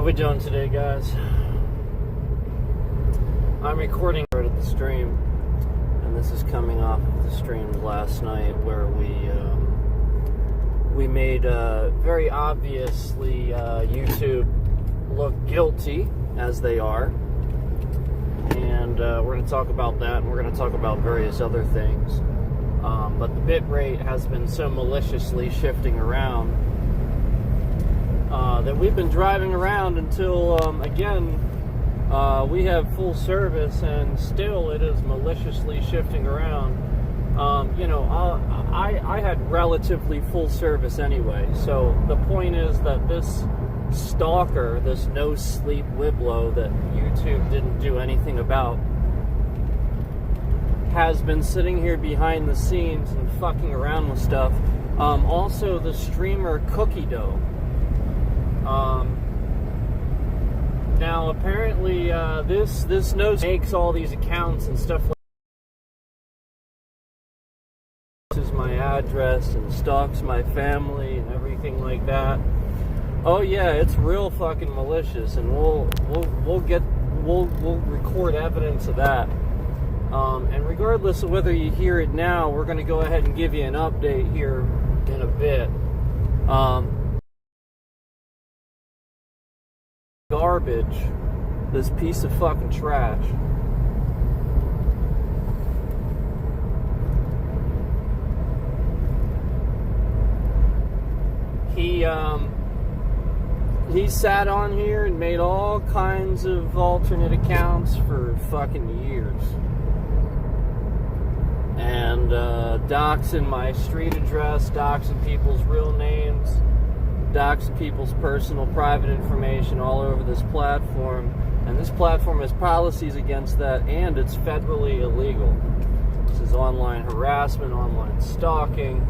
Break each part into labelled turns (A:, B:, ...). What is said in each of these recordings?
A: we doing today, guys? I'm recording right at the stream, and this is coming off of the stream last night where we made very obviously YouTube look guilty, as they are, and we're going to talk about that, and we're going to talk about various other things. But the bit rate has been so maliciously shifting around that we've been driving around until, again, we have full service, and still it is maliciously shifting around. I had relatively full service anyway, so the point is that this stalker, this no-sleep Wiblo that YouTube didn't do anything about, has been sitting here behind the scenes and fucking around with stuff. Also, the streamer Cookie Dough. Now, apparently, this nose makes all these accounts and stuff like this is my address and stalks my family and everything like that. Oh yeah, it's real fucking malicious, and we'll record evidence of that. And regardless of whether you hear it now, we're going to go ahead and give you an update here in a bit. Garbage, this piece of fucking trash. He sat on here and made all kinds of alternate accounts for fucking years. And doxing my street address, doxing people's real names, doxing people's personal private information all over this platform. And this platform has policies against that, and it's federally illegal. This is online harassment, online stalking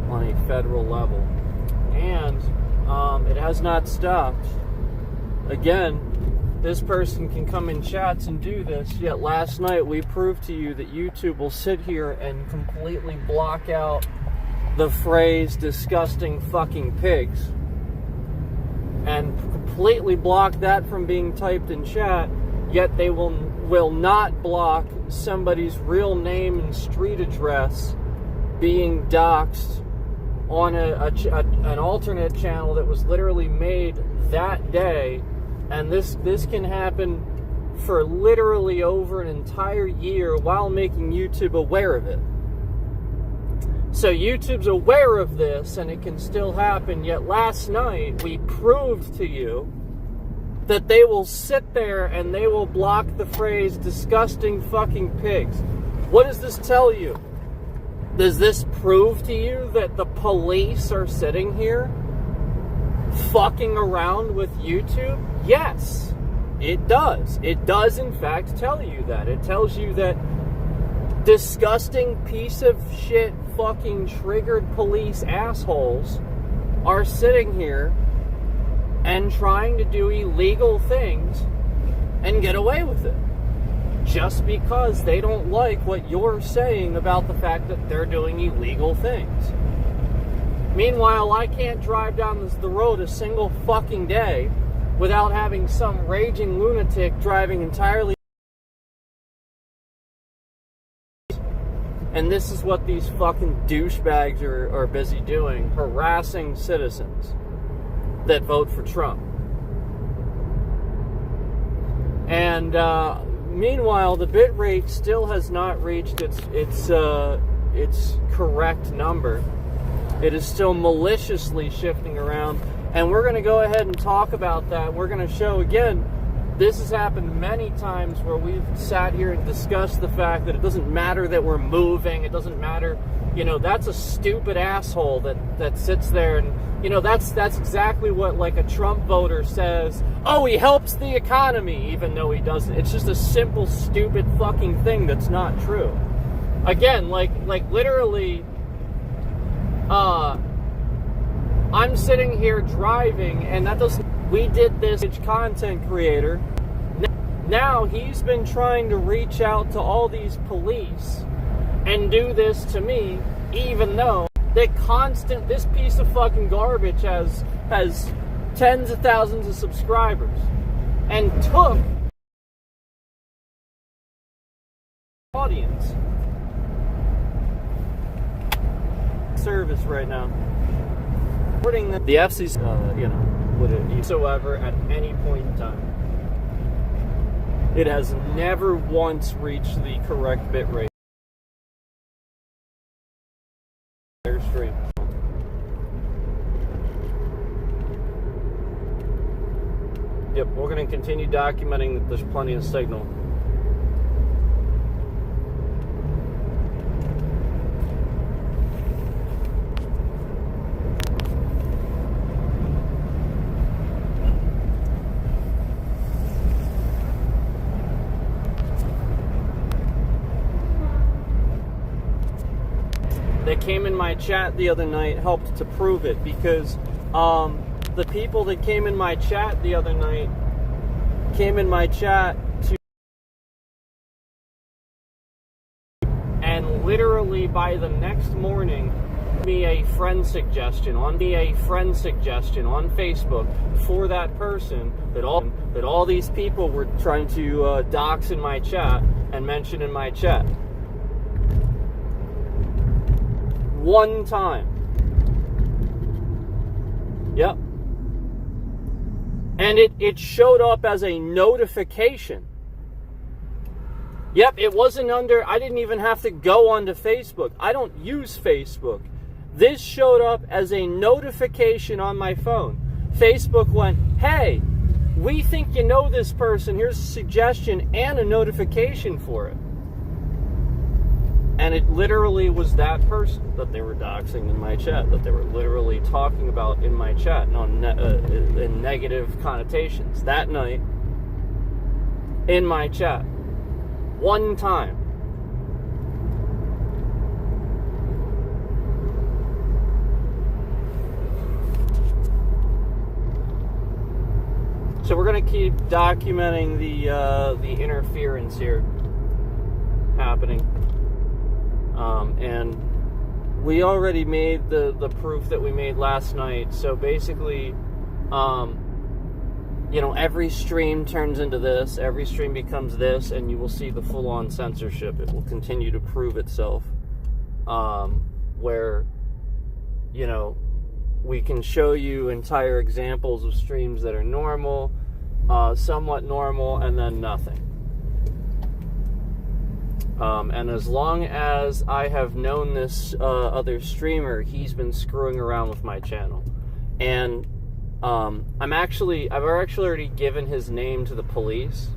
A: on a federal level. And it has not stopped. Again, this person can come in chats and do this, yet last night we proved to you that YouTube will sit here and completely block out the phrase disgusting fucking pigs and completely block that from being typed in chat, yet they will not block somebody's real name and street address being doxed on an alternate channel that was literally made that day. And this can happen for literally over an entire year while making YouTube aware of it. So YouTube's aware of this, and it can still happen, yet last night we proved to you that they will sit there and they will block the phrase disgusting fucking pigs. What does this tell you? Does this prove to you that the police are sitting here fucking around with YouTube? Yes, it does. It does, in fact, tell you that. It tells you that disgusting piece of shit fucking triggered police assholes are sitting here and trying to do illegal things and get away with it, just because they don't like what you're saying about the fact that they're doing illegal things. Meanwhile, I can't drive down the road a single fucking day without having some raging lunatic driving entirely. And this is what these fucking douchebags are busy doing, harassing citizens that vote for Trump. And meanwhile, the bit rate still has not reached its correct number. It is still maliciously shifting around, and we're going to go ahead and talk about that. We're going to show, again, this has happened many times where we've sat here and discussed the fact that it doesn't matter that we're moving, it doesn't matter, that's a stupid asshole that sits there, and, that's exactly what, like, a Trump voter says, oh, he helps the economy, even though he doesn't. It's just a simple, stupid fucking thing that's not true. Again, like literally, I'm sitting here driving, and that doesn't. We did this content creator. Now he's been trying to reach out to all these police and do this to me, even though this piece of fucking garbage has tens of thousands of subscribers and took audience service right now. The FCC, would it whatsoever at any point in time. It has never once reached the correct bit rate. Stream. Yep, we're going to continue documenting that there's plenty of signal. They came in my chat the other night, helped to prove it, because the people that came in my chat the other night came in my chat to, and literally by the next morning me a friend suggestion on Facebook for that person that all these people were trying to dox in my chat and mention in my chat. One time. Yep. And it showed up as a notification. Yep, it wasn't I didn't even have to go onto Facebook. I don't use Facebook. This showed up as a notification on my phone. Facebook went, hey, we think you know this person. Here's a suggestion and a notification for it. And it literally was that person that they were doxing in my chat, that they were literally talking about in my chat, in negative connotations. That night, in my chat. One time. So we're going to keep documenting the interference here happening. And we already made the proof that we made last night. So basically, every stream turns into this. Every stream becomes this, and you will see the full-on censorship. It will continue to prove itself. Where, we can show you entire examples of streams that are normal, somewhat normal, and then nothing. And as long as I have known this other streamer, he's been screwing around with my channel. And I've actually already given his name to the police.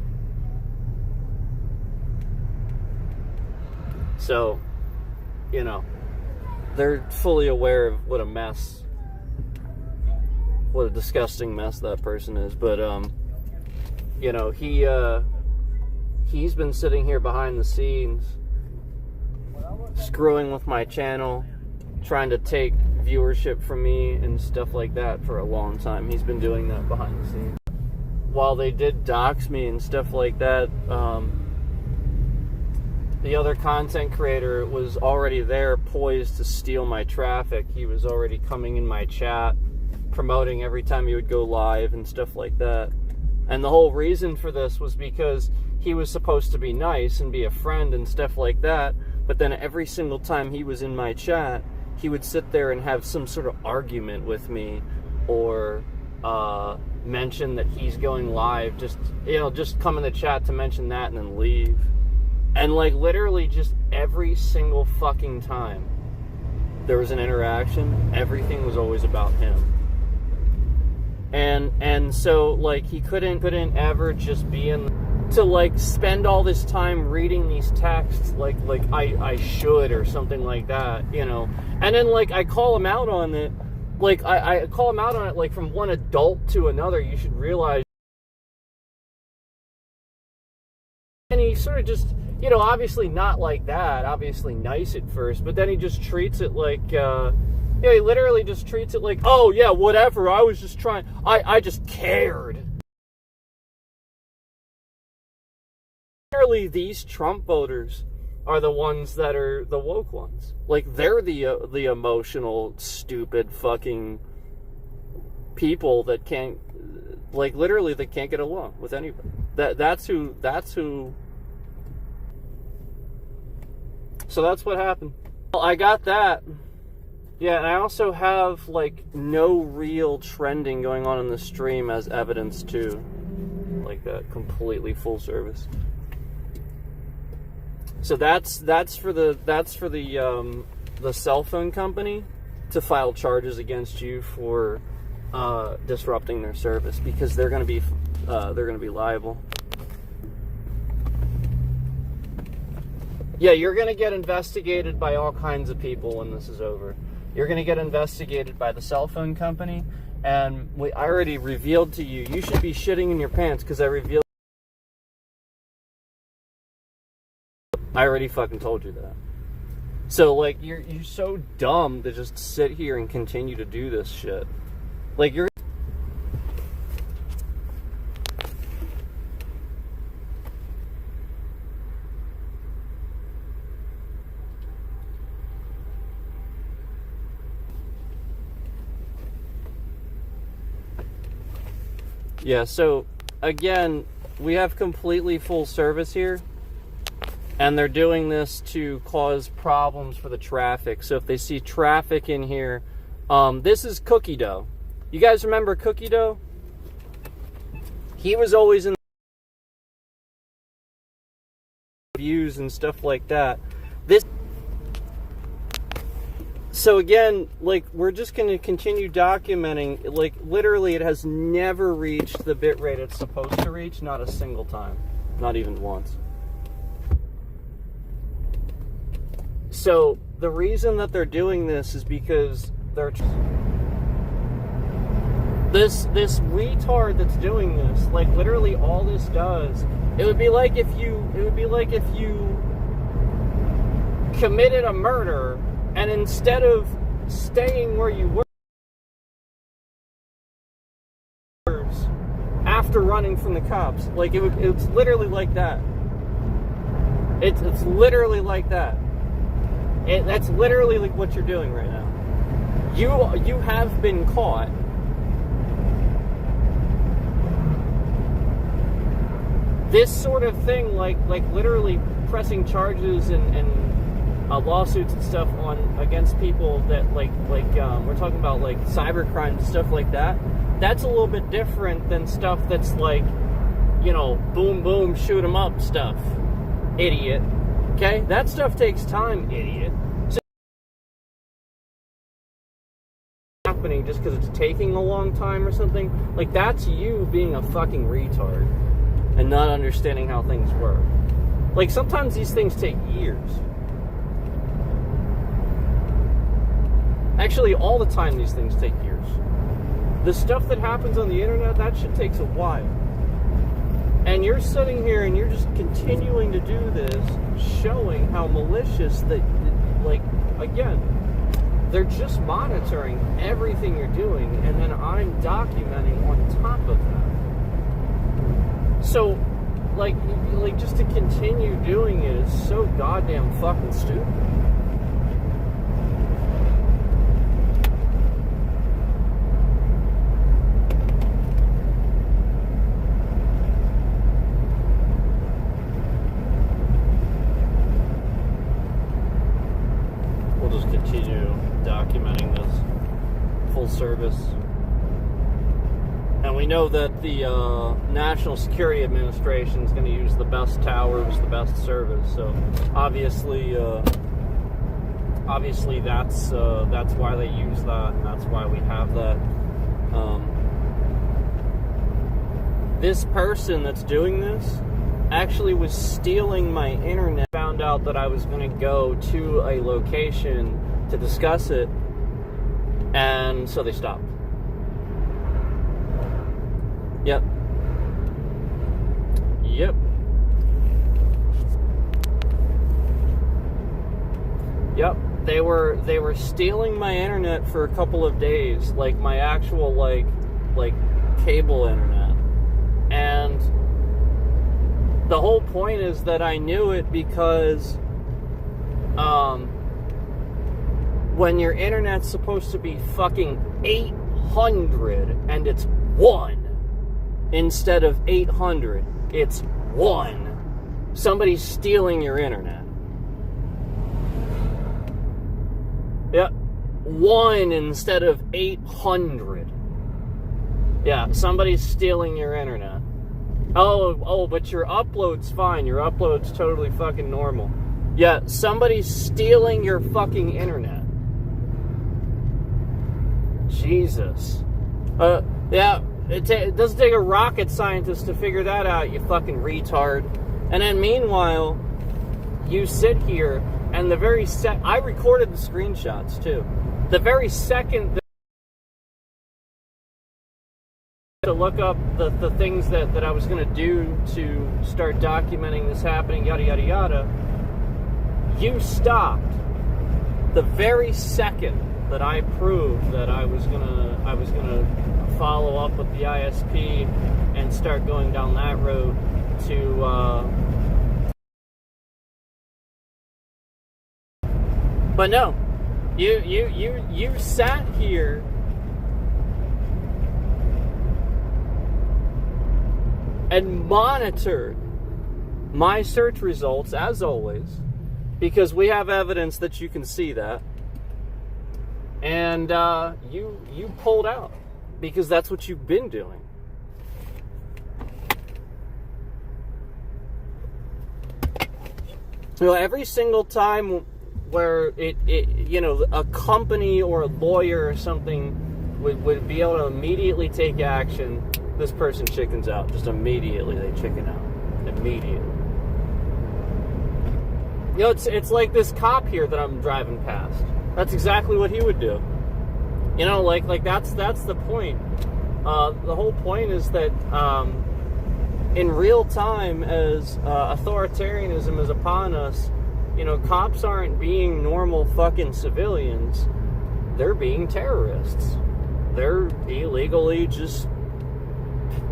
A: So, they're fully aware of what a disgusting mess that person is. But, he's been sitting here behind the scenes, screwing with my channel, trying to take viewership from me and stuff like that for a long time. He's been doing that behind the scenes. While they did dox me and stuff like that, the other content creator was already there, poised to steal my traffic. He was already coming in my chat, promoting every time he would go live and stuff like that. And the whole reason for this was because he was supposed to be nice and be a friend and stuff like that, but then every single time he was in my chat, he would sit there and have some sort of argument with me, or mention that he's going live, just come in the chat to mention that and then leave. And literally just every single fucking time there was an interaction, everything was always about him. And so he couldn't ever just be to spend all this time reading these texts like I should, or something like that, And then I call him out on it. I call him out on it from one adult to another. You should realize. And he sort of just, obviously not like that, obviously nice at first, but then he just treats it he literally just treats it like, oh yeah, whatever, I was just trying, I just cared. Literally, these Trump voters are the ones that are the woke ones. They're the emotional, stupid fucking people that can't, like, literally, they can't get along with anybody. That's who. So that's what happened. Well, I got that. Yeah, and I also have, like, no real trending going on in the stream as evidence too. Like that, completely full service. So that's for the cell phone company to file charges against you for disrupting their service, because they're going to be liable. Yeah, you're going to get investigated by all kinds of people when this is over. You're going to get investigated by the cell phone company, and I already revealed to you, you should be shitting in your pants, because I already fucking told you that. So, like, you're so dumb to just sit here and continue to do this shit. Like, you're... Yeah, so, again, we have completely full service here, and they're doing this to cause problems for the traffic. So if they see traffic in here, this is Cookie Dough. You guys remember Cookie Dough? He was always in the views and stuff like that. So again, like, we're just going to continue documenting, like, literally it has never reached the bitrate it's supposed to reach, not a single time. Not even once. So, the reason that they're doing this is because they're... This retard that's doing this, like, literally all this does, it would be like if you committed a murder, and instead of staying where you were after running from the cops, like, it's literally like that. It's literally like that. That's literally like what you're doing right now. You have been caught. This sort of thing, like literally pressing charges and lawsuits and stuff against people that we're talking about, like, cyber crimes and stuff like that. That's a little bit different than stuff that's like, you know, boom boom shoot 'em up stuff, idiot. Okay, that stuff takes time, idiot. So happening just because it's taking a long time or something, like, that's you being a fucking retard and not understanding how things work. Like, sometimes these things take years. Actually, all the time these things take years. The stuff that happens on the internet, that shit takes a while. And you're sitting here and you're just continuing to do this, showing how malicious that, like, again, they're just monitoring everything you're doing, and then I'm documenting on top of that. So, like just to continue doing it is so goddamn fucking stupid. Documenting this full service, and we know that the National Security Administration is going to use the best towers, the best service. So obviously that's why they use that, and that's why we have that. This person that's doing this actually was stealing my internet. Found out that I was going to go to a location to discuss it, and so they stopped. Yep. They were stealing my internet for a couple of days, like my actual like cable internet. And the whole point is that I knew it because when your internet's supposed to be fucking 8 800 and it's 1 instead of 800. It's 1. Somebody's stealing your internet. Yeah, 1 instead of 800. Yeah, somebody's stealing your internet. Oh, but your upload's fine. Your upload's totally fucking normal. Yeah, somebody's stealing your fucking internet. Jesus. Yeah, it doesn't take a rocket scientist to figure that out, you fucking retard. And then meanwhile, you sit here, and the very I recorded the screenshots, too. The very second to look up the things that I was going to do to start documenting this happening, yada, yada, yada, you stopped the very second that I proved that I was gonna follow up with the ISP and start going down that road to but no, you sat here and monitored my search results, as always, because we have evidence that you can see that. And you pulled out because that's what you've been doing. So every single time where it a company or a lawyer or something would be able to immediately take action, this person chickens out. Just immediately they chicken out. Immediately. It's like this cop here that I'm driving past. That's exactly what he would do. Like that's the point. The whole point is that in real time, as authoritarianism is upon us, cops aren't being normal fucking civilians. They're being terrorists. They're illegally just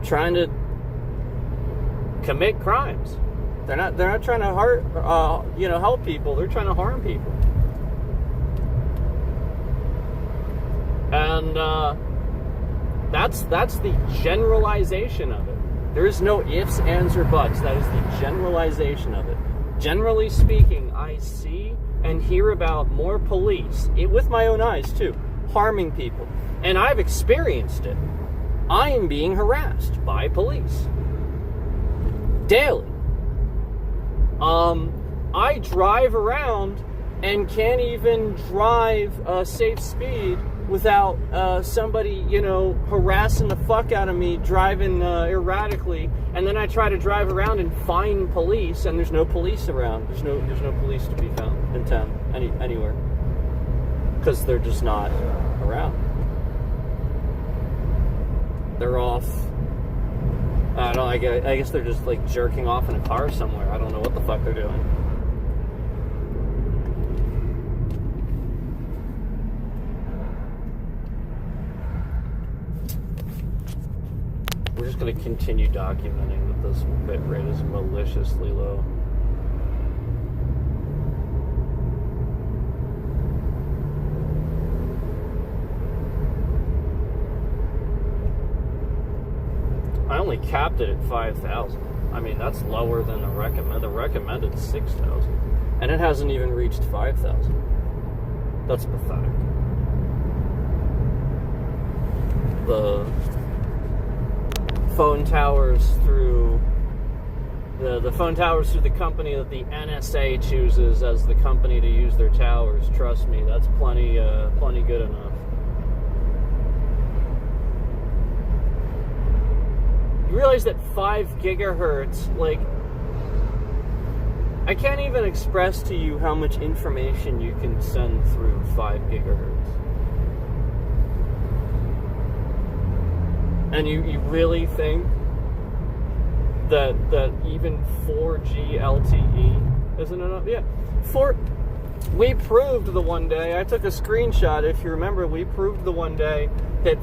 A: trying to commit crimes. They're not trying to help people. They're trying to harm people. And that's the generalization of it. There is no ifs, ands, or buts. That is the generalization of it. Generally speaking, I see and hear about more police, with my own eyes too, harming people. And I've experienced it. I am being harassed by police daily. I drive around and can't even drive a safe speed without somebody, harassing the fuck out of me, driving erratically, and then I try to drive around and find police, and there's no police around. There's no police to be found in town anywhere, because they're just not around. They're off. I don't know. I guess they're just like jerking off in a car somewhere. I don't know what the fuck they're doing. We're just going to continue documenting that this bit rate is maliciously low. I only capped it at 5,000. I mean, that's lower than the recommended 6,000. And it hasn't even reached 5,000. That's pathetic. The phone towers through the phone towers through the company that the NSA chooses as the company to use their towers. Trust me, that's plenty good enough. You realize that 5 gigahertz, like, I can't even express to you how much information you can send through 5 gigahertz. And you really think that even 4G LTE isn't enough? Yeah. We proved the one day, I took a screenshot, if you remember, we proved the one day that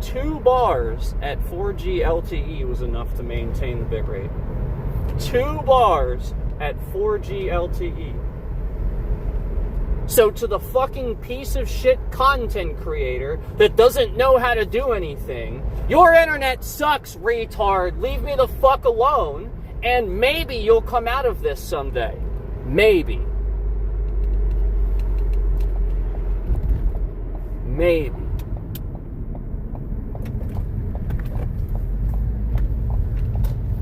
A: 2 bars at 4G LTE was enough to maintain the bitrate. 2 bars at 4G LTE. So to the fucking piece of shit content creator that doesn't know how to do anything, your internet sucks, retard. Leave me the fuck alone, and maybe you'll come out of this someday. Maybe. Maybe.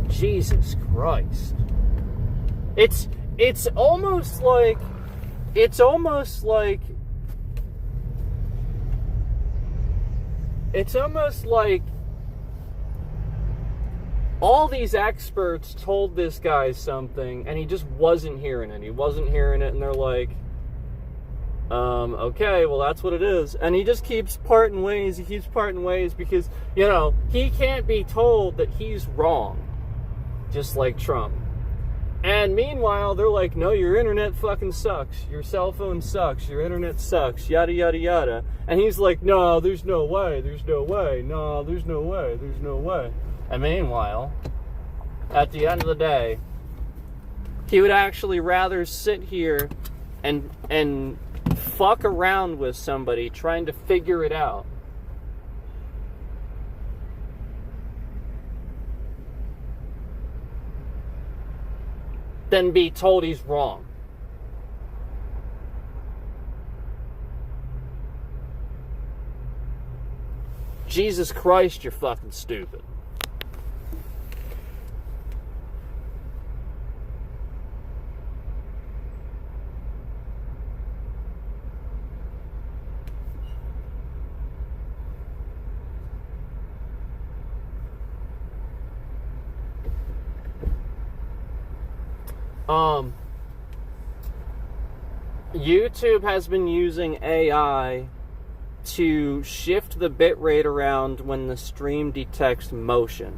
A: Jesus Christ. It's almost like all these experts told this guy something and he just wasn't hearing it. He wasn't hearing it, and they're like, okay, well, that's what it is. And he just keeps parting ways. He keeps parting ways because, you know, he can't be told that he's wrong, just like Trump. And meanwhile, they're like, no, your internet fucking sucks. Your cell phone sucks. Your internet sucks. Yada, yada, yada. And he's like, no, there's no way. There's no way. No, there's no way. There's no way. And meanwhile, at the end of the day, he would actually rather sit here and fuck around with somebody trying to figure it out than be told he's wrong. Jesus Christ, you're fucking stupid. YouTube has been using AI to shift the bitrate around when the stream detects motion,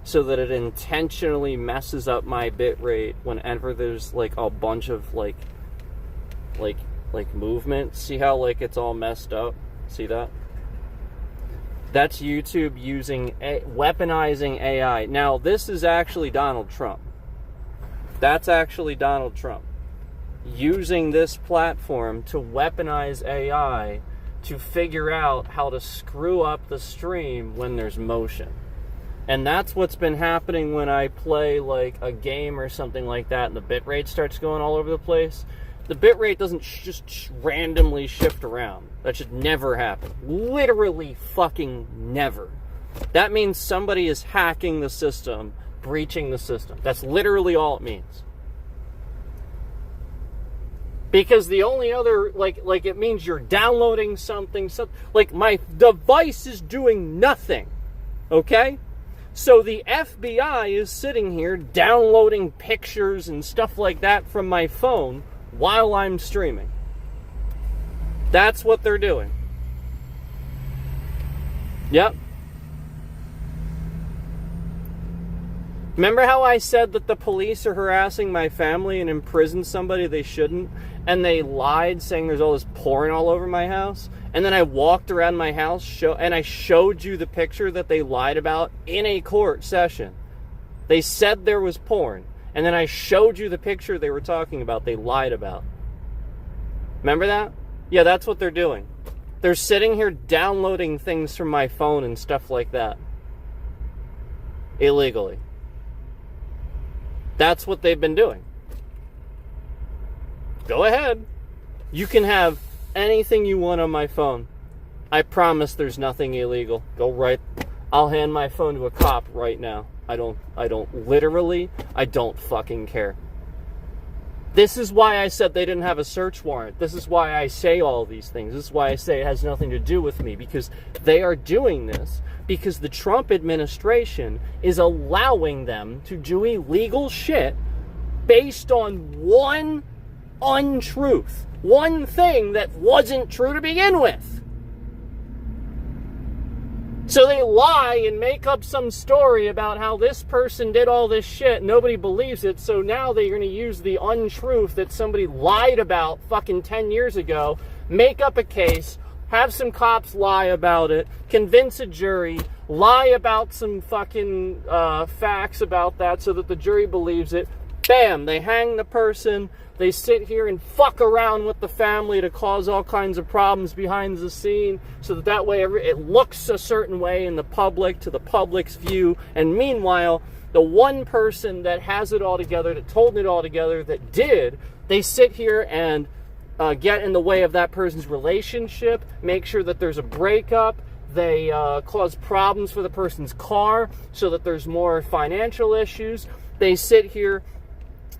A: so that it intentionally messes up my bitrate whenever there's like a bunch of like movement. See how like it's all messed up? See that? That's YouTube using weaponizing AI. Now, this is actually Donald Trump. That's actually Donald Trump using this platform to weaponize AI to figure out how to screw up the stream when there's motion. And that's what's been happening when I play like a game or something like that and the bitrate starts going all over the place. The bitrate doesn't just randomly shift around. That should never happen. Literally fucking never. That means somebody is hacking the system, breaching the system. That's literally all it means. Because the only other, like it means you're downloading something, like my device is doing nothing, okay? So the FBI is sitting here downloading pictures and stuff like that from my phone while I'm streaming. That's what they're doing. Yep. Remember how I said that the police are harassing my family and imprisoned somebody they shouldn't? And they lied saying there's all this porn all over my house? And then I walked around my house and I showed you the picture that they lied about in a court session. They said there was porn. And then I showed you the picture they were talking about, they lied about. Remember that? Yeah, that's what they're doing. They're sitting here downloading things from my phone and stuff like that. Illegally. That's what they've been doing. Go ahead. You can have anything you want on my phone. I promise there's nothing illegal. Go right. I'll hand my phone to a cop right now. I don't fucking care. This is why I said they didn't have a search warrant. This is why I say all these things. This is why I say it has nothing to do with me. Because they are doing this because the Trump administration is allowing them to do illegal shit based on one untruth. One thing that wasn't true to begin with. So they lie and make up some story about how this person did all this shit. Nobody believes it. So now they're going to use the untruth that somebody lied about fucking 10 years ago, make up a case, have some cops lie about it, convince a jury, lie about some fucking facts about that so that the jury believes it. Bam, they hang the person. They sit here and fuck around with the family to cause all kinds of problems behind the scene so that way it looks a certain way in the public, to the public's view. And meanwhile, the one person that has it all together, that told it all together, that did, they sit here and get in the way of that person's relationship, make sure that there's a breakup. They cause problems for the person's car so that there's more financial issues. They sit here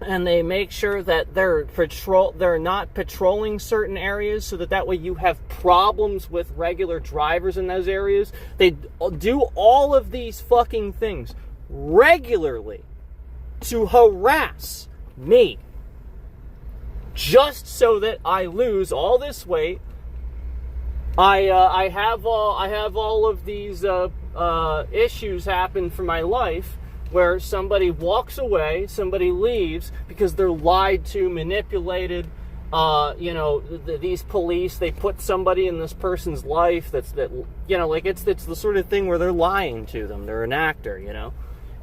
A: and they make sure that they're not patrolling certain areas so that way you have problems with regular drivers in those areas. They do all of these fucking things regularly to harass me, just so that I lose all this weight. I have all of these issues happen for my life, where somebody walks away, somebody leaves because they're lied to, manipulated. These police, they put somebody in this person's life it's the sort of thing where they're lying to them. They're an actor,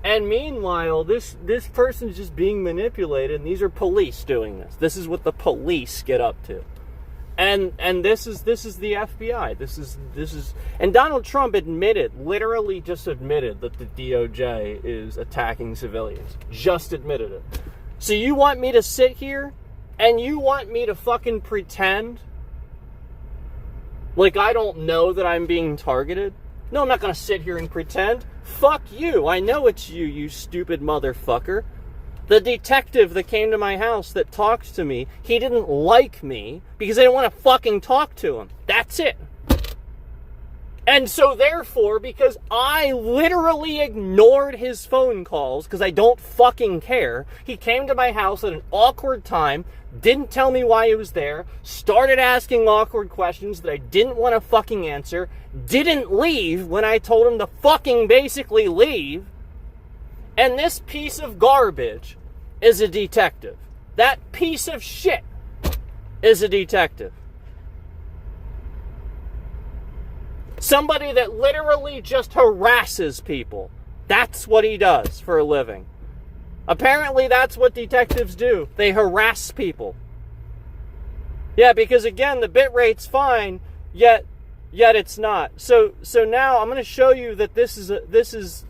A: And meanwhile, this person's just being manipulated, and these are police doing this. This is what the police get up to. And this is the FBI. This is and Donald Trump literally just admitted that the DOJ is attacking civilians. Just admitted it. So you want me to sit here and you want me to fucking pretend like I don't know that I'm being targeted? No, I'm not going to sit here and pretend. Fuck you. I know it's you, you stupid motherfucker. The detective that came to my house that talked to me, he didn't like me because I didn't want to fucking talk to him. That's it. And so therefore, because I literally ignored his phone calls because I don't fucking care, he came to my house at an awkward time, didn't tell me why he was there, started asking awkward questions that I didn't want to fucking answer, didn't leave when I told him to fucking basically leave. And this piece of garbage is a detective. That piece of shit is a detective. Somebody that literally just harasses people. That's what he does for a living. Apparently that's what detectives do. They harass people. Yeah, because again, the bit rate's fine, yet it's not. So now I'm going to show you that this is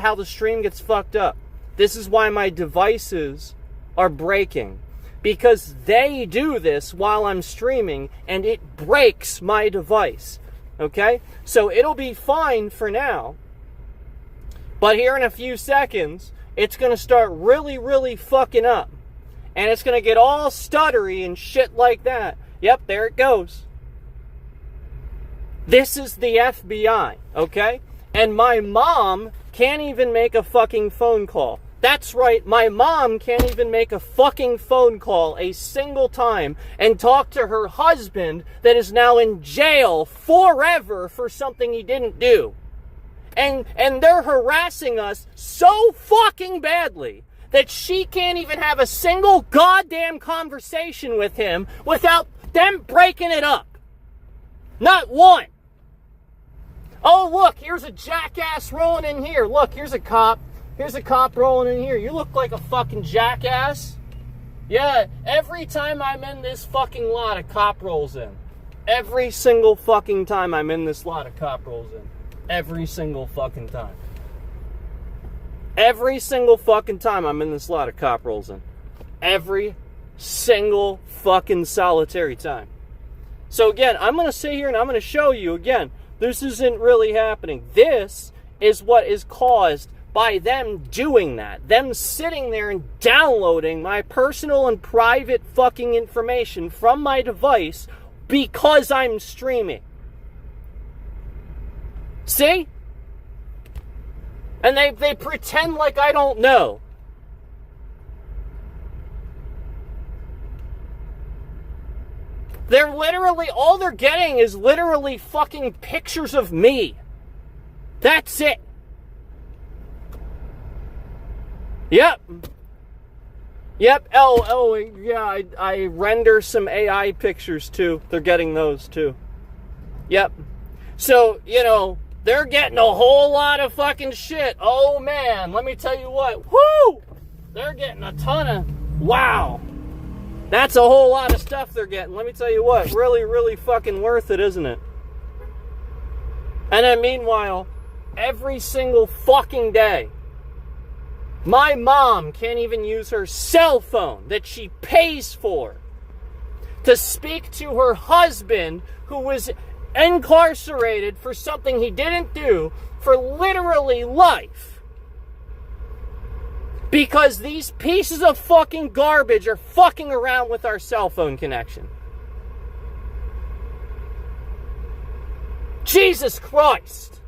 A: how the stream gets fucked up. This is why my devices are breaking. Because they do this while I'm streaming, and it breaks my device. Okay? So it'll be fine for now. But here in a few seconds, it's going to start really, really fucking up. And it's going to get all stuttery and shit like that. Yep, there it goes. This is the FBI, okay? And my mom can't even make a fucking phone call. That's right, my mom can't even make a fucking phone call a single time and talk to her husband that is now in jail forever for something he didn't do. And they're harassing us so fucking badly that she can't even have a single goddamn conversation with him without them breaking it up. Not one. Oh, look, here's a jackass rolling in here. Look, here's a cop. Here's a cop rolling in here. You look like a fucking jackass. Yeah, every time I'm in this fucking lot, a cop rolls in. Every single fucking time I'm in this lot, a cop rolls in. Every single fucking time. Every single fucking time I'm in this lot, a cop rolls in. Every single fucking solitary time. So again, I'm going to sit here and I'm going to show you again. This isn't really happening. This is what is caused by them doing that. Them sitting there and downloading my personal and private fucking information from my device because I'm streaming. See? And they pretend like I don't know. They're literally, all they're getting is literally fucking pictures of me. That's it. Yep. Oh, yeah, I render some AI pictures too. They're getting those too. Yep. So, they're getting a whole lot of fucking shit. Oh man, let me tell you what. Woo! They're getting a ton of, wow. That's a whole lot of stuff they're getting. Let me tell you what, really, really fucking worth it, isn't it? And then meanwhile, every single fucking day, my mom can't even use her cell phone that she pays for to speak to her husband who was incarcerated for something he didn't do for literally life. Because these pieces of fucking garbage are fucking around with our cell phone connection. Jesus Christ!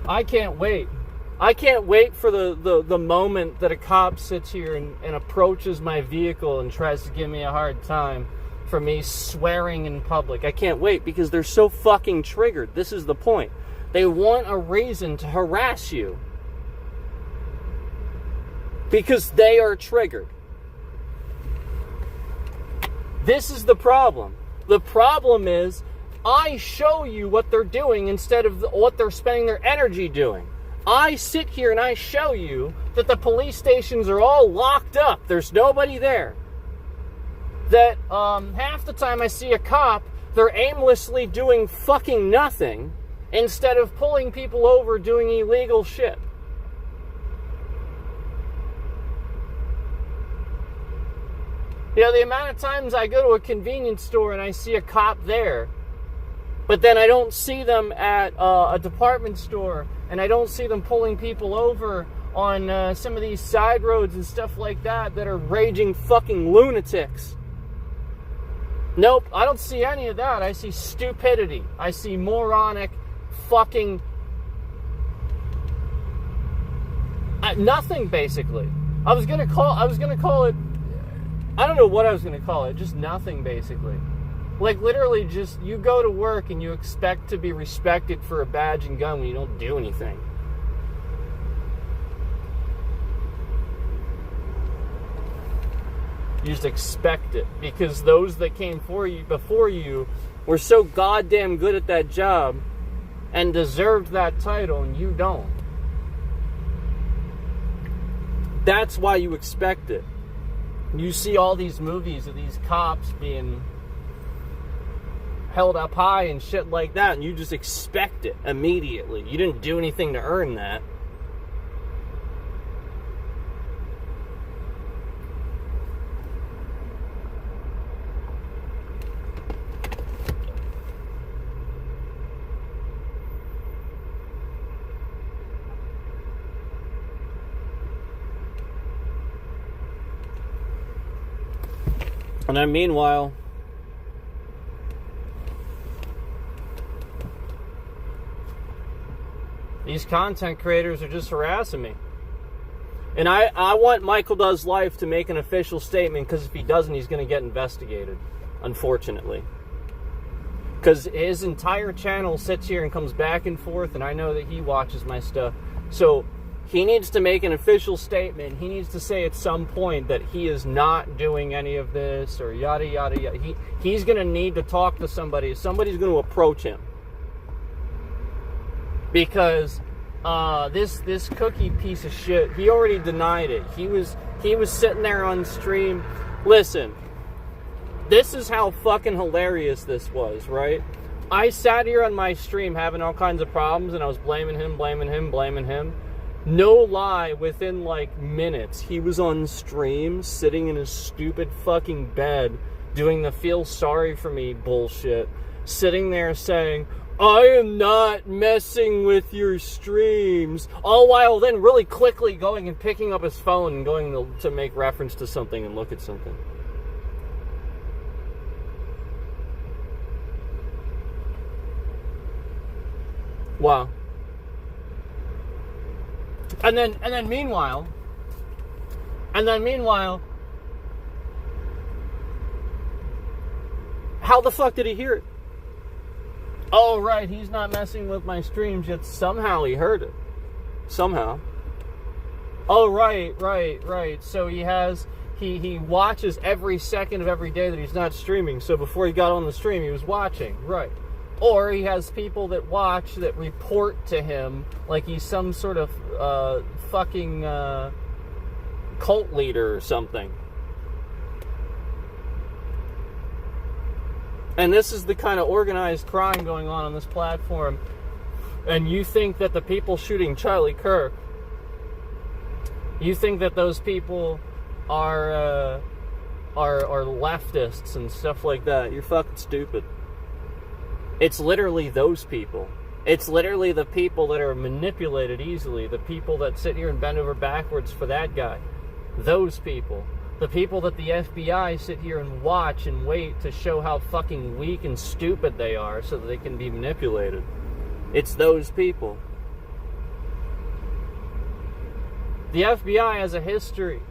A: I can't wait. I can't wait for the moment that a cop sits here and approaches my vehicle and tries to give me a hard time for me swearing in public. I can't wait because they're so fucking triggered. This is the point. They want a reason to harass you because they are triggered. This is the problem. The problem is I show you what they're doing instead of what they're spending their energy doing. I sit here and I show you that the police stations are all locked up. There's nobody there. That half the time I see a cop, they're aimlessly doing fucking nothing instead of pulling people over doing illegal shit. You know, the amount of times I go to a convenience store and I see a cop there, but then I don't see them at a department store, and I don't see them pulling people over on some of these side roads and stuff like that are raging fucking lunatics. Nope, I don't see any of that. I see stupidity. I see moronic fucking nothing, basically. I was gonna call it, I don't know what I was gonna call it, just nothing, basically. Like, literally, just, you go to work and you expect to be respected for a badge and gun when you don't do anything. You just expect it. Because those that came before you were so goddamn good at that job and deserved that title, and you don't. That's why you expect it. You see all these movies of these cops being held up high and shit like that, and you just expect it immediately. You didn't do anything to earn that. And then meanwhile, these content creators are just harassing me. And I want Michael Does Life to make an official statement, because if he doesn't, he's going to get investigated, unfortunately. Because his entire channel sits here and comes back and forth, and I know that he watches my stuff. So he needs to make an official statement. He needs to say at some point that he is not doing any of this, or yada, yada, yada. He's going to need to talk to somebody. Somebody's going to approach him. Because this cookie piece of shit, he already denied it. He was sitting there on stream. Listen, this is how fucking hilarious this was, right? I sat here on my stream having all kinds of problems, and I was blaming him. No lie, within like minutes, he was on stream, sitting in his stupid fucking bed, doing the feel sorry for me bullshit, sitting there saying, I am not messing with your streams, all while then really quickly going and picking up his phone and going to make reference to something and look at something. Wow. And then meanwhile, how the fuck did he hear it? Oh, right, he's not messing with my streams, yet somehow he heard it. Somehow. Oh, right. So he watches every second of every day that he's not streaming. So before he got on the stream, he was watching. Right. Or he has people that watch, that report to him like he's some sort of fucking cult leader or something. And this is the kind of organized crime going on this platform. And you think that the people shooting Charlie Kirk, you think that those people are leftists and stuff like that. You're fucking stupid. It's literally those people. It's literally the people that are manipulated easily. The people that sit here and bend over backwards for that guy. Those people. The people that the FBI sit here and watch and wait to show how fucking weak and stupid they are so that they can be manipulated. It's those people. The FBI has a history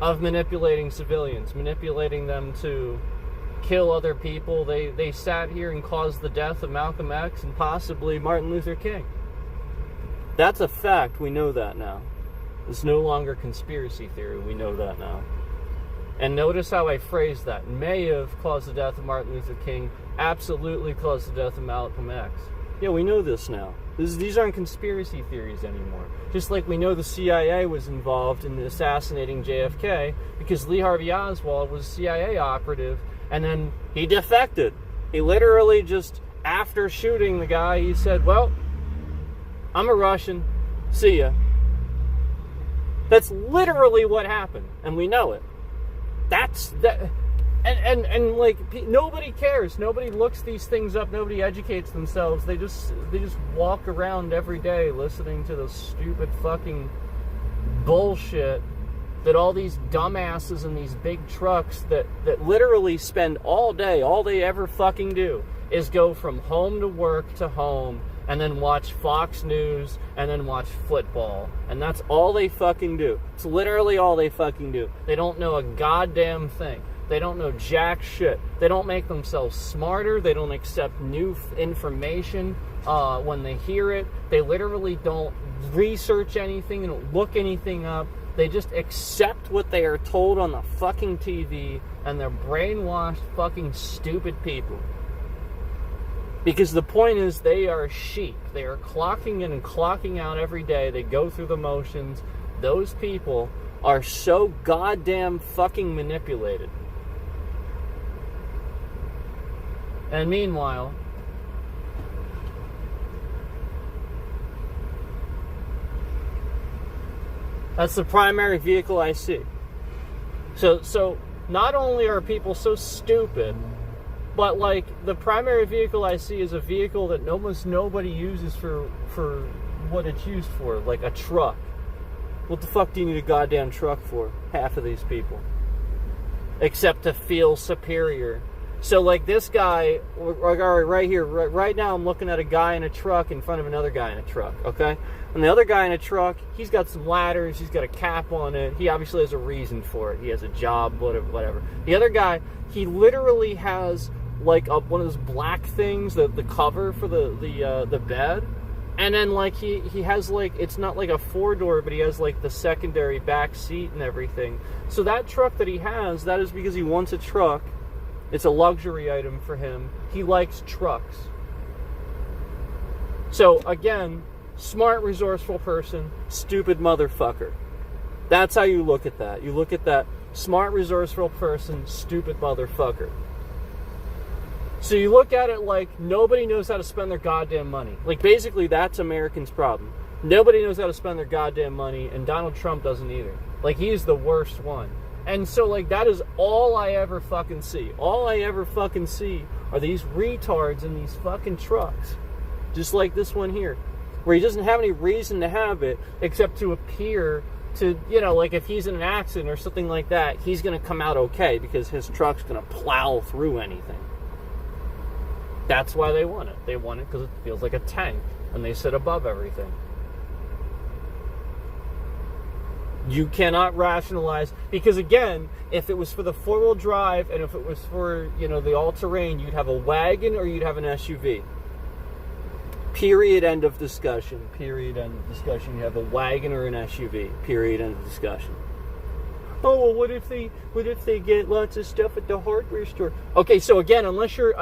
A: of manipulating civilians, manipulating them to kill other people. They sat here and caused the death of Malcolm X and possibly Martin Luther King. That's a fact. We know that now. It's no longer conspiracy theory. We know that now. And notice how I phrased that. May have caused the death of Martin Luther King. Absolutely caused the death of Malcolm X. Yeah, we know this now. These aren't conspiracy theories anymore. Just like we know the CIA was involved in assassinating JFK because Lee Harvey Oswald was a CIA operative and then he defected. He literally just, after shooting the guy, he said, well, I'm a Russian. See ya. That's literally what happened, and we know it. That's that, and like nobody cares. Nobody looks these things up. Nobody educates themselves. They just walk around every day listening to the stupid fucking bullshit that all these dumbasses in these big trucks that literally spend all they ever fucking do is go from home to work to home and then watch Fox News, and then watch football. And that's all they fucking do. It's literally all they fucking do. They don't know a goddamn thing. They don't know jack shit. They don't make themselves smarter. They don't accept new information when they hear it. They literally don't research anything. They don't look anything up. They just accept what they are told on the fucking TV, and they're brainwashed fucking stupid people. Because the point is, they are sheep. They are clocking in and clocking out every day. They go through the motions. Those people are so goddamn fucking manipulated. And meanwhile, that's the primary vehicle I see. So not only are people so stupid, but, like, the primary vehicle I see is a vehicle that almost nobody uses for what it's used for, like a truck. What the fuck do you need a goddamn truck for? Half of these people. Except to feel superior. So, like, this guy, right here, right now I'm looking at a guy in a truck in front of another guy in a truck, okay? And the other guy in a truck, he's got some ladders, he's got a cap on it, he obviously has a reason for it, he has a job, whatever. The other guy, he literally has like one of those black things, the cover for the bed, and then like he has like, it's not like a 4-door, but he has like the secondary back seat and everything. So that truck that he has, that is because he wants a truck. It's a luxury item for him. He likes trucks. So again, smart, resourceful person, stupid motherfucker. That's how you look at that. You look at that smart, resourceful person, stupid motherfucker. So you look at it like nobody knows how to spend their goddamn money. Like, basically, that's Americans' problem. Nobody knows how to spend their goddamn money, and Donald Trump doesn't either. Like, he's the worst one. And so, like, that is all I ever fucking see. All I ever fucking see are these retards in these fucking trucks. Just like this one here. Where he doesn't have any reason to have it, except to appear to, you know, like if he's in an accident or something like that, he's going to come out okay because his truck's going to plow through anything. That's why they want it. They want it because it feels like a tank, and they sit above everything. You cannot rationalize, because again, if it was for the 4-wheel drive, and if it was for, you know, the all-terrain, you'd have a wagon or you'd have an SUV. Period, end of discussion. Period, end of discussion. You have a wagon or an SUV. Period, end of discussion. Oh, well, what if they get lots of stuff at the hardware store? Okay, so again, unless you're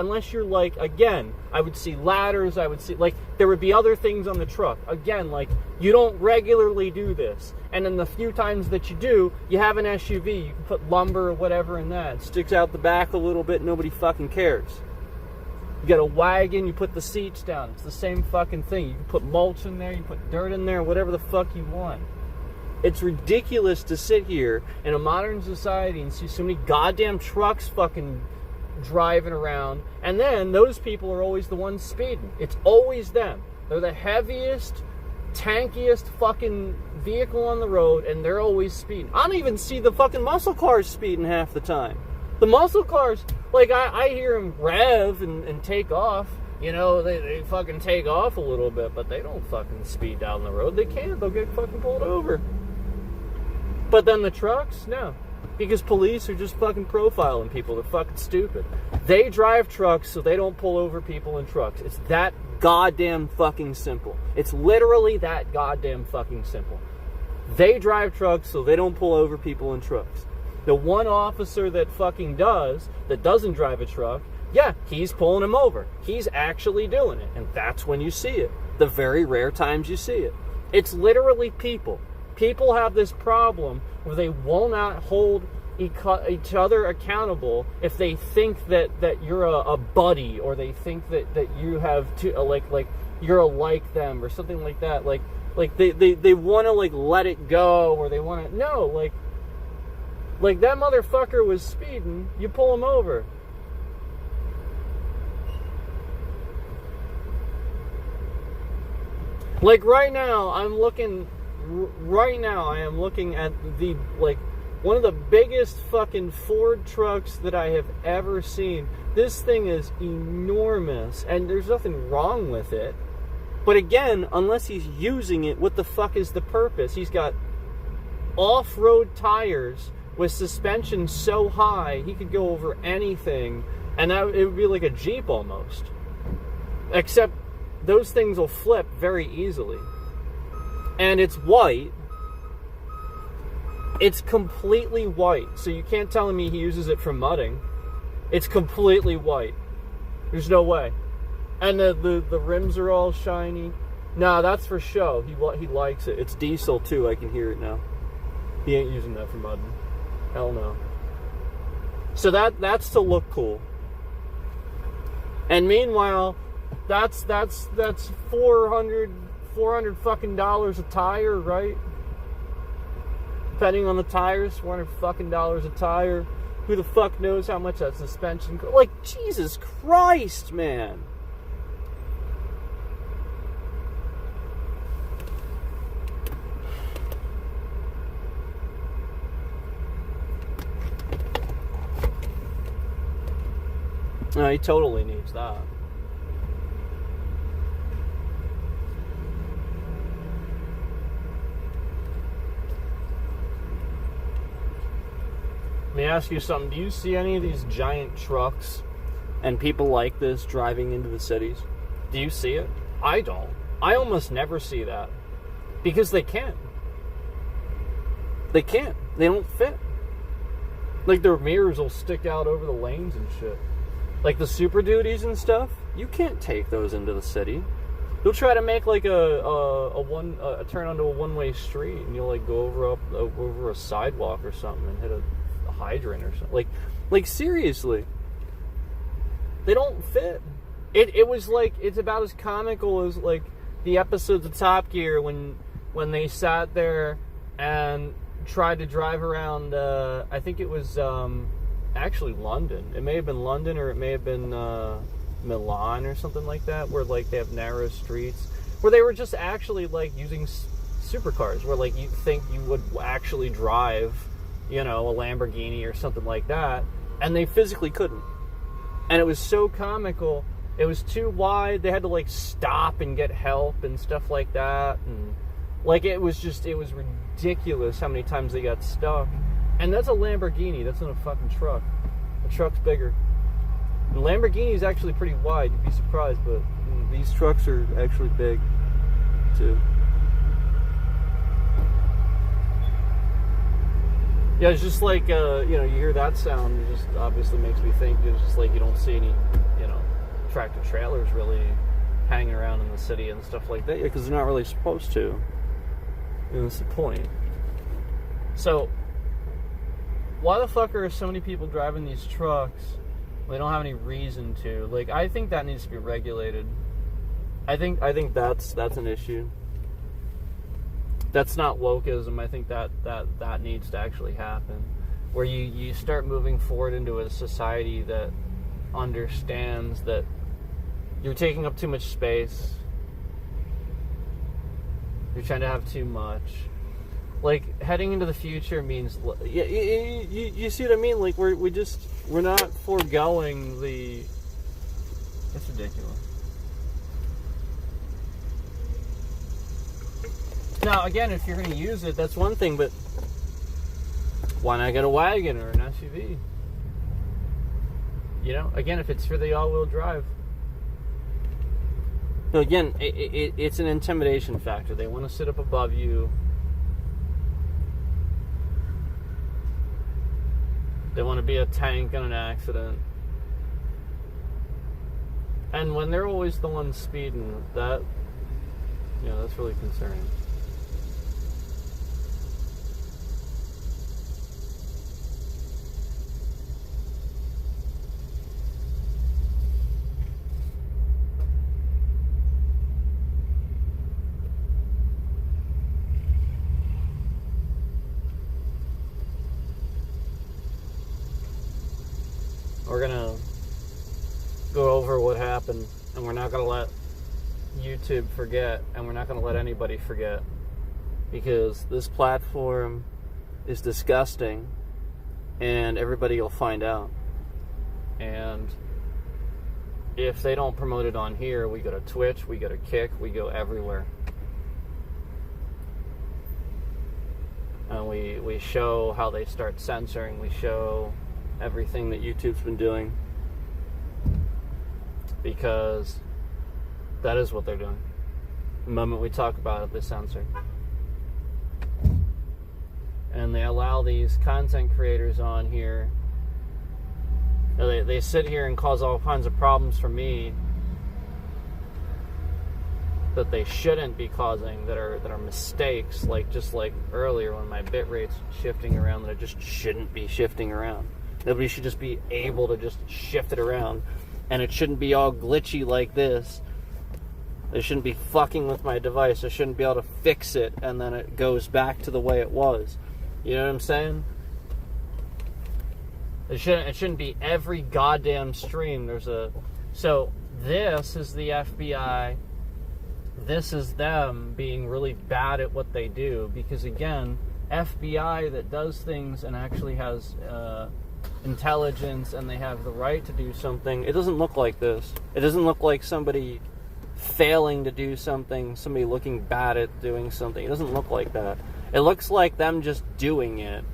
A: like, again, I would see ladders, I would see, like, there would be other things on the truck. Again, like, you don't regularly do this. And then the few times that you do, you have an SUV, you can put lumber or whatever in that. It sticks out the back a little bit, nobody fucking cares. You got a wagon, you put the seats down. It's the same fucking thing. You can put mulch in there, you put dirt in there, whatever the fuck you want. It's ridiculous to sit here in a modern society and see so many goddamn trucks fucking driving around, and then those people are always the ones speeding. It's always them. They're the heaviest, tankiest fucking vehicle on the road, and they're always speeding. I don't even see the fucking muscle cars speeding half the time. The muscle cars, like, I hear them rev and take off. You know, they fucking take off a little bit, but they don't fucking speed down the road. They can't. They'll get fucking pulled over. But then the trucks, no. Because police are just fucking profiling people. They're fucking stupid. They drive trucks so they don't pull over people in trucks. It's that goddamn fucking simple. It's literally that goddamn fucking simple. They drive trucks so they don't pull over people in trucks. The one officer that fucking doesn't drive a truck, yeah, he's pulling him over. He's actually doing it. And that's when you see it. The very rare times you see it. It's literally people. People have this problem where they will not hold each other accountable if they think that you're a buddy, or they think that you have to like you're like them or something like that. Like they want to like let it go, or they want to like that motherfucker was speeding. You pull him over. Like right now, I am looking at the, like, one of the biggest fucking Ford trucks that I have ever seen. This thing is enormous, and there's nothing wrong with it. But again, unless he's using it, what the fuck is the purpose? He's got off-road tires with suspension so high, he could go over anything, and it would be like a Jeep almost. Except those things will flip very easily. And it's white. It's completely white. So you can't tell me he uses it for mudding. It's completely white. There's no way. And the rims are all shiny. Nah, that's for show. He likes it. It's diesel too. I can hear it now. He ain't using that for mudding. Hell no. So that's to look cool. And meanwhile, that's $400 fucking dollars a tire, right? Depending on the tires, $400 fucking dollars a tire. Who the fuck knows how much that suspension costs? Like, Jesus Christ, man. No, he totally needs that. Let me ask you something. Do you see any of these giant trucks and people like this driving into the cities? Do you see it? I don't. I almost never see that. Because they can't. They can't. They don't fit. Like, their mirrors will stick out over the lanes and shit. Like the Super Duties and stuff, you can't take those into the city. You'll try to make like a turn onto a one-way street, and you'll like go over a sidewalk or something and hit a hydrant or something. Like seriously, they don't fit. It was like, it's about as comical as like the episodes of Top Gear when they sat there and tried to drive around. I think it was actually London. It may have been London, or it may have been Milan or something like that, where like they have narrow streets, where they were just actually like using supercars, where like you think you would actually drive, you know, a Lamborghini or something like that, and they physically couldn't. And it was so comical. It was too wide. They had to like stop and get help and stuff like that, and like it was ridiculous how many times they got stuck. And that's a Lamborghini. That's not a fucking truck. The truck's bigger. The Lamborghini is actually pretty wide. You'd be surprised, but these trucks are actually big, too. Yeah, it's just like, you hear that sound, it just obviously makes me think it's just like you don't see any, tractor trailers really hanging around in the city and stuff like that, because they're not really supposed to. That's the point. So, why the fuck are so many people driving these trucks? They don't have any reason to. Like, I think that needs to be regulated. I think that's an issue. That's not wokeism. I think that needs to actually happen. Where you start moving forward into a society that understands that you're taking up too much space. You're trying to have too much. Like, heading into the future means, you see what I mean? Like, we're not foregoing the. It's ridiculous. Now, again, if you're going to use it, that's one thing, but why not get a wagon or an SUV? Again, if it's for the all-wheel drive. So again, it's an intimidation factor. They want to sit up above you. They want to be a tank in an accident. And when they're always the ones speeding, that's really concerning. We're gonna go over what happened, and we're not gonna let YouTube forget, and we're not gonna let anybody forget, because this platform is disgusting, and everybody will find out. And if they don't promote it on here, we go to Twitch, we go to Kick, we go everywhere. And we show how they start censoring, we show everything that YouTube's been doing, because that is what they're doing. The moment we talk about it, they censor. And they allow these content creators on here. They sit here and cause all kinds of problems for me that they shouldn't be causing, that are mistakes, like just like earlier when my bit rate's shifting around, that it just shouldn't be shifting around. Nobody should just be able to just shift it around. And it shouldn't be all glitchy like this. They shouldn't be fucking with my device. I shouldn't be able to fix it and then it goes back to the way it was. You know what I'm saying? It shouldn't be every goddamn stream. So this is the FBI. This is them being really bad at what they do. Because again, FBI that does things and actually has intelligence, and they have the right to do something. It doesn't look like this. It doesn't look like somebody failing to do something, somebody looking bad at doing something. It doesn't look like that. It looks like them just doing it,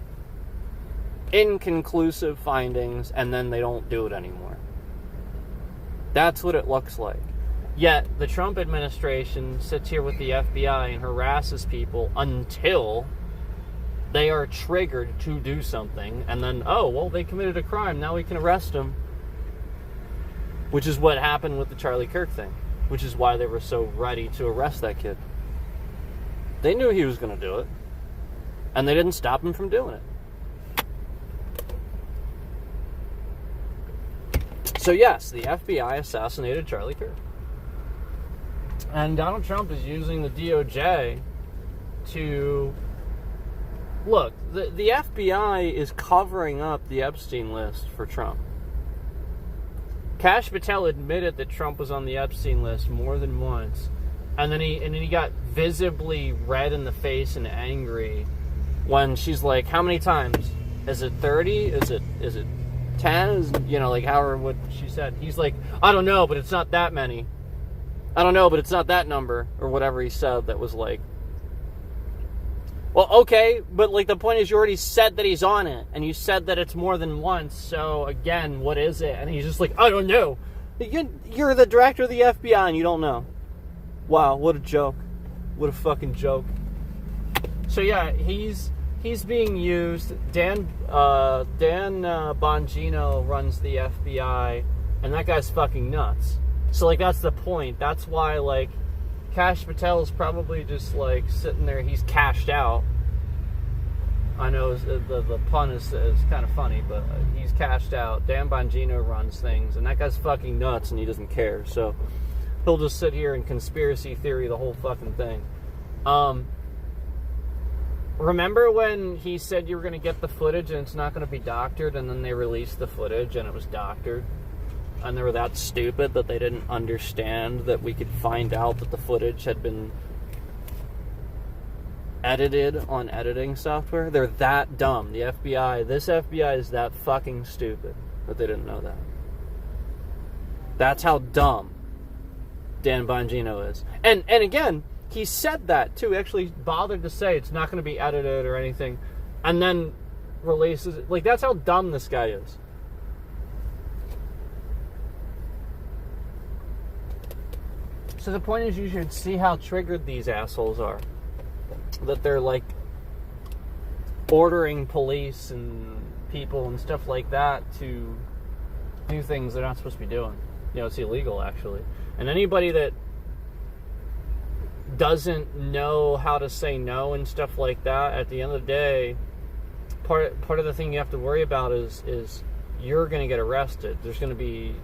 A: inconclusive findings, and then they don't do it anymore. That's what it looks like. Yet the Trump administration sits here with the FBI and harasses people until they are triggered to do something, and then, oh, well, they committed a crime, now we can arrest them. Which is what happened with the Charlie Kirk thing. Which is why they were so ready to arrest that kid. They knew he was going to do it, and they didn't stop him from doing it. So yes, the FBI assassinated Charlie Kirk. And Donald Trump is using the DOJ to... Look, the FBI is covering up the Epstein list for Trump. Kash Patel admitted that Trump was on the Epstein list more than once, and then he got visibly red in the face and angry when she's like, "How many times? Is it 30? Is it 10? Like however what she said." He's like, "I don't know, but it's not that many. I don't know, but it's not that number," or whatever he said. That was like. Well, okay, but like the point is you already said that he's on it, and you said that it's more than once, so again, what is it? And he's just like, I don't know. You're the director of the FBI and you don't know. Wow, what a joke. What a fucking joke. So yeah, he's he's being used. Dan Bongino runs the FBI, and that guy's fucking nuts. So, like, that's the point. That's why, like, Kash Patel is probably just, like, sitting there. He's cashed out. I know the pun is kind of funny, but he's cashed out. Dan Bongino runs things, and that guy's fucking nuts, and he doesn't care. So he'll just sit here and conspiracy theory the whole fucking thing. Remember when he said you were going to get the footage and it's not going to be doctored, and then they released the footage and it was doctored? And they were that stupid that they didn't understand that we could find out that the footage had been edited on editing software. They're that dumb. The FBI, this FBI is that fucking stupid that they didn't know that. That's how dumb Dan Bongino is. And again, he said that too. He actually bothered to say it's not going to be edited or anything, and then releases it. Like, that's how dumb this guy is. So the point is, you should see how triggered these assholes are. That they're, like, ordering police and people and stuff like that to do things they're not supposed to be doing. You know, it's illegal, actually. And anybody that doesn't know how to say no and stuff like that, at the end of the day, part of the thing you have to worry about is you're going to get arrested. There's going to be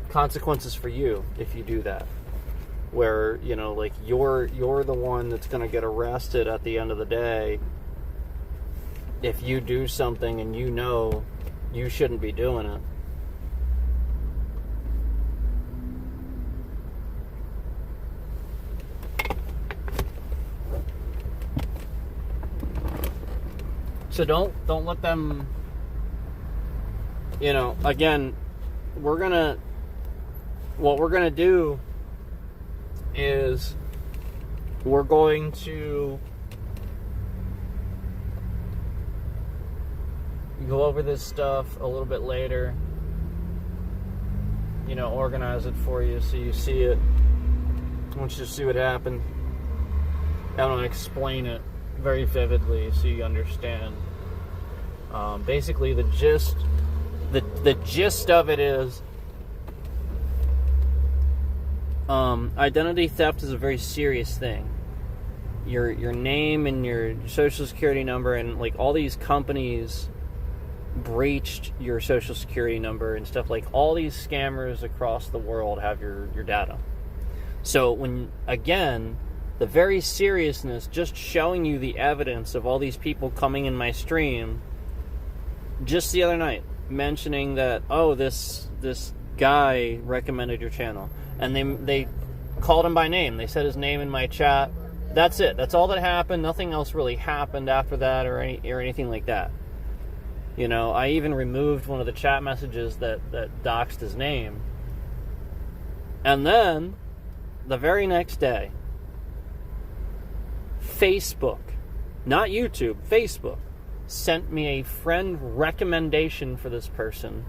A: consequences for you if you do that, where, you know, like, you're the one that's going to get arrested at the end of the day if you do something and you know you shouldn't be doing it. So don't let them, you know, again, what we're gonna do is we're going to go over this stuff a little bit later, you know, organize it for you so you see it. I want you to see what happened. I want to explain it very vividly so you understand. Basically, the gist of it is, identity theft is a very serious thing. Your name and your social security number, and, like, all these companies breached your social security number and stuff. Like, all these scammers across the world have your data. So when, again, the very seriousness, just showing you the evidence of all these people coming in my stream, just the other night, mentioning that, oh, this guy recommended your channel, and they called him by name. They said his name in my chat. That's it. That's all that happened. Nothing else really happened after that or anything like that. You know, I even removed one of the chat messages that doxed his name. And then, the very next day, Facebook, not YouTube, Facebook, sent me a friend recommendation for this person.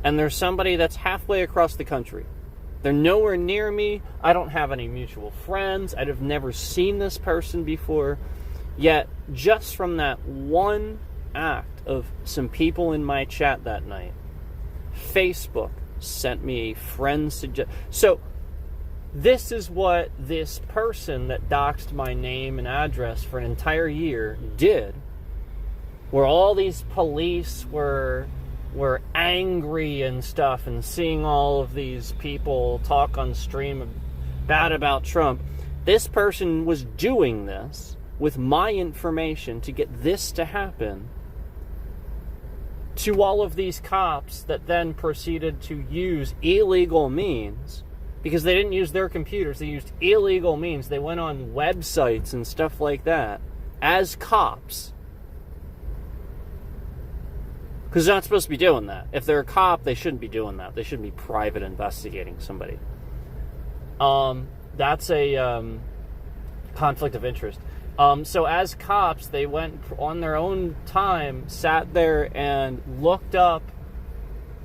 A: And there's somebody that's halfway across the country. They're nowhere near me. I don't have any mutual friends. I'd have never seen this person before. Yet, just from that one act of some people in my chat that night, Facebook sent me a friend suggestion. So, this is what this person that doxed my name and address for an entire year did, where all these police were angry and stuff, and seeing all of these people talk on stream bad about Trump. This person was doing this with my information to get this to happen to all of these cops that then proceeded to use illegal means, because they didn't use their computers, they used illegal means. They went on websites and stuff like that as cops. Because they're not supposed to be doing that. If they're a cop, they shouldn't be doing that. They shouldn't be private investigating somebody. That's a conflict of interest. So as cops, they went on their own time, sat there and looked up,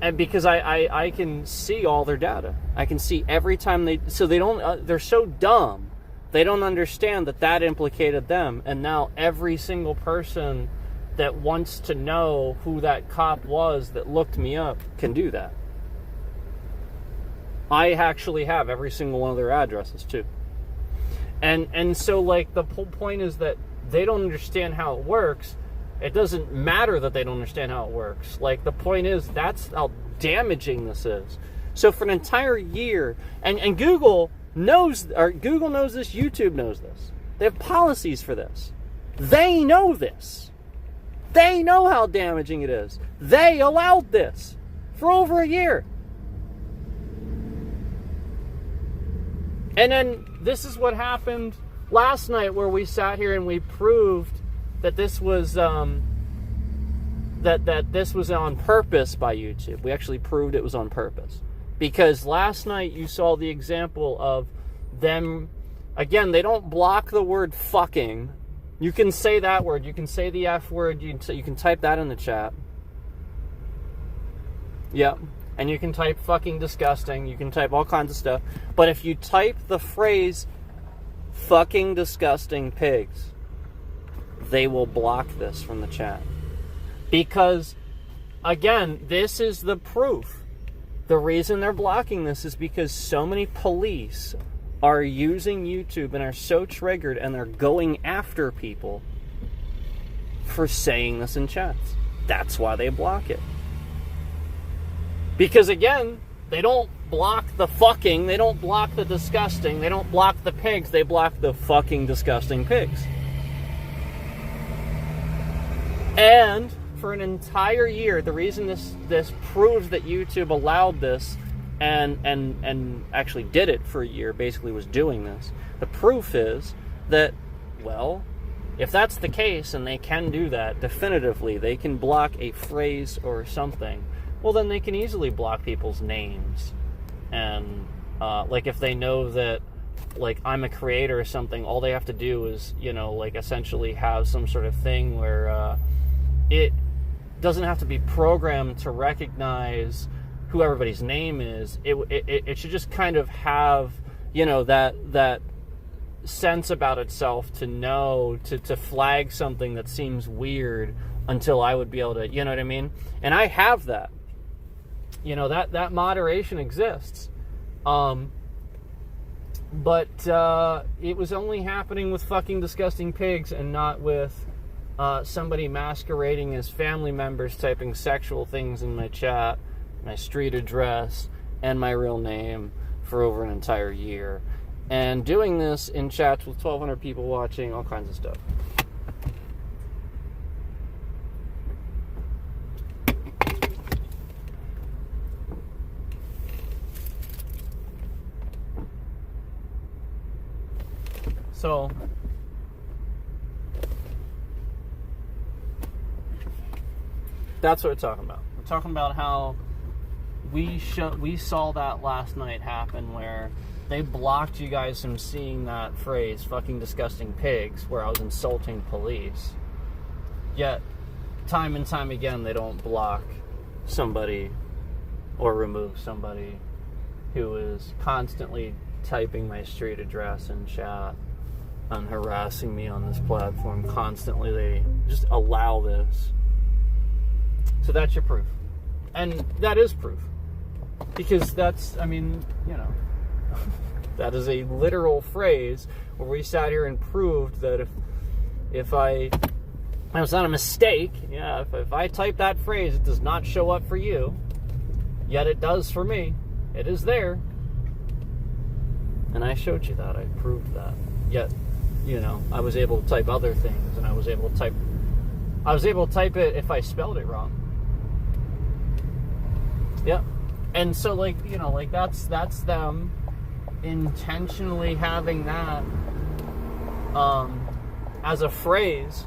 A: and because I can see all their data. I can see every time they don't, they're so dumb They don't understand that that implicated them. And now every single person that wants to know who that cop was that looked me up can do that. I actually have every single one of their addresses too. And so like the whole point is that they don't understand how it works. It doesn't matter that they don't understand how it works. Like the point is that's how damaging this is. So for an entire year, and Google knows this, YouTube knows this. They have policies for this. They know this. They know how damaging it is. They allowed this for over a year. And then this is what happened last night, where we sat here and we proved that this was that this was on purpose by YouTube. We actually proved it was on purpose. Because last night you saw the example of them, again, they don't block the word fucking. You can say that word, you can say the F word, you can type that in the chat. Yep. And you can type fucking disgusting, you can type all kinds of stuff. But if you type the phrase fucking disgusting pigs, they will block this from the chat. Because, again, this is the proof. The reason they're blocking this is because so many police are using YouTube and are so triggered and they're going after people for saying this in chats. That's why they block it. Because again, they don't block the fucking, they don't block the disgusting, they don't block the pigs, they block the fucking disgusting pigs. And for an entire year, the reason this proves that YouTube allowed this and actually did it for a year, basically was doing this, the proof is that, well, if that's the case and they can do that definitively, they can block a phrase or something, well then they can easily block people's names. And like if they know that like I'm a creator or something, all they have to do is, you know, like essentially have some sort of thing where it doesn't have to be programmed to recognize who everybody's name is. It should just kind of have, you know, that sense about itself to know to flag something that seems weird until I would be able to, you know what I mean? And I have that. You know, that moderation exists. But it was only happening with fucking disgusting pigs and not with somebody masquerading as family members typing sexual things in my chat, my street address, and my real name for over an entire year. And doing this in chats with 1,200 people watching, all kinds of stuff. So, that's what we're talking about. We're talking about how we saw that last night happen, where they blocked you guys from seeing that phrase, fucking disgusting pigs, where I was insulting police. Yet, time and time again, they don't block somebody or remove somebody who is constantly typing my street address in chat and harassing me on this platform constantly. They just allow this. So that's your proof. And that is proof. Because that's, I mean, you know, that is a literal phrase where we sat here and proved that if it was not a mistake, yeah, if I type that phrase, it does not show up for you, yet it does for me. It is there. And I showed you that. I proved that. Yet, you know, I was able to type other things, and I was able to type it if I spelled it wrong. Yep. And so, like, you know, like that's them intentionally having that as a phrase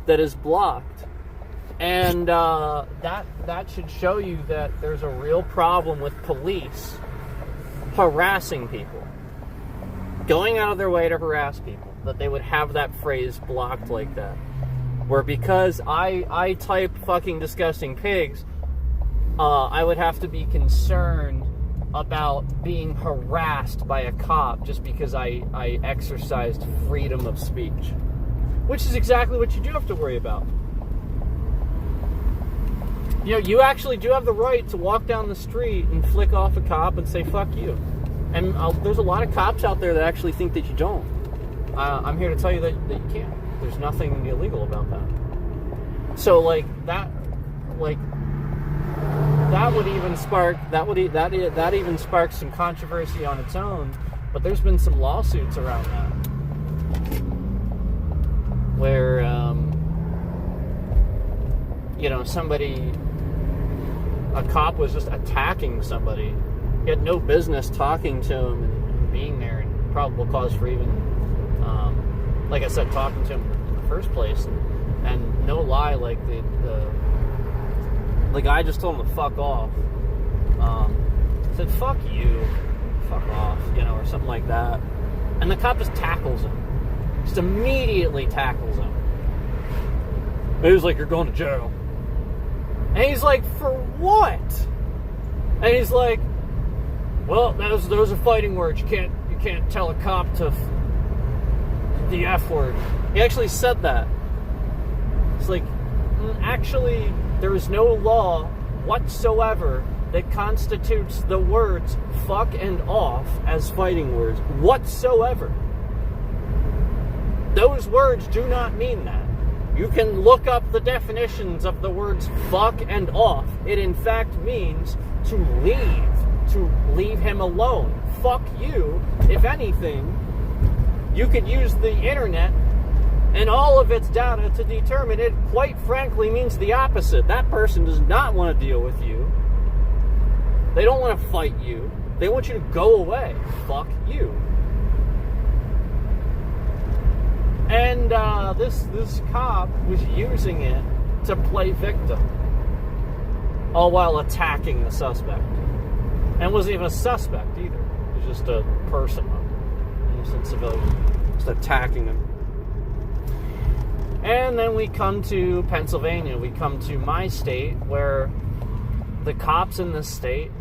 A: that is blocked. And that should show you that there's a real problem with police harassing people, going out of their way to harass people, that they would have that phrase blocked like that. Where because I type fucking disgusting pigs, I would have to be concerned about being harassed by a cop just because I exercised freedom of speech. Which is exactly what you do have to worry about. You know, you actually do have the right to walk down the street and flick off a cop and say, fuck you. And there's a lot of cops out there that actually think that you don't. I'm here to tell you that you can't. There's nothing illegal about that. So, that would even spark, that even sparks some controversy on its own. But there's been some lawsuits around that. Where, a cop was just attacking somebody. He had no business talking to him and being there, and probable cause for even, like I said, talking to him in the first place. And no lie, the guy just told him to fuck off. Said, fuck you, fuck off, or something like that. And the cop just tackles him. Just immediately tackles him. He was like, you're going to jail. And he's like, for what? And he's like, well, those are fighting words. You can't tell a cop to the F word. He actually said that. It's like, actually, there is no law whatsoever that constitutes the words fuck and off as fighting words whatsoever. Those words do not mean that. You can look up the definitions of the words fuck and off. It in fact means to leave him alone. Fuck you. If anything, you could use the internet and all of its data to determine it quite frankly means the opposite. That person does not want to deal with you. They don't want to fight you. They want you to go away. Fuck you. And this cop was using it to play victim, all while attacking the suspect. And wasn't even a suspect either. He was just a person, an innocent civilian, just attacking him. And then we come to Pennsylvania. We come to my state, where the cops in this state,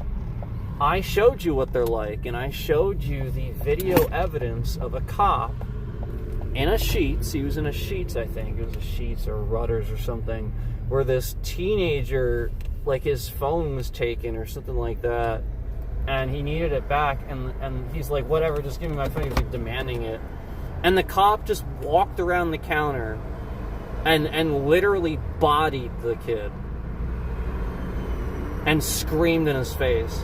A: I showed you what they're like, and I showed you the video evidence of a cop in a Sheetz. He was in a Sheetz, I think. It was a Sheetz or Rudders or something, where this teenager, his phone was taken or something like that, and he needed it back, and he's like, whatever, just give me my phone. He was demanding it. And the cop just walked around the counter and literally bodied the kid and screamed in his face.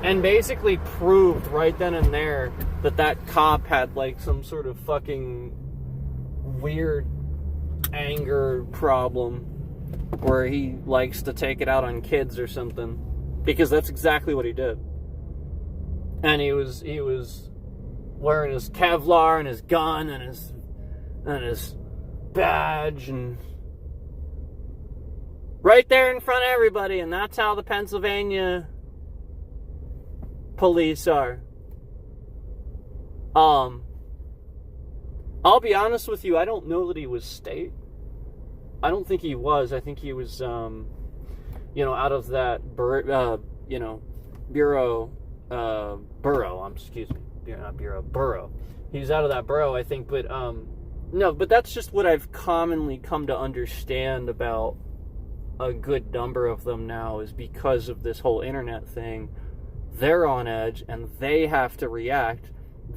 A: And basically proved right then and there that cop had some sort of fucking weird anger problem where he likes to take it out on kids or something, because that's exactly what he did. And he was wearing his Kevlar and his gun and his badge, and right there in front of everybody. And that's how the Pennsylvania police are. I'll be honest with you, I don't know that he was state. I don't think he was. I think he was, out of that, borough, borough. He's out of that borough, I think, but, no, but that's just what I've commonly come to understand about a good number of them now, is because of this whole internet thing. They're on edge, and they have to react.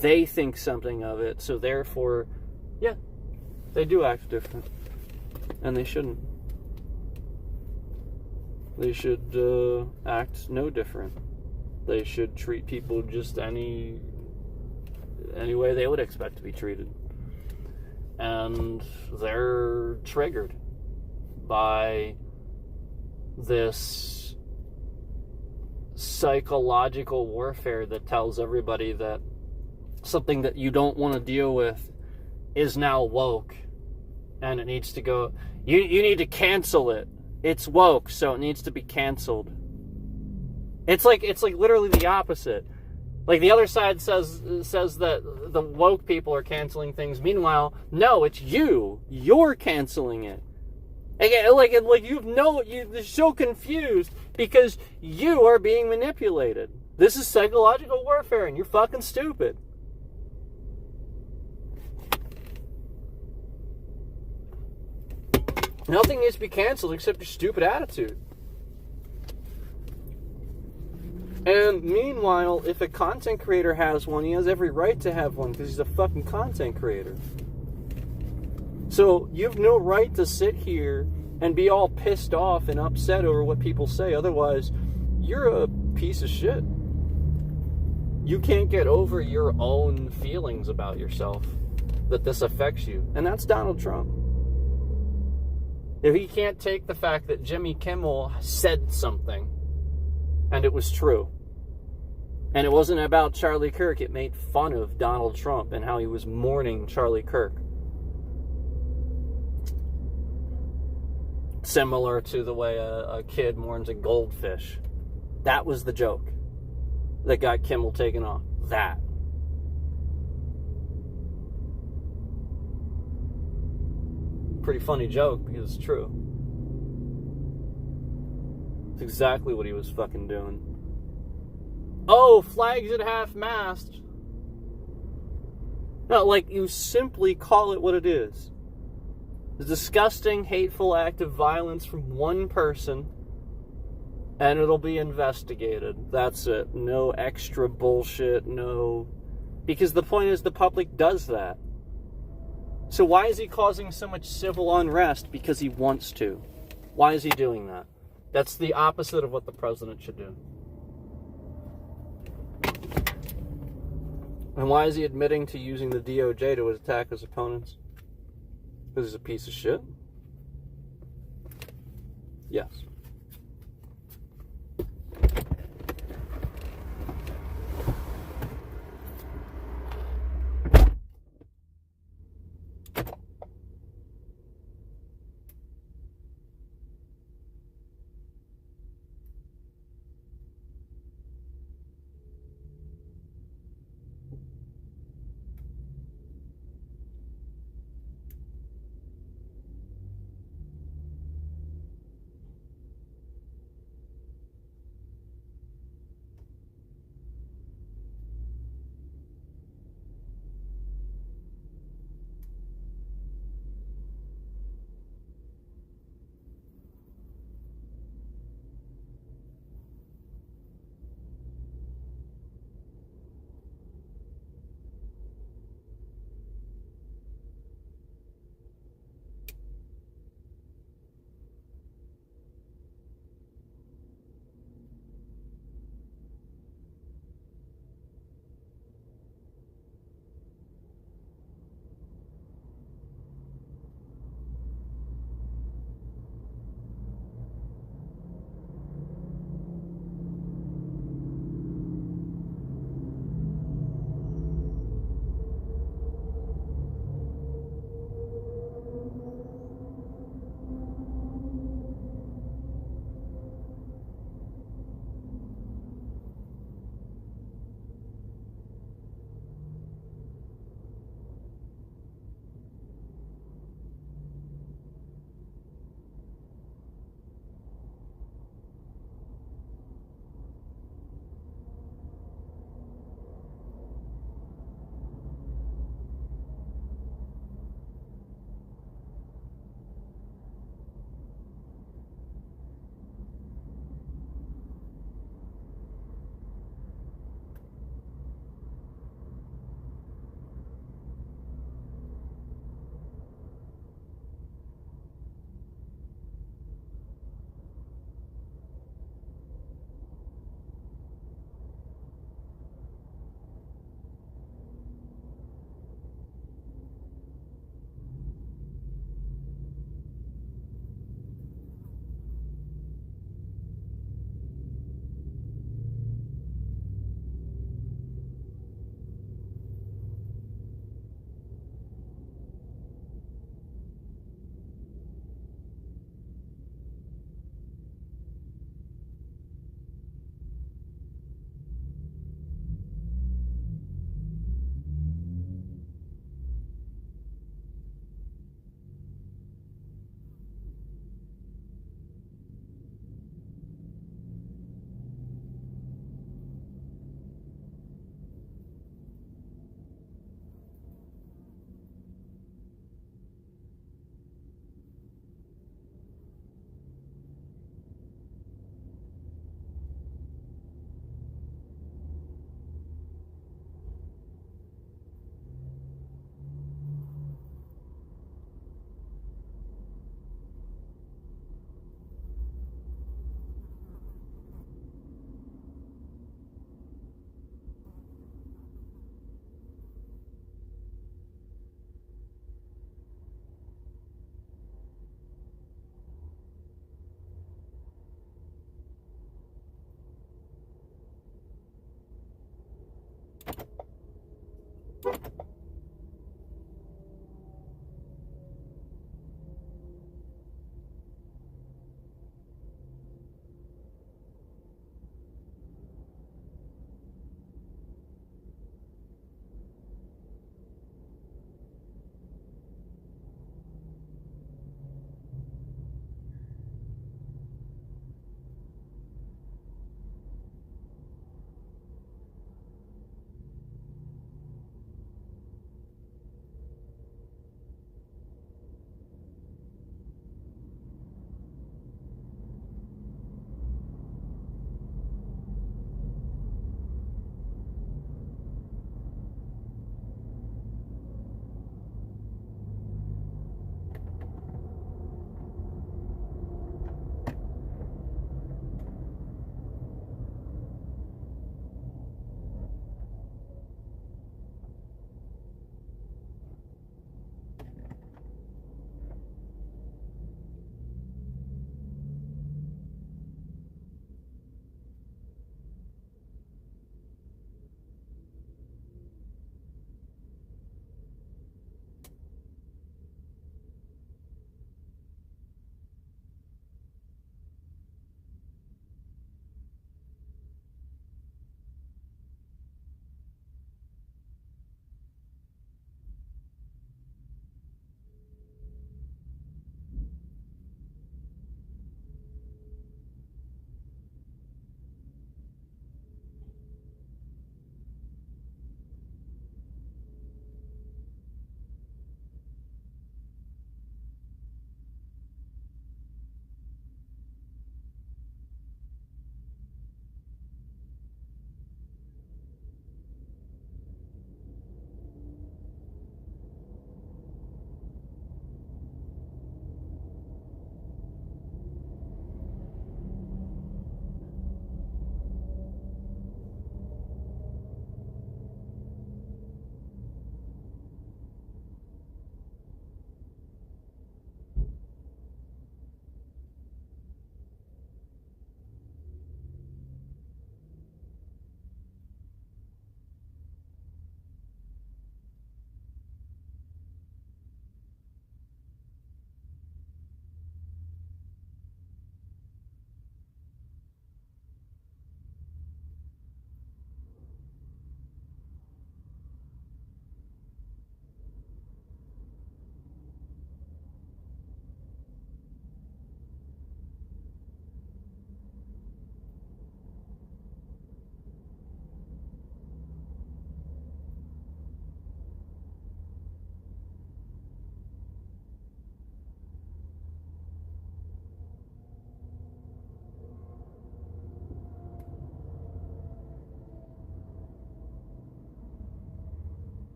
A: They think something of it, so therefore, yeah, they do act different. And they shouldn't. They should act no different. They should treat people just any way they would expect to be treated. And they're triggered by this psychological warfare that tells everybody that something that you don't want to deal with is now woke, and it needs to go. You need to cancel it. It's woke, so it needs to be canceled. It's like literally the opposite. Like, the other side says that the woke people are canceling things. Meanwhile, no, it's you. You're canceling it. You're so confused because you are being manipulated. This is psychological warfare, and you're fucking stupid. Nothing needs to be canceled except your stupid attitude. And meanwhile, if a content creator has one, he has every right to have one because he's a fucking content creator. So you have no right to sit here and be all pissed off and upset over what people say. Otherwise, you're a piece of shit. You can't get over your own feelings about yourself, that this affects you. And that's Donald Trump. If he can't take the fact that Jimmy Kimmel said something, and it was true, and it wasn't about Charlie Kirk, it made fun of Donald Trump and how he was mourning Charlie Kirk. Similar to the way a kid mourns a goldfish. That was the joke that got Kimmel taken off. That. Pretty funny joke because it's true. It's exactly what he was fucking doing. Oh, flags at half-mast. No, like, you simply call it what it is. A disgusting, hateful act of violence from one person, and it'll be investigated. That's it. No extra bullshit, no... Because the point is, the public does that. So why is he causing so much civil unrest? Because he wants to. Why is he doing that? That's the opposite of what the president should do. And why is he admitting to using the DOJ to attack his opponents? Because he's a piece of shit? Yes.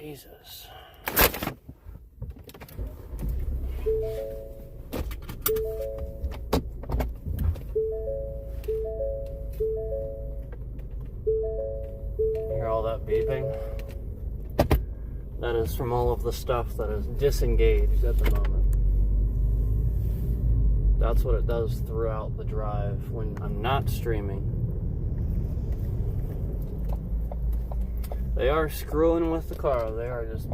A: Jesus. Hear all that beeping? That is from all of the stuff that is disengaged at the moment. That's what it does throughout the drive when I'm not streaming. They are screwing with the car. They are just,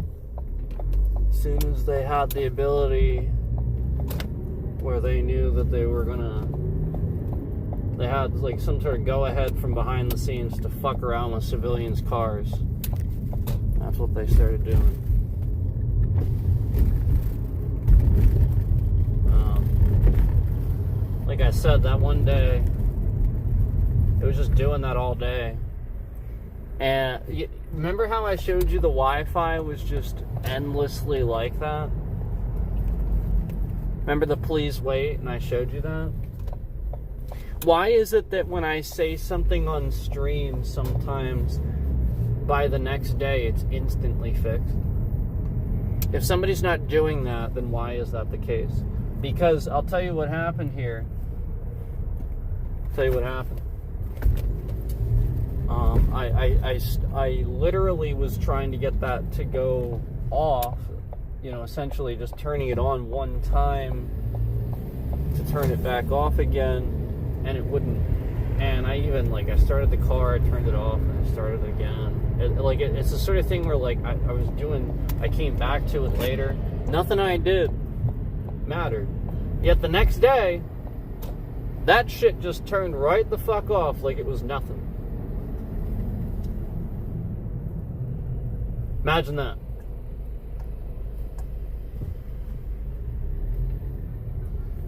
A: as soon as they had the ability where they knew that they were gonna, they had like some sort of go-ahead from behind the scenes to fuck around with civilians' cars. That's what they started doing. Like I said, that one day, it was just doing that all day. And remember how I showed you the Wi-Fi was just endlessly like that? Remember the please wait, and I showed you that? Why is it that when I say something on stream, sometimes by the next day it's instantly fixed? If somebody's not doing that, then why is that the case? Because I'll tell you what happened here. Tell you what happened. I literally was trying to get that to go off, you know, essentially just turning it on one time to turn it back off again, and it wouldn't. And I even, like, I started the car, I turned it off, and I started it again. It's the sort of thing where, like, I came back to it later. Nothing I did mattered. Yet the next day, that shit just turned right the fuck off like it was nothing. Imagine that.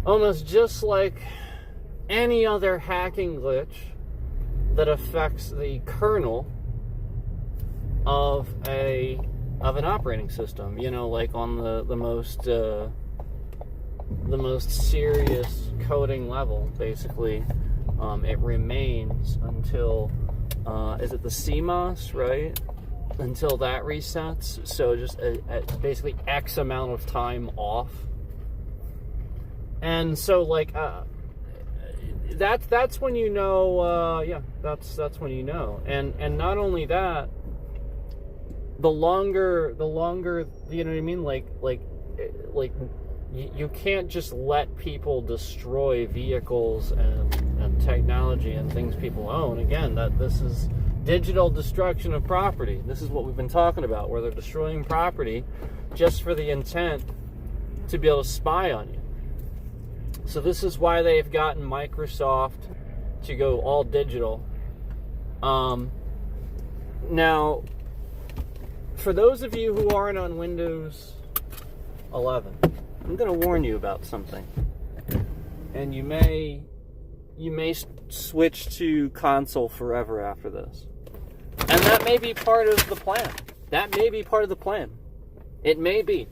A: Almost just like any other hacking glitch that affects the kernel of an operating system. You know, like on the most serious coding level, basically, it remains until is it the CMOS, right? Until that resets. So just basically X amount of time off. And so, like, that's when you know. That's when you know. And not only that, the longer, you know what I mean? Like you can't just let people destroy vehicles and technology and things people own. Again, this is digital destruction of property. This is what we've been talking about, where they're destroying property just for the intent to be able to spy on you. So this is why they've gotten Microsoft to go all digital. Now, for those of you who aren't on Windows 11, I'm going to warn you about something. And you may switch to console forever after this. And that may be part of the plan. That may be part of the plan. It may be.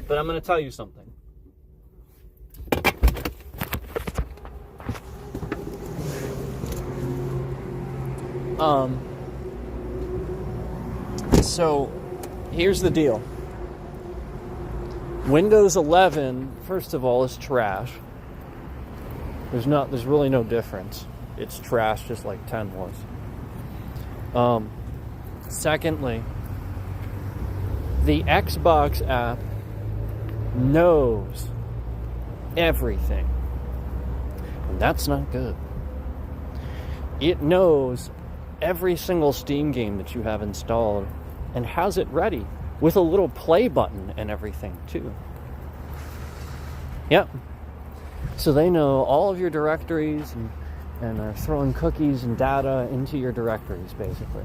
A: But I'm going to tell you something. So, here's the deal. Windows 11, first of all, is trash. There's really no difference. It's trash just like 10 was. Secondly, the Xbox app knows everything. And that's not good. It knows every single Steam game that you have installed and has it ready with a little play button and everything too. Yep. So they know all of your directories and are throwing cookies and data into your directories, basically.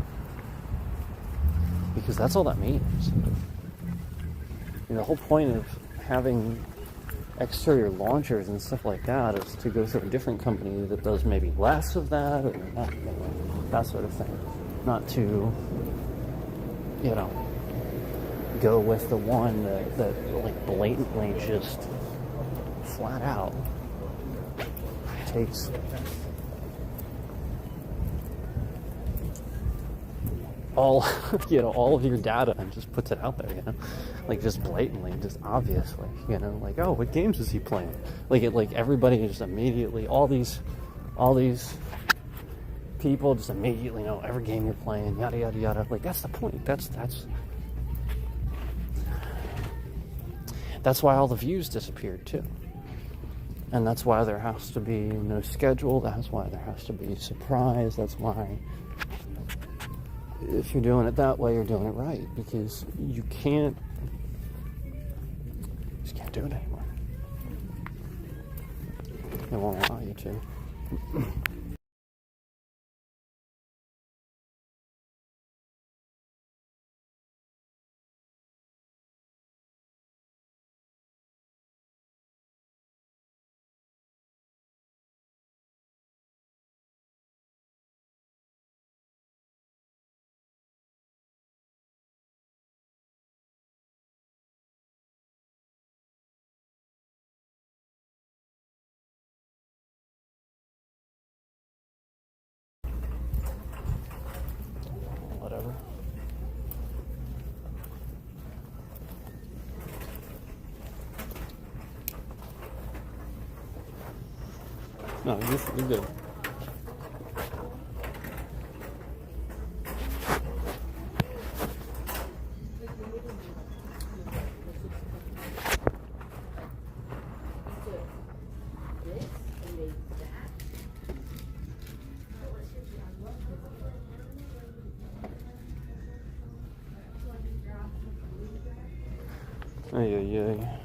A: Because that's all that means. And the whole point of having exterior launchers and stuff like that is to go through a different company that does maybe less of that, or not, that sort of thing. Not to, you know, go with the one that like blatantly just flat out takes
B: all all of your data and just puts it out there, like just blatantly, just obviously, like, oh, what games is he playing? Like everybody just immediately, all these people just immediately know every game you're playing, yada yada yada. Like that's the point. That's why all the views disappeared too. And that's why there has to be no schedule. That's why there has to be surprise. That's why, if you're doing it that way, you're doing it right. Because you just can't do it anymore. They won't allow you to. Whatever. No, you're good. Ay, ay, ay.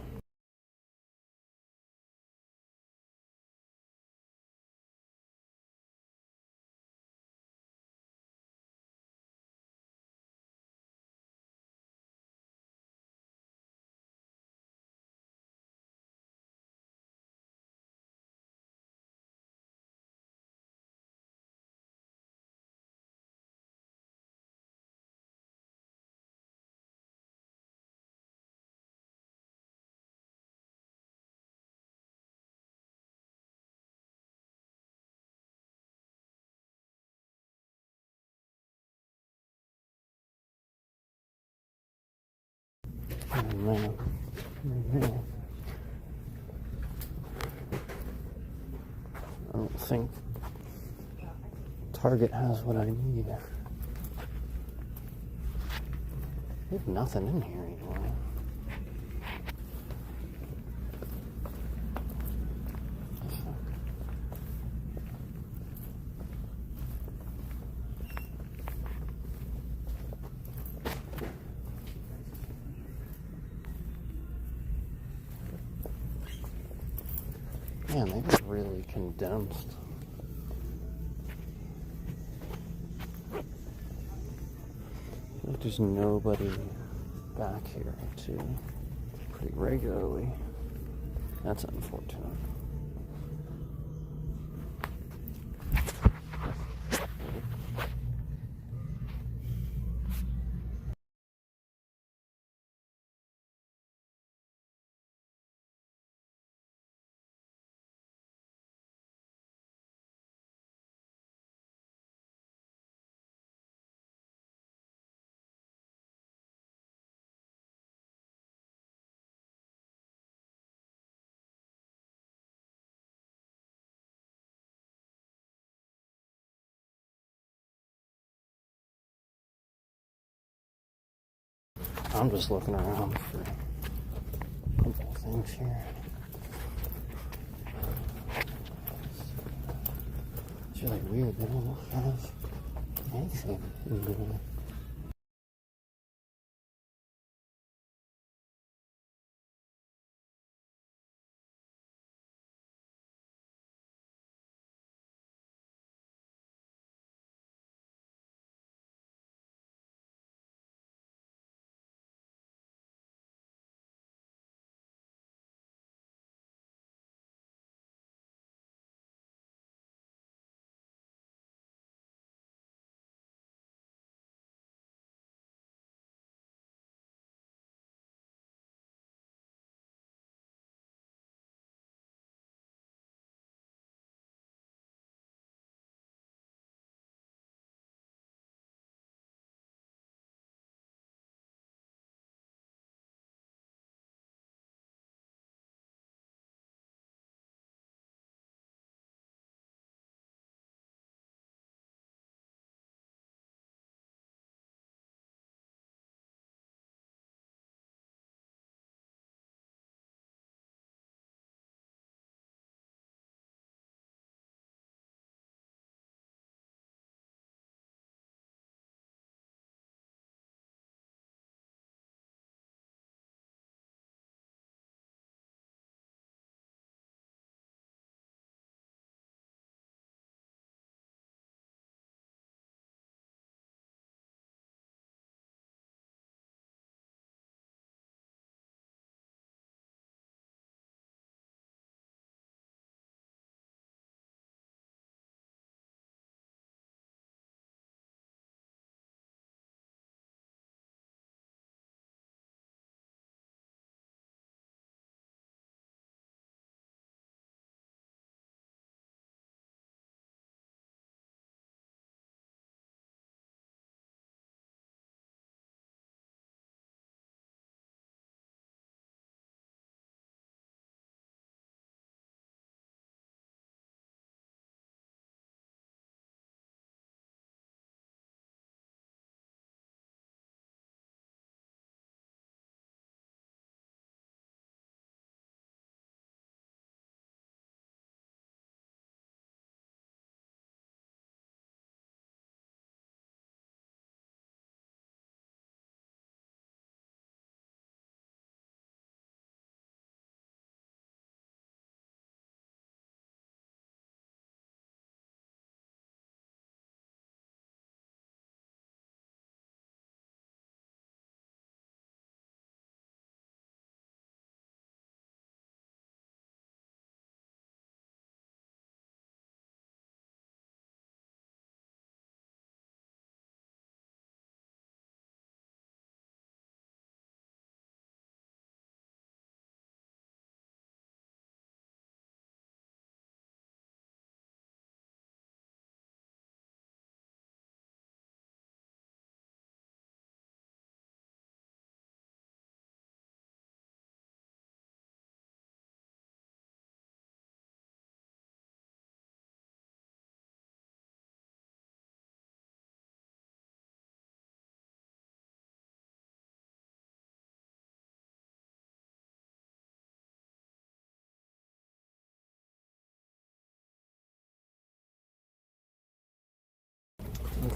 B: Oh, man. I don't think Target has what I need. There's nothing in here anymore. Man, they got really condensed. Like there's nobody back here too, pretty regularly. That's unfortunate. I'm just looking around for a couple things here. It's really weird. They don't have anything in here.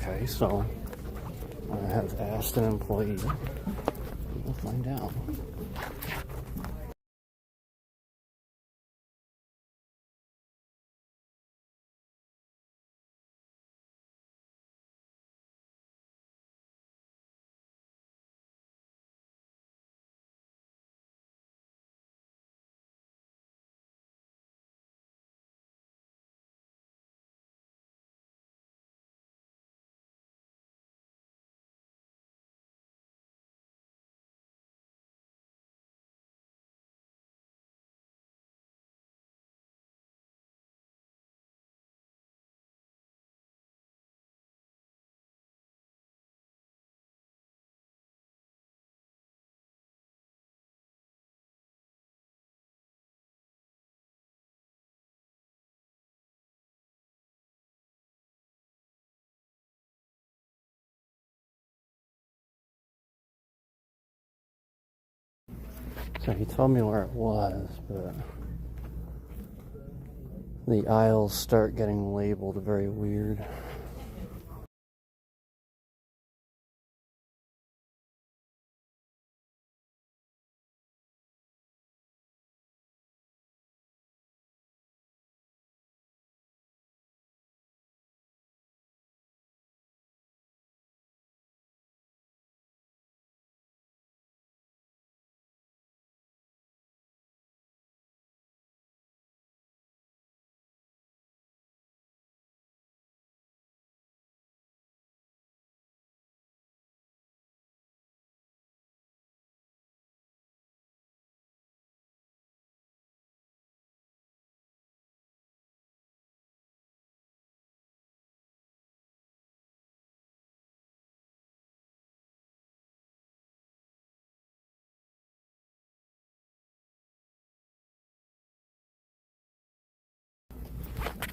B: Okay, so I have asked an employee. We'll find out. So he told me where it was, but the aisles start getting labeled very weird.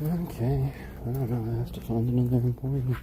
B: Okay, I don't know, I have to find another employee.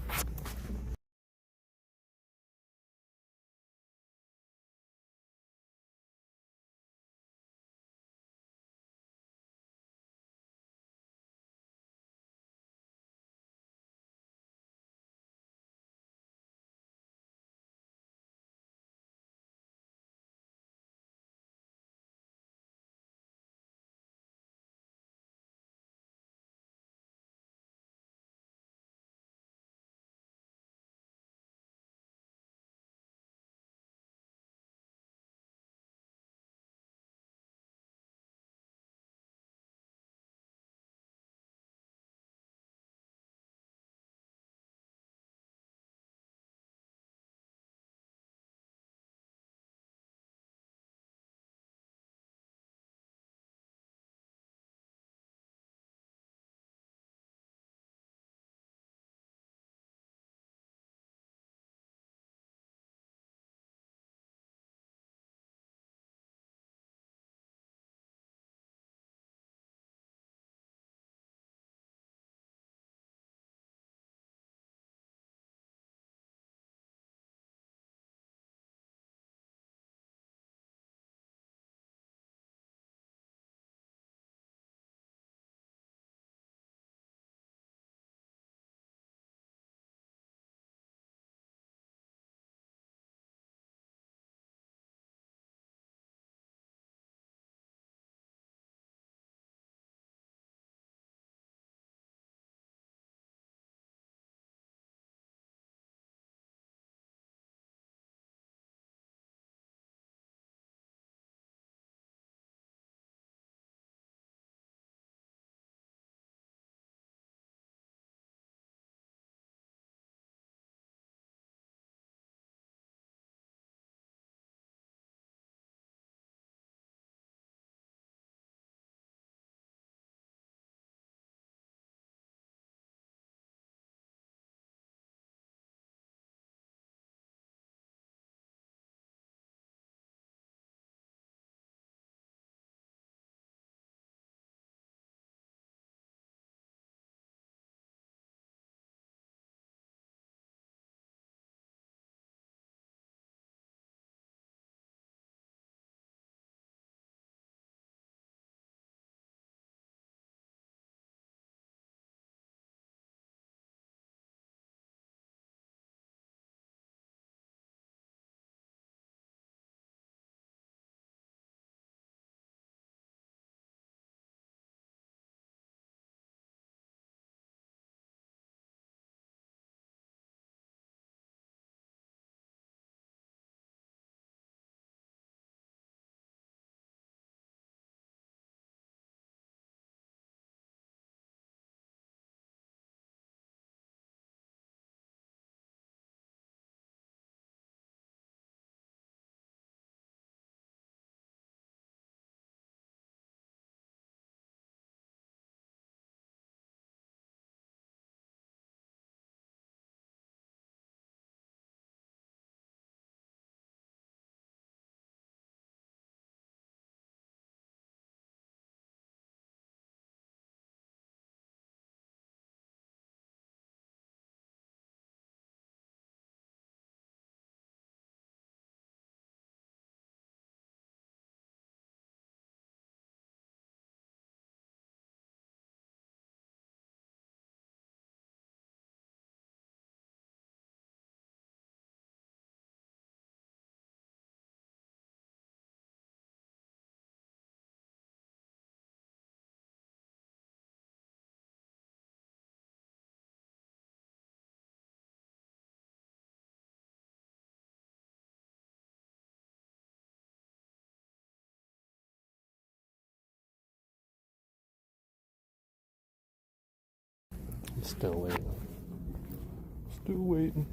B: Still waiting. Still waiting.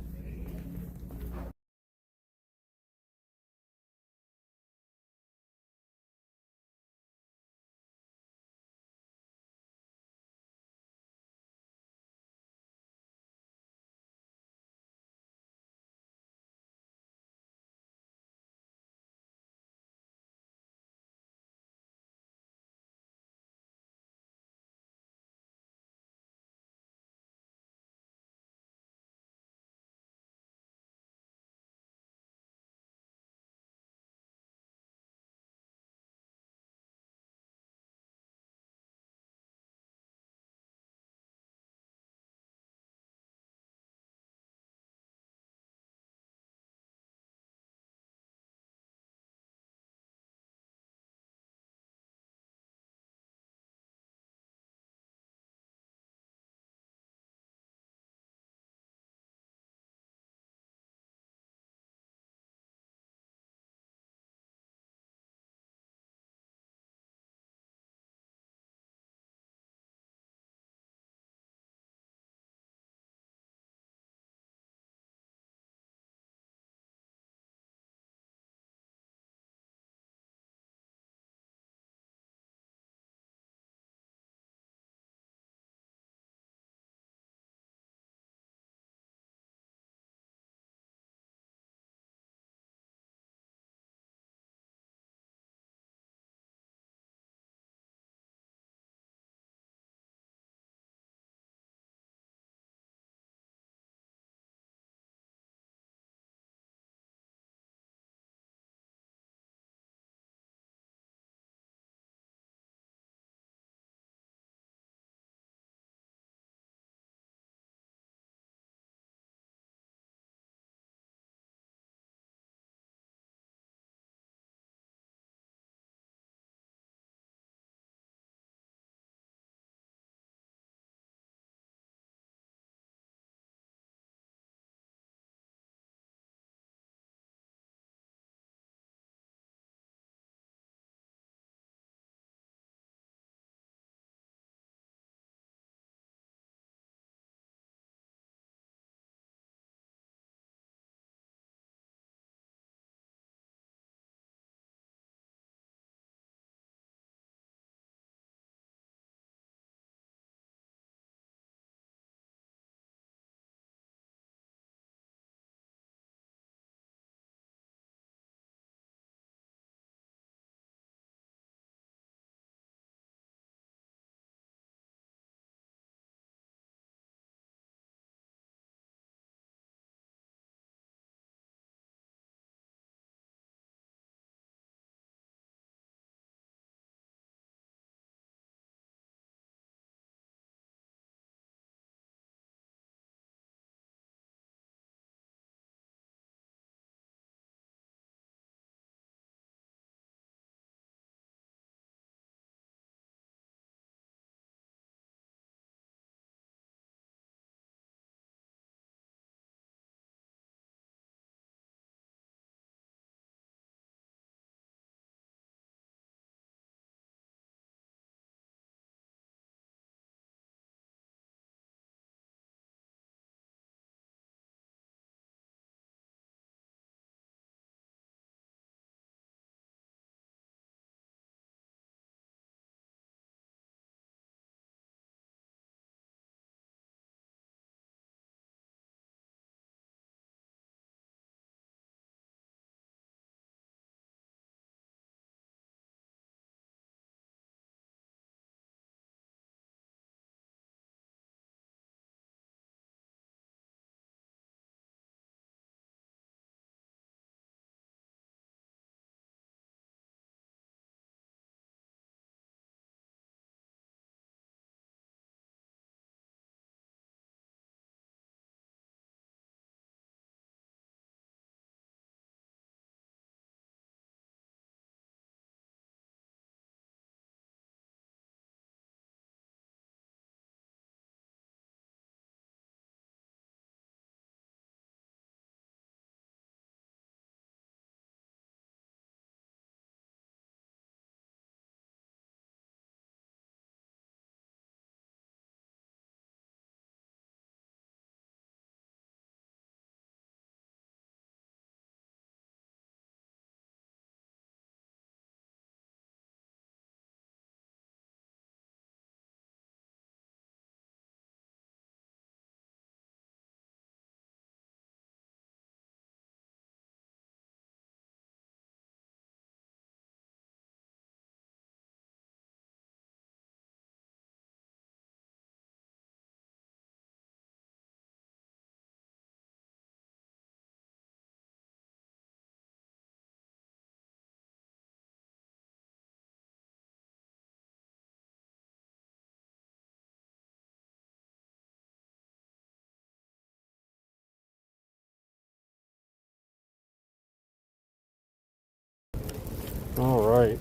B: All right.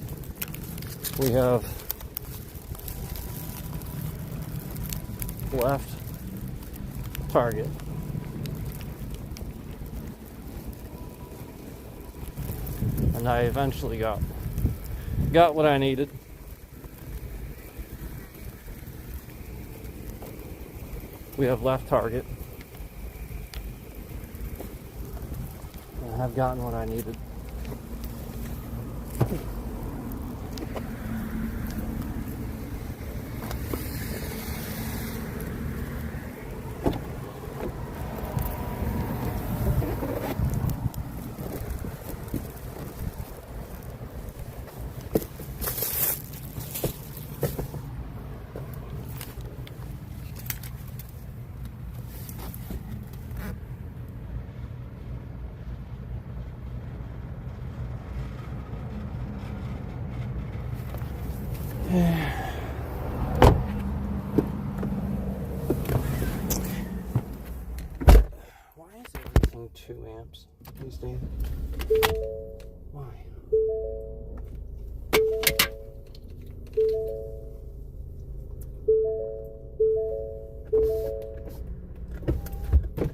B: We have left Target. And I eventually got what I needed. We have left Target. I have gotten what I needed. Why is everything 2 amps these days? Why?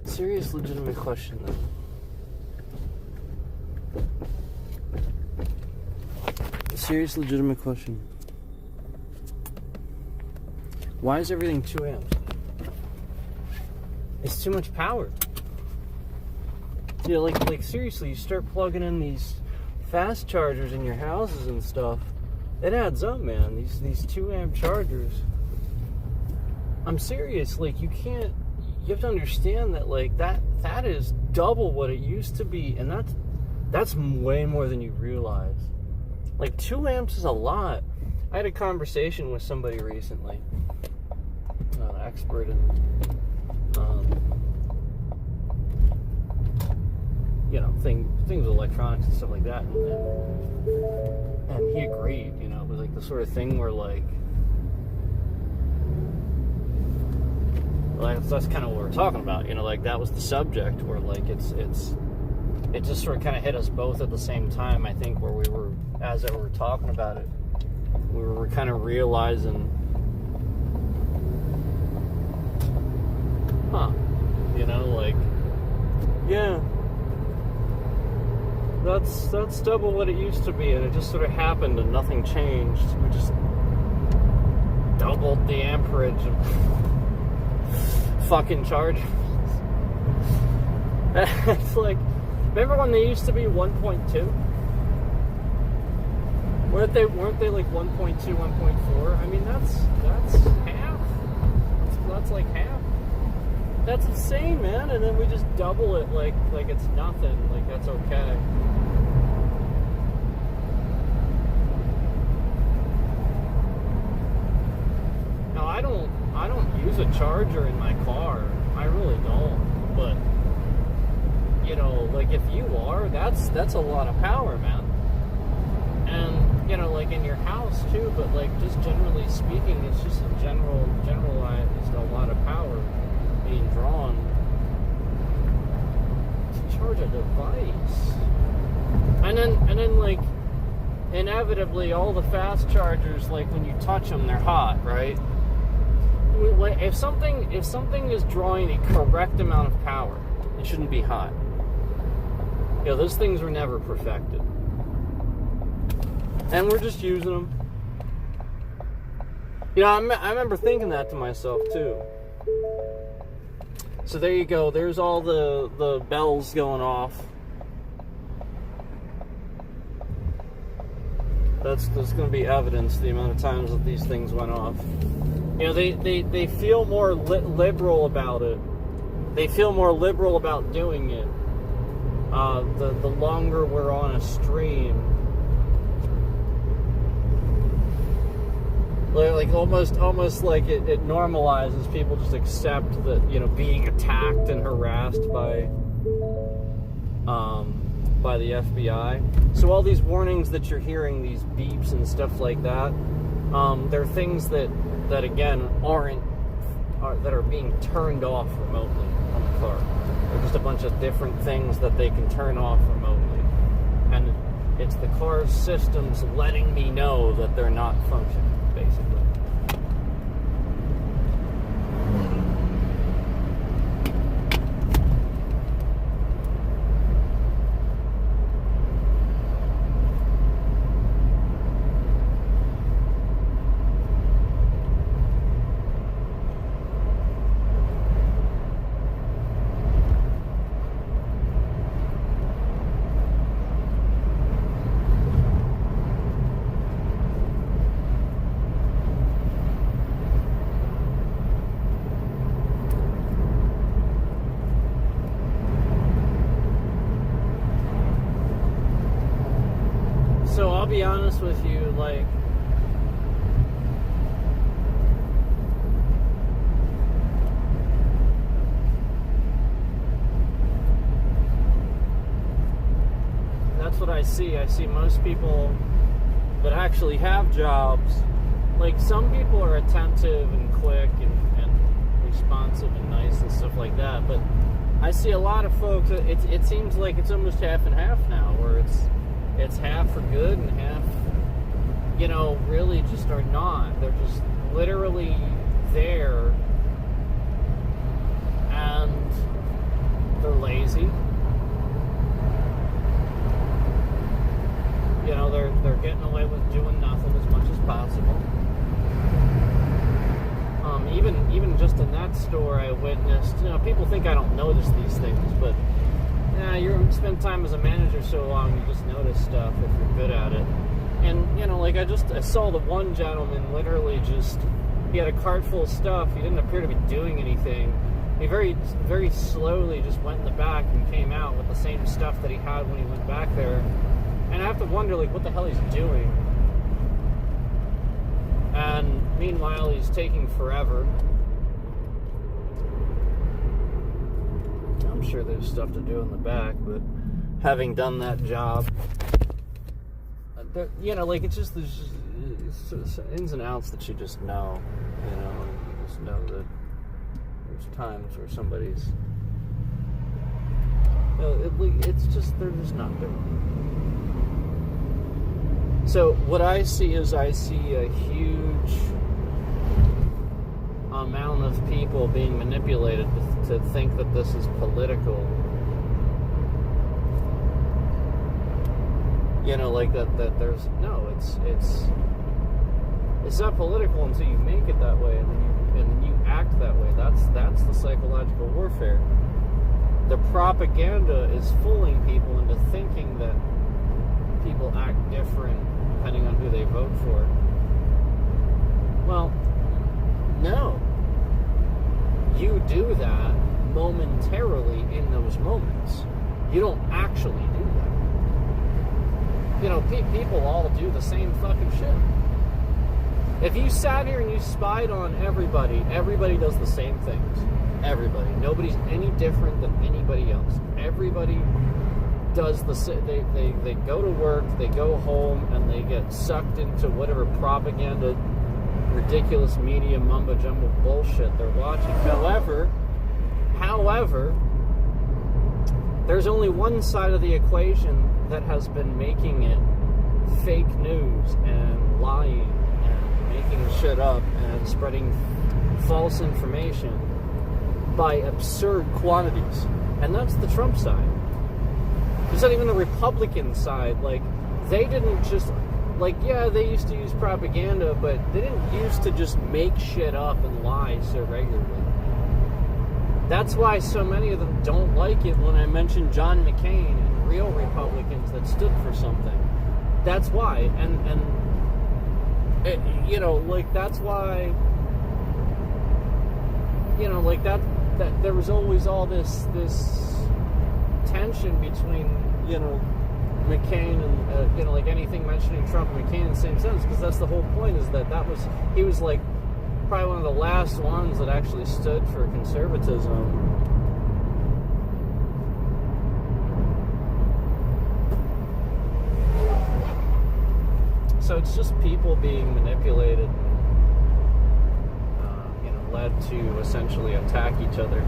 B: Serious, legitimate question though. Serious, legitimate question. Why is everything 2 amps? It's too much power. You know, like seriously, you start plugging in these fast chargers in your houses and stuff. It adds up, man. These 2 amp chargers. I'm serious. Like, you have to understand that, like, that is double what it used to be, and that's way more than you realize. Like, 2 amps is a lot. I had a conversation with somebody recently, an expert in, you know, things with electronics and stuff like that, and he agreed. You know, it was like the sort of thing where like that's kind of what we're talking about. You know, like that was the subject where like it just sort of kind of hit us both at the same time. I think where we were, as we were talking about it, we were kind of realizing, you know, like, yeah, that's double what it used to be, and it just sort of happened and nothing changed. We just doubled the amperage of fucking chargers. It's like, remember when they used to be 1.2? Weren't they like 1.2, 1.4? I mean, that's half. That's like half. That's insane, man. And then we just double it like it's nothing. Like, that's okay. Now, I don't use a charger in my car. I really don't. But, you know, like, if you are, that's a lot of power, man. And, you know, like in your house too, but like just generally speaking, it's just a generalized a lot of power being drawn to charge a device. And then like inevitably all the fast chargers, like when you touch them, they're hot, right? If something is drawing a correct amount of power, it shouldn't be hot. You know, those things were never perfected. And we're just using them. You know, I remember thinking that to myself too. So there you go. There's all the bells going off. That's going to be evidence, the amount of times that these things went off. You know, they feel more liberal about it. They feel more liberal about doing it. The longer we're on a stream. Like almost like it normalizes. People just accept that, you know, being attacked and harassed by the FBI. So all these warnings that you're hearing, these beeps and stuff like that, they're things that again that are being turned off remotely on the car. They're just a bunch of different things that they can turn off remotely. And
A: It's the car's systems letting me know that they're not functioning, basically. So I'll be honest with you, like, that's what I see. I see most people that actually have jobs, like, some people are attentive and quick and responsive and nice and stuff like that, but I see a lot of folks, it seems like it's almost half and half now, where it's half for good and half, really just are not. They're just literally there, and they're lazy. They're getting away with doing nothing as much as possible. Even just in that store, I witnessed, people think I don't notice these things, but you spend time as a manager so long, you just notice stuff if you're good at it. And, I saw the one gentleman literally he had a cart full of stuff. He didn't appear to be doing anything. He very, very slowly just went in the back and came out with the same stuff that he had when he went back there. And I have to wonder, what the hell he's doing. And meanwhile, he's taking forever. I'm sure there's stuff to do in the back, but having done that job, it's just there's ins and outs that you just know, you just know that there's times where somebody's, it's just, they're just not doing it. So what I see is a huge amount of people being manipulated to think that this is political. That there's it's not political until you make it that way, and then you act that way. That's the psychological warfare. The propaganda is fooling people into thinking that people act different depending on who they vote for. Well, no. You do that momentarily in those moments. You don't actually do that. People all do the same fucking shit. If you sat here and you spied on everybody does the same things. Everybody. Nobody's any different than anybody else. Everybody does they go to work, they go home, and they get sucked into whatever propaganda, ridiculous media mumbo jumbo bullshit they're watching. However, there's only one side of the equation that has been making it fake news and lying and making shit up and spreading false information by absurd quantities, and that's the Trump side. It's not even the Republican side. They didn't just, they used to use propaganda, but they didn't used to just make shit up and lie so regularly. That's why so many of them don't like it when I mention John McCain and real Republicans that stood for something. That's why. And that's why, that there was always all this tension between, McCain and, anything mentioning Trump and McCain in the same sentence, because that's the whole point, is he was probably one of the last ones that actually stood for conservatism. So it's just people being manipulated, led to essentially attack each other.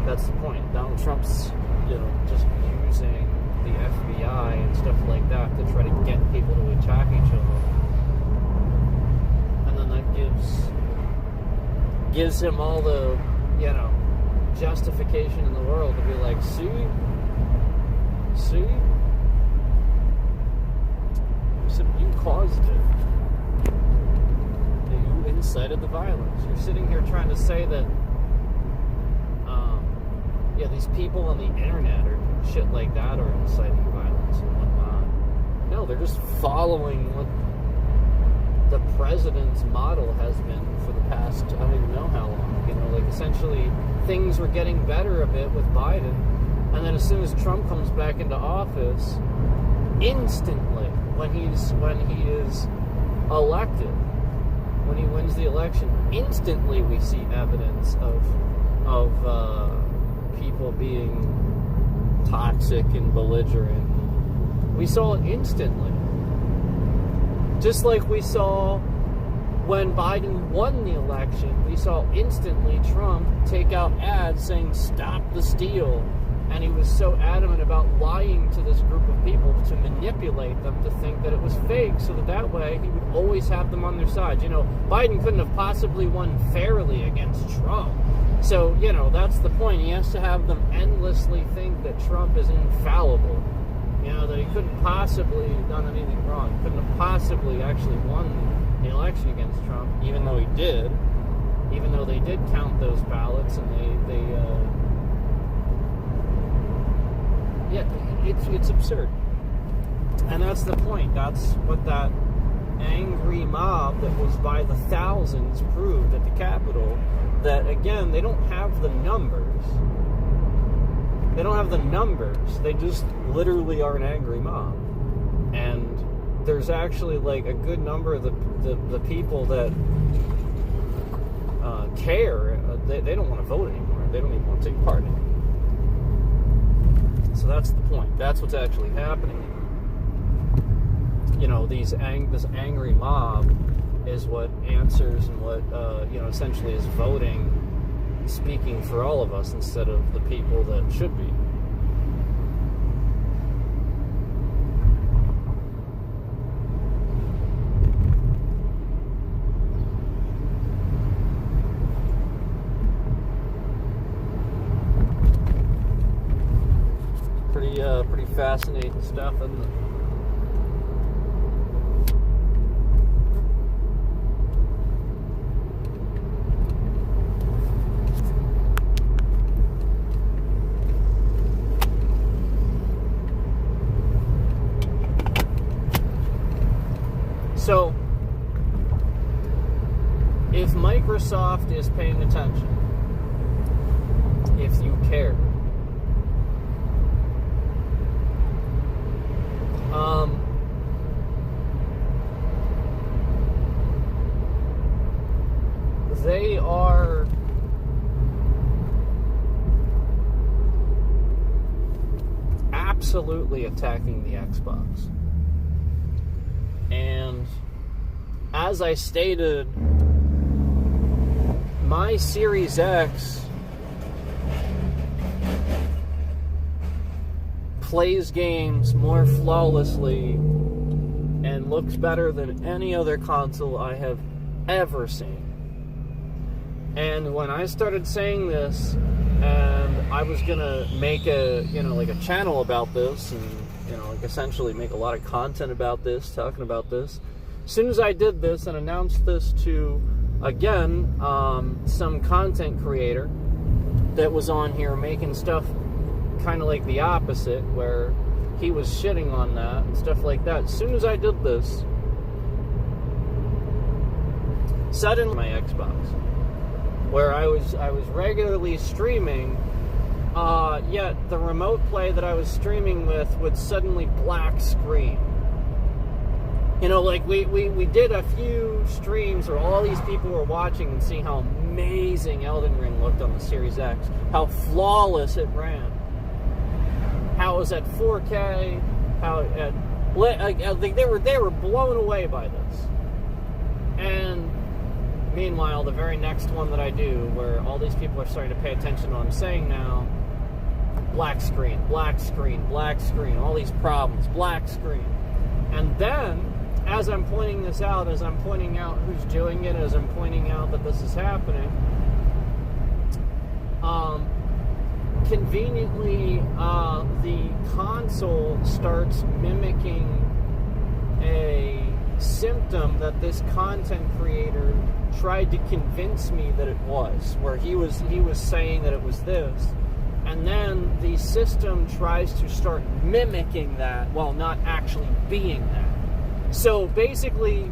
A: That's the point. Donald Trump's, just using the FBI and stuff like that to try to get people to attack each other. And then that gives him all the, justification in the world to be like, see? So you caused it. You incited the violence. You're sitting here trying to say that, these people on the internet or shit like that are inciting violence and whatnot. No, they're just following what the president's model has been for the past, I don't even know how long. Essentially, things were getting better a bit with Biden, and then as soon as Trump comes back into office, instantly, when he is elected, when he wins the election, instantly we see evidence of people being toxic and belligerent. We saw it instantly. Just like we saw when Biden won the election, we saw instantly Trump take out ads saying, "Stop the steal." And he was so adamant about lying to this group of people to manipulate them to think that it was fake, so that way he would always have them on their side. Biden couldn't have possibly won fairly against Trump. So, that's the point. He has to have them endlessly think that Trump is infallible. That he couldn't possibly have done anything wrong. He couldn't have possibly actually won the election against Trump, even though he did. Even though they did count those ballots and it's absurd. And that's the point. That's what that angry mob that was by the thousands proved at the Capitol. That, again, they don't have the numbers. They don't have the numbers. They just literally are an angry mob. And there's actually, a good number of the people that care. They don't want to vote anymore. They don't even want to take part in it. So that's the point. That's what's actually happening. This angry mob is what answers and what, essentially is voting, speaking for all of us instead of the people that should be. Pretty fascinating stuff, isn't it? So, if Microsoft is paying attention, if you care, they are absolutely attacking the Xbox. And as I stated, my Series X plays games more flawlessly and looks better than any other console I have ever seen. And when I started saying this, and I was gonna make a channel about this, and essentially make a lot of content about this, talking about this. As soon as I did this and announced this to, again, some content creator that was on here making stuff kind of like the opposite, where he was shitting on that and stuff like that. As soon as I did this, suddenly my Xbox, where I was regularly streaming, yet the remote play that I was streaming with would suddenly black screen. We did a few streams where all these people were watching and seeing how amazing Elden Ring looked on the Series X, how flawless it ran, how it was at 4K, they were blown away by this. And meanwhile, the very next one that I do, where all these people are starting to pay attention to what I'm saying now, Black screen, black screen, black screen, all these problems, black screen. And then, as I'm pointing this out, as I'm pointing out who's doing it, as I'm pointing out that this is happening, conveniently, the console starts mimicking a symptom that this content creator tried to convince me that it was, where he was saying that it was this, and then the system tries to start mimicking that while not actually being that. So basically,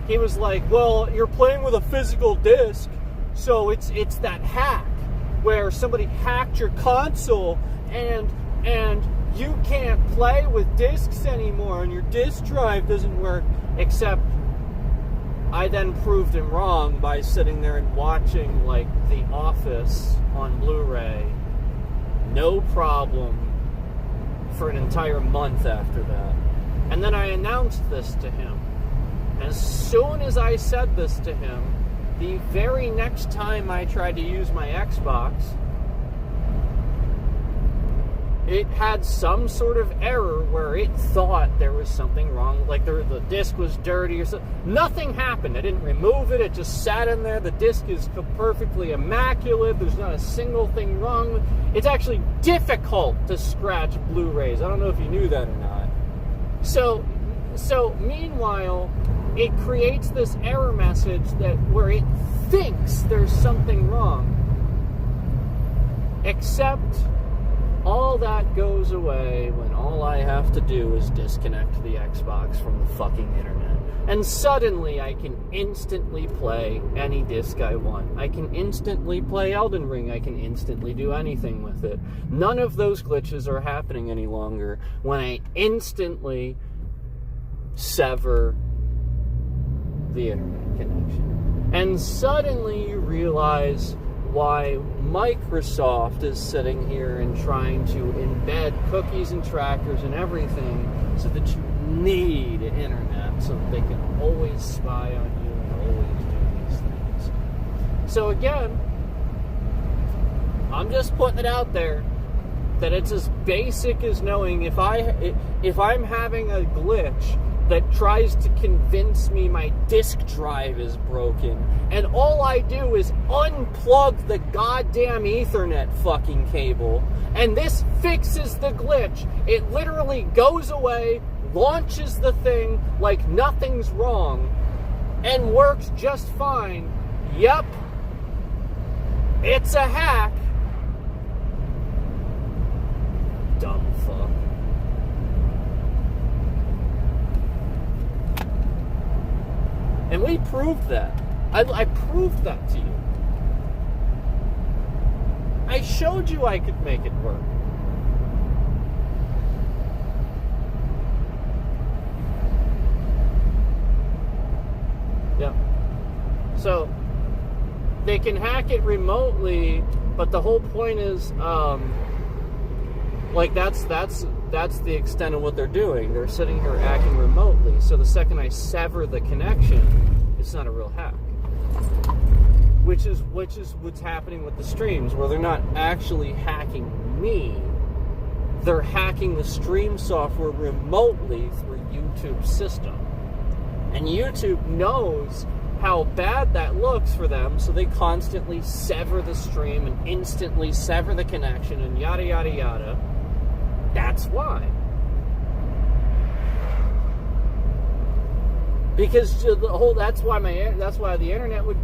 A: he was like, well, you're playing with a physical disc, so it's that hack where somebody hacked your console and you can't play with discs anymore and your disk drive doesn't work. Except I then proved him wrong by sitting there and watching like The Office on Blu-ray, no problem, for an entire month after that. And then I announced this to him. As soon as I said this to him, the very next time I tried to use my Xbox, it had some sort of error where it thought there was something wrong, like the disc was dirty or something. Nothing happened. I didn't remove it. It just sat in there. The disc is perfectly immaculate. There's not a single thing wrong. It's actually difficult to scratch Blu-rays. I don't know if you knew that or not. So meanwhile, it creates this error message where it thinks there's something wrong. Except all that goes away when all I have to do is disconnect the Xbox from the fucking internet. And suddenly I can instantly play any disc I want. I can instantly play Elden Ring. I can instantly do anything with it. None of those glitches are happening any longer when I instantly sever the internet connection. And suddenly you realize why Microsoft is sitting here and trying to embed cookies and trackers and everything so that you need internet so that they can always spy on you and always do these things. So again, I'm just putting it out there that it's as basic as knowing if I'm having a glitch that tries to convince me my disk drive is broken, and all I do is unplug the goddamn Ethernet fucking cable, and this fixes the glitch. It literally goes away, launches the thing like nothing's wrong, and works just fine. Yep, it's a hack. Dumb fuck. And we proved that. I proved that to you. I showed you I could make it work. Yeah. So, they can hack it remotely, but the whole point is, that's the extent of what they're doing. They're sitting here hacking remotely. So the second I sever the connection, it's not a real hack. Which is what's happening with the streams, where they're not actually hacking me. They're hacking the stream software remotely through YouTube's system. And YouTube knows how bad that looks for them, so they constantly sever the stream and instantly sever the connection and yada yada yada. That's why. Because that's why the internet would,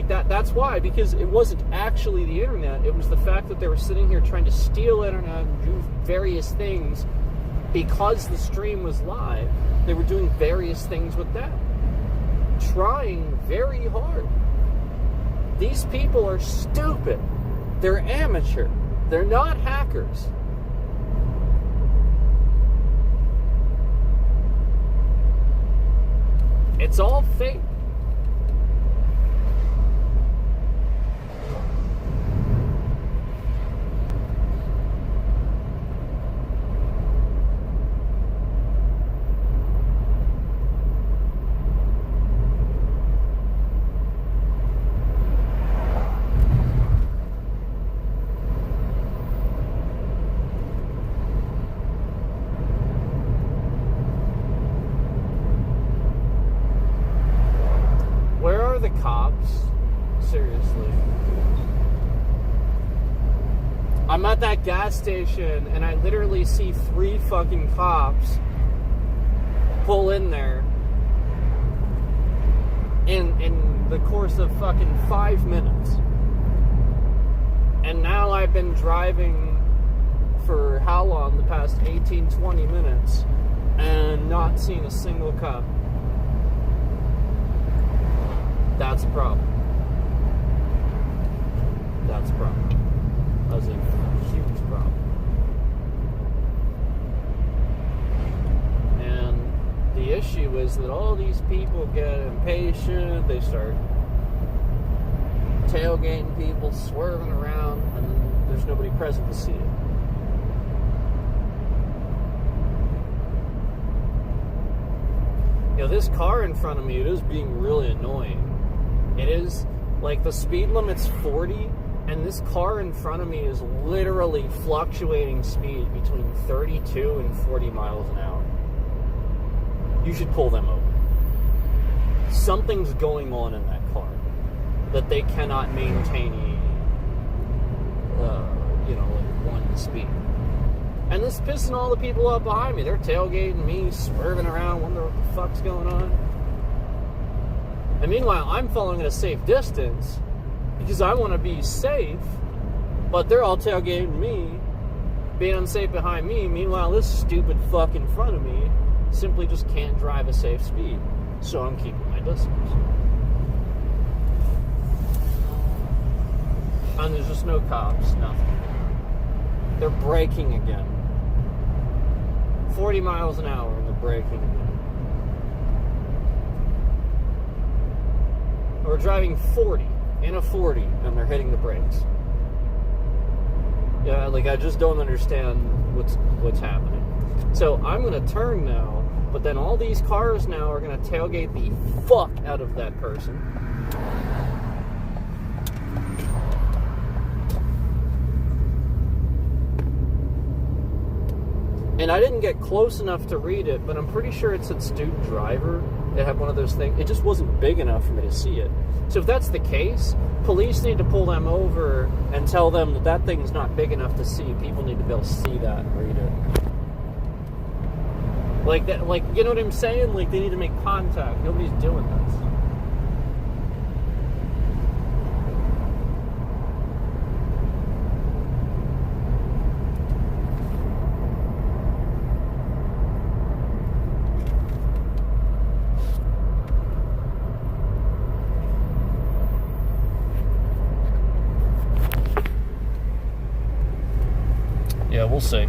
A: that's why, because it wasn't actually the internet, it was the fact that they were sitting here trying to steal internet and do various things. Because the stream was live, they were doing various things with that. Trying very hard. These people are stupid. They're amateur. They're not hackers. It's all fake. gas station and I literally see 3 fucking cops pull in there in the course of fucking 5 minutes. And now I've been driving for how long? The past 18, 20 minutes and not seen a single cop. That's a problem. That's a problem. That's a huge problem. And the issue is that all these people get impatient, they start tailgating people, swerving around, and then there's nobody present to see it. You know, this car in front of me, it is being really annoying. It is, like, the speed limit's 40, and this car in front of me is literally fluctuating speed between 32 and 40 miles an hour. You should pull them over. Something's going on in that car that they cannot maintain one speed. And this is pissing all the people up behind me. They're tailgating me, swerving around, wondering what the fuck's going on. And meanwhile, I'm following at a safe distance because I want to be safe, but they're all tailgating me, being unsafe behind me. Meanwhile, this stupid fuck in front of me simply just can't drive a safe speed. So I'm keeping my distance. And there's just no cops, nothing. They're braking again. 40 miles an hour and they're braking again. We're driving 40 in a 40 and they're hitting the brakes. Yeah, like I just don't understand what's happening. So I'm gonna turn now, but then all these cars now are gonna tailgate the fuck out of that person. And I didn't get close enough to read it, but I'm pretty sure it said student driver. It had one of those things. It just wasn't big enough for me to see it. So if that's the case, police need to pull them over and tell them that that thing's not big enough to see. People need to be able to see that and read it. Like that, like, you know what I'm saying? Like, they need to make contact. Nobody's doing this. Yeah, we'll see.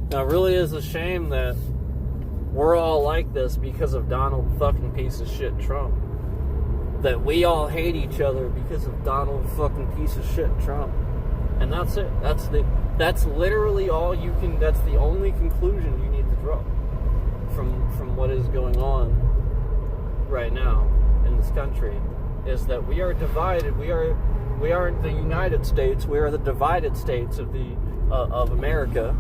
A: Now, it really is a shame that we're all like this because of Donald fucking piece of shit Trump. That we all hate each other because of Donald fucking piece of shit Trump. And that's it. That's literally all you can, that's the only conclusion you need to draw from what is going on right now in this country, is that we are divided. We aren't the United States. We are the divided states of America.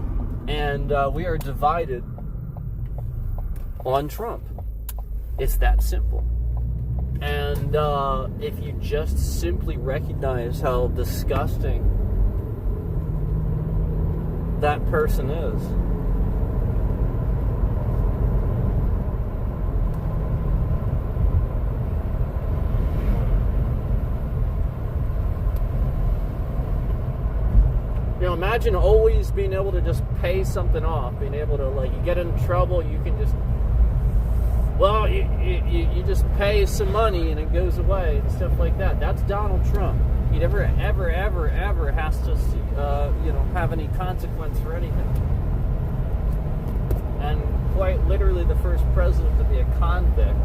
A: And we are divided on Trump. It's that simple. And if you just simply recognize how disgusting that person is, imagine always being able to just pay something off, being able to, like, you get in trouble, you can just, well, you just pay some money and it goes away and stuff like that. That's Donald Trump. He never, ever has to, have any consequence for anything. And quite literally, the first president to be a convict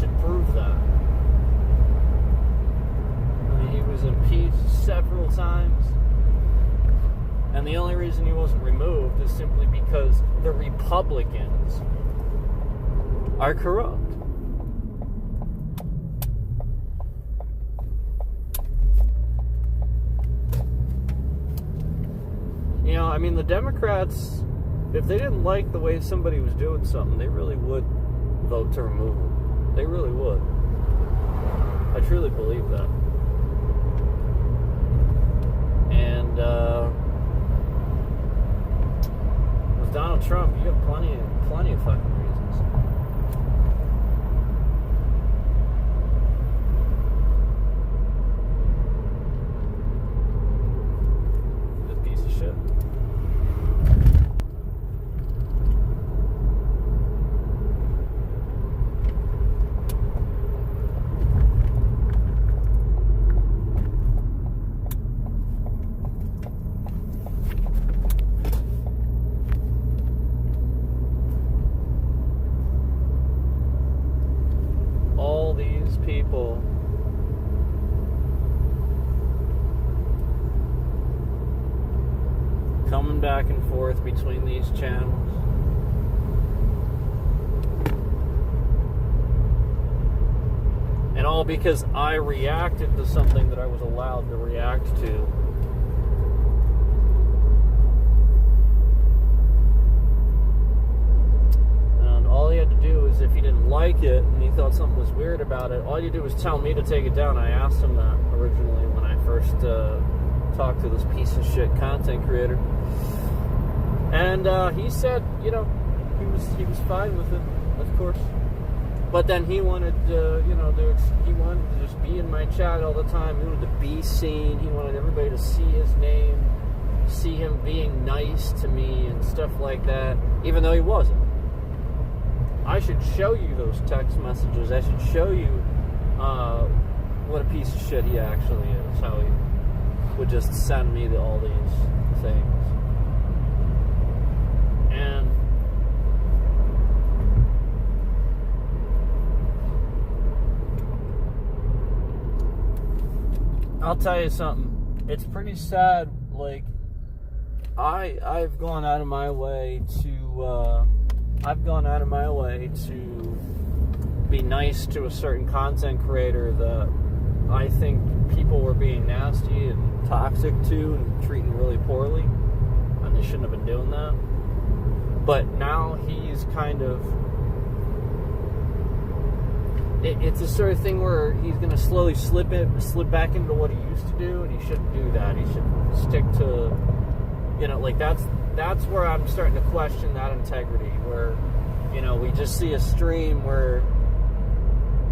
A: should prove that. I mean, he was impeached several times. And the only reason he wasn't removed is simply because the Republicans are corrupt. I mean, the Democrats, if they didn't like the way somebody was doing something, they really would vote to remove them. They really would. I truly believe that. And, with Donald Trump, you have plenty of fucking reasons. This piece of shit. People coming back and forth between these channels, and all because I reacted to something that I was allowed to react to. All he had to do is, if he didn't like it and he thought something was weird about it, all you do was tell me to take it down. I asked him that originally when I first talked to this piece of shit content creator, and he said, he was fine with it, of course. But then he wanted, he wanted to just be in my chat all the time. He wanted to be seen. He wanted everybody to see his name, see him being nice to me and stuff like that, even though he wasn't. I should show you those text messages. I should show you what a piece of shit he actually is. How he would just send me all these things. And I'll tell you something. It's pretty sad. Like, I've gone out of my way to be nice to a certain content creator that I think people were being nasty and toxic to and treating really poorly, and they shouldn't have been doing that. But now he's kind of... It's the sort of thing where he's going to slowly slip back into what he used to do, and he shouldn't do that. He should stick to... That's where I'm starting to question that integrity, where, we just see a stream where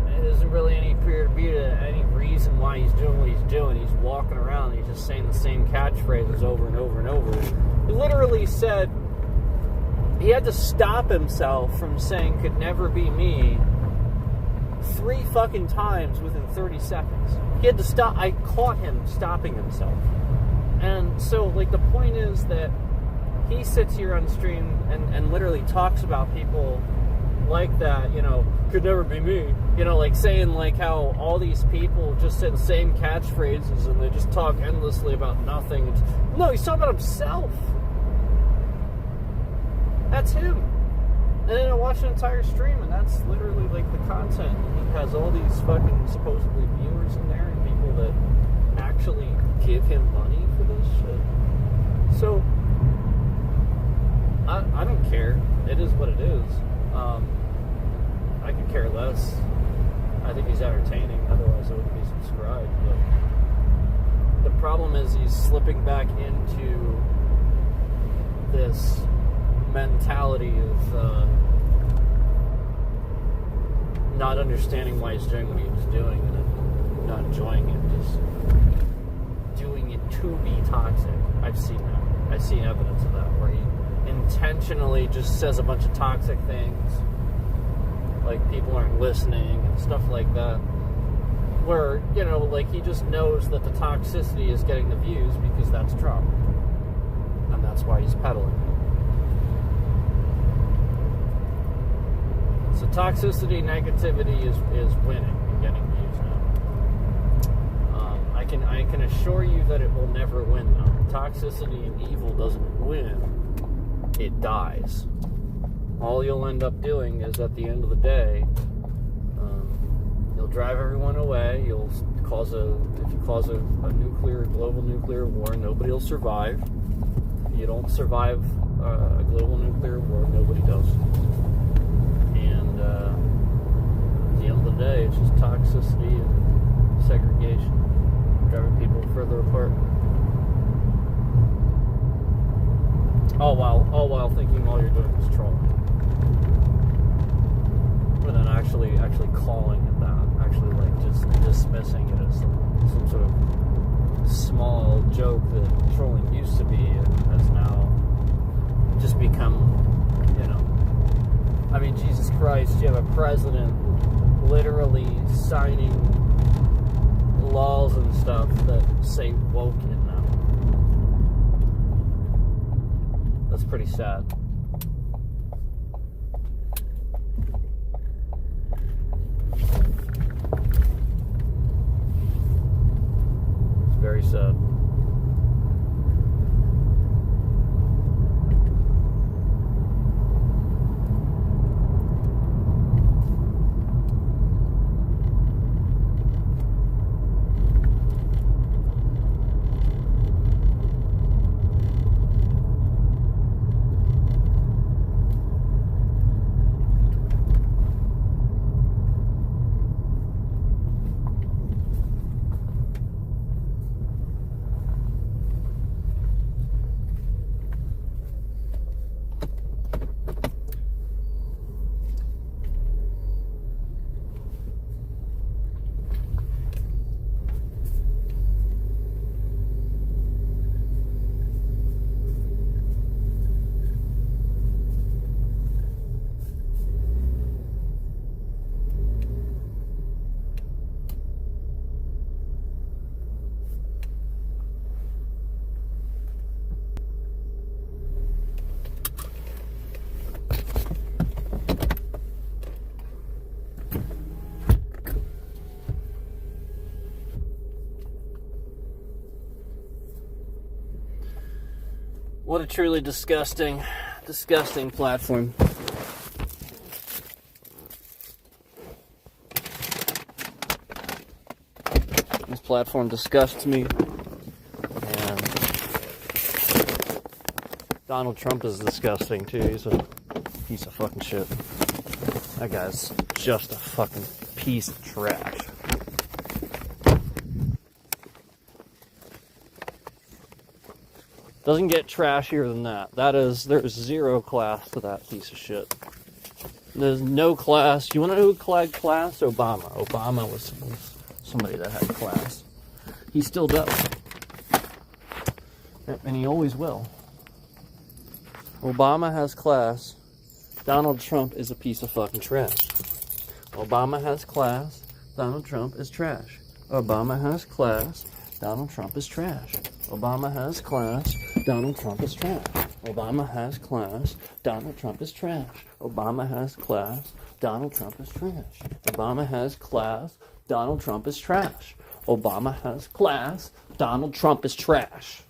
A: there isn't really any any reason why he's doing what he's doing. He's walking around, he's just saying the same catchphrases over and over and over. He literally said he had to stop himself from saying "could never be me" 3 fucking times within 30 seconds. He had to stop. I caught him stopping himself. And so, the point is that he sits here on stream and literally talks about people like that, could never be me. Saying, how all these people just say the same catchphrases and they just talk endlessly about nothing. No, he's talking about himself. That's him. And then I watch an entire stream, and that's literally, the content. He has all these fucking supposedly viewers in there and people that actually give him money for this shit. So, I don't care. It is what it is. I could care less. I think he's entertaining, otherwise I wouldn't be subscribed. But the problem is he's slipping back into this mentality of not understanding why he's doing what he's doing and not enjoying it, just doing it to be toxic. I've seen that. I've seen evidence of that, where he intentionally just says a bunch of toxic things, like people aren't listening and stuff like that, where, you know, like he just knows that the toxicity is getting the views because that's Trump, and that's why he's peddling. So toxicity, negativity is winning and getting views now. I can assure you that it will never win though. Toxicity and evil doesn't win, it dies. All you'll end up doing is, at the end of the day, you'll drive everyone away. If you cause a global nuclear war, nobody will survive. If you don't survive a global nuclear war, nobody does. And at the end of the day, it's just toxicity and segregation, driving people further apart. All while thinking all you're doing is trolling. But then actually calling it that, actually like just dismissing it as some sort of small joke that trolling used to be and has now just become, you know, I mean, Jesus Christ, you have a president literally signing laws and stuff that say woke in them. That's pretty sad. It's very sad. What a truly disgusting platform. This platform disgusts me. And Donald Trump is disgusting too. He's a piece of fucking shit. That guy's just a fucking piece of trash. Doesn't get trashier than that. There's zero class to that piece of shit. There's no class. You want to know who had class? Obama. Obama was somebody that had class. He still does. And he always will. Obama has class. Donald Trump is a piece of fucking trash. Obama has class. Donald Trump is trash. Obama has class. Donald Trump is trash. Obama has class. Donald Trump is trash. Obama has class. Donald Trump is trash. Obama has class. Donald Trump is trash. Obama has class. Donald Trump is trash. Obama has class. Donald Trump is trash.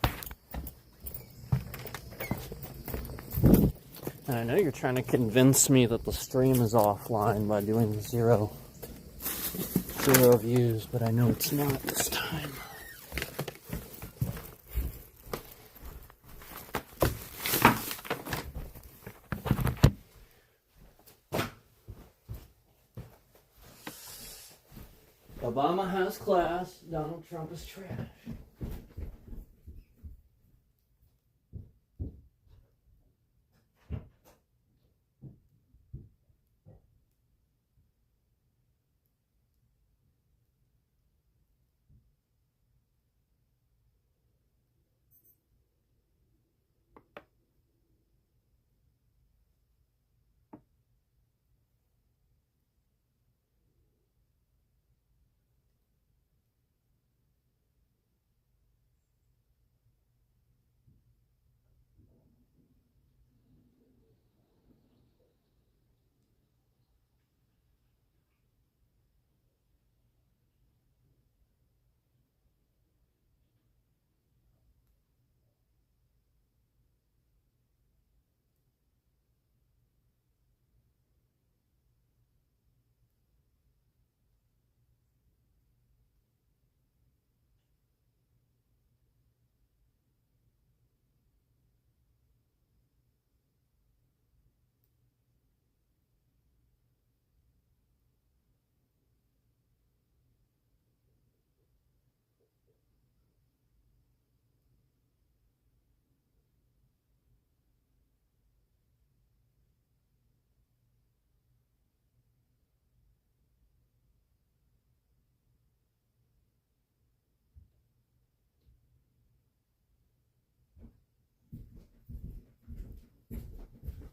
A: And I know you're trying to convince me that the stream is offline by doing zero views, but I know it's not this time. Obama has class, Donald Trump is trash.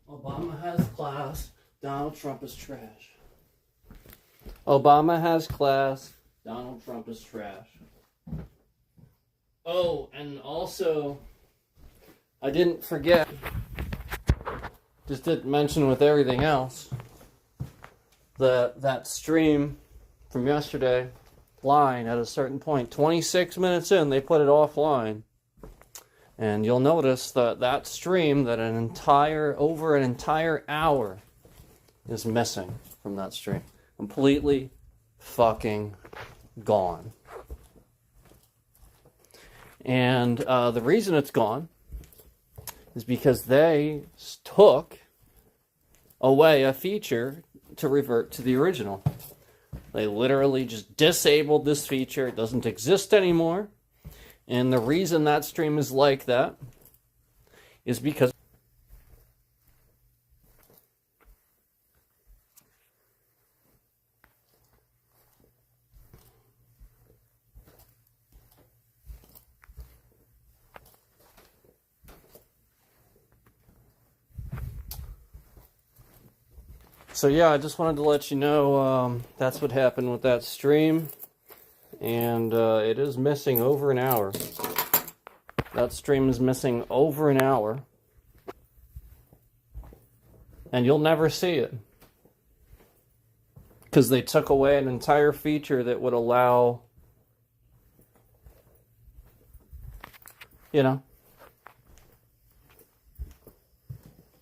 A: Obama has class, Donald Trump is trash. Obama has class, Donald Trump is trash. Oh, and also, I didn't forget, just didn't mention with everything else, that stream from yesterday, line at a certain point, 26 minutes in, they put it offline. And you'll notice that stream, that over an entire hour is missing from that stream. Completely fucking gone. And the reason it's gone is because they took away a feature to revert to the original. They literally just disabled this feature. It doesn't exist anymore. And the reason that stream is like that is because so yeah, I just wanted to let you know that's what happened with that stream. And it is missing over an hour. That stream is missing over an hour. And you'll never see it. Because they took away an entire feature that would allow,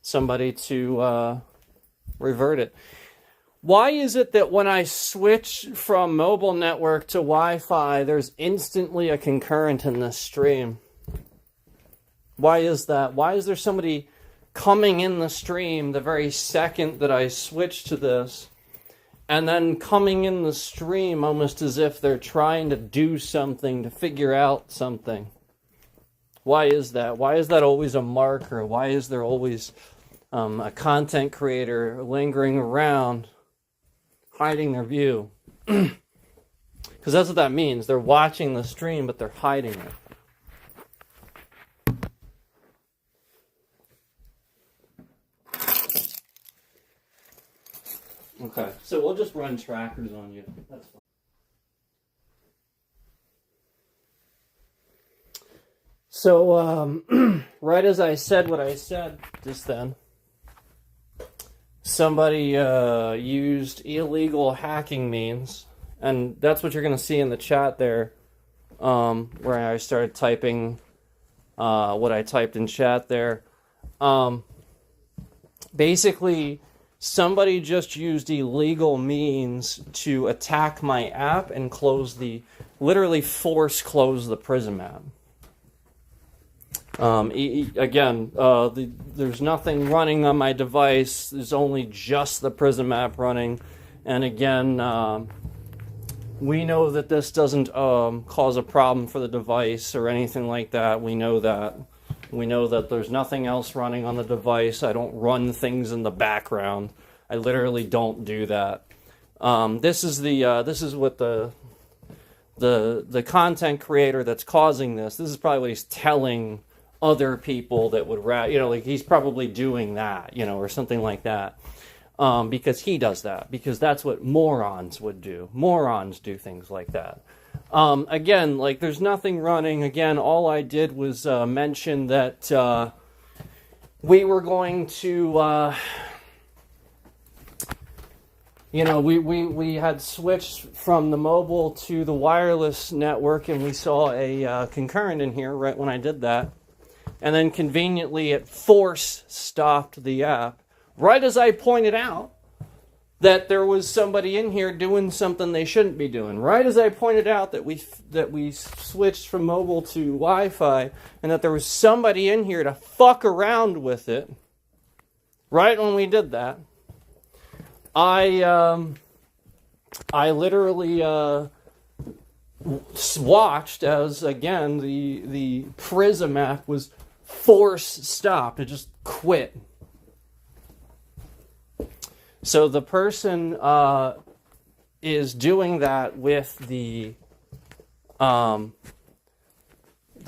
A: somebody to revert it. Why is it that when I switch from mobile network to Wi-Fi, there's instantly a concurrent in this stream? Why is that? Why is there somebody coming in the stream the very second that I switch to this, and then coming in the stream almost as if they're trying to do something, to figure out something? Why is that? Why is that always a marker? Why is there always a content creator lingering around, hiding their view? Because that's what that means. They're watching the stream, but they're hiding it. Okay, so we'll just run trackers on you. That's fine. So, right as I said what I said just then, somebody used illegal hacking means, and that's what you're going to see in the chat there, where I started typing what I typed in chat there. Basically, somebody just used illegal means to attack my app and literally force close the Prism app. Again, there's nothing running on my device. There's only just the Prism app running. And again,
B: We know that this doesn't cause a problem for the device or anything like that. We know that. We know that there's nothing else running on the device. I don't run things in the background. I literally don't do that. This is what the content creator that's causing this. This is probably what he's telling other people that would like he's probably doing that, or something like that. Because he does that, because that's what morons would do. Morons do things like that. Again, like, there's nothing running. Again, all I did was mention that we were going to, we had switched from the mobile to the wireless network, and we saw a concurrent in here right when I did that. And then conveniently it force stopped the app. Right as I pointed out that there was somebody in here doing something they shouldn't be doing. Right as I pointed out that we switched from mobile to Wi-Fi and that there was somebody in here to fuck around with it. Right when we did that, I literally watched as, again, the Prism app was force stopped. It just quit. So the person is doing that with the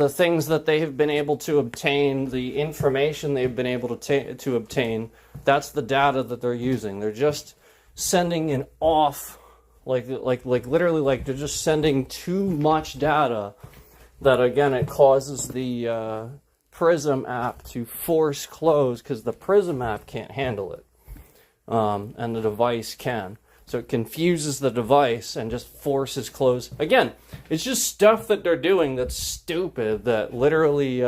B: things that they have been able to obtain, the information they've been able to obtain. That's the data that they're using. They're just sending an off, like literally, like they're just sending too much data. That again, it causes the Prism app to force close because the Prism app can't handle it. And the device can. So it confuses the device and just forces close. Again, it's just stuff that they're doing that's stupid, that literally,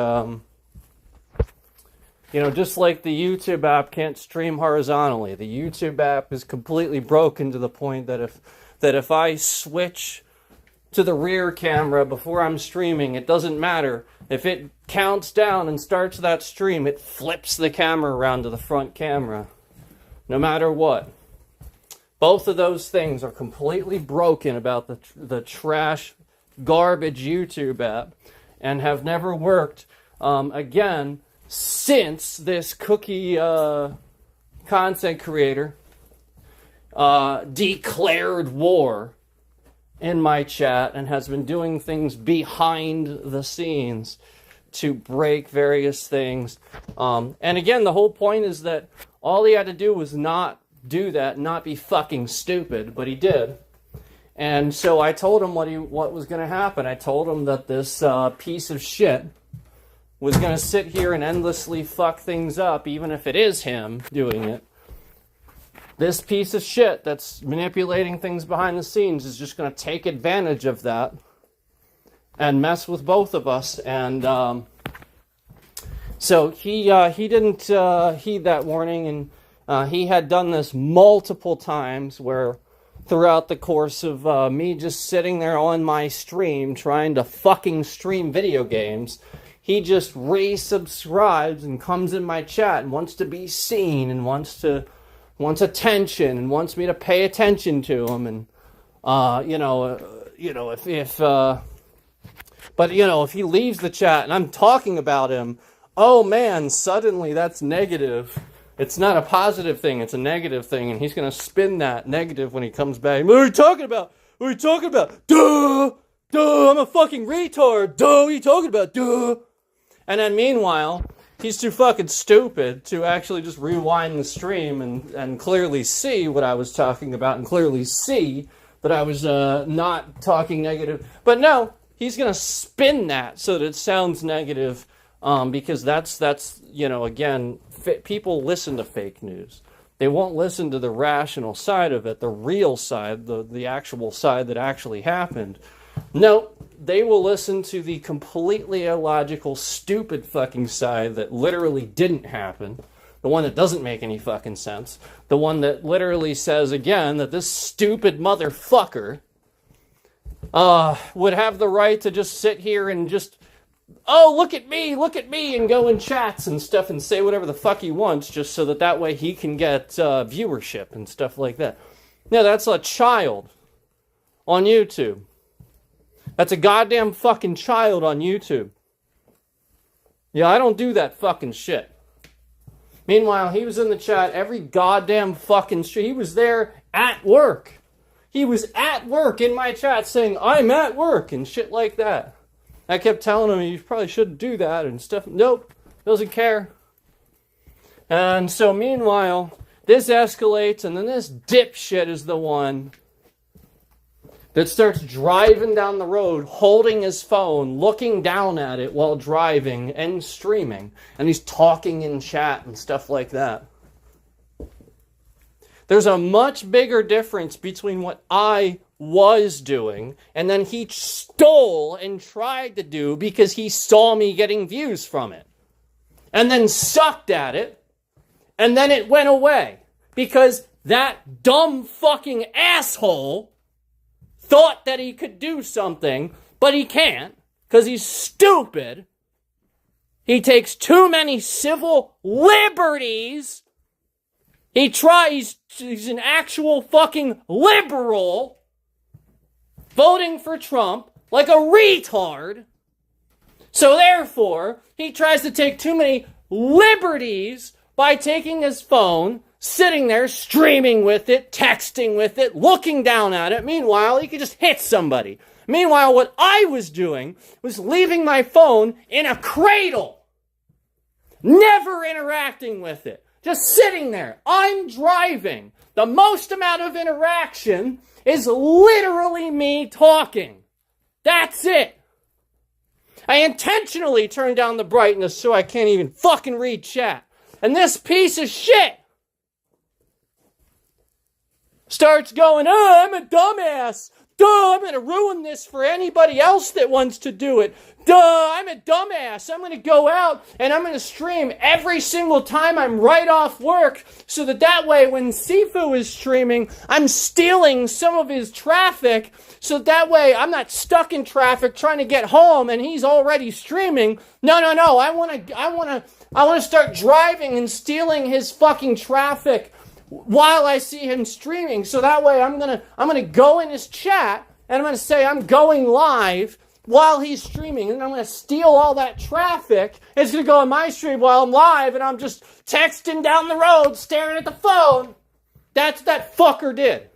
B: just like the YouTube app can't stream horizontally. The YouTube app is completely broken to the point that if I switch to the rear camera before I'm streaming, it doesn't matter. If it counts down and starts that stream, it flips the camera around to the front camera. No matter what. Both of those things are completely broken about the trash, garbage YouTube app and have never worked, again, since this cookie content creator declared war in my chat and has been doing things behind the scenes to break various things. And again, the whole point is that all he had to do was not do that, not be fucking stupid, but he did. And so I told him what was going to happen. I told him that this piece of shit was going to sit here and endlessly fuck things up, even if it is him doing it. This piece of shit that's manipulating things behind the scenes is just going to take advantage of that and mess with both of us. And so he didn't heed that warning, and he had done this multiple times where throughout the course of me just sitting there on my stream trying to fucking stream video games, he just resubscribes and comes in my chat and wants to be seen and wants attention and wants me to pay attention to him. And if he leaves the chat and I'm talking about him, oh man, suddenly that's negative. It's not a positive thing, it's a negative thing, and he's going to spin that negative when he comes back. What are you talking about? What are you talking about? Duh! I'm a fucking retard! Duh! What are you talking about? Duh! And then meanwhile, he's too fucking stupid to actually just rewind the stream and clearly see what I was talking about and clearly see that I was not talking negative. But no, he's going to spin that so that it sounds negative. Because that's again, people listen to fake news. They won't listen to the rational side of it, the real side, the actual side that actually happened. No, they will listen to the completely illogical, stupid fucking side that literally didn't happen. The one that doesn't make any fucking sense. The one that literally says, again, that this stupid motherfucker would have the right to just sit here and just, oh, look at me, and go in chats and stuff and say whatever the fuck he wants just so that way he can get viewership and stuff like that. Now, that's a child. on YouTube. That's a goddamn fucking child on YouTube. Yeah, I don't do that fucking shit. Meanwhile, he was in the chat every goddamn fucking stream. He was there at work. He was at work in my chat saying, I'm at work and shit like that. I kept telling him, you probably shouldn't do that and stuff. Nope, doesn't care. And so meanwhile, this escalates, and then this dipshit is the one that starts driving down the road, holding his phone, looking down at it while driving and streaming. And he's talking in chat and stuff like that. There's a much bigger difference between what I was doing and then he stole and tried to do because he saw me getting views from it. And then sucked at it. And then it went away. Because that dumb fucking asshole thought that he could do something, but he can't, because he's stupid. He takes too many civil liberties. He's an actual fucking liberal, voting for Trump like a retard. So therefore, he tries to take too many liberties by taking his phone, sitting there, streaming with it, texting with it, looking down at it. Meanwhile, he could just hit somebody. Meanwhile, what I was doing was leaving my phone in a cradle. Never interacting with it. Just sitting there. I'm driving. The most amount of interaction is literally me talking. That's it. I intentionally turned down the brightness so I can't even fucking read chat. And this piece of shit starts going, oh, I'm a dumbass. Duh, I'm going to ruin this for anybody else that wants to do it. Duh, I'm a dumbass. I'm going to go out and I'm going to stream every single time I'm right off work so that way when Sifu is streaming, I'm stealing some of his traffic so that way I'm not stuck in traffic trying to get home and he's already streaming. No. I want to start driving and stealing his fucking traffic while I see him streaming. So that way I'm gonna go in his chat and I'm gonna say I'm going live while he's streaming, and I'm gonna steal all that traffic. It's gonna go on my stream while I'm live and I'm just texting down the road, staring at the phone. That's what that fucker did.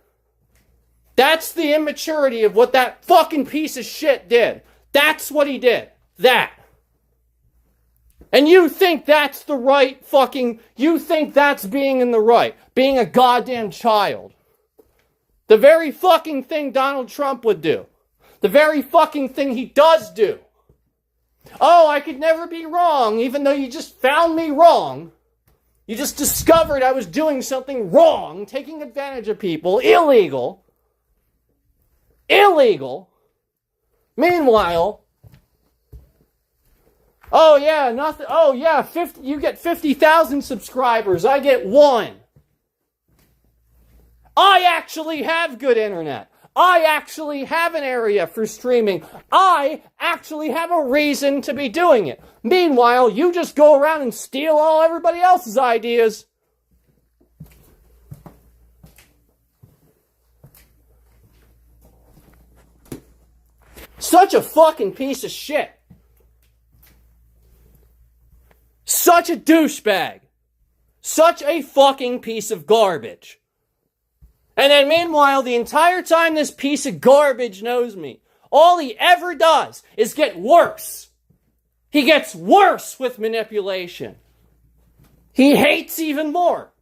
B: That's the immaturity of what that fucking piece of shit did. That's what he did. That. And you think that's the right fucking, you think that's being in the right, being a goddamn child. The very fucking thing Donald Trump would do. The very fucking thing he does do. Oh, I could never be wrong, even though you just found me wrong. You just discovered I was doing something wrong, taking advantage of people, illegal. Illegal. Meanwhile, oh yeah, nothing. Oh yeah, 50. You get 50,000 subscribers. I get 1. I actually have good internet. I actually have an area for streaming. I actually have a reason to be doing it. Meanwhile, you just go around and steal all everybody else's ideas. Such a fucking piece of shit. Such a douchebag. Such a fucking piece of garbage. And then meanwhile, the entire time this piece of garbage knows me, all he ever does is get worse. He gets worse with manipulation. He hates even more.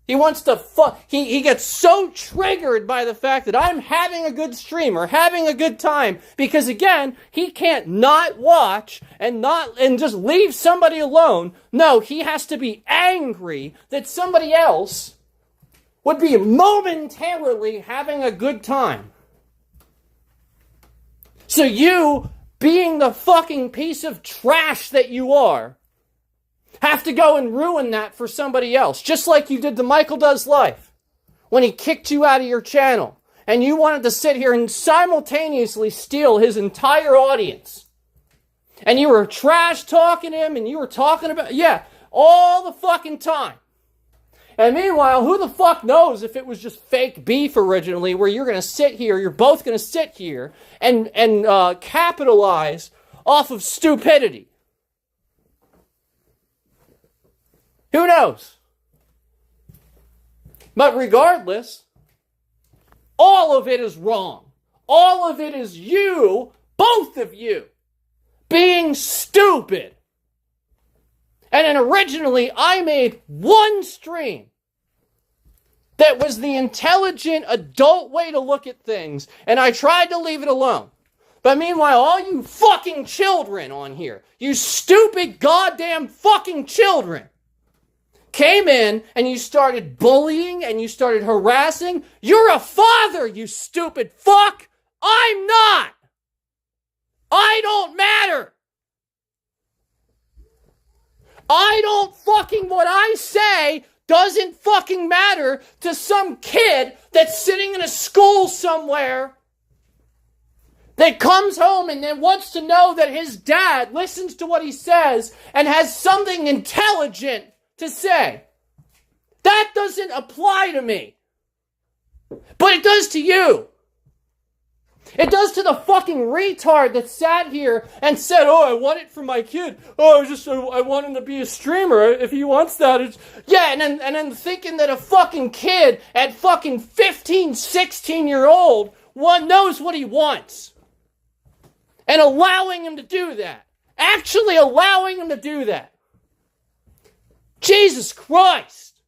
B: He wants to he gets so triggered by the fact that I'm having a good stream or having a good time because again, he can't not watch and just leave somebody alone. No, he has to be angry that somebody else would be momentarily having a good time. So you, being the fucking piece of trash that you are, have to go and ruin that for somebody else. Just like you did to Michael Does Life. When he kicked you out of your channel. And you wanted to sit here and simultaneously steal his entire audience. And you were trash talking him and you were talking about, all the fucking time. And meanwhile, who the fuck knows if it was just fake beef originally, where you're both going to sit here and capitalize off of stupidity. Who knows? But regardless, all of it is wrong. All of it is you, both of you, being stupid. And then originally I made one stream that was the intelligent adult way to look at things, and I tried to leave it alone. But meanwhile, all you fucking children on here, you stupid goddamn fucking children, came in and you started bullying and you started harassing. You're a father, you stupid fuck. I'm not. I don't matter. What I say doesn't fucking matter to some kid that's sitting in a school somewhere that comes home and then wants to know that his dad listens to what he says and has something intelligent to say. That doesn't apply to me. But it does to you. It does to the fucking retard that sat here and said, oh, I want it for my kid. Oh, I want him to be a streamer. If he wants that, yeah, and then thinking that a fucking kid at fucking 15, 16-year-old knows what he wants. And allowing him to do that. Actually allowing him to do that. Jesus Christ.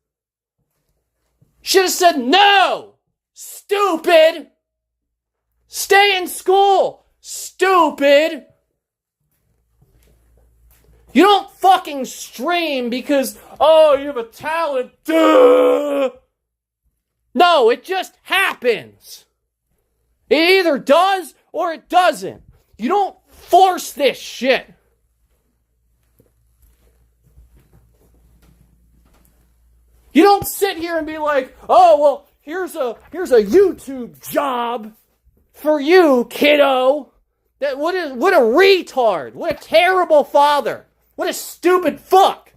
B: Should have said no. Stupid. Stay in school. Stupid. You don't fucking stream because, oh, you have a talent. Duh. No, it just happens. It either does or it doesn't. You don't force this shit. You don't sit here and be like, oh, well, here's a YouTube job for you, kiddo. What a retard. What a terrible father. What a stupid fuck.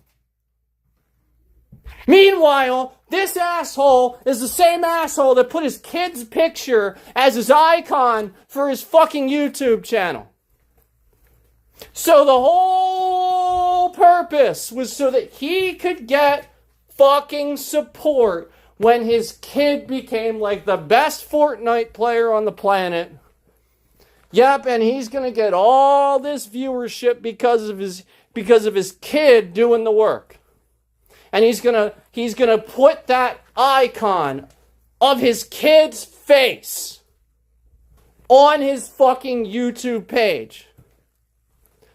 B: Meanwhile, this asshole is the same asshole that put his kid's picture as his icon for his fucking YouTube channel. So the whole purpose was so that he could get fucking support when his kid became like the best Fortnite player on the planet. Yep, and he's gonna get all this viewership because of his kid doing the work. And he's gonna put that icon of his kid's face on his fucking YouTube page.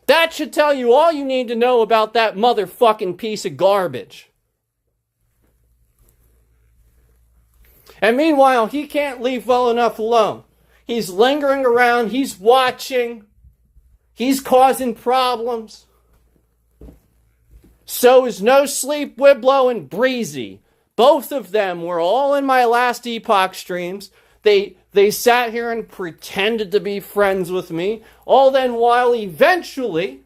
B: That should tell you all you need to know about that motherfucking piece of garbage. And meanwhile, he can't leave well enough alone. He's lingering around, he's watching, he's causing problems. So is No Sleep, Wiblo, and Breezy. Both of them were all in my last Epoch streams. They sat here and pretended to be friends with me, all then while eventually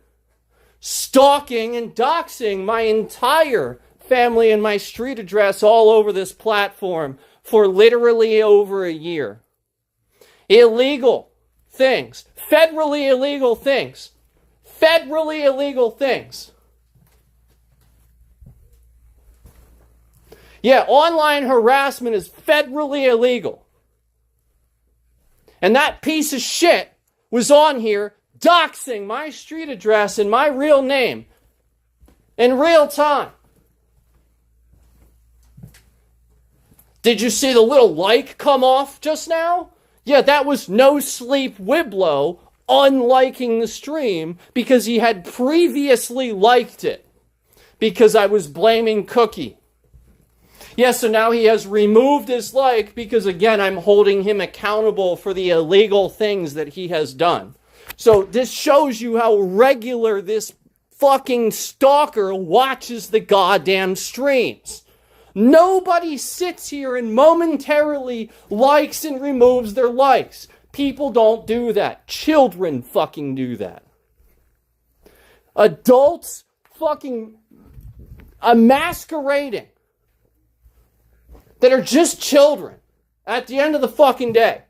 B: stalking and doxing my entire family and my street address all over this platform for literally over a year. Illegal things. Federally illegal things. Federally illegal things. Yeah, online harassment is federally illegal. And that piece of shit was on here doxing my street address and my real name in real time. Did you see the little like come off just now? Yeah, that was No Sleep Wiblo unliking the stream because he had previously liked it. Because I was blaming Cookie. Yeah, so now he has removed his like because, again, I'm holding him accountable for the illegal things that he has done. So this shows you how regular this fucking stalker watches the goddamn streams. Nobody sits here and momentarily likes and removes their likes. People don't do that. Children fucking do that. Adults fucking masquerading
A: that are just children at the end of the fucking day.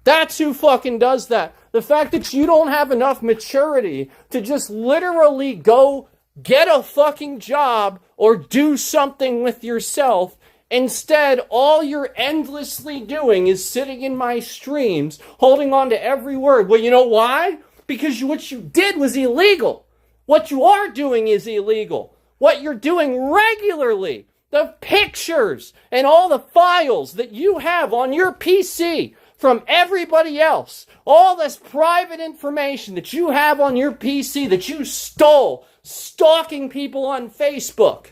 A: That's who fucking does that. The fact that you don't have enough maturity to just literally go get a fucking job or do something with yourself. Instead, all you're endlessly doing is sitting in my streams, holding on to every word. Well, you know why? Because what you did was illegal. What you are doing is illegal. What you're doing regularly, the pictures and all the files that you have on your PC from everybody else, all this private information that you have on your PC that you stole, stalking people on Facebook,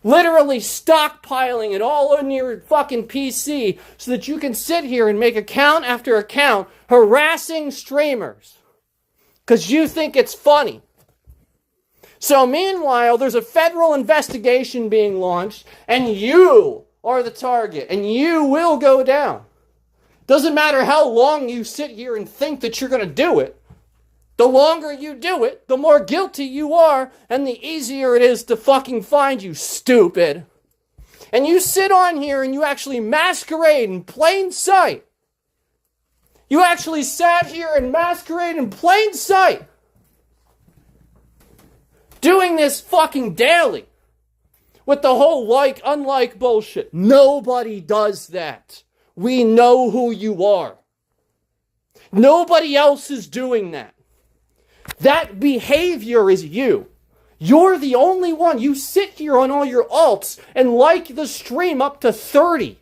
A: literally stockpiling it all on your fucking PC so that you can sit here and make account after account harassing streamers because you think it's funny. So meanwhile, there's a federal investigation being launched and you are the target and you will go down. Doesn't matter how long you sit here and think that you're going to do it. The longer you do it, the more guilty you are, and the easier it is to fucking find you, stupid. And you sit on here and you actually masquerade in plain sight. You actually sat here and masquerade in plain sight. Doing this fucking daily. With the whole like, unlike bullshit. Nobody does that. We know who you are. Nobody else is doing that. That behavior is you. You're the only one. You sit here on all your alts and like the stream up to 30.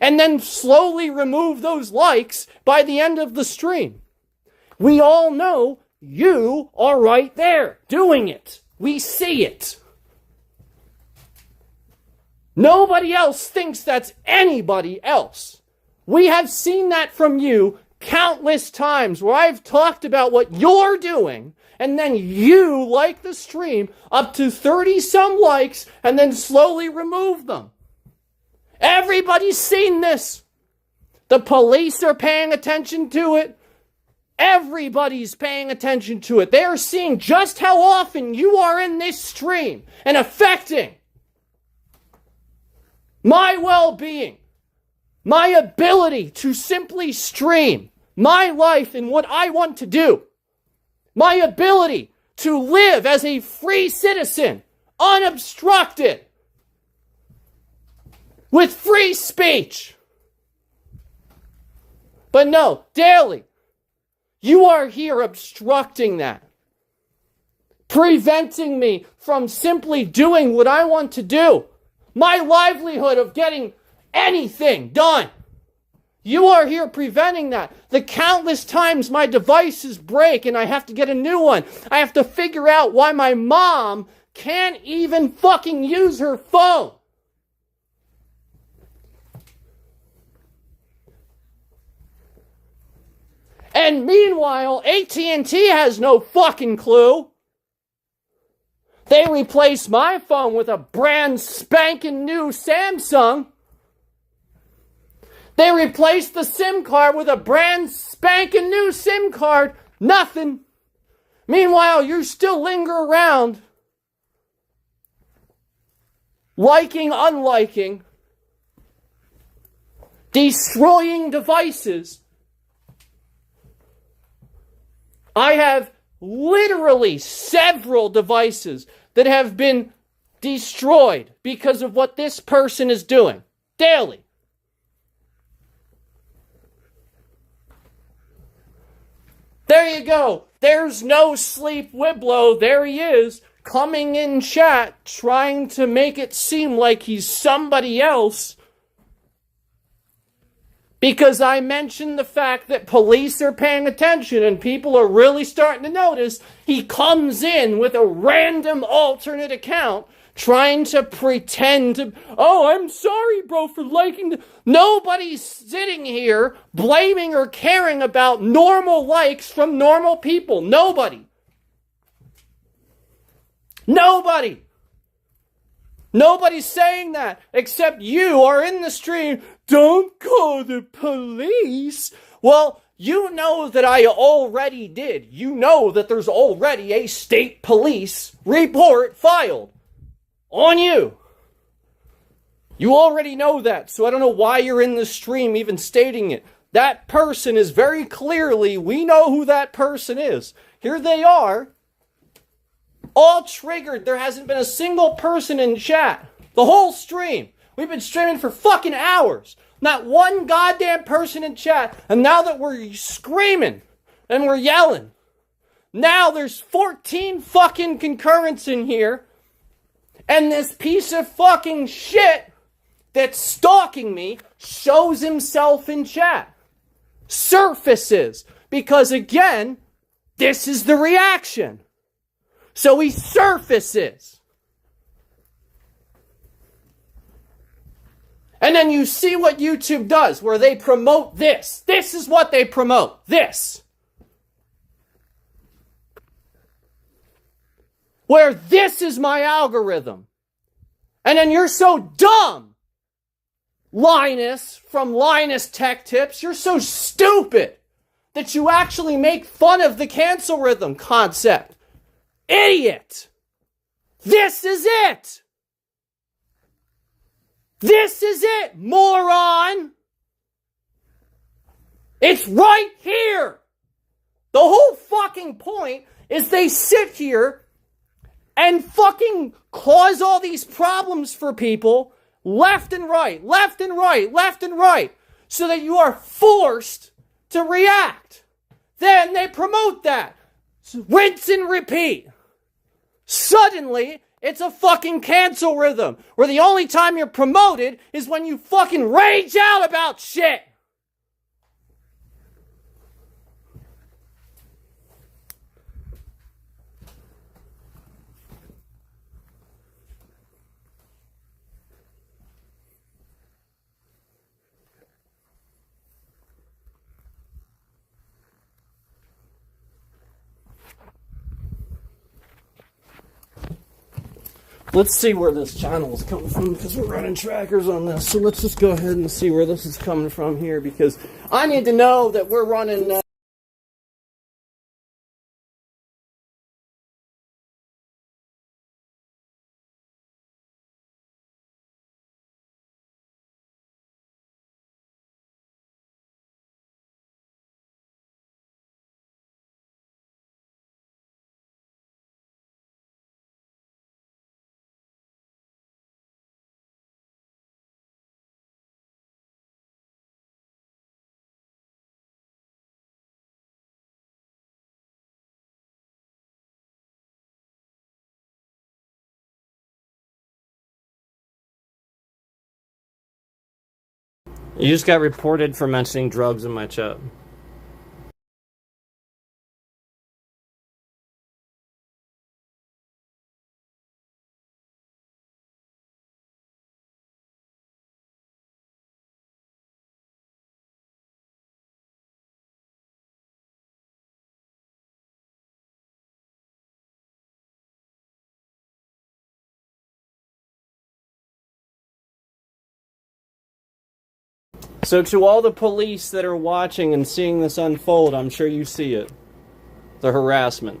A: And then slowly remove those likes by the end of the stream. We all know you are right there doing it. We see it. Nobody else thinks that's anybody else. We have seen that from you countless times where I've talked about what you're doing and then you like the stream up to 30 some likes and then slowly remove them. Everybody's seen this. The police are paying attention to it. Everybody's paying attention to it. They are seeing just how often you are in this stream and affecting my well-being, my ability to simply stream my life and what I want to do, my ability to live as a free citizen, unobstructed, with free speech. But no, daily, you are here obstructing that, preventing me from simply doing what I want to do. My livelihood of getting anything done. You are here preventing that. The countless times my devices break and I have to get a new one. I have to figure out why my mom can't even fucking use her phone. And meanwhile, AT&T has no fucking clue. They replaced my phone with a brand spanking new Samsung. They replaced the SIM card with a brand spanking new SIM card. Nothing. Meanwhile, you still linger around. Liking, unliking. Destroying devices. I have literally several devices that have been destroyed because of what this person is doing daily. There you go. There's no Sleep Wiblo. There he is, coming in chat, trying to make it seem like he's somebody else. Because I mentioned the fact that police are paying attention and people are really starting to notice, he comes in with a random alternate account trying to pretend to, oh, I'm sorry, bro, for liking the... Nobody's sitting here blaming or caring about normal likes from normal people. Nobody. Nobody. Nobody's saying that except you are in the stream. Don't call the police. Well, you know that I already did. You know that there's already a state police report filed on you. You already know that, so I don't know why you're in the stream even stating it. That person is very clearly, we know who that person is. Here they are, all triggered. There hasn't been a single person in chat. The whole stream. We've been streaming for fucking hours. Not one goddamn person in chat. And now that we're screaming and we're yelling, now there's 14 fucking concurrents in here. And this piece of fucking shit that's stalking me shows himself in chat. Surfaces. Because again, this is the reaction. So he surfaces. And then you see what YouTube does, where they promote this. This is what they promote. This. Where this is my algorithm. And then you're so dumb, Linus, from Linus Tech Tips, you're so stupid that you actually make fun of the cancel rhythm concept. Idiot! This is it! This is it, moron! It's right here! The whole fucking point is they sit here and fucking cause all these problems for people left and right, left and right, left and right, so that you are forced to react. Then they promote that. Rinse and repeat. Suddenly, it's a fucking cancel rhythm, where the only time you're promoted is when you fucking rage out about shit. Let's see where this channel is coming from, because we're running trackers on this. So let's just go ahead and see where this is coming from here, because I need to know that we're running... You just got reported for mentioning drugs in my chat. So to all the police that are watching and seeing this unfold, I'm sure you see it. The harassment.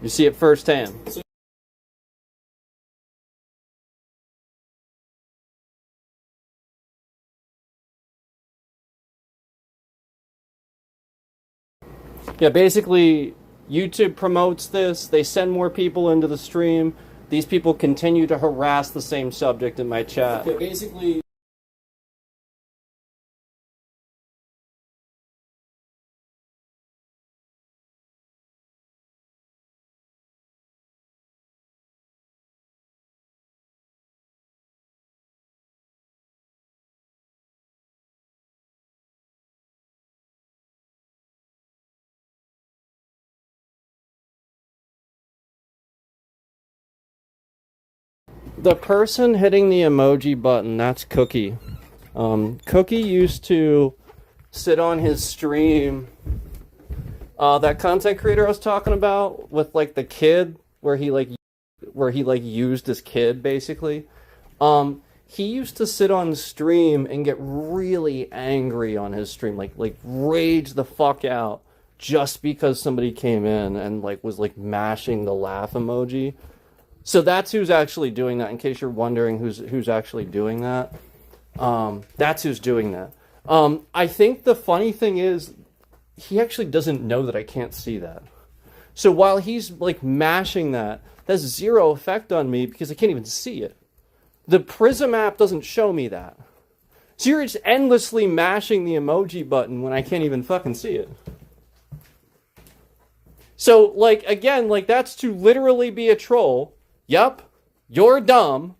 A: You see it firsthand. Yeah, basically, YouTube promotes this. They send more people into the stream. These people continue to harass the same subject in my chat. Okay, basically... The person hitting the emoji button, that's Cookie. Cookie used to sit on his stream, that content creator I was talking about with like the kid, where he used his kid basically. He used to sit on stream and get really angry on his stream, like rage the fuck out just because somebody came in and was mashing the laugh emoji.
B: So that's who's actually doing that. In case you're wondering who's actually doing that, that's who's doing that. I think the funny thing is, he actually doesn't know that I can't see that. So while he's like mashing that, that's zero effect on me because I can't even see it. The Prism app doesn't show me that. So you're just endlessly mashing the emoji button when I can't even fucking see it. So, like, again, like, that's to literally be a troll. Yup, you're dumb.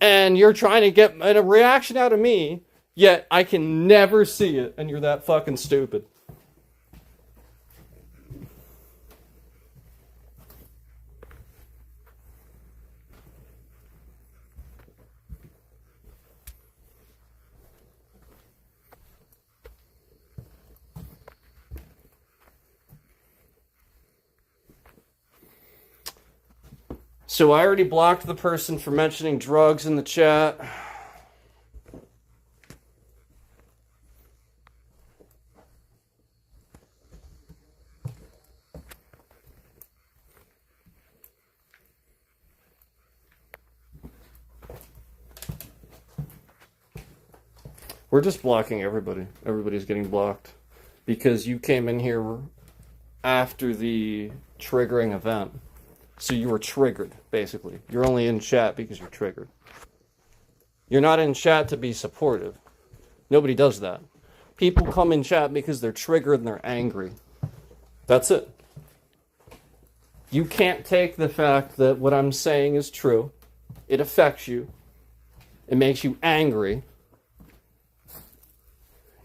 B: And you're trying to get a reaction out of me, yet I can never see it, and you're that fucking stupid. So I already blocked the person for mentioning drugs in the chat. We're just blocking everybody. Everybody's getting blocked because you came in here after the triggering event. So you were triggered, basically. You're only in chat because you're triggered. You're not in chat to be supportive. Nobody does that. People come in chat because they're triggered and they're angry. That's it. You can't take the fact that what I'm saying is true. It affects you. It makes you angry.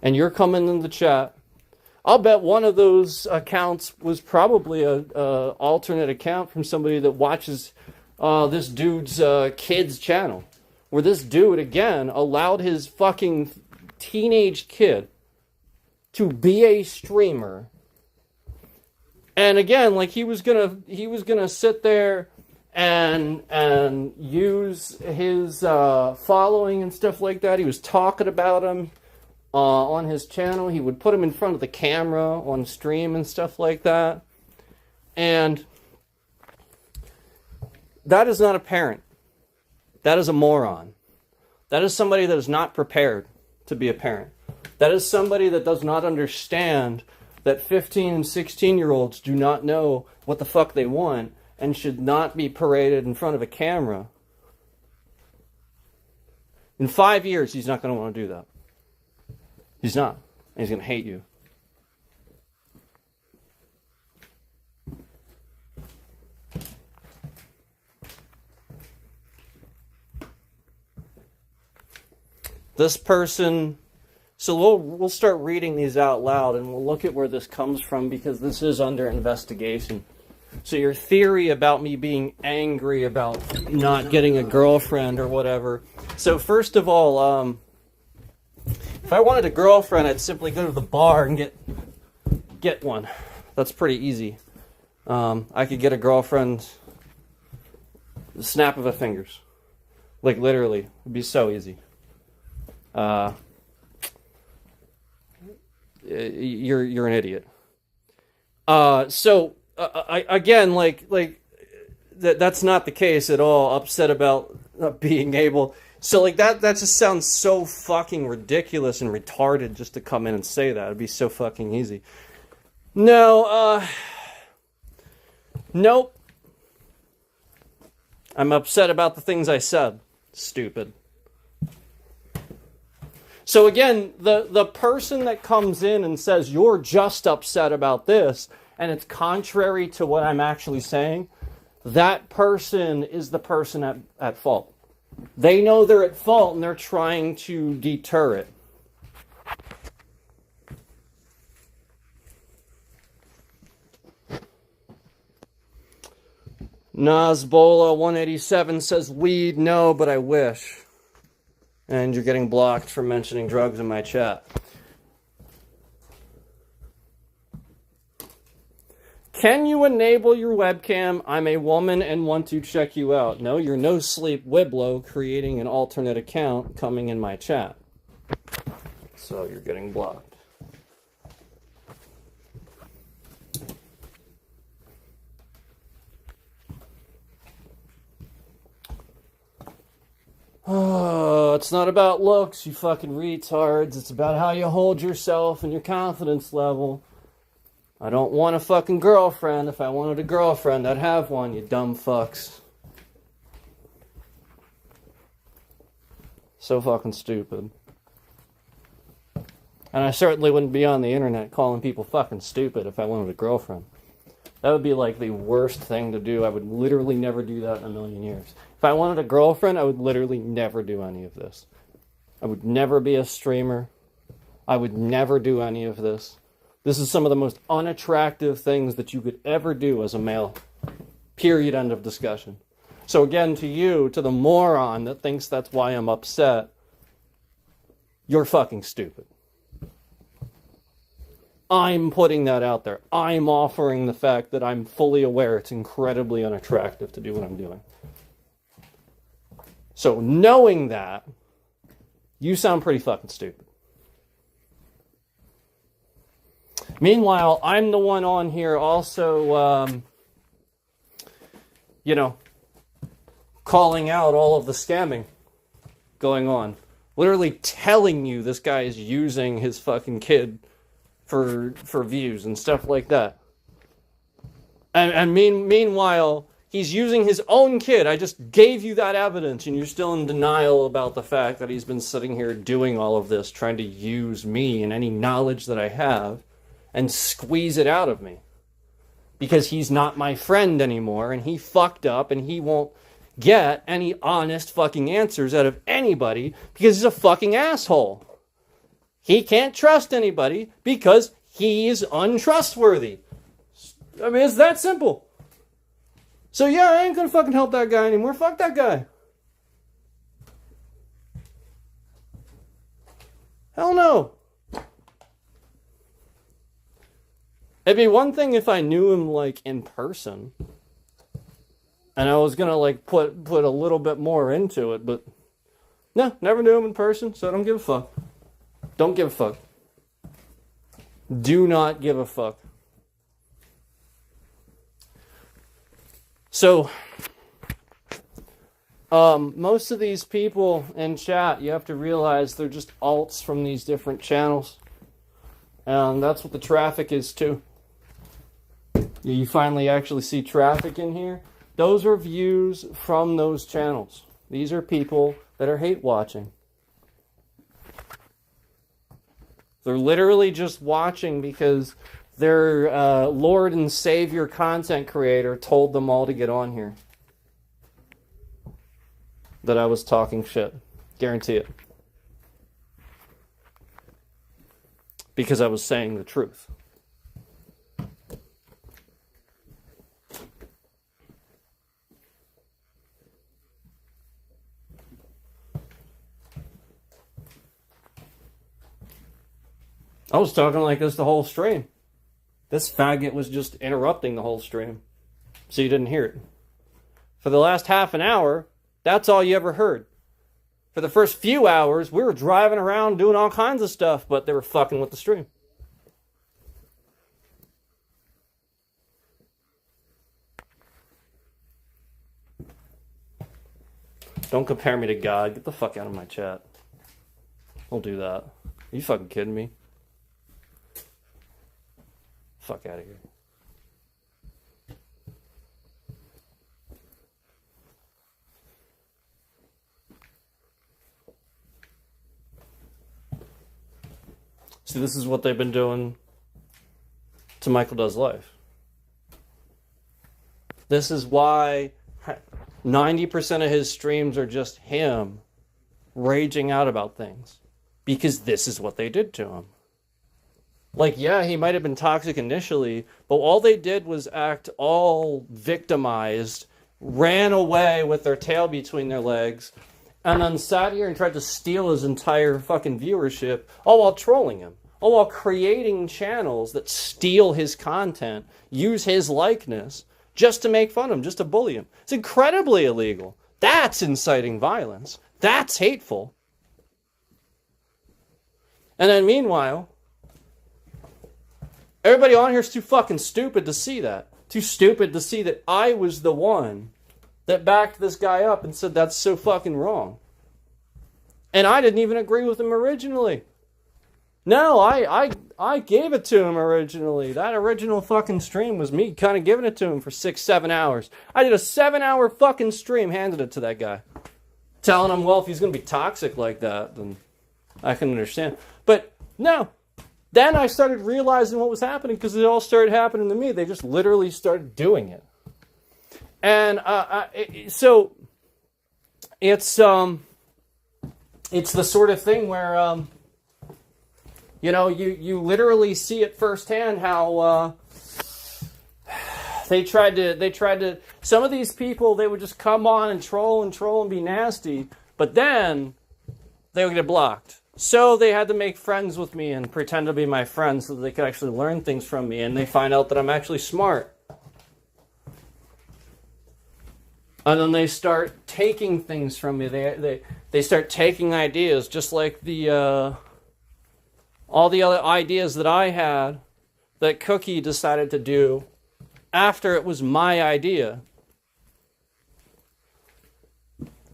B: And you're coming in the chat. I'll bet one of those accounts was probably a alternate account from somebody that watches this dude's kid's channel. Where this dude, again, allowed his fucking teenage kid to be a streamer. And again, like he was gonna sit there and use his following and stuff like that. He was talking about him. On his channel, he would put him in front of the camera on stream and stuff like that. And that is not a parent. That is a moron. That is somebody that is not prepared to be a parent. That is somebody that does not understand that 15 and 16-year-olds do not know what the fuck they want and should not be paraded in front of a camera. In 5 years, he's not going to want to do that. He's not. And he's going to hate you. This person... So we'll start reading these out loud and we'll look at where this comes from because this is under investigation. So your theory about me being angry about not getting a girlfriend or whatever. So first of all... if I wanted a girlfriend, I'd simply go to the bar and get one. That's pretty easy. I could get a girlfriend the snap of a fingers. Like literally, it'd be so easy. You're an idiot. So again, that's not the case at all. Upset about not being able. So, like, that just sounds so fucking ridiculous and retarded just to come in and say that. It'd be so fucking easy. No, nope. I'm upset about the things I said. Stupid. So, again, the person that comes in and says, you're just upset about this, and it's contrary to what I'm actually saying, that person is the person at fault. They know they're at fault and they're trying to deter it. Nazbola 187 says weed, no, but I wish. And you're getting blocked for mentioning drugs in my chat. Can you enable your webcam? I'm a woman and want to check you out. No, you're no sleep Wiblo creating an alternate account coming in my chat. So you're getting blocked. Oh, it's not about looks, you fucking retards. It's about how you hold yourself and your confidence level. I don't want a fucking girlfriend. If I wanted a girlfriend, I'd have one, you dumb fucks. So fucking stupid. And I certainly wouldn't be on the internet calling people fucking stupid if I wanted a girlfriend. That would be like the worst thing to do. I would literally never do that in a million years. If I wanted a girlfriend, I would literally never do any of this. I would never be a streamer. I would never do any of this. This is some of the most unattractive things that you could ever do as a male. Period. End of discussion. So again, to you, to the moron that thinks that's why I'm upset, you're fucking stupid. I'm putting that out there. I'm offering the fact that I'm fully aware it's incredibly unattractive to do what I'm doing. So knowing that, you sound pretty fucking stupid. Meanwhile, I'm the one on here also, calling out all of the scamming going on. Literally telling you this guy is using his fucking kid for views and stuff like that. And meanwhile, he's using his own kid. I just gave you that evidence, and you're still in denial about the fact that he's been sitting here doing all of this, trying to use me and any knowledge that I have and squeeze it out of me. Because he's not my friend anymore, and he fucked up, and he won't get any honest fucking answers out of anybody because he's a fucking asshole. He can't trust anybody because he's untrustworthy. I mean, it's that simple. So yeah, I ain't gonna fucking help that guy anymore. Fuck that guy. Hell no. It'd be one thing if I knew him, like, in person. And I was gonna, like, put a little bit more into it, but no, never knew him in person, so I don't give a fuck. Don't give a fuck. Do not give a fuck. So, most of these people in chat, you have to realize they're just alts from these different channels. And that's what the traffic is too. You finally actually see traffic in here. Those are views from those channels. These are people that are hate watching. They're literally just watching because their Lord and Savior content creator told them all to get on here. That I was talking shit. Guarantee it. Because I was saying the truth. I was talking like this the whole stream. This faggot was just interrupting the whole stream. So you didn't hear it. For the last half an hour, that's all you ever heard. For the first few hours, we were driving around doing all kinds of stuff, but they were fucking with the stream. Don't compare me to God. Get the fuck out of my chat. Don't do that. Are you fucking kidding me? Fuck out of here. See, this is what they've been doing to Michael Does Life. This is why 90% of his streams are just him raging out about things. Because this is what they did to him. Like, yeah, he might have been toxic initially, but all they did was act all victimized, ran away with their tail between their legs, and then sat here and tried to steal his entire fucking viewership, all while trolling him. All while creating channels that steal his content, use his likeness, just to make fun of him, just to bully him. It's incredibly illegal. That's inciting violence. That's hateful. And then meanwhile, everybody on here is too fucking stupid to see that. Too stupid to see that I was the one that backed this guy up and said that's so fucking wrong. And I didn't even agree with him originally. No, I gave it to him originally. That original fucking stream was me kind of giving it to him for 6-7 hours. I did a 7-hour fucking stream, handed it to that guy. Telling him, well, if he's going to be toxic like that, then I can understand. But no. Then I started realizing what was happening because it all started happening to me. They just literally started doing it. And so it's the sort of thing where, you literally see it firsthand how they tried to, some of these people, they would just come on and troll and be nasty, but then they would get blocked. So they had to make friends with me and pretend to be my friends so that they could actually learn things from me, and they find out that I'm actually smart. And then they start taking things from me. They start taking ideas, just like the all the other ideas that I had that Cookie decided to do after it was my idea.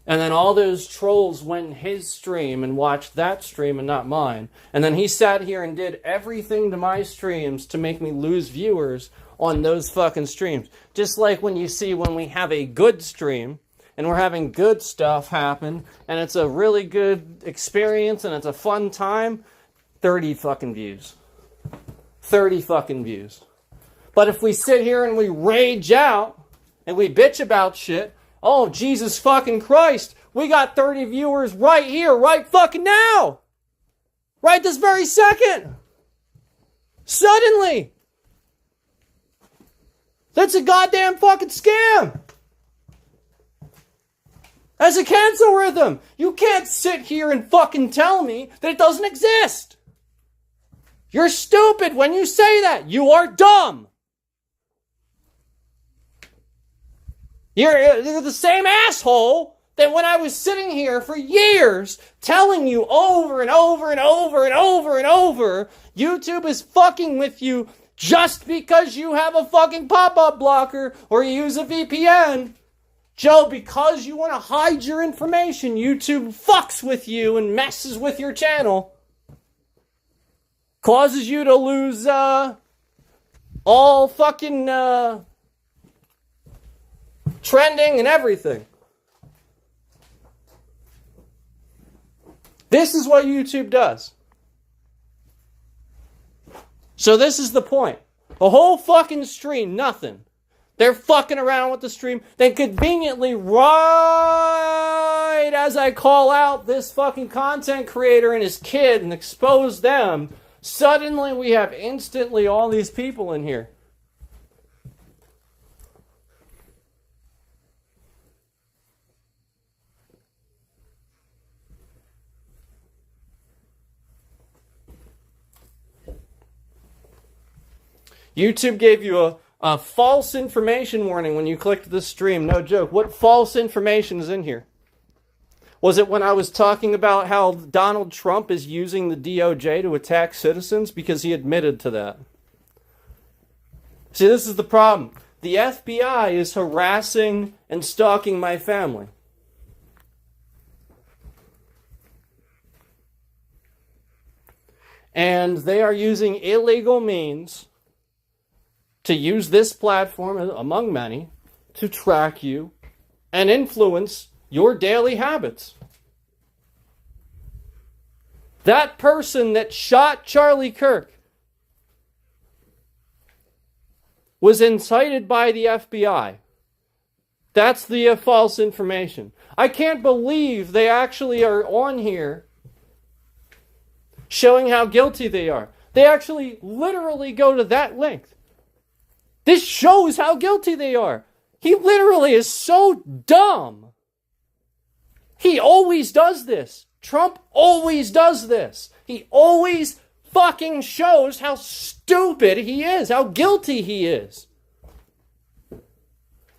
B: And then all those trolls went in his stream and watched that stream and not mine. And then he sat here and did everything to my streams to make me lose viewers on those fucking streams. Just like when you see when we have a good stream and we're having good stuff happen and it's a really good experience and it's a fun time, 30 fucking views. 30 fucking views. But if we sit here and we rage out and we bitch about shit, oh, Jesus fucking Christ, we got 30 viewers right here, right fucking now. Right this very second. Suddenly. That's a goddamn fucking scam. As a cancel rhythm, you can't sit here and fucking tell me that it doesn't exist. You're stupid when you say that. You are dumb. You're the same asshole that when I was sitting here for years telling you over and over and over and over and over, YouTube is fucking with you just because you have a fucking pop-up blocker or you use a VPN. Joe, because you want to hide your information, YouTube fucks with you and messes with your channel. Causes you to lose all fucking trending and everything. This is what YouTube does. So this is the point. The whole fucking stream, nothing. They're fucking around with the stream. Then conveniently, right as I call out this fucking content creator and his kid and expose them, suddenly we have instantly all these people in here. YouTube gave you a false information warning when you clicked the stream. No joke. What false information is in here? Was it when I was talking about how Donald Trump is using the DOJ to attack citizens? Because he admitted to that. See, this is the problem. The FBI is harassing and stalking my family. And they are using illegal means to use this platform, among many, to track you and influence your daily habits. That person that shot Charlie Kirk was incited by the FBI. That's the false information. I can't believe they actually are on here showing how guilty they are. They actually literally go to that length. This shows how guilty they are. He literally is so dumb. He always does this. Trump always does this. He always fucking shows how stupid he is, how guilty he is.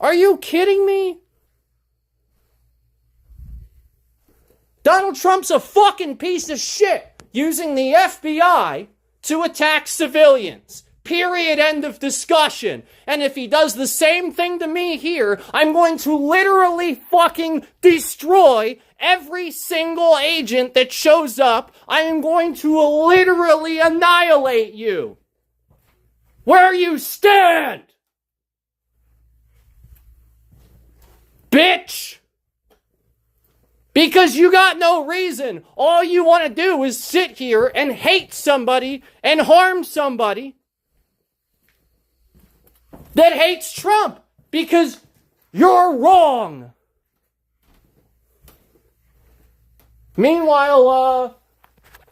B: Are you kidding me? Donald Trump's a fucking piece of shit using the FBI to attack civilians. Period. End of discussion. And if he does the same thing to me here, I'm going to literally fucking destroy every single agent that shows up. I am going to literally annihilate you. Where you stand! Bitch! Because you got no reason. All you want to do is sit here and hate somebody and harm somebody that hates Trump because you're wrong. Meanwhile,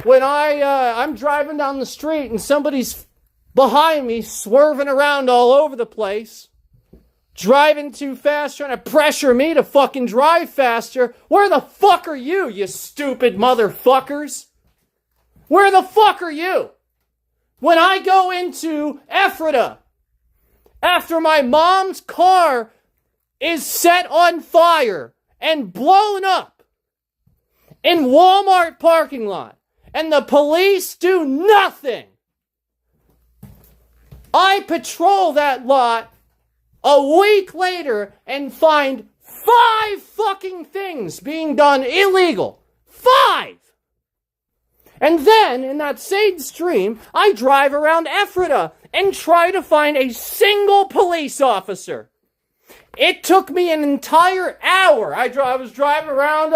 B: when I'm driving down the street and somebody's behind me swerving around all over the place, driving too fast, trying to pressure me to fucking drive faster. Where the fuck are you, you stupid motherfuckers? Where the fuck are you? When I go into Ephrata, after my mom's car is set on fire and blown up in Walmart parking lot, and the police do nothing, I patrol that lot a week later and find 5 fucking things being done illegal. 5! And then, in that same stream, I drive around Ephrata and try to find a single police officer. It took me an entire hour. I was driving around,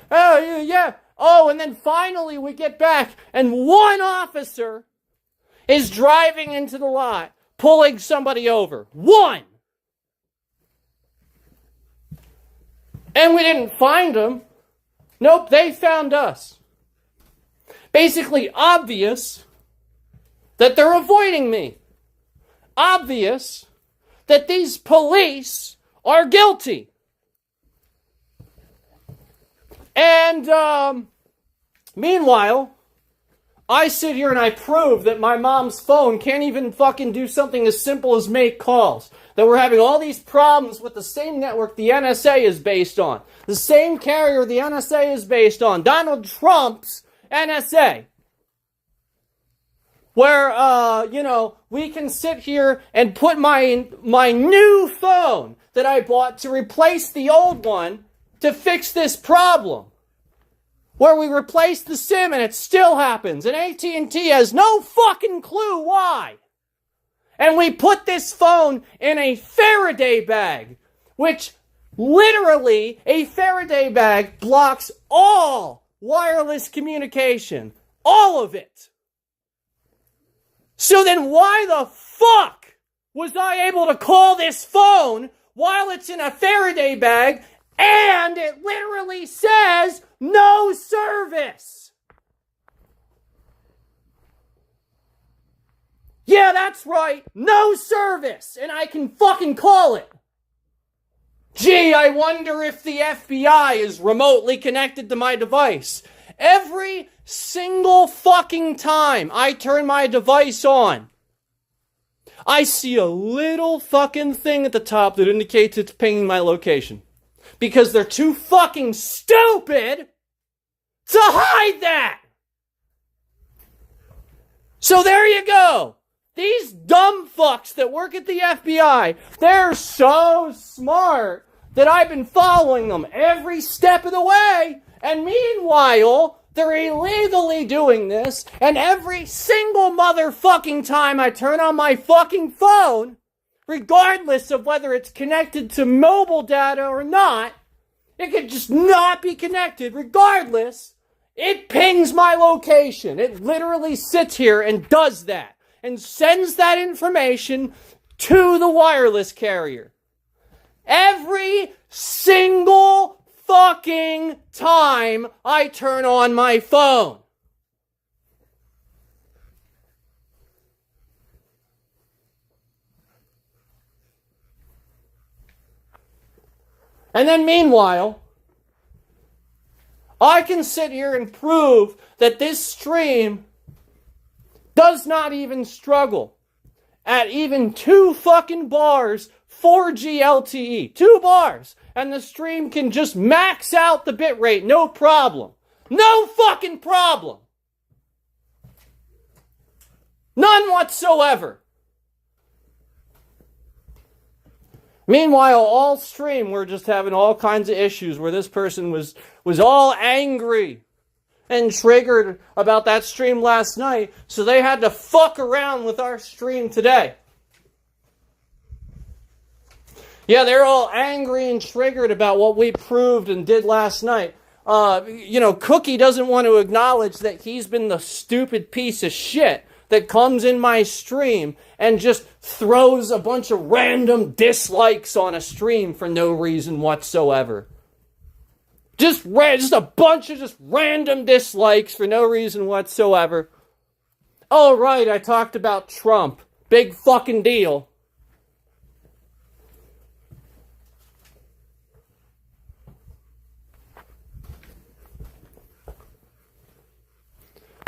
B: and then finally we get back, and one officer is driving into the lot, pulling somebody over. One! And we didn't find them. Nope, they found us. Basically obvious that they're avoiding me. Obvious that these police are guilty. And, meanwhile, I sit here and I prove that my mom's phone can't even fucking do something as simple as make calls. That we're having all these problems with the same network the NSA is based on. The same carrier the NSA is based on. Donald Trump's NSA. Where, we can sit here and put my new phone that I bought to replace the old one to fix this problem. Where we replace the SIM and it still happens. And AT&T has no fucking clue why. And we put this phone in a Faraday bag, which literally a Faraday bag blocks all wireless communication. All of it. So then why the fuck was I able to call this phone while it's in a Faraday bag and it literally says no service? Yeah, that's right. No service. And I can fucking call it. Gee, I wonder if the FBI is remotely connected to my device. Every single fucking time I turn my device on, I see a little fucking thing at the top that indicates it's pinging my location. Because they're too fucking stupid to hide that. So there you go. These dumb fucks that work at the FBI, they're so smart that I've been following them every step of the way. And meanwhile, they're illegally doing this. And every single motherfucking time I turn on my fucking phone, regardless of whether it's connected to mobile data or not, it could just not be connected. Regardless, it pings my location. It literally sits here and does that. And sends that information to the wireless carrier. Every single fucking time I turn on my phone. And then meanwhile, I can sit here and prove that this stream does not even struggle at even 2 fucking bars 4G LTE. 2 bars. And the stream can just max out the bitrate. No problem. No fucking problem. None whatsoever.
A: Meanwhile, all stream, we're just having all kinds of issues where this person was all angry and triggered about that stream last night, so they had to fuck around with our stream today. Yeah, they're all angry and triggered about what we proved and did last night. Cookie doesn't want to acknowledge that he's been the stupid piece of shit that comes in my stream and just throws a bunch of random dislikes on a stream for no reason whatsoever. Just a bunch of just random dislikes for no reason whatsoever. Oh, right, I talked about Trump. Big fucking deal.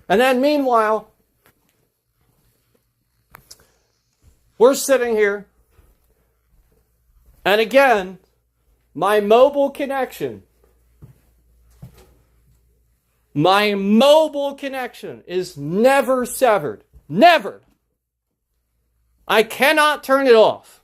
A: And then meanwhile, we're sitting here, and again, my mobile connection is never severed. Never. I cannot turn it off.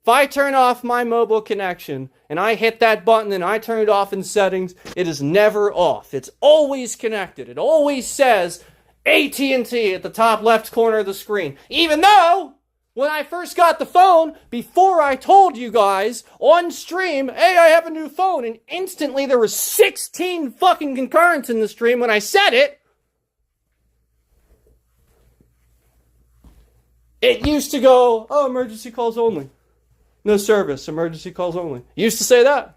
A: If I turn off my mobile connection and I hit that button and I turn it off in settings, it is never off. It's always connected. It always says AT&T at the top left corner of the screen. Even though, when I first got the phone, before I told you guys on stream, hey, I have a new phone, and instantly there was 16 fucking concurrents in the stream when I said it. It used to go, oh, emergency calls only. No service, emergency calls only. Used to say that.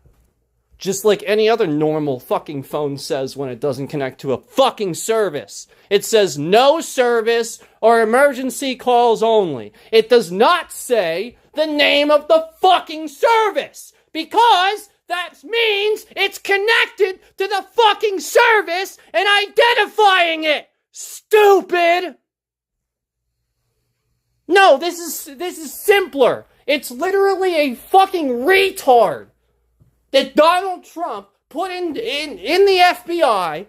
A: Just like any other normal fucking phone says when it doesn't connect to a fucking service. It says no service or emergency calls only. It does not say the name of the fucking service. Because that means it's connected to the fucking service and identifying it. Stupid! No, this is simpler. It's literally a fucking retard that Donald Trump put in the FBI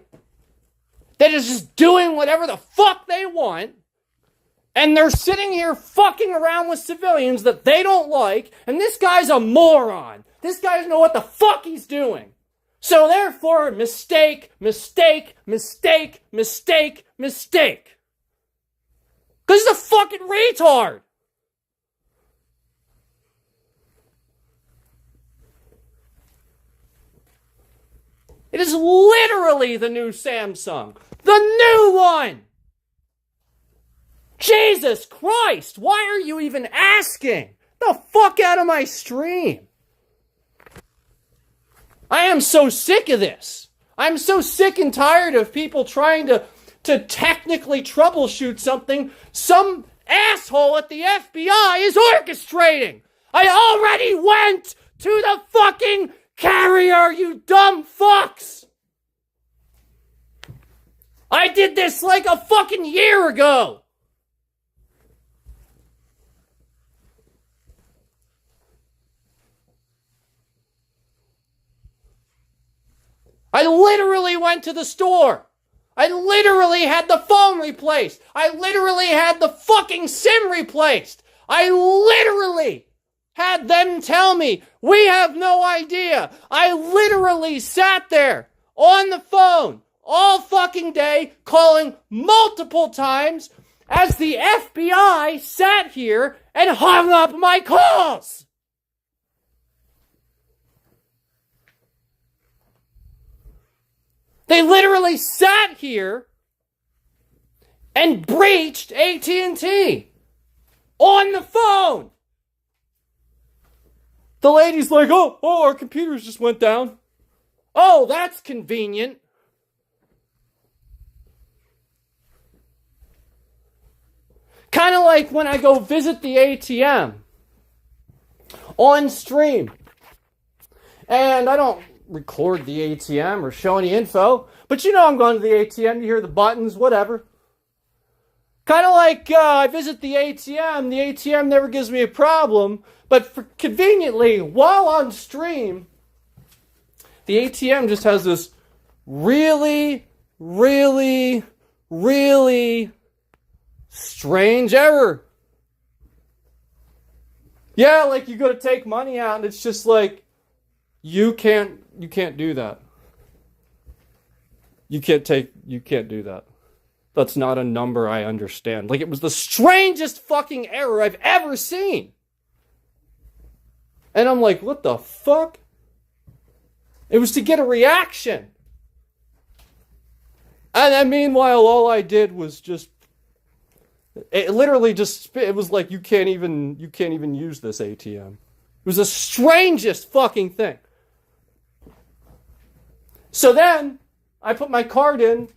A: that is just doing whatever the fuck they want, and they're sitting here fucking around with civilians that they don't like, and this guy's a moron. This guy doesn't know what the fuck he's doing. So therefore, mistake, mistake, mistake, mistake, mistake. Because he's a fucking retard. It is literally the new Samsung. The new one! Jesus Christ! Why are you even asking? The fuck out of my stream! I am so sick of this. I'm so sick and tired of people trying to technically troubleshoot something some asshole at the FBI is orchestrating. I already went to the fucking carrier, you dumb fucks! I did this like a fucking year ago! I literally went to the store. I literally had the phone replaced. I literally had the fucking SIM replaced. I literally had them tell me, we have no idea. I literally sat there on the phone all fucking day, calling multiple times as the FBI sat here and hung up my calls. They literally sat here and breached AT&T on the phone. The lady's like, oh, our computers just went down. Oh, that's convenient. Kind of like when I go visit the ATM on stream. And I don't record the ATM or show any info, but I'm going to the ATM, you hear the buttons, whatever. Kind of like I visit the ATM never gives me a problem, but conveniently, while on stream, the ATM just has this really, really, really strange error.
B: Yeah, like you go to take money out and it's just like, you can't do that. You can't do that. That's not a number I understand. Like, it was the strangest fucking error I've ever seen. And I'm like, what the fuck? It was to get a reaction. And then meanwhile, all I did was just, it literally just, it was like, you can't even use this ATM. It was the strangest fucking thing. So then, I put my card in,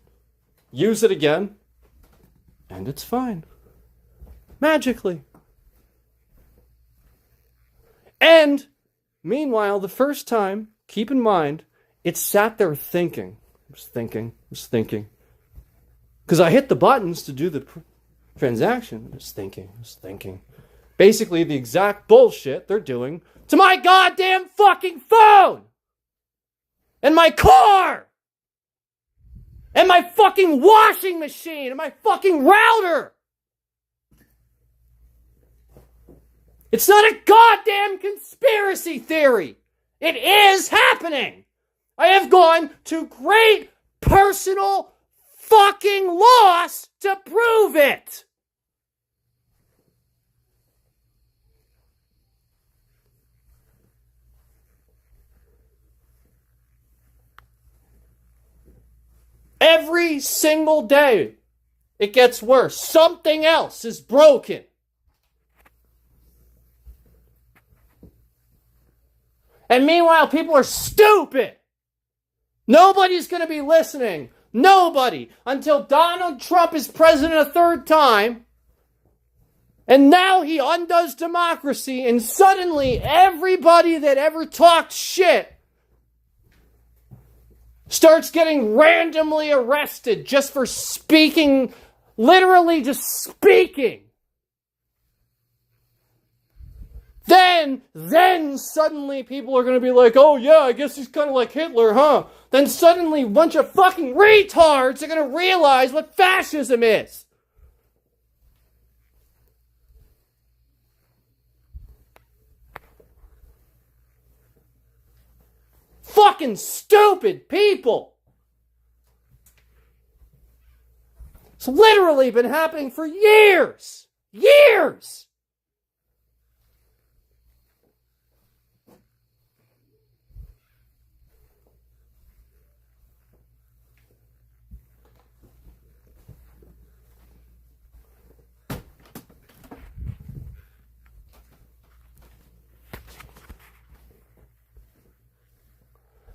B: use it again, and it's fine. Magically. And, meanwhile, the first time, keep in mind, it sat there thinking. It was thinking. Because I hit the buttons to do the transaction. It was thinking. Basically, the exact bullshit they're doing to my goddamn fucking phone! And my car! And my fucking washing machine! And my fucking router! It's not a goddamn conspiracy theory! It is happening! I have gone to great personal fucking loss to prove it! Every single day, it gets worse. Something else is broken. And meanwhile, people are stupid. Nobody's going to be listening. Nobody. Until Donald Trump is president a third time. And now he undoes democracy. And suddenly, everybody that ever talked shit starts getting randomly arrested just for speaking, literally just speaking. Then suddenly people are going to be like, oh yeah, I guess he's kind of like Hitler, huh? Then suddenly a bunch of fucking retards are going to realize what fascism is. Fucking stupid people. It's literally been happening for years. Years.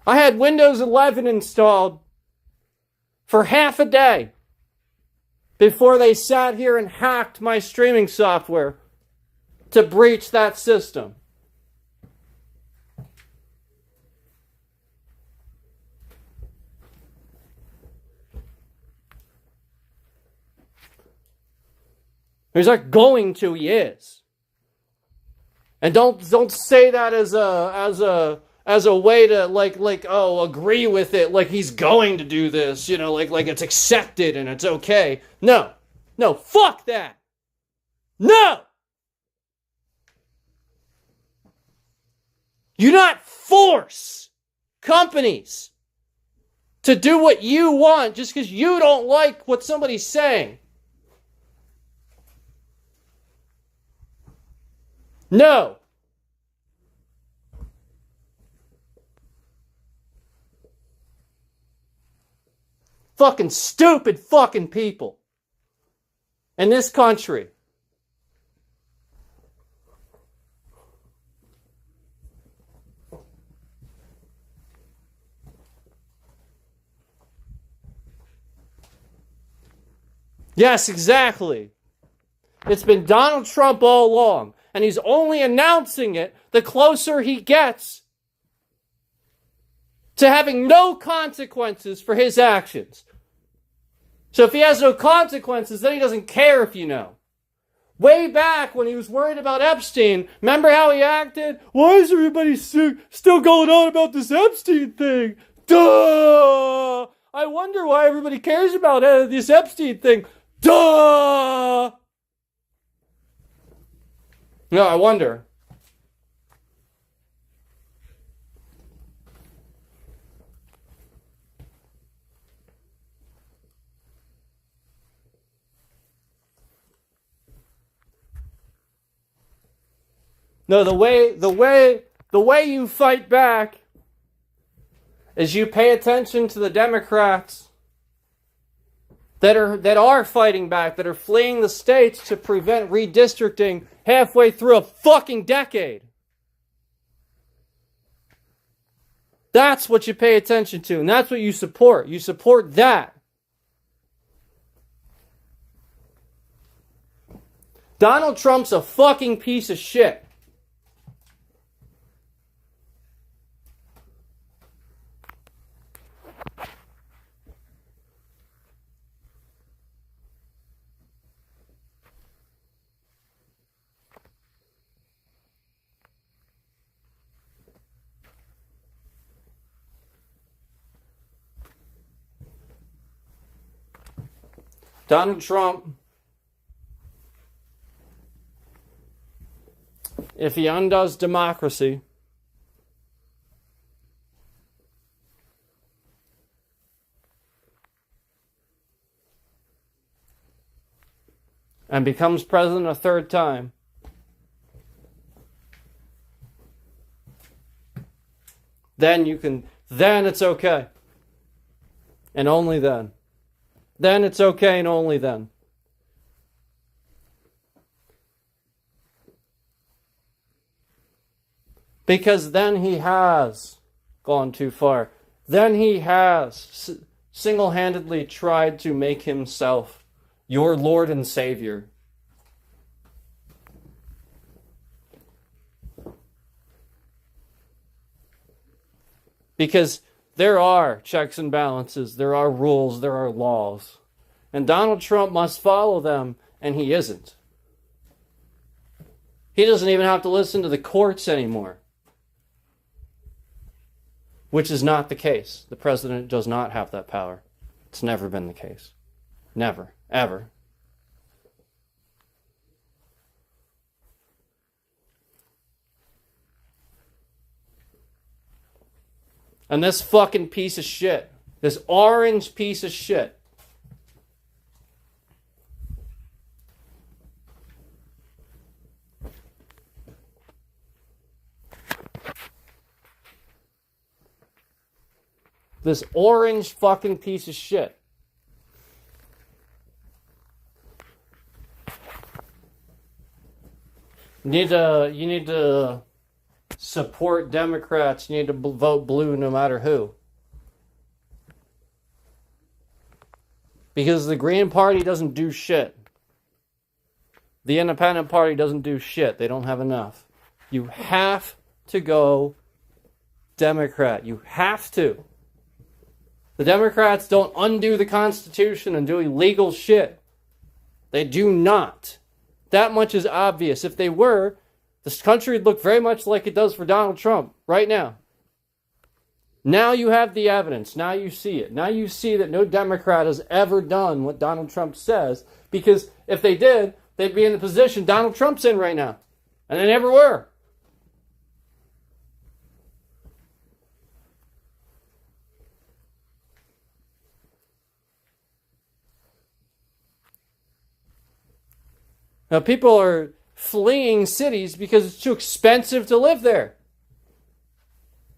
B: I had Windows 11 installed for half a day before they sat here and hacked my streaming software to breach that system. He's not going to, he is. And don't say that as a way to like agree with it, like he's going to do this, like it's accepted and it's okay. No, fuck that. No. You not force companies to do what you want just because you don't like what somebody's saying. No. Fucking stupid fucking people in this country. Yes, exactly. It's been Donald Trump all along, and he's only announcing it the closer he gets to having no consequences for his actions. So if he has no consequences, then he doesn't care if you know. Way back when he was worried about Epstein, remember how he acted? Why is everybody still going on about this Epstein thing? Duh! I wonder why everybody cares about this Epstein thing. Duh! No, I wonder. No, the way you fight back is you pay attention to the Democrats that are fighting back, that are fleeing the states to prevent redistricting halfway through a fucking decade. That's what you pay attention to, and that's what you support. You support that. Donald Trump's a fucking piece of shit. Donald Trump, if he undoes democracy, and becomes president a third time, then it's okay. And only then. Then it's okay and only then. Because then he has gone too far. Then he has single-handedly tried to make himself your Lord and Savior. Because there are checks and balances, there are rules, there are laws. And Donald Trump must follow them, and he isn't. He doesn't even have to listen to the courts anymore. Which is not the case. The president does not have that power. It's never been the case. Never. Ever. And this fucking piece of shit, this orange piece of shit, this orange fucking piece of shit, you need to support Democrats. You need to vote blue no matter who. Because the Green Party doesn't do shit. The Independent Party doesn't do shit. They don't have enough. You have to go Democrat. You have to. The Democrats don't undo the Constitution and do illegal shit. They do not. That much is obvious. If they were, this country would look very much like it does for Donald Trump right now. Now you have the evidence. Now you see it. Now you see that no Democrat has ever done what Donald Trump says, because if they did, they'd be in the position Donald Trump's in right now. And they never were. Now people are fleeing cities because it's too expensive to live there.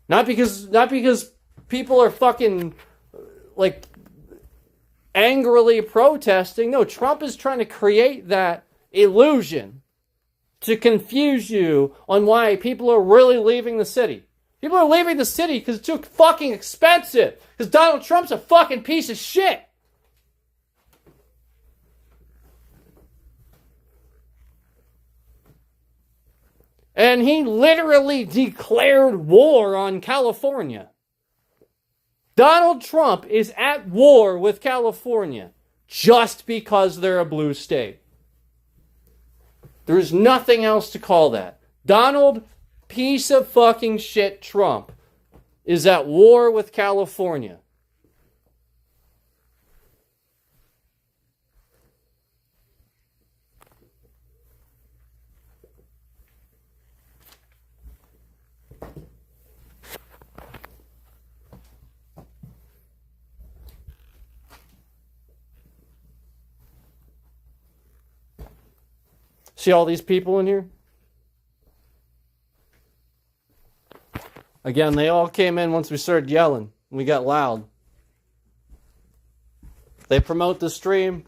B: Not because people are fucking like angrily protesting. No, Trump is trying to create that illusion to confuse you on why people are really leaving the city. People are leaving the city because it's too fucking expensive. Because Donald Trump's a fucking piece of shit. And he literally declared war on California. Donald Trump is at war with California just because they're a blue state. There's nothing else to call that. Donald, piece of fucking shit Trump, is at war with California. See all these people in here? Again, they all came in once we started yelling. We got loud. They promote the stream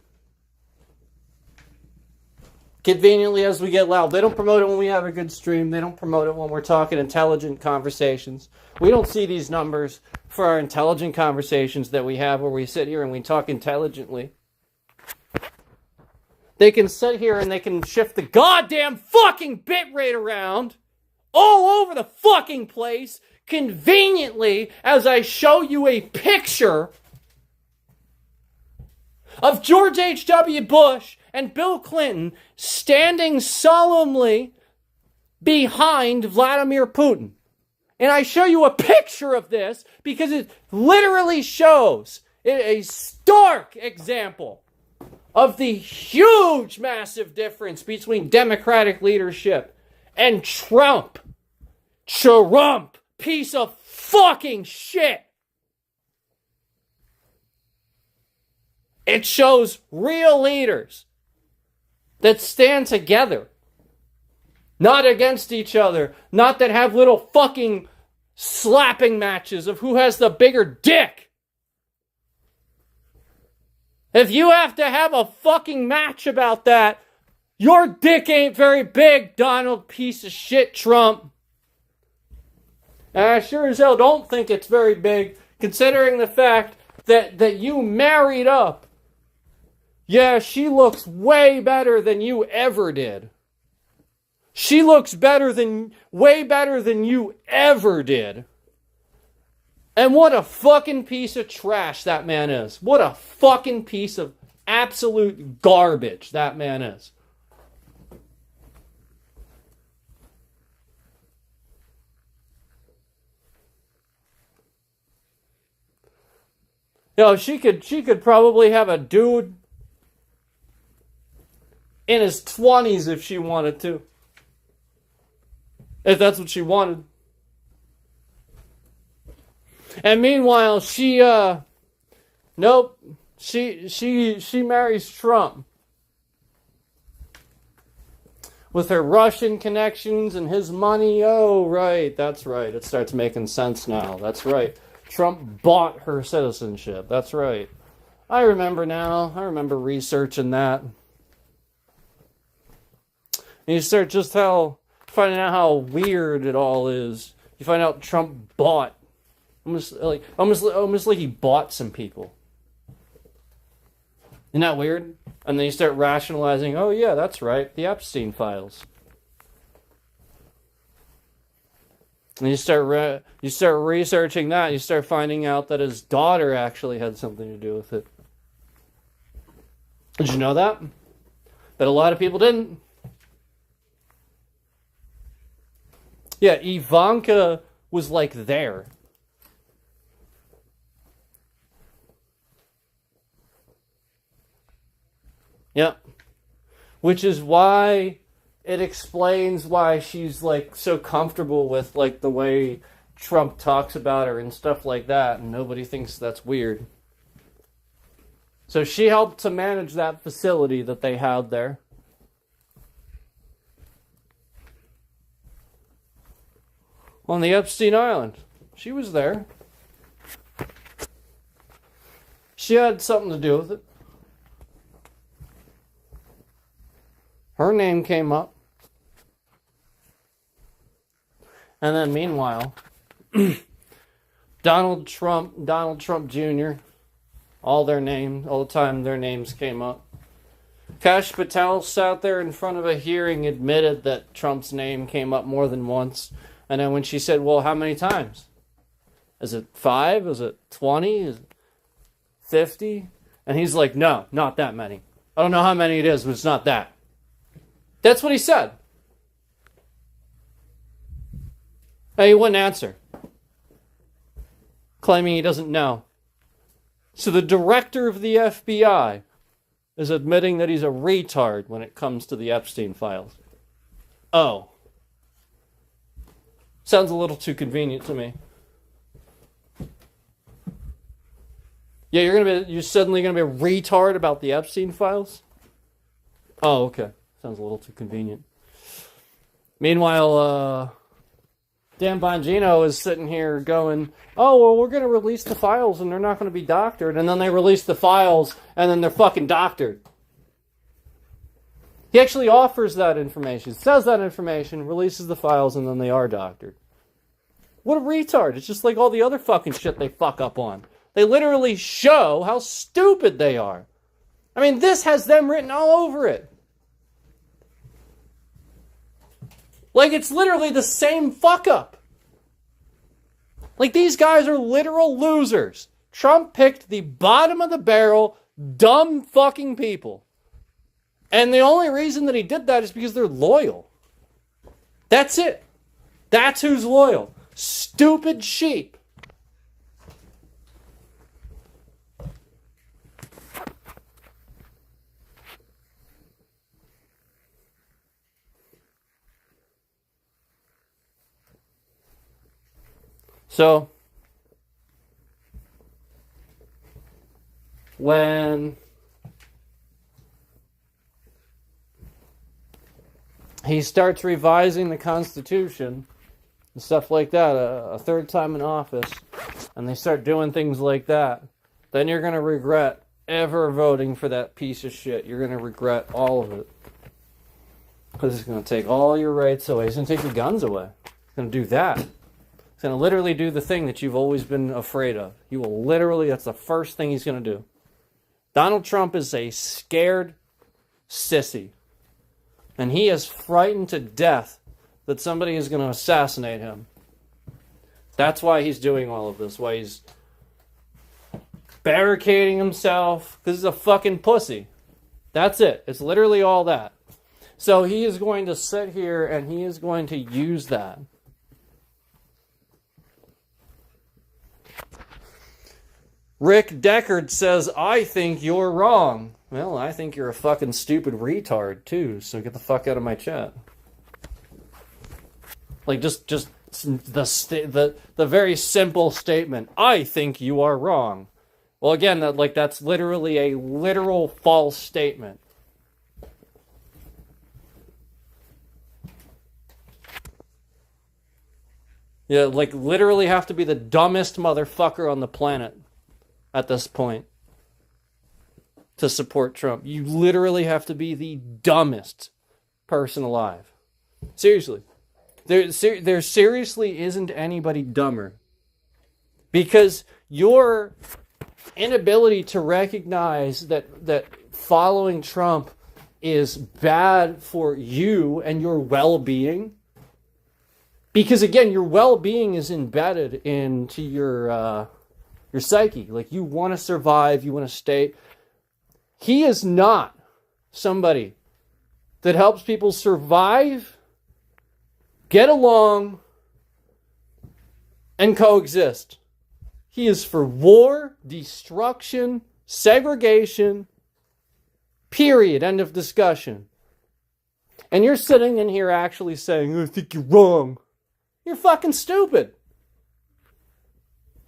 B: conveniently as we get loud. They don't promote it when we have a good stream. They don't promote it when we're talking intelligent conversations. We don't see these numbers for our intelligent conversations that we have where we sit here and we talk intelligently. They can sit here and they can shift the goddamn fucking bit rate around all over the fucking place conveniently as I show you a picture of George H.W. Bush and Bill Clinton standing solemnly behind Vladimir Putin. And I show you a picture of this because it literally shows a stark example of the huge, massive difference between Democratic leadership and Trump. Trump, piece of fucking shit. It shows real leaders that stand together, not against each other, not that have little fucking slapping matches of who has the bigger dick. If you have to have a fucking match about that, your dick ain't very big, Donald piece of shit Trump. And I sure as hell don't think it's very big, considering the fact that you married up. Yeah, she looks way better than you ever did. She looks way better than you ever did. And what a fucking piece of trash that man is. What a fucking piece of absolute garbage that man is. You know, she could probably have a dude in his 20s if she wanted to. If that's what she wanted. And meanwhile, she marries Trump. With her Russian connections and his money. Oh, right, that's right. It starts making sense now. That's right. Trump bought her citizenship. That's right. I remember now. I remember researching that. And you start finding out how weird it all is. You find out Trump bought, almost like he bought some people. Isn't that weird? And then you start rationalizing, oh yeah, that's right, the Epstein files. And you start researching that, you start finding out that his daughter actually had something to do with it. Did you know that? But a lot of people didn't. Yeah, Ivanka was like there. Yeah. Which is why it explains why she's like so comfortable with like the way Trump talks about her and stuff like that, and nobody thinks that's weird. So she helped to manage that facility that they had there. On the Epstein Island. She was there. She had something to do with it. Her name came up. And then meanwhile, Donald Trump Jr., all the time their names came up. Kash Patel sat there in front of a hearing, admitted that Trump's name came up more than once. And then when she said, well, how many times? Is it 5? Is it 20? Is it 50? And he's like, no, not that many. I don't know how many it is, but it's not that. That's what he said. And he wouldn't answer. Claiming he doesn't know. So the director of the FBI is admitting that he's a retard when it comes to the Epstein files. Oh. Sounds a little too convenient to me. Yeah, you're suddenly gonna be a retard about the Epstein files? Oh, okay. Sounds a little too convenient. Meanwhile, Dan Bongino is sitting here going, oh, well, we're going to release the files and they're not going to be doctored. And then they release the files and then they're fucking doctored. He actually offers that information, says that information, releases the files, and then they are doctored. What a retard. It's just like all the other fucking shit they fuck up on. They literally show how stupid they are. I mean, this has them written all over it. Like, it's literally the same fuck up. Like, these guys are literal losers. Trump picked the bottom of the barrel, dumb fucking people. And the only reason that he did that is because they're loyal. That's it. That's who's loyal. Stupid sheep. So, when he starts revising the Constitution and stuff like that, a third time in office, and they start doing things like that, then you're going to regret ever voting for that piece of shit. You're going to regret all of it. Because it's going to take all your rights away. It's going to take your guns away. It's going to do that. It's going to literally do the thing that you've always been afraid of. He will literally, that's the first thing he's going to do. Donald Trump is a scared sissy. And he is frightened to death that somebody is going to assassinate him. That's why he's doing all of this. Why he's barricading himself. Because he's a fucking pussy. That's it. It's literally all that. So he is going to sit here and he is going to use that. Rick Deckard says, I think you're wrong. Well, I think you're a fucking stupid retard, too, so get the fuck out of my chat. Like, just the very simple statement, I think you are wrong. Well, again, that's literally a literal false statement. Yeah, like, literally have to be the dumbest motherfucker on the planet at this point to support Trump. You literally have to be the dumbest person alive. Seriously. There seriously isn't anybody dumber. Because your inability to recognize that following Trump is bad for you and your well-being. Because again, your well-being is embedded into your psyche. Like, you want to survive, you want to stay. He is not somebody that helps people survive, get along, and coexist. He is for war, destruction, segregation, period, end of discussion. And you're sitting in here actually saying, I think you're wrong. You're fucking stupid.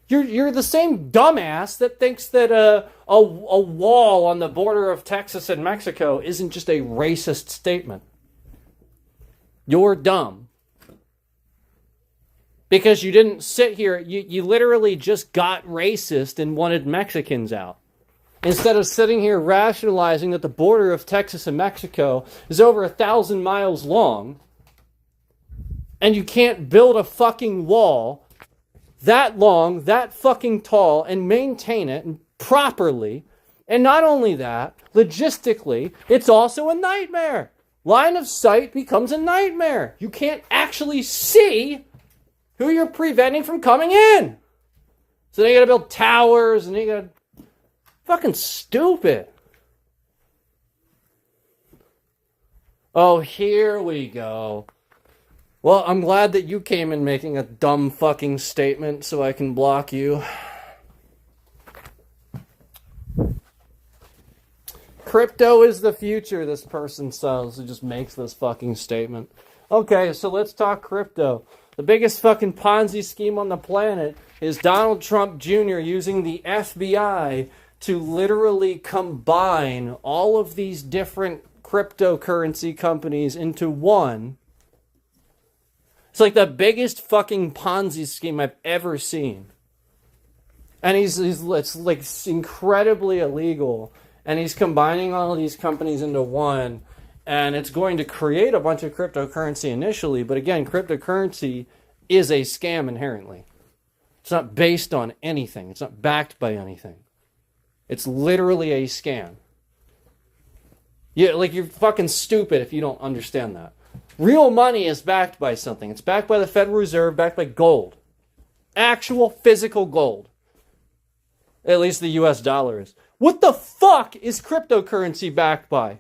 B: You're the same dumbass that thinks that a wall on the border of Texas and Mexico isn't just a racist statement. You're dumb. Because you didn't sit here, you literally just got racist and wanted Mexicans out. Instead of sitting here rationalizing that the border of Texas and Mexico is over 1,000 miles long, and you can't build a fucking wall that long, that fucking tall, and maintain it properly. And not only that, logistically, it's also a nightmare. Line of sight becomes a nightmare. You can't actually see who you're preventing from coming in. So then you gotta build towers, and you gotta... Fucking stupid. Oh, here we go. Well, I'm glad that you came in making a dumb fucking statement so I can block you. Crypto is the future, this person says, who just makes this fucking statement. Okay, so let's talk crypto. The biggest fucking Ponzi scheme on the planet is Donald Trump Jr. using the FBI to literally combine all of these different cryptocurrency companies into one, It's like the biggest fucking Ponzi scheme I've ever seen. And it's like incredibly illegal. And he's combining all of these companies into one. And it's going to create a bunch of cryptocurrency initially. But again, cryptocurrency is a scam inherently. It's not based on anything. It's not backed by anything. It's literally a scam. Yeah, like you're fucking stupid if you don't understand that. Real money is backed by something. It's backed by the Federal Reserve, backed by gold. Actual physical gold. At least the US dollar is. What the fuck is cryptocurrency backed by?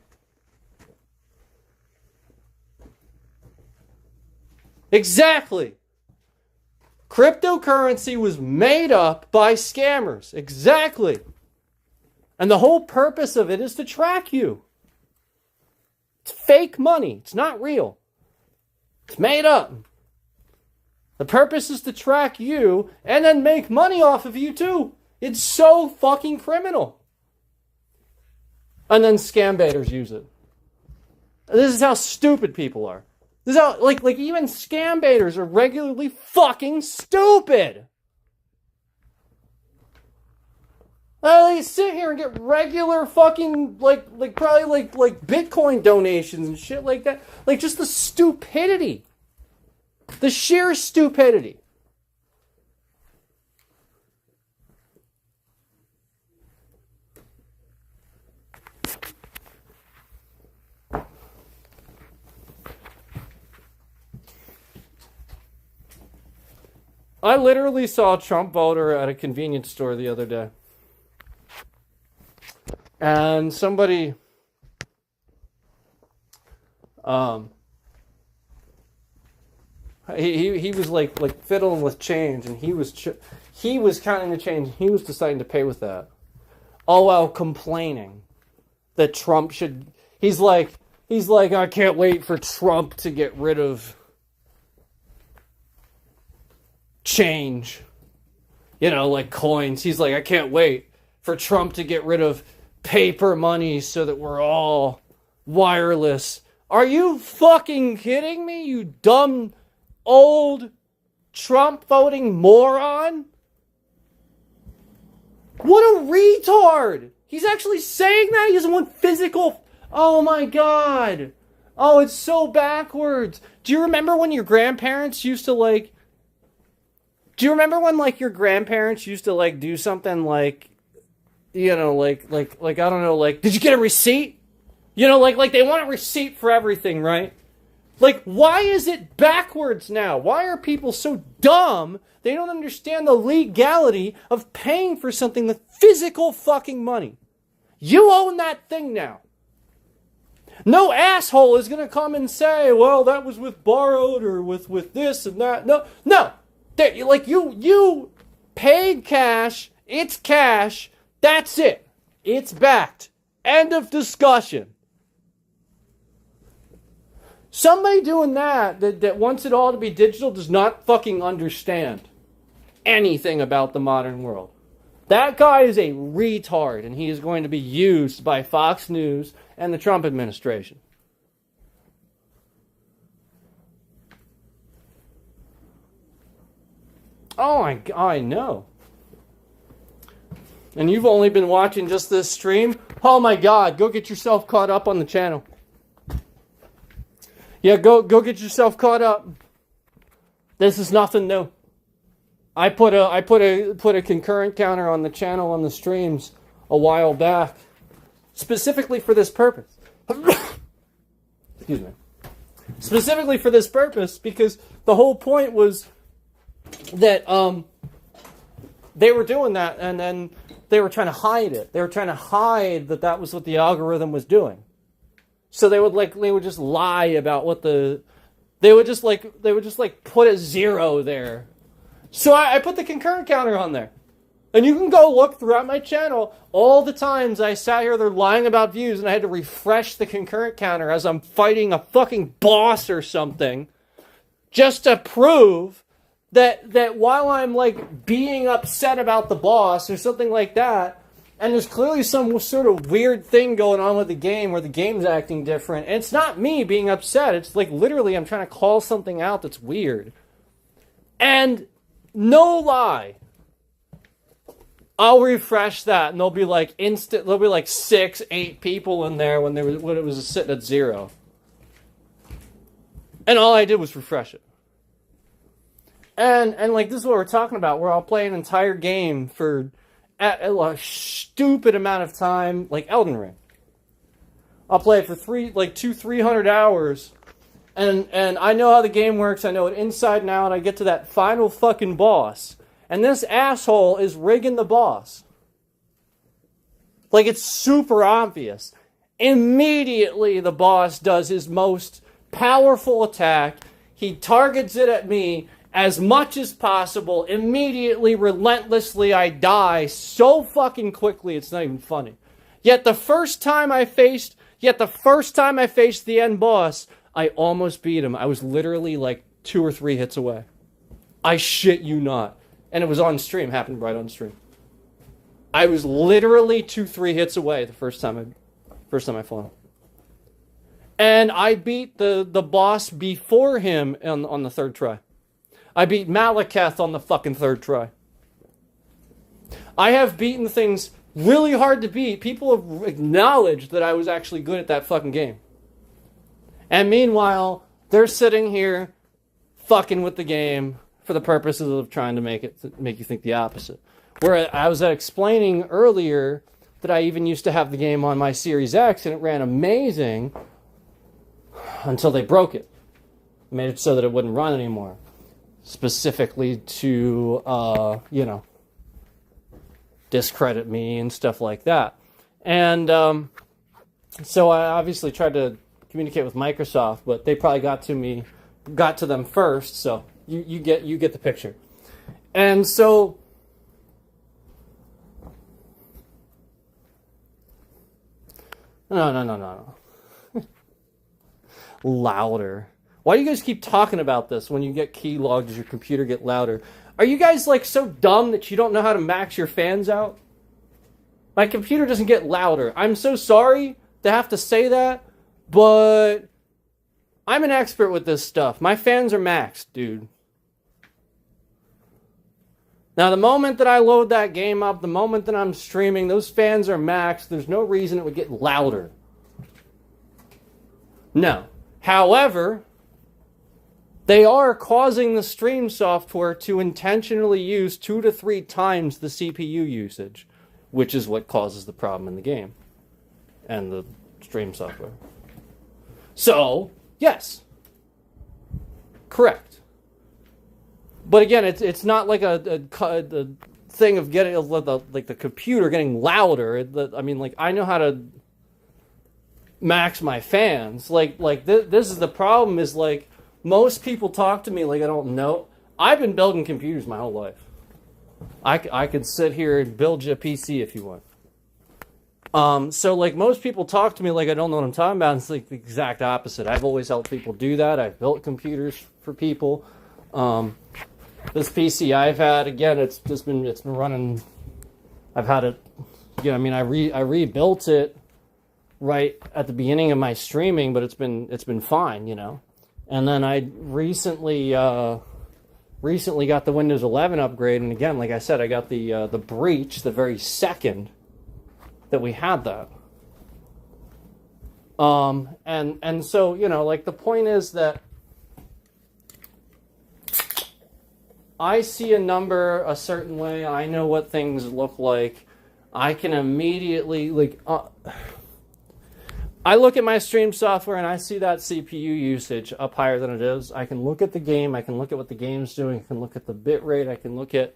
B: Exactly. Cryptocurrency was made up by scammers. Exactly. And the whole purpose of it is to track you. It's fake money. It's not real. It's made up. The purpose is to track you and then make money off of you too. It's so fucking criminal. And then scam baiters use it. This is how stupid people are. This is how, like even scam baiters are regularly fucking stupid. They sit here and get regular fucking, probably Bitcoin donations and shit like that. Like, just the stupidity. The sheer stupidity. I literally saw a Trump voter at a convenience store the other day. And somebody, he was like fiddling with change, and he was counting the change. He was deciding to pay with that, all while complaining that Trump should. He's like, I can't wait for Trump to get rid of change, like coins. He's like, I can't wait for Trump to get rid of paper money so that we're all wireless. Are you fucking kidding me, you dumb old Trump voting moron? What a retard! He's actually saying that? He doesn't want physical. Oh my god. Oh, it's so backwards. Do you remember when your grandparents used to do your grandparents used to do something like I don't know, did you get a receipt? They want a receipt for everything, right? Why is it backwards now? Why are people so dumb they don't understand the legality of paying for something with physical fucking money? You own that thing now. No asshole is going to come and say, well, that was with borrowed or with this and that. No. You paid cash. It's cash. That's it. It's backed. End of discussion. Somebody doing that wants it all to be digital does not fucking understand anything about the modern world. That guy is a retard, and he is going to be used by Fox News and the Trump administration. Oh, I know. And you've only been watching just this stream? Oh my god, go get yourself caught up on the channel. Yeah, go get yourself caught up. This is nothing new. I put a concurrent counter on the channel on the streams a while back, specifically for this purpose. Excuse me. Specifically for this purpose, because the whole point was that they were doing that, and then they were trying to hide it. They were trying to hide that was what the algorithm was doing. So they would just lie about they would just put a 0 there. So I put the concurrent counter on there. And you can go look throughout my channel all the times I sat here there lying about views and I had to refresh the concurrent counter as I'm fighting a fucking boss or something, just to prove that while I'm being upset about the boss or something like that, and there's clearly some sort of weird thing going on with the game where the game's acting different. And it's not me being upset. It's like literally I'm trying to call something out that's weird. And no lie, I'll refresh that and there'll be like 6, 8 people in there when it was sitting at 0. And all I did was refresh it. And like this is what we're talking about, where I'll play an entire game for a stupid amount of time, like Elden Ring. I'll play it for 300 hours, and I know how the game works. I know it inside and out. I get to that final fucking boss, and this asshole is rigging the boss. Like, it's super obvious. Immediately, the boss does his most powerful attack. He targets it at me as much as possible. Immediately, relentlessly, I die so fucking quickly, it's not even funny. Yet the first time I faced the end boss, I almost beat him. I was literally like 2 or 3 hits away. I shit you not. And it was on stream, happened right on stream. I was literally 2-3 hits away the first time I fought him. And I beat the boss before him on the 3rd try. I beat Malekith on the fucking 3rd try. I have beaten things really hard to beat. People have acknowledged that I was actually good at that fucking game. And meanwhile, they're sitting here fucking with the game for the purposes of trying to make you think the opposite. Where I was explaining earlier that I even used to have the game on my Series X and it ran amazing until they broke it. Made it so that it wouldn't run anymore. Specifically to, discredit me and stuff like that. And so I obviously tried to communicate with Microsoft, but they probably got to them first, so you get the picture. And so no. Louder. Why do you guys keep talking about this when you get keylogged? Does your computer get louder? Are you guys like so dumb that you don't know how to max your fans out? My computer doesn't get louder. I'm so sorry to have to say that, but I'm an expert with this stuff. My fans are maxed, dude. Now, the moment that I load that game up, the moment that I'm streaming, those fans are maxed. There's no reason it would get louder. No. However, they are causing the stream software to intentionally use 2 to 3 times the CPU usage, which is what causes the problem in the game and the stream software. So, yes. Correct. But again, it's not like a thing of getting like the computer getting louder. I know how to max my fans. This is the problem. Is like most people talk to me like I don't know. I've been building computers my whole life. I could sit here and build you a PC if you want. So like most people talk to me like I don't know what I'm talking about. And it's like the exact opposite. I've always helped people do that. I've built computers for people. This PC I've had, again, it's been running. I've had it. I rebuilt it right at the beginning of my streaming, but it's been fine, And then I recently got the Windows 11 upgrade, and again, like I said, I got the breach the very second that we had that. And so like the point is that I see a number a certain way. I know what things look like. I can immediately I look at my stream software and I see that CPU usage up higher than it is. I can look at the game. I can look at what the game's doing. I can look at the bit rate. I can look at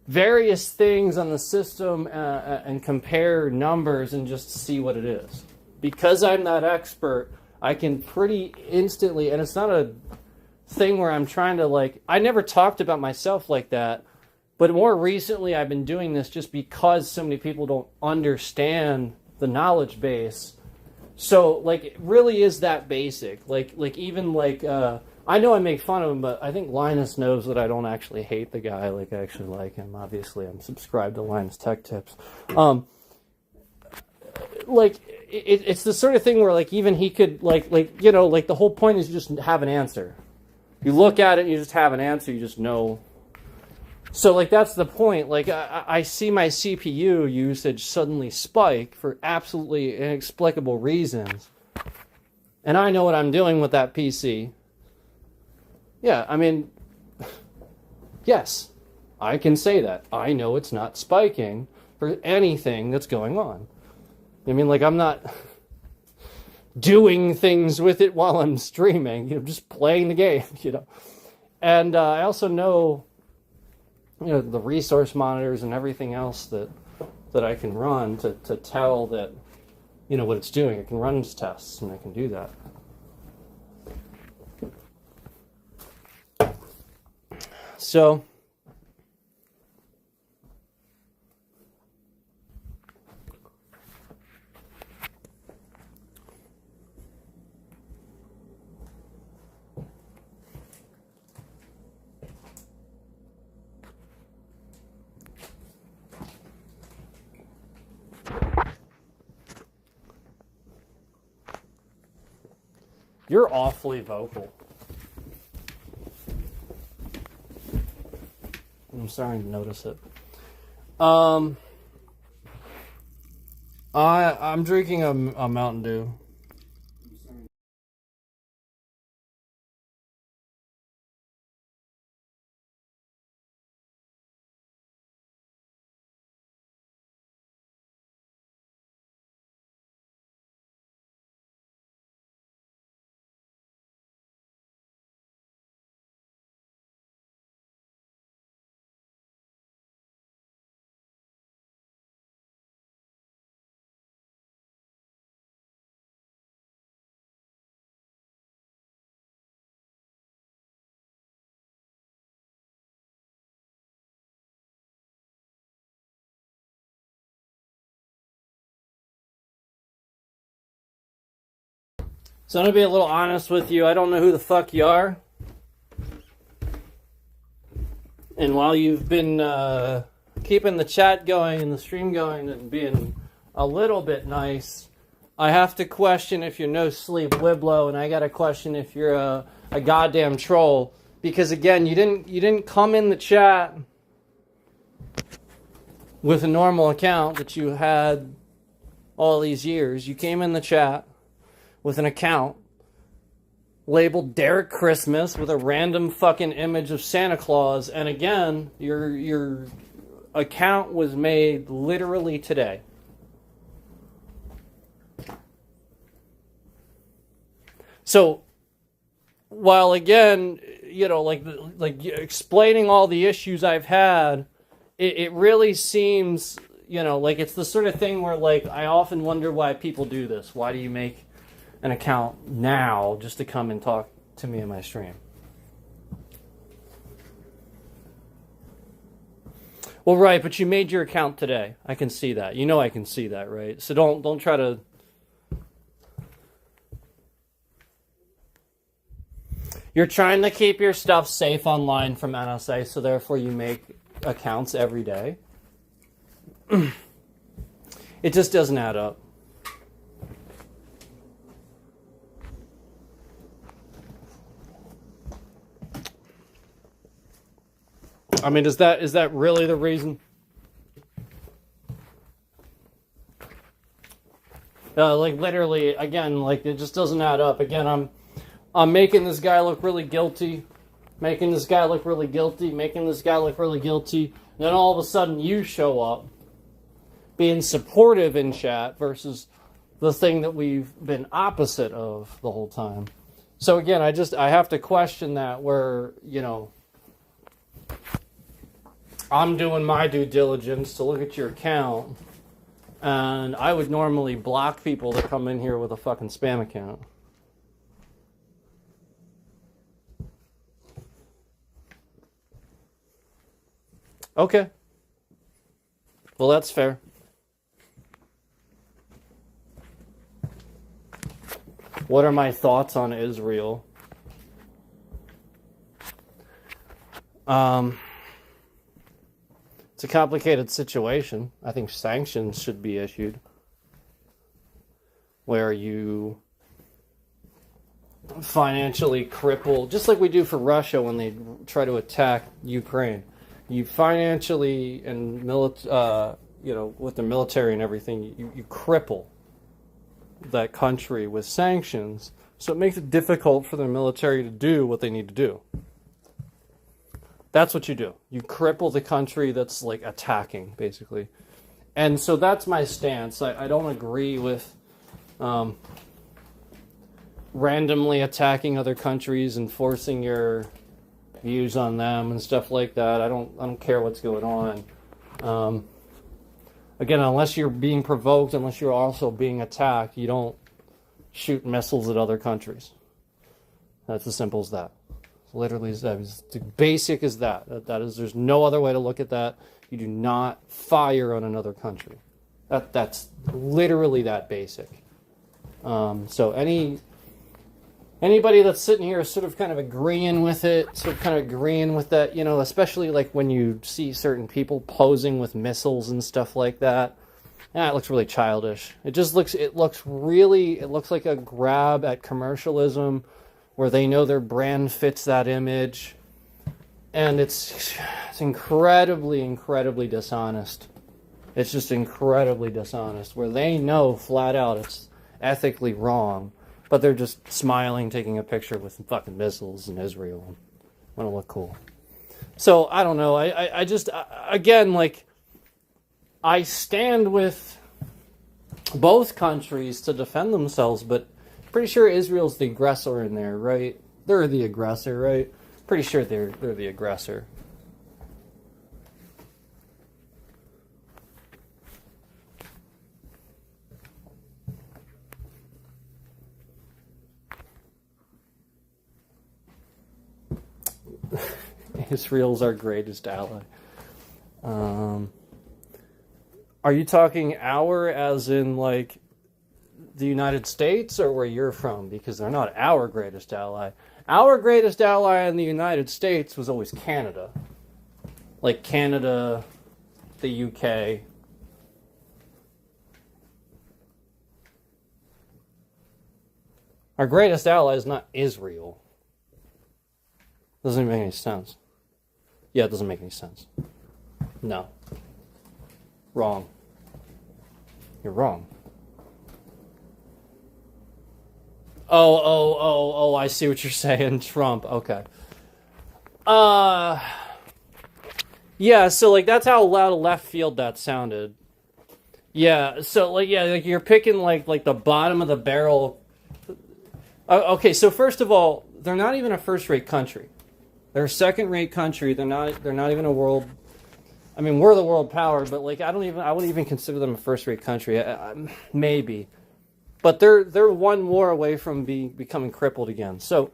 B: various things on the system and compare numbers and just see what it is. Because I'm that expert, I can pretty instantly, and it's not a thing where I'm trying to I never talked about myself like that, but more recently I've been doing this just because so many people don't understand the knowledge base. So it really is that basic. I know I make fun of him, but I think Linus knows that I don't actually hate the guy. Like, I actually like him. Obviously, I'm subscribed to Linus Tech Tips. Like, it's the sort of thing where, like, even he could, like, you know, like, the whole point is you just have an answer. You look at it and you just have an answer. You just know. So, like, that's the point. Like, I see my CPU usage suddenly spike for absolutely inexplicable reasons. And I know what I'm doing with that PC. Yeah, I mean, yes, I can say that. I know it's not spiking for anything that's going on. I mean, like, I'm not doing things with it while I'm streaming. You know, just playing the game, you know. And I also know, you know, the resource monitors and everything else that I can run to tell that, you know, what it's doing. I can run its tests, and I can do that. So, you're awfully vocal. I'm starting to notice it. I'm drinking a Mountain Dew. So I'm going to be a little honest with you. I don't know who the fuck you are. And while you've been keeping the chat going and the stream going and being a little bit nice, I have to question if you're no sleep Wiblo, and I got to question if you're a goddamn troll. Because again, you didn't come in the chat with a normal account that you had all these years. You came in the chat with an account labeled Derek Christmas with a random fucking image of Santa Claus. And again, your account was made literally today. So, while again, you know, like explaining all the issues I've had, it really seems, you know, like it's the sort of thing where, like, I often wonder why people do this. Why do you make an account now just to come and talk to me in my stream? Well, right, but you made your account today. I can see that. You know I can see that, right? So don't try to... You're trying to keep your stuff safe online from NSA, so therefore you make accounts every day. It just doesn't add up. I mean, is that really the reason? Like literally, again, like it just doesn't add up. Again, I'm making this guy look really guilty, making this guy look really guilty, making this guy look really guilty. And then all of a sudden you show up being supportive in chat versus the thing that we've been opposite of the whole time. So again, I have to question that where, you know, I'm doing my due diligence to look at your account, and I would normally block people that come in here with a fucking spam account. Okay. Well, that's fair. What are my thoughts on Israel? It's a complicated situation. I think sanctions should be issued where you financially cripple, just like we do for Russia when they try to attack Ukraine. You financially and with the military and everything, you cripple that country with sanctions, so it makes it difficult for the military to do what they need to do. That's what you do. You cripple the country that's like attacking, basically. And so that's my stance. I don't agree with randomly attacking other countries and forcing your views on them and stuff like that. I don't care what's going on. Again, unless you're being provoked, unless you're also being attacked, you don't shoot missiles at other countries. That's as simple as that. Literally, as basic as that. That is, there's no other way to look at that. You do not fire on another country. That's literally that basic. So anybody that's sitting here sort of kind of agreeing with it, sort of kind of agreeing with that, especially like when you see certain people posing with missiles and stuff like that, it looks really childish. It looks like a grab at commercialism where they know their brand fits that image. And it's incredibly, incredibly dishonest. It's just incredibly dishonest, where they know flat out it's ethically wrong, but they're just smiling, taking a picture with some fucking missiles in Israel and want to look cool. So, I don't know. I just, again, like, I stand with both countries to defend themselves, but pretty sure Israel's the aggressor in there, right? They're the aggressor, right? Pretty sure they're the aggressor. Israel's our greatest ally. Are you talking our as in like the United States or where you're from? Because they're not our greatest ally. Our greatest ally in the United States was always Canada. Like Canada, the UK. Our greatest ally is not Israel. Doesn't make any sense. Yeah, it doesn't make any sense. No. Wrong. You're wrong. Oh, I see what you're saying. Trump. Okay. Yeah, so like that's how loud of left field that sounded. Yeah, so like you're picking like the bottom of the barrel. Okay, so first of all, they're not even a first-rate country. They're a second-rate country. They're not even a world. I mean, we're the world power, but like I wouldn't even consider them a first-rate country. Maybe, but they're one war away from becoming crippled again. So,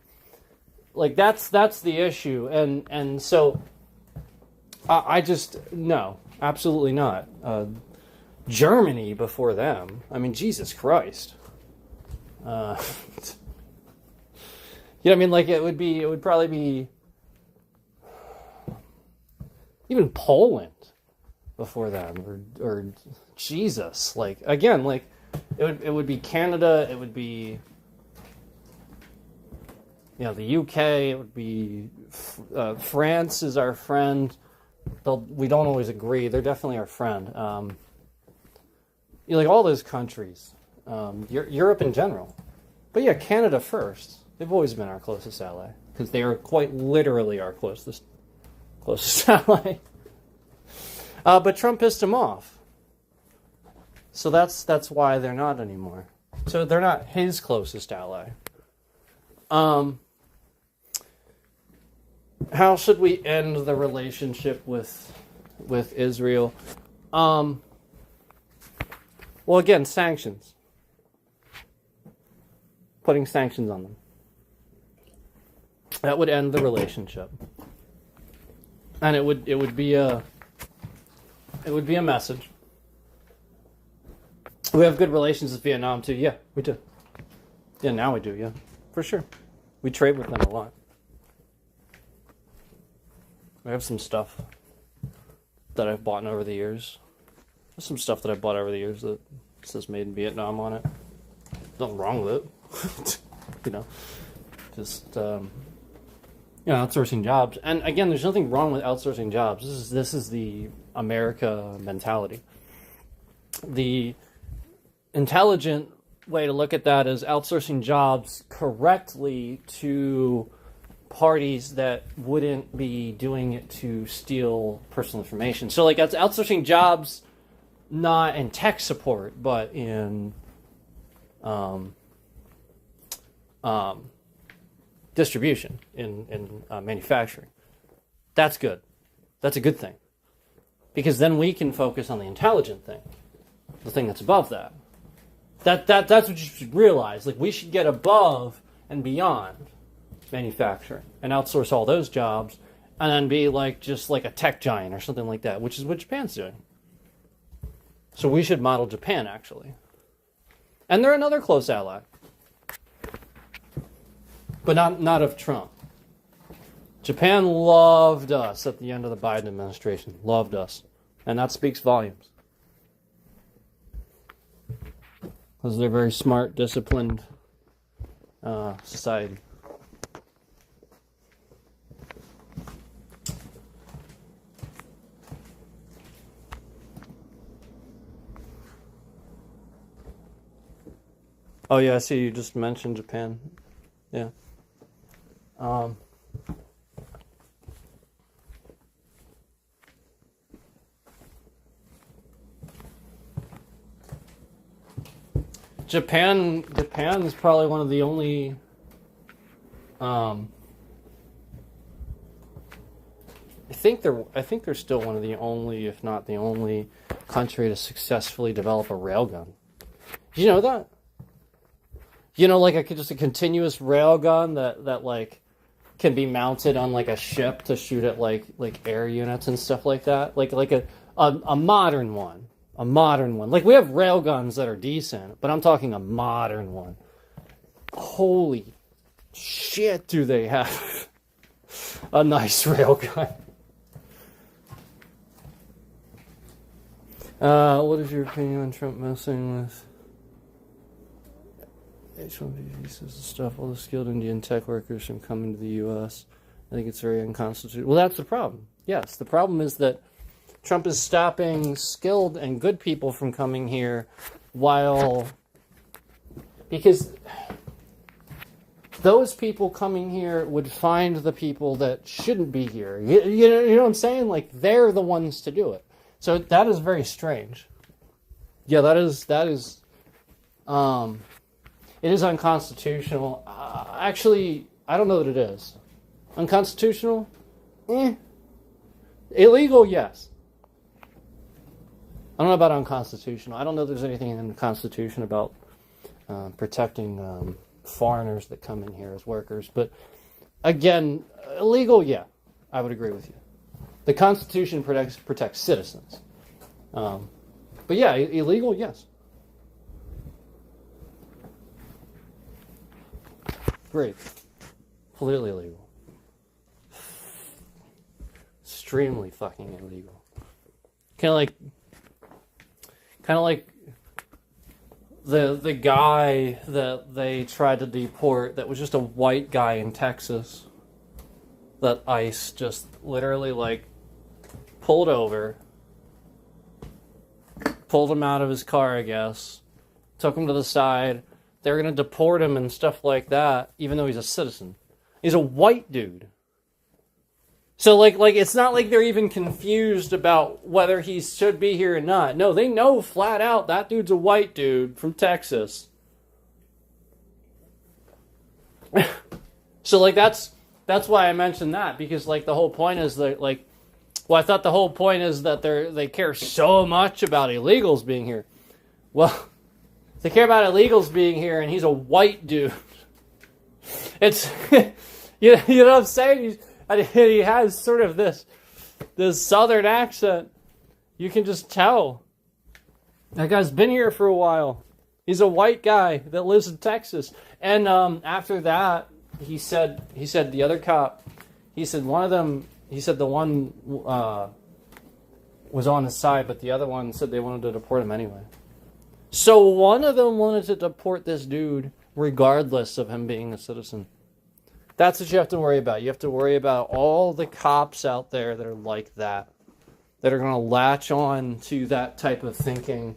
B: like that's the issue, and so I just no, absolutely not. Germany before them. I mean, Jesus Christ. You know what I mean? Like it would probably be even Poland before them, or Jesus. Like again, like it would be Canada. It would be the UK. It would be France is our friend. We don't always agree. They're definitely our friend. Like all those countries, Europe in general. But yeah, Canada first. They've always been our closest ally because they are quite literally our closest ally. But Trump pissed him off, so that's why they're not anymore. So they're not his closest ally. How should we end the relationship with Israel? Well, again, sanctions. Putting sanctions on them. That would end the relationship. And it would be a message. We have good relations with Vietnam too. Yeah, we do. Yeah, now we do, yeah. For sure. We trade with them a lot. I have some stuff that I've bought over the years. There's some stuff that I've bought over the years that says made in Vietnam on it. Nothing wrong with it. You know, just, outsourcing jobs. And again, there's nothing wrong with outsourcing jobs. This is the America mentality. The intelligent way to look at that is outsourcing jobs correctly to parties that wouldn't be doing it to steal personal information. So like that's outsourcing jobs not in tech support, but in distribution, in manufacturing. That's good. That's a good thing. Because then we can focus on the intelligent thing, the thing that's above that. That's what you should realize. Like, we should get above and beyond manufacturing and outsource all those jobs and then be like just like a tech giant or something like that, which is what Japan's doing. So we should model Japan, actually. And they're another close ally. But not of Trump. Japan loved us at the end of the Biden administration. Loved us. And that speaks volumes. Because they're a very smart, disciplined society. Oh yeah, I see you just mentioned Japan. Yeah. Japan is probably one of the only I think they're still one of the only, if not the only, country to successfully develop a railgun. Did you know that? You know, like just a continuous railgun that like can be mounted on like a ship to shoot at like air units and stuff like that. Like a modern one. A modern one. Like, we have railguns that are decent, but I'm talking a modern one. Holy shit, do they have a nice railgun. What is your opinion on Trump messing with H-1B visas and stuff, all the skilled Indian tech workers from coming to the U.S.? I think it's very unconstitutional. Well, that's the problem. Yes, the problem is that Trump is stopping skilled and good people from coming here because those people coming here would find the people that shouldn't be here. You know what I'm saying? Like, they're the ones to do it. So that is very strange. Yeah, it is unconstitutional. Actually, I don't know that it is. Unconstitutional? Illegal? Yes. I don't know about unconstitutional. I don't know if there's anything in the Constitution about protecting foreigners that come in here as workers. But again, illegal, yeah, I would agree with you. The Constitution protects citizens. But yeah, illegal, yes. Great. Completely illegal. Extremely fucking illegal. Kind of like the guy that they tried to deport that was just a white guy in Texas that ICE just literally like pulled over, pulled him out of his car, I guess, took him to the side. They were going to deport him and stuff like that, even though he's a citizen. He's a white dude. So, like it's not like they're even confused about whether he should be here or not. No, they know flat out that dude's a white dude from Texas. So, like, that's why I mentioned that, because, like, the whole point is that, like, well, I thought the whole point is that they care so much about illegals being here. Well, they care about illegals being here, and he's a white dude. It's, you know what I'm saying? He has sort of this southern accent. You can just tell. That guy's been here for a while. He's a white guy that lives in Texas. And after that, he said the other cop, he said one of them he said the one was on his side, but the other one said they wanted to deport him anyway. So one of them wanted to deport this dude regardless of him being a citizen. That's what you have to worry about. You have to worry about all the cops out there that are like that are going to latch on to that type of thinking,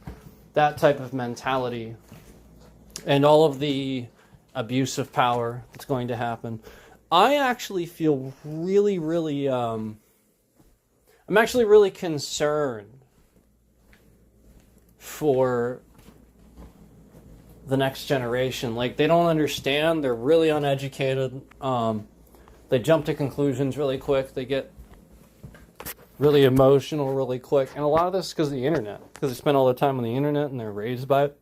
B: that type of mentality, and all of the abuse of power that's going to happen. I actually feel really, really, I'm actually really concerned for the next generation. Like, they don't understand. They're really uneducated. They jump to conclusions really quick. They get really emotional really quick. And a lot of this is because of the internet. Because they spend all their time on the internet and they're raised by it.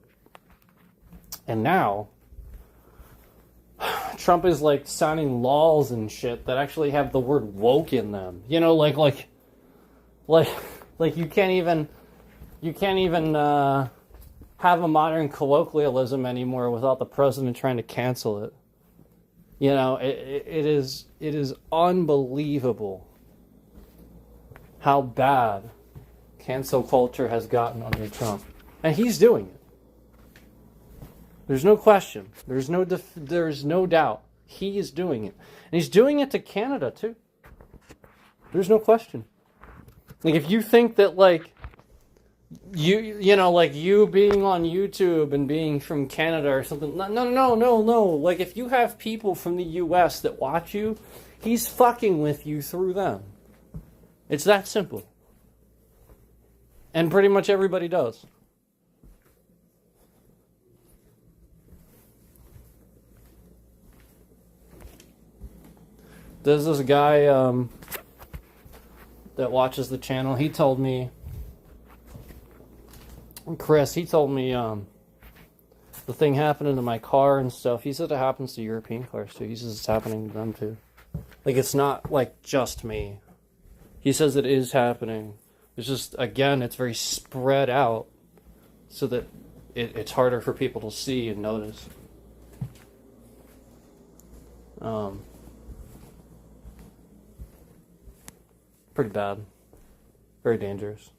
B: And now, Trump is like signing laws and shit that actually have the word woke in them. You know, like you can't even have a modern colloquialism anymore without the president trying to cancel it. You know, it is unbelievable how bad cancel culture has gotten under Trump, and he's doing it. There's no question. There's no doubt. He is doing it, and he's doing it to Canada too. There's no question. Like, if you think that like you know, like you being on YouTube and being from Canada or something. No. Like, if you have people from the US that watch you, he's fucking with you through them. It's that simple. And pretty much everybody does. There's this guy that watches the channel. He told me, Chris, he told me the thing happening to my car and stuff. He said it happens to European cars too. He says it's happening to them too. Like, it's not like just me. He says it is happening. It's just, again, it's very spread out so that it's harder for people to see and notice. Pretty bad. Very dangerous.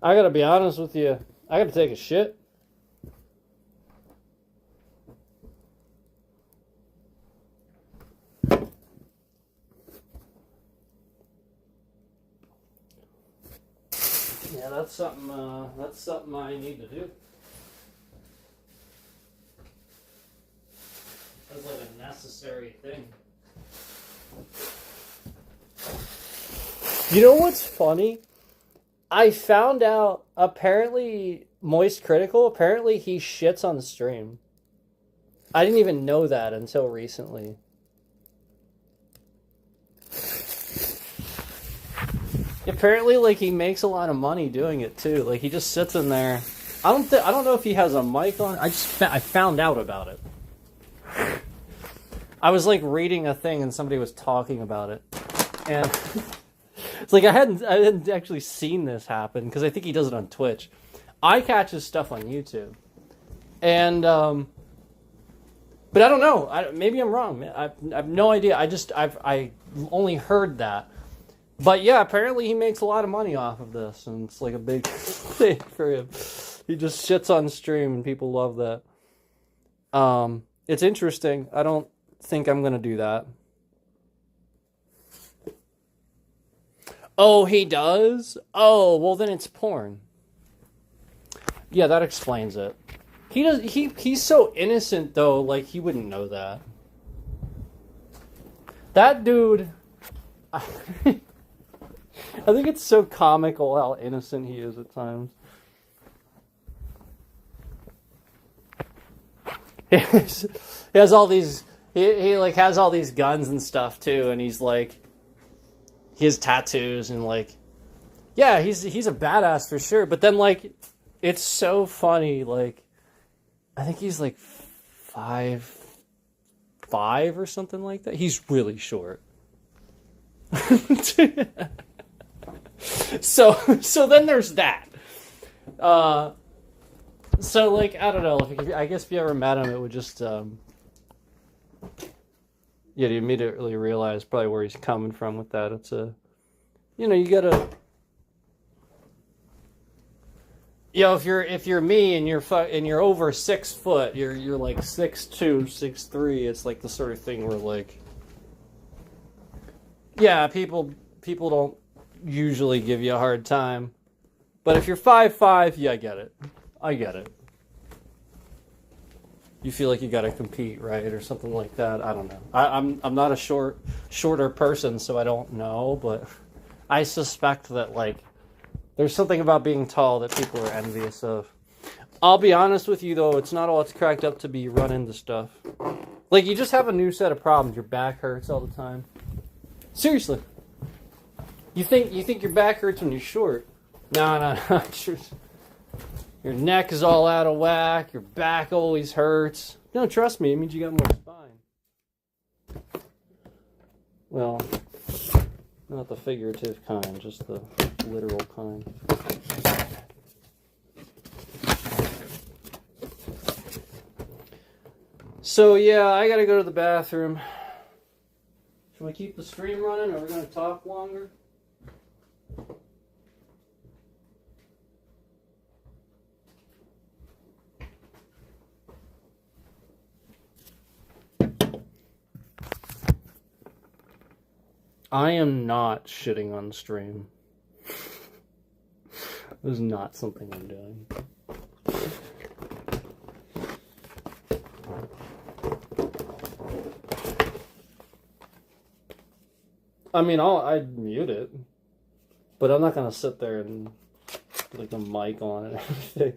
B: I gotta be honest with you. I gotta take a shit. Yeah, that's something I need to do. That's like a necessary thing. You know what's funny? I found out, apparently, Moist Critical, apparently he shits on the stream. I didn't even know that until recently. Apparently, like, he makes a lot of money doing it, too. Like, he just sits in there. I don't know if he has a mic on. I found out about it. I was, like, reading a thing and somebody was talking about it. And... It's like I hadn't actually seen this happen because I think he does it on Twitch. I catch his stuff on YouTube, and but I don't know. Maybe I'm wrong. I have no idea. I only heard that. But yeah, apparently he makes a lot of money off of this, and it's like a big thing for him. He just shits on stream, and people love that. It's interesting. I don't think I'm gonna do that. Oh, he does? Oh, well then it's porn. Yeah, that explains it. He's so innocent though, like he wouldn't know that. That dude, I think it's so comical how innocent he is at times. He has all these, he like has all these guns and stuff too, and he's like, he has tattoos and like Yeah, he's a badass for sure. But then like, it's so funny. Like, I think he's like 5'5" or something like that. He's really short. So then there's that. So like I don't know. I guess if you ever met him, it would just yeah, you immediately realize probably where he's coming from with that. It's a, you gotta, if you're me and you're over 6 foot, you're like 6'2", 6'3", it's like the sort of thing where like, yeah, people don't usually give you a hard time, but if you're 5'5", yeah, I get it. You feel like you got to compete, right, or something like that. I don't know. I'm not a shorter person, so I don't know, but I suspect that like there's something about being tall that people are envious of. I'll be honest with you though, it's not all it's cracked up to be. You run into stuff. Like you just have a new set of problems. Your back hurts all the time. Seriously. You think your back hurts when you're short? No. Your neck is all out of whack. Your back always hurts. No, trust me. It means you got more spine. Well, not the figurative kind, just the literal kind. So, yeah, I gotta go to the bathroom. Should we keep the stream running, or are we gonna talk longer? I am not shitting on stream. This is not something I'm doing. I mean, I'd mute it, but I'm not gonna sit there and put like the mic on and everything.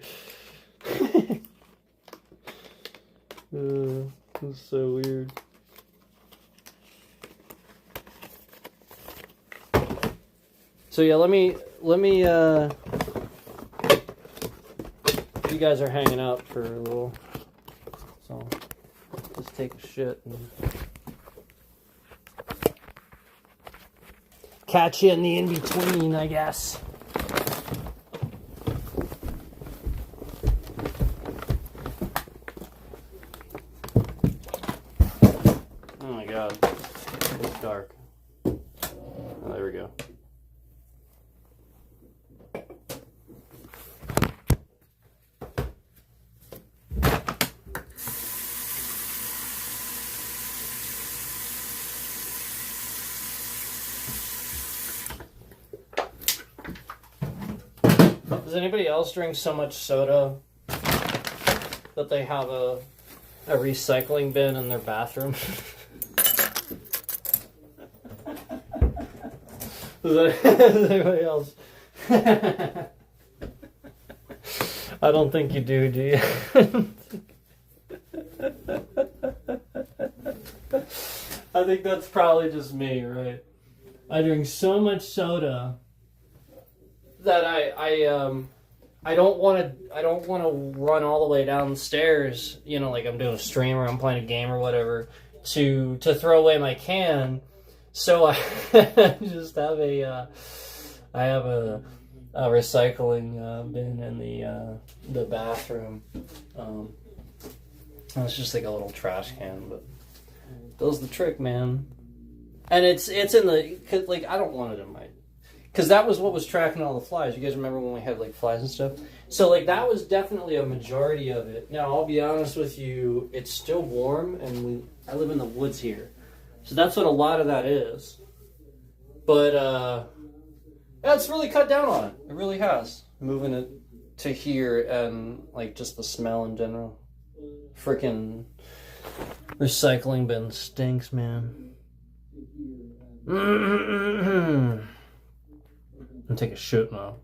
B: It's so weird. So yeah, let me you guys are hanging out for a little, so just take a shit and catch you in the in-between, I guess. Oh my god, it's dark. Oh, there we go. Does anybody else drink so much soda that they have a recycling bin in their bathroom? Does anybody else? I don't think you do you? I think that's probably just me, right? I drink so much soda that I don't want to run all the way downstairs, like I'm doing a stream or I'm playing a game or whatever, to throw away my can. So I just have a recycling bin in the bathroom. It's just like a little trash can, but it does the trick, man. And it's in the, cause like I don't want it in my, because that was what was tracking all the flies. You guys remember when we had like flies and stuff? So like that was definitely a majority of it. Now I'll be honest with you, it's still warm, and I live in the woods here, so that's what a lot of that is. But yeah, it's really cut down on it. It really has. Moving it to here and like just the smell in general. Freaking recycling bin stinks, man. I'm gonna take a shit now.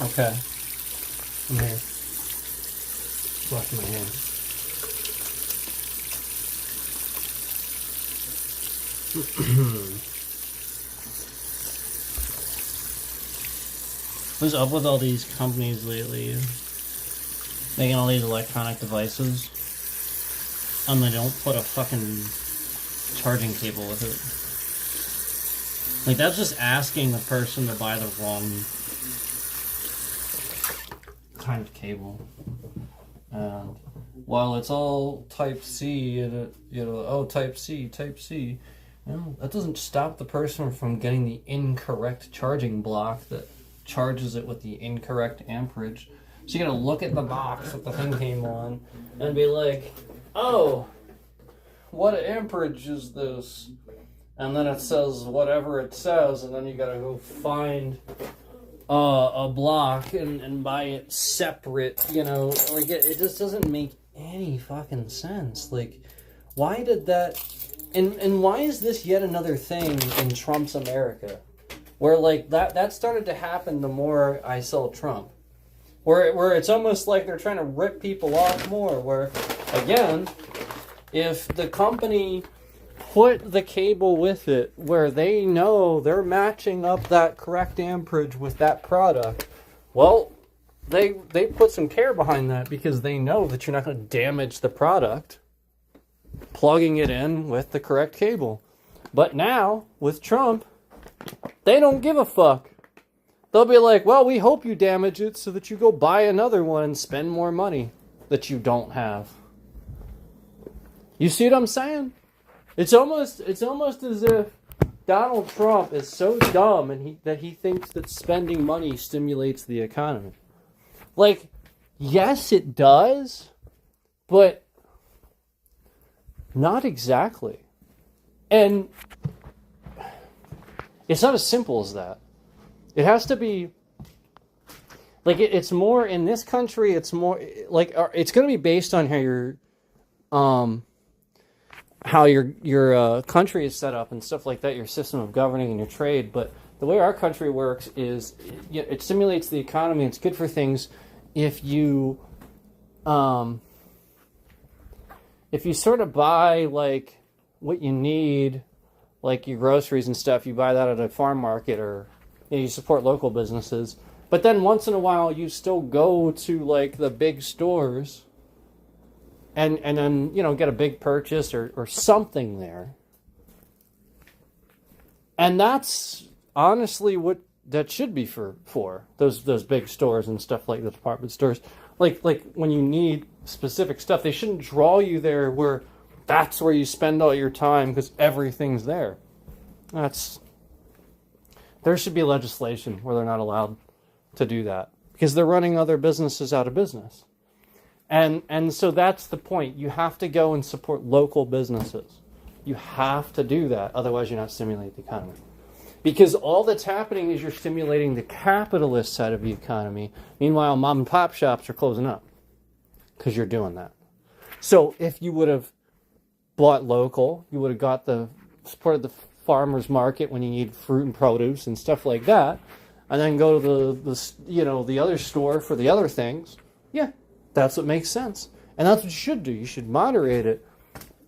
B: Okay. I'm here. Wash my hands. What's up with all these companies lately? Making all these electronic devices, and they don't put a fucking charging cable with it. Like, that's just asking the person to buy the wrong kind of cable. And while it's all Type C, and Type C, that doesn't stop the person from getting the incorrect charging block that charges it with the incorrect amperage. So you gotta look at the box that the thing came on and be like, oh, what amperage is this? And then it says whatever it says, and then you gotta go find a block and buy it separate, like it just doesn't make any fucking sense. Like, why did that, and why is this yet another thing in Trump's America? Where, like, that started to happen the more I saw Trump. Where it's almost like they're trying to rip people off more. Where, again, if the company put the cable with it where they know they're matching up that correct amperage with that product, well, they put some care behind that because they know that you're not going to damage the product plugging it in with the correct cable. But now, with Trump, they don't give a fuck. They'll be like, well, we hope you damage it so that you go buy another one and spend more money that you don't have. You see what I'm saying? It's almost as if Donald Trump is so dumb and that he thinks that spending money stimulates the economy. Like, yes, it does, but not exactly. And it's not as simple as that. It has to be, like, it's more, in this country, it's more, like, it's going to be based on how your country is set up and stuff like that, your system of governing and your trade. But the way our country works is it stimulates the economy. It's good for things if you sort of buy, like, what you need, like your groceries and stuff, you buy that at a farm market, or you support local businesses. But then once in a while, you still go to, like, the big stores and then, get a big purchase or something there. And that's honestly what that should be for those big stores and stuff, like the department stores. Like when you need specific stuff, they shouldn't draw you there where that's where you spend all your time because everything's there. There should be legislation where they're not allowed to do that because they're running other businesses out of business. And so that's the point. You have to go and support local businesses. You have to do that. Otherwise, you're not stimulating the economy. Because all that's happening is you're stimulating the capitalist side of the economy. Meanwhile, mom and pop shops are closing up because you're doing that. So if you would have bought local, you would have supported the farmer's market when you need fruit and produce and stuff like that, and then go to the other store for the other things. Yeah, that's what makes sense. And that's what you should do. You should moderate it,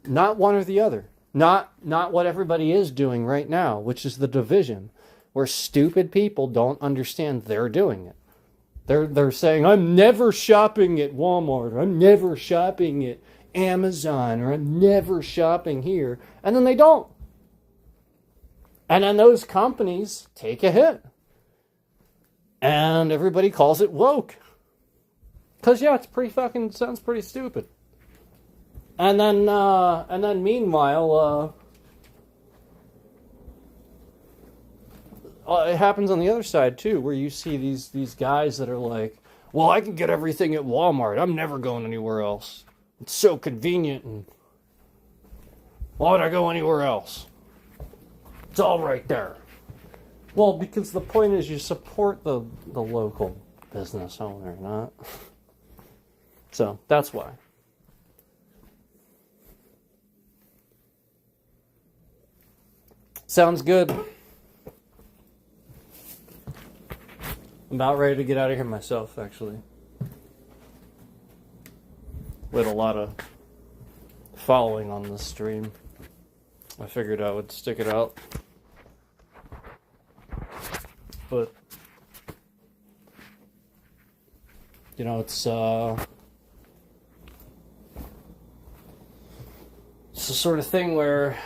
B: not one or the other. Not what everybody is doing right now, which is the division, where stupid people don't understand they're doing it. They're saying, I'm never shopping at Walmart, or I'm never shopping at Amazon, or I'm never shopping here. And then they don't. And then those companies take a hit. And everybody calls it woke. Because, yeah, sounds pretty stupid. And then meanwhile, it happens on the other side too, where you see these guys that are like, well, I can get everything at Walmart. I'm never going anywhere else. It's so convenient, and why would I go anywhere else? It's all right there. Well, because the point is you support the local business owner, not. So that's why. Sounds good. I'm about ready to get out of here myself, actually. With a lot of following on this stream, I figured I would stick it out. But, you know, it's the sort of thing where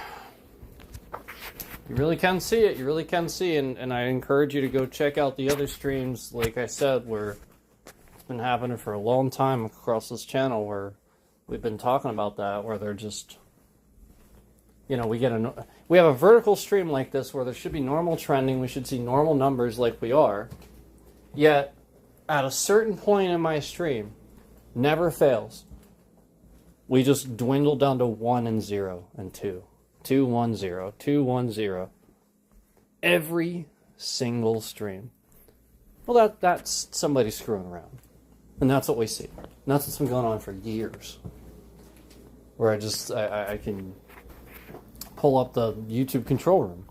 B: you really can see it. You really can see, and I encourage you to go check out the other streams, like I said, where it's been happening for a long time across this channel, where we've been talking about that, where they're just, you know, we have a vertical stream like this where there should be normal trending, we should see normal numbers like we are, yet at a certain point in my stream, never fails, we just dwindle down to 1 and 0 and 2. 2, 1, 0, 2, 1, 0. Every single stream. Well, that's somebody screwing around. And that's what we see. And that's what's been going on for years. Where I can pull up the YouTube control room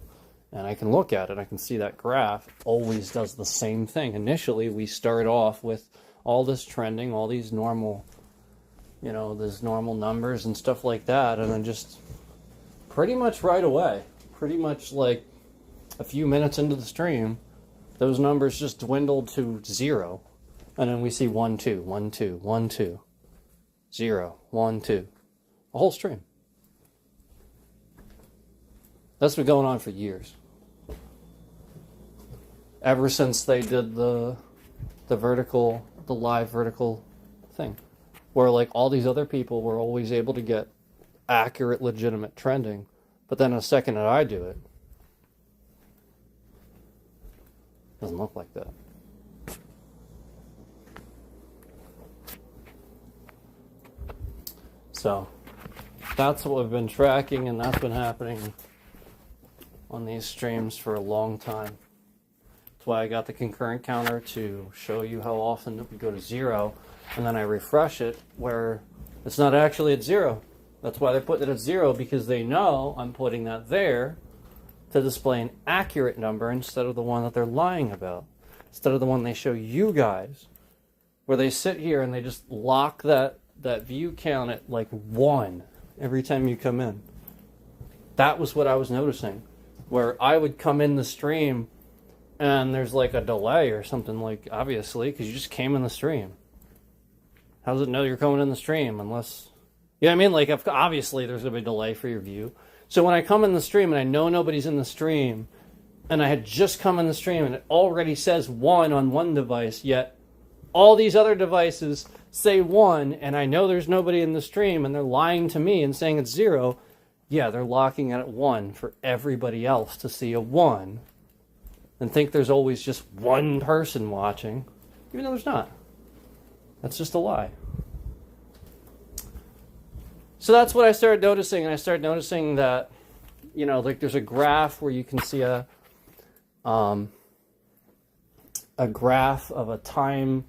B: and I can look at it. I can see that graph always does the same thing. Initially, we start off with all this trending, all these normal, you know, these normal numbers and stuff like that. And then just pretty much right away, pretty much like a few minutes into the stream, those numbers just dwindled to 0. And then we see 1, 2, 1, 2, 1, 2, 0, 1, 2. A whole stream. That's been going on for years. Ever since they did the live vertical thing. Where like all these other people were always able to get accurate, legitimate trending. But then the second that I do it, doesn't look like that. So that's what we've been tracking, and that's been happening on these streams for a long time. That's why I got the concurrent counter to show you how often we go to 0, and then I refresh it where it's not actually at 0. That's why they're putting it at 0, because they know I'm putting that there to display an accurate number instead of the one that they're lying about. Instead of the one they show you guys, where they sit here and they just lock that view count at like 1 every time you come in. That was what I was noticing. Where I would come in the stream and there's like a delay or something, like, obviously, because you just came in the stream. How does it know you're coming in the stream unless... You know what I mean? Like, obviously there's going to be a delay for your view. So when I come in the stream and I know nobody's in the stream, and I had just come in the stream and it already says 1 on one device, yet all these other devices say 1, and I know there's nobody in the stream, and they're lying to me and saying it's 0, yeah, they're locking it at 1 for everybody else to see a 1 and think there's always just one person watching, even though there's not. That's just a lie. So that's what I started noticing, and I started noticing that, you know, like there's a graph where you can see a graph of a time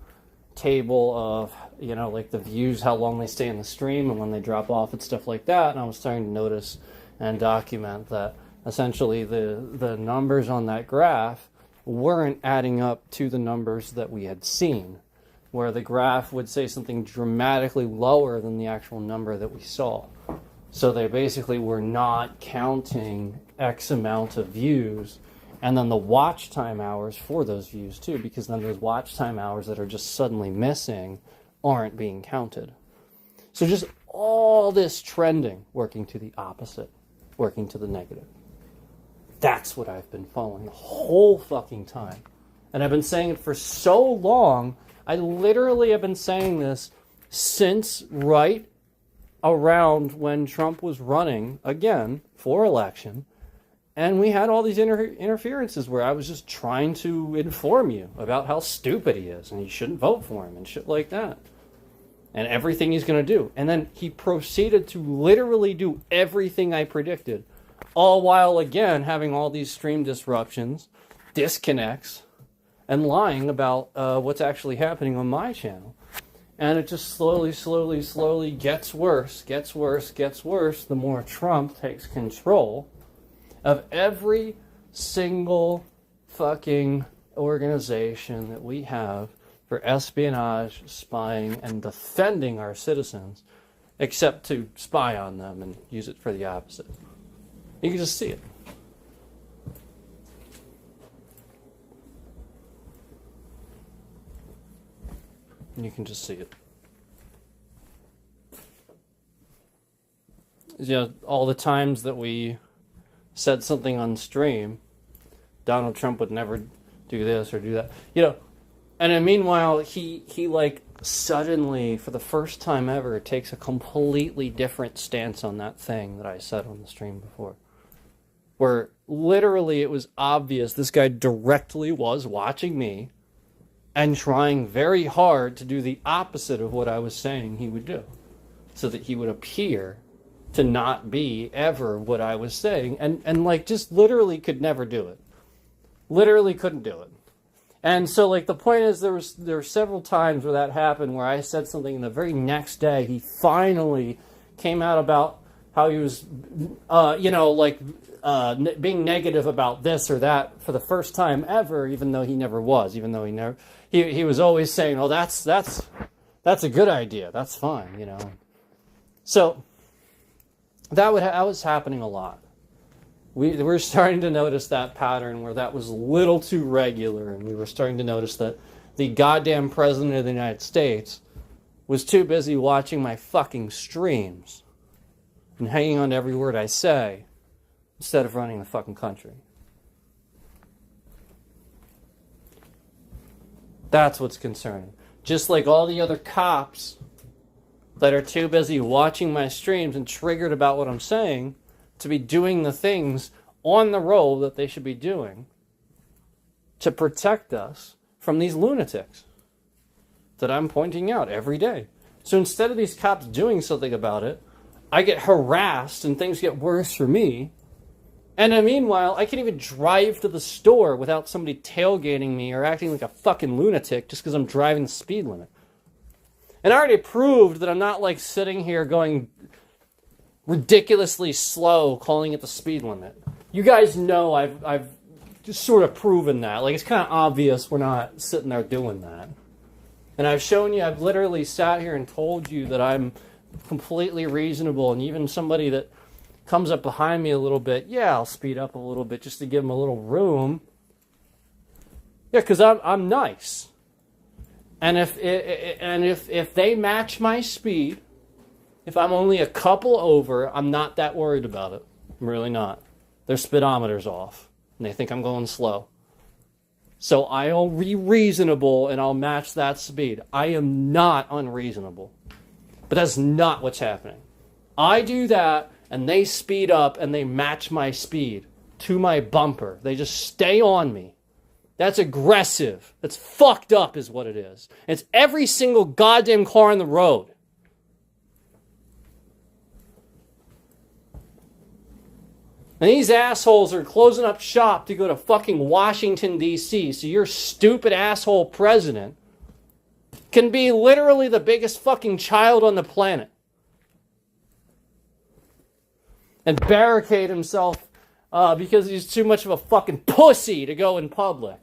B: table of, you know, like the views, how long they stay in the stream and when they drop off and stuff like that. And I was starting to notice and document that essentially the numbers on that graph weren't adding up to the numbers that we had seen, where the graph would say something dramatically lower than the actual number that we saw. So they basically were not counting X amount of views and then the watch time hours for those views too, because then those watch time hours that are just suddenly missing aren't being counted. So just all this trending working to the opposite, working to the negative. That's what I've been following the whole fucking time. And I've been saying it for so long. I literally have been saying this since right around when Trump was running again for election. And we had all these interferences where I was just trying to inform you about how stupid he is and you shouldn't vote for him and shit like that. And everything he's going to do. And then he proceeded to literally do everything I predicted. All while, again, having all these stream disruptions, disconnects, and lying about what's actually happening on my channel. And it just slowly gets worse the more Trump takes control of every single fucking organization that we have for espionage, spying, and defending our citizens, except to spy on them and use it for the opposite. You can just see it. And you can just see it. You know, all the times that we said something on stream, Donald Trump would never do this or do that. You know, and then meanwhile, he like suddenly, for the first time ever, takes a completely different stance on that thing that I said on the stream before. Where literally it was obvious this guy directly was watching me and trying very hard to do the opposite of what I was saying he would do. So that he would appear to not be ever what I was saying. And like just literally could never do it. Literally couldn't do it. And so like the point is there were several times where that happened where I said something and the very next day he finally came out about how he was, being negative about this or that for the first time ever, even though he never was, he was always saying, oh, that's a good idea. That's fine, you know. So that was happening a lot. We were starting to notice that pattern where that was a little too regular, and we were starting to notice that the goddamn president of the United States was too busy watching my fucking streams and hanging on to every word I say instead of running the fucking country. That's what's concerning. Just like all the other cops that are too busy watching my streams and triggered about what I'm saying to be doing the things on the roll that they should be doing to protect us from these lunatics that I'm pointing out every day. So instead of these cops doing something about it, I get harassed and things get worse for me. And then meanwhile, I can't even drive to the store without somebody tailgating me or acting like a fucking lunatic just because I'm driving the speed limit. And I already proved that I'm not like sitting here going ridiculously slow, calling it the speed limit. You guys know I've just sort of proven that. Like, it's kind of obvious we're not sitting there doing that. And I've shown you, I've literally sat here and told you that I'm completely reasonable, and even somebody that comes up behind me a little bit, yeah, I'll speed up a little bit just to give them a little room. Yeah, because I'm nice. And if they match my speed, if I'm only a couple over, I'm not that worried about it. I'm really not. Their speedometer's off, and they think I'm going slow. So I'll be reasonable, and I'll match that speed. I am not unreasonable. But that's not what's happening. I do that, and they speed up, and they match my speed to my bumper. They just stay on me. That's aggressive. That's fucked up is what it is. It's every single goddamn car on the road. And these assholes are closing up shop to go to fucking Washington, D.C. So your stupid asshole president can be literally the biggest fucking child on the planet. And barricade himself because he's too much of a fucking pussy to go in public.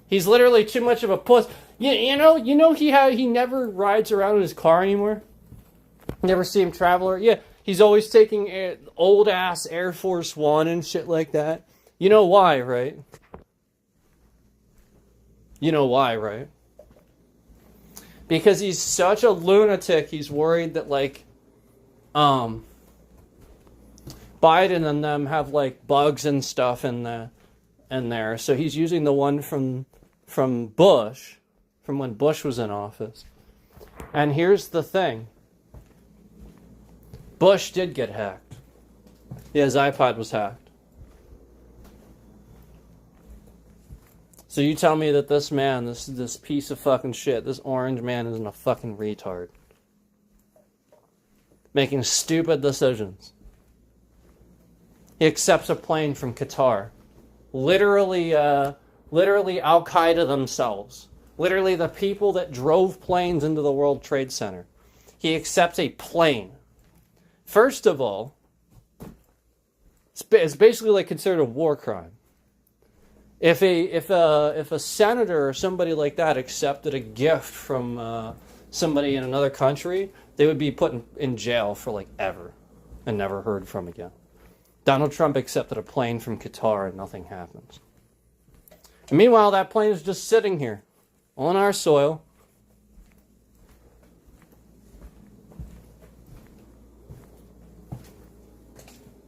B: He's literally too much of a puss. You know he never rides around in his car anymore? Never see him travel? Yeah. He's always taking old-ass Air Force One and shit like that. You know why, right? You know why, right? Because he's such a lunatic, he's worried that, like, Biden and them have, like, bugs and stuff in there. So he's using the one from Bush, from when Bush was in office. And here's the thing. Bush did get hacked. Yeah, his iPod was hacked. So you tell me that this man, this piece of fucking shit, this orange man isn't a fucking retard. Making stupid decisions. He accepts a plane from Qatar. Literally Al-Qaeda themselves. Literally the people that drove planes into the World Trade Center. He accepts a plane. First of all, it's basically like considered a war crime. If a senator or somebody like that accepted a gift from somebody in another country, they would be put in jail for like ever and never heard from again. Donald Trump accepted a plane from Qatar and nothing happens. And meanwhile, that plane is just sitting here on our soil.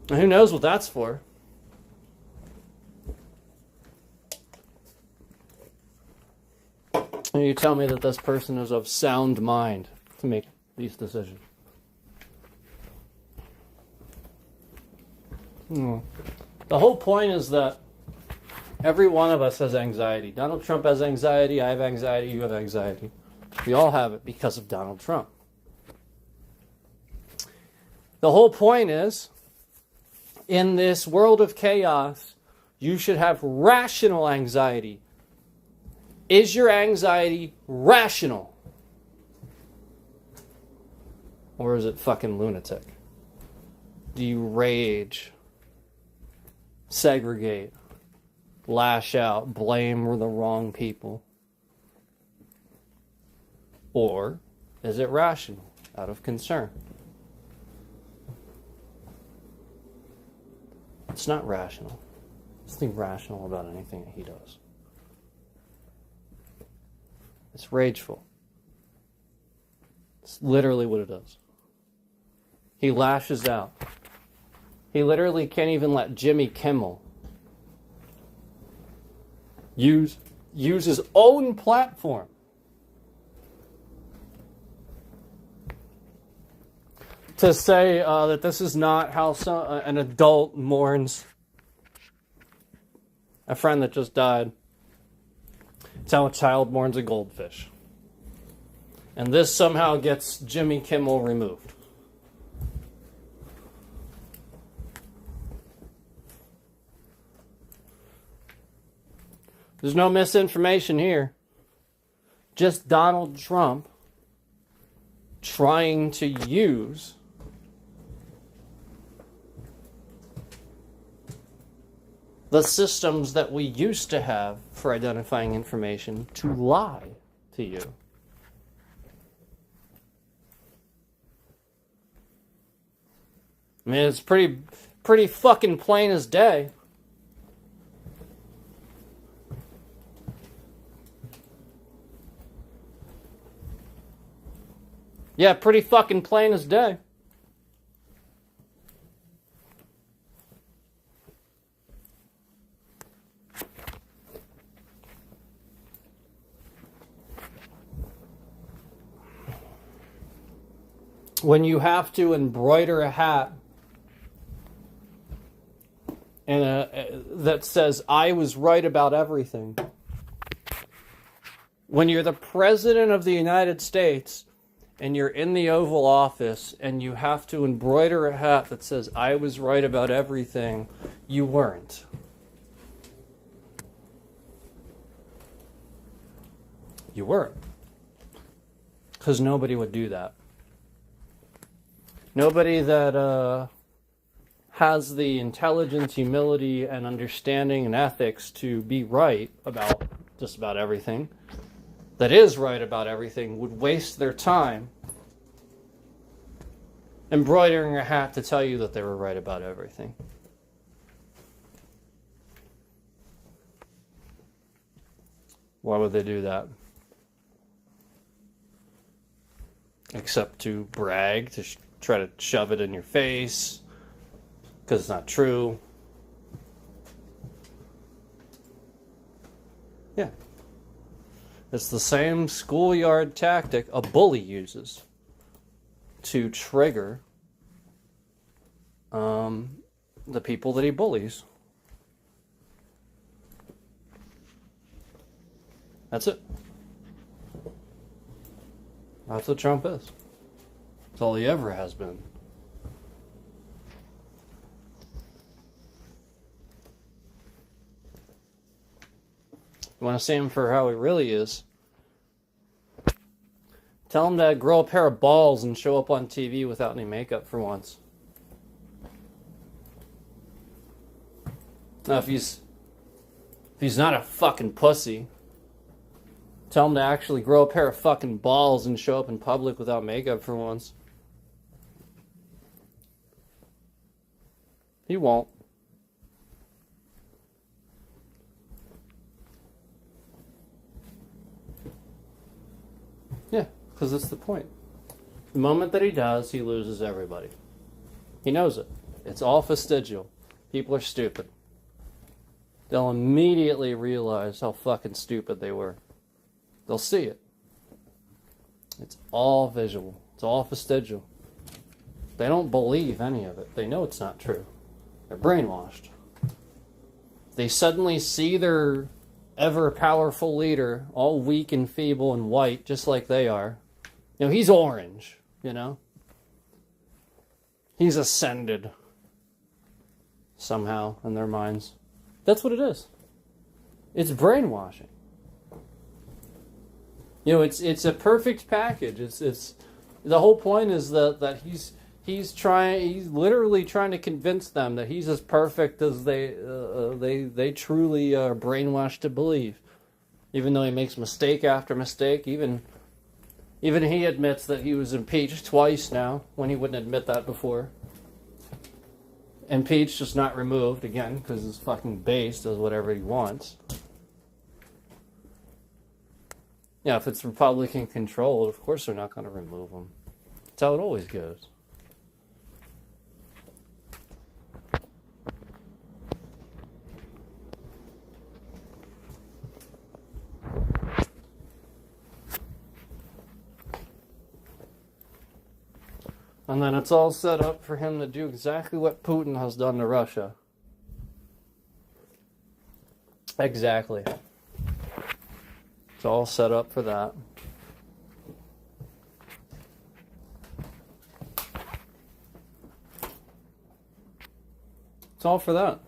B: And who knows what that's for? And you tell me that this person is of sound mind to make these decisions. The whole point is that every one of us has anxiety. Donald Trump has anxiety, I have anxiety, you have anxiety. We all have it because of Donald Trump. The whole point is, in this world of chaos, you should have rational anxiety. Is your anxiety rational? Or is it fucking lunatic? Do you rage, segregate, lash out, blame the wrong people? Or is it rational, out of concern? It's not rational. There's nothing rational about anything that he does. It's rageful. It's literally what it is. He lashes out. He literally can't even let Jimmy Kimmel use his own platform to say that this is not how an adult mourns a friend that just died. It's how a child mourns a goldfish. And this somehow gets Jimmy Kimmel removed. There's no misinformation here. Just Donald Trump trying to use the systems that we used to have for identifying information to lie to you. I mean, it's pretty fucking plain as day. Yeah, pretty fucking plain as day. When you have to embroider a hat that says, I was right about everything. When you're the President of the United States and you're in the Oval Office and you have to embroider a hat that says, I was right about everything, you weren't. You weren't. Because nobody would do that. Nobody that has the intelligence, humility, and understanding and ethics to be right about just about everything, that is right about everything, would waste their time embroidering a hat to tell you that they were right about everything. Why would they do that? Except to brag, to try to shove it in your face, because it's not true. Yeah. It's the same schoolyard tactic a bully uses to trigger the people that he bullies. That's it. That's what Trump is. That's all he ever has been. You want to see him for how he really is? Tell him to grow a pair of balls and show up on TV without any makeup for once. Now, if If he's not a fucking pussy, tell him to actually grow a pair of fucking balls and show up in public without makeup for once. He won't. Yeah, because that's the point. The moment that he does, he loses everybody. He knows it. It's all fastidial. People are stupid. They'll immediately realize how fucking stupid they were. They'll see it. It's all visual. It's all fastidial. They don't believe any of it. They know it's not true. They're brainwashed. They suddenly see their ever-powerful leader all weak and feeble and white, just like they are. You know, he's orange, you know? He's ascended. Somehow, in their minds. That's what it is. It's brainwashing. You know, it's a perfect package. It's the whole point is that he's literally trying to convince them that he's as perfect as they truly are brainwashed to believe. Even though he makes mistake after mistake, even he admits that he was impeached twice now, when he wouldn't admit that before. Impeached, just not removed, again, because his fucking base does whatever he wants. Yeah, if it's Republican controlled, of course they're not going to remove him. That's how it always goes. And then it's all set up for him to do exactly what Putin has done to Russia. Exactly. It's all set up for that. It's all for that.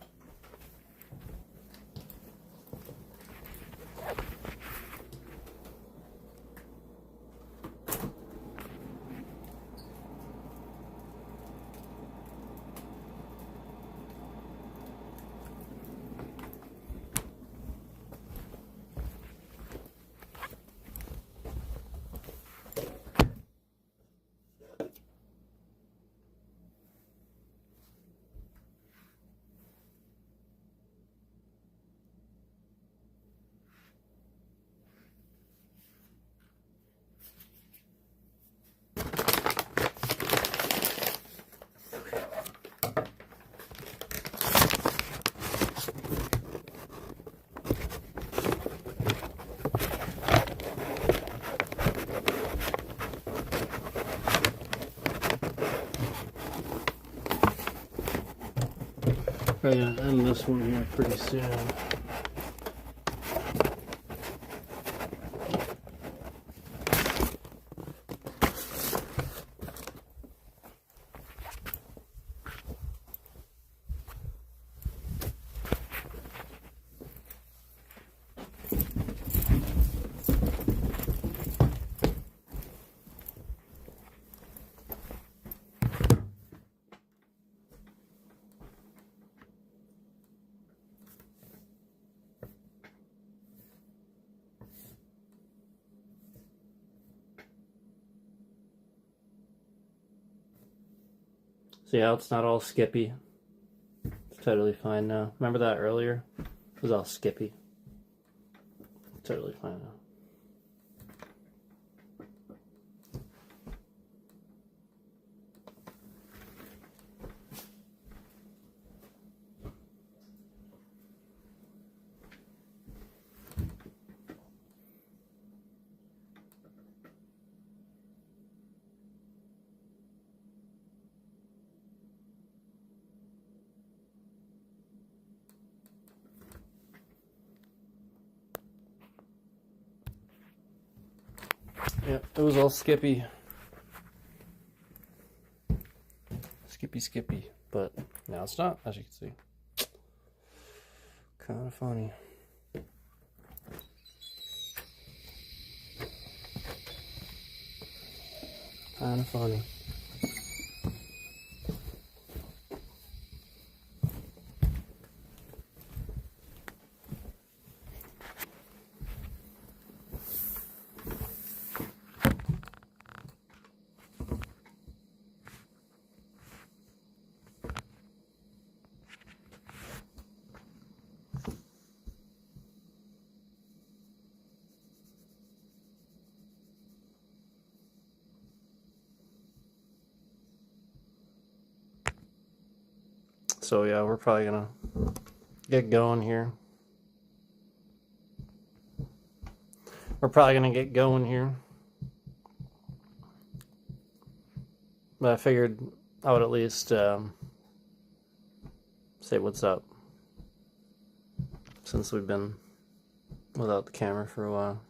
B: We're going to end this one here pretty soon. See how it's not all skippy? It's totally fine now. Remember that earlier? It was all skippy. Totally fine now. Yep, it was all skippy. Skippy. But now it's not, as you can see. Kind of funny. Kind of funny. So yeah, we're probably gonna get going here. But I figured I would at least say what's up, since we've been without the camera for a while.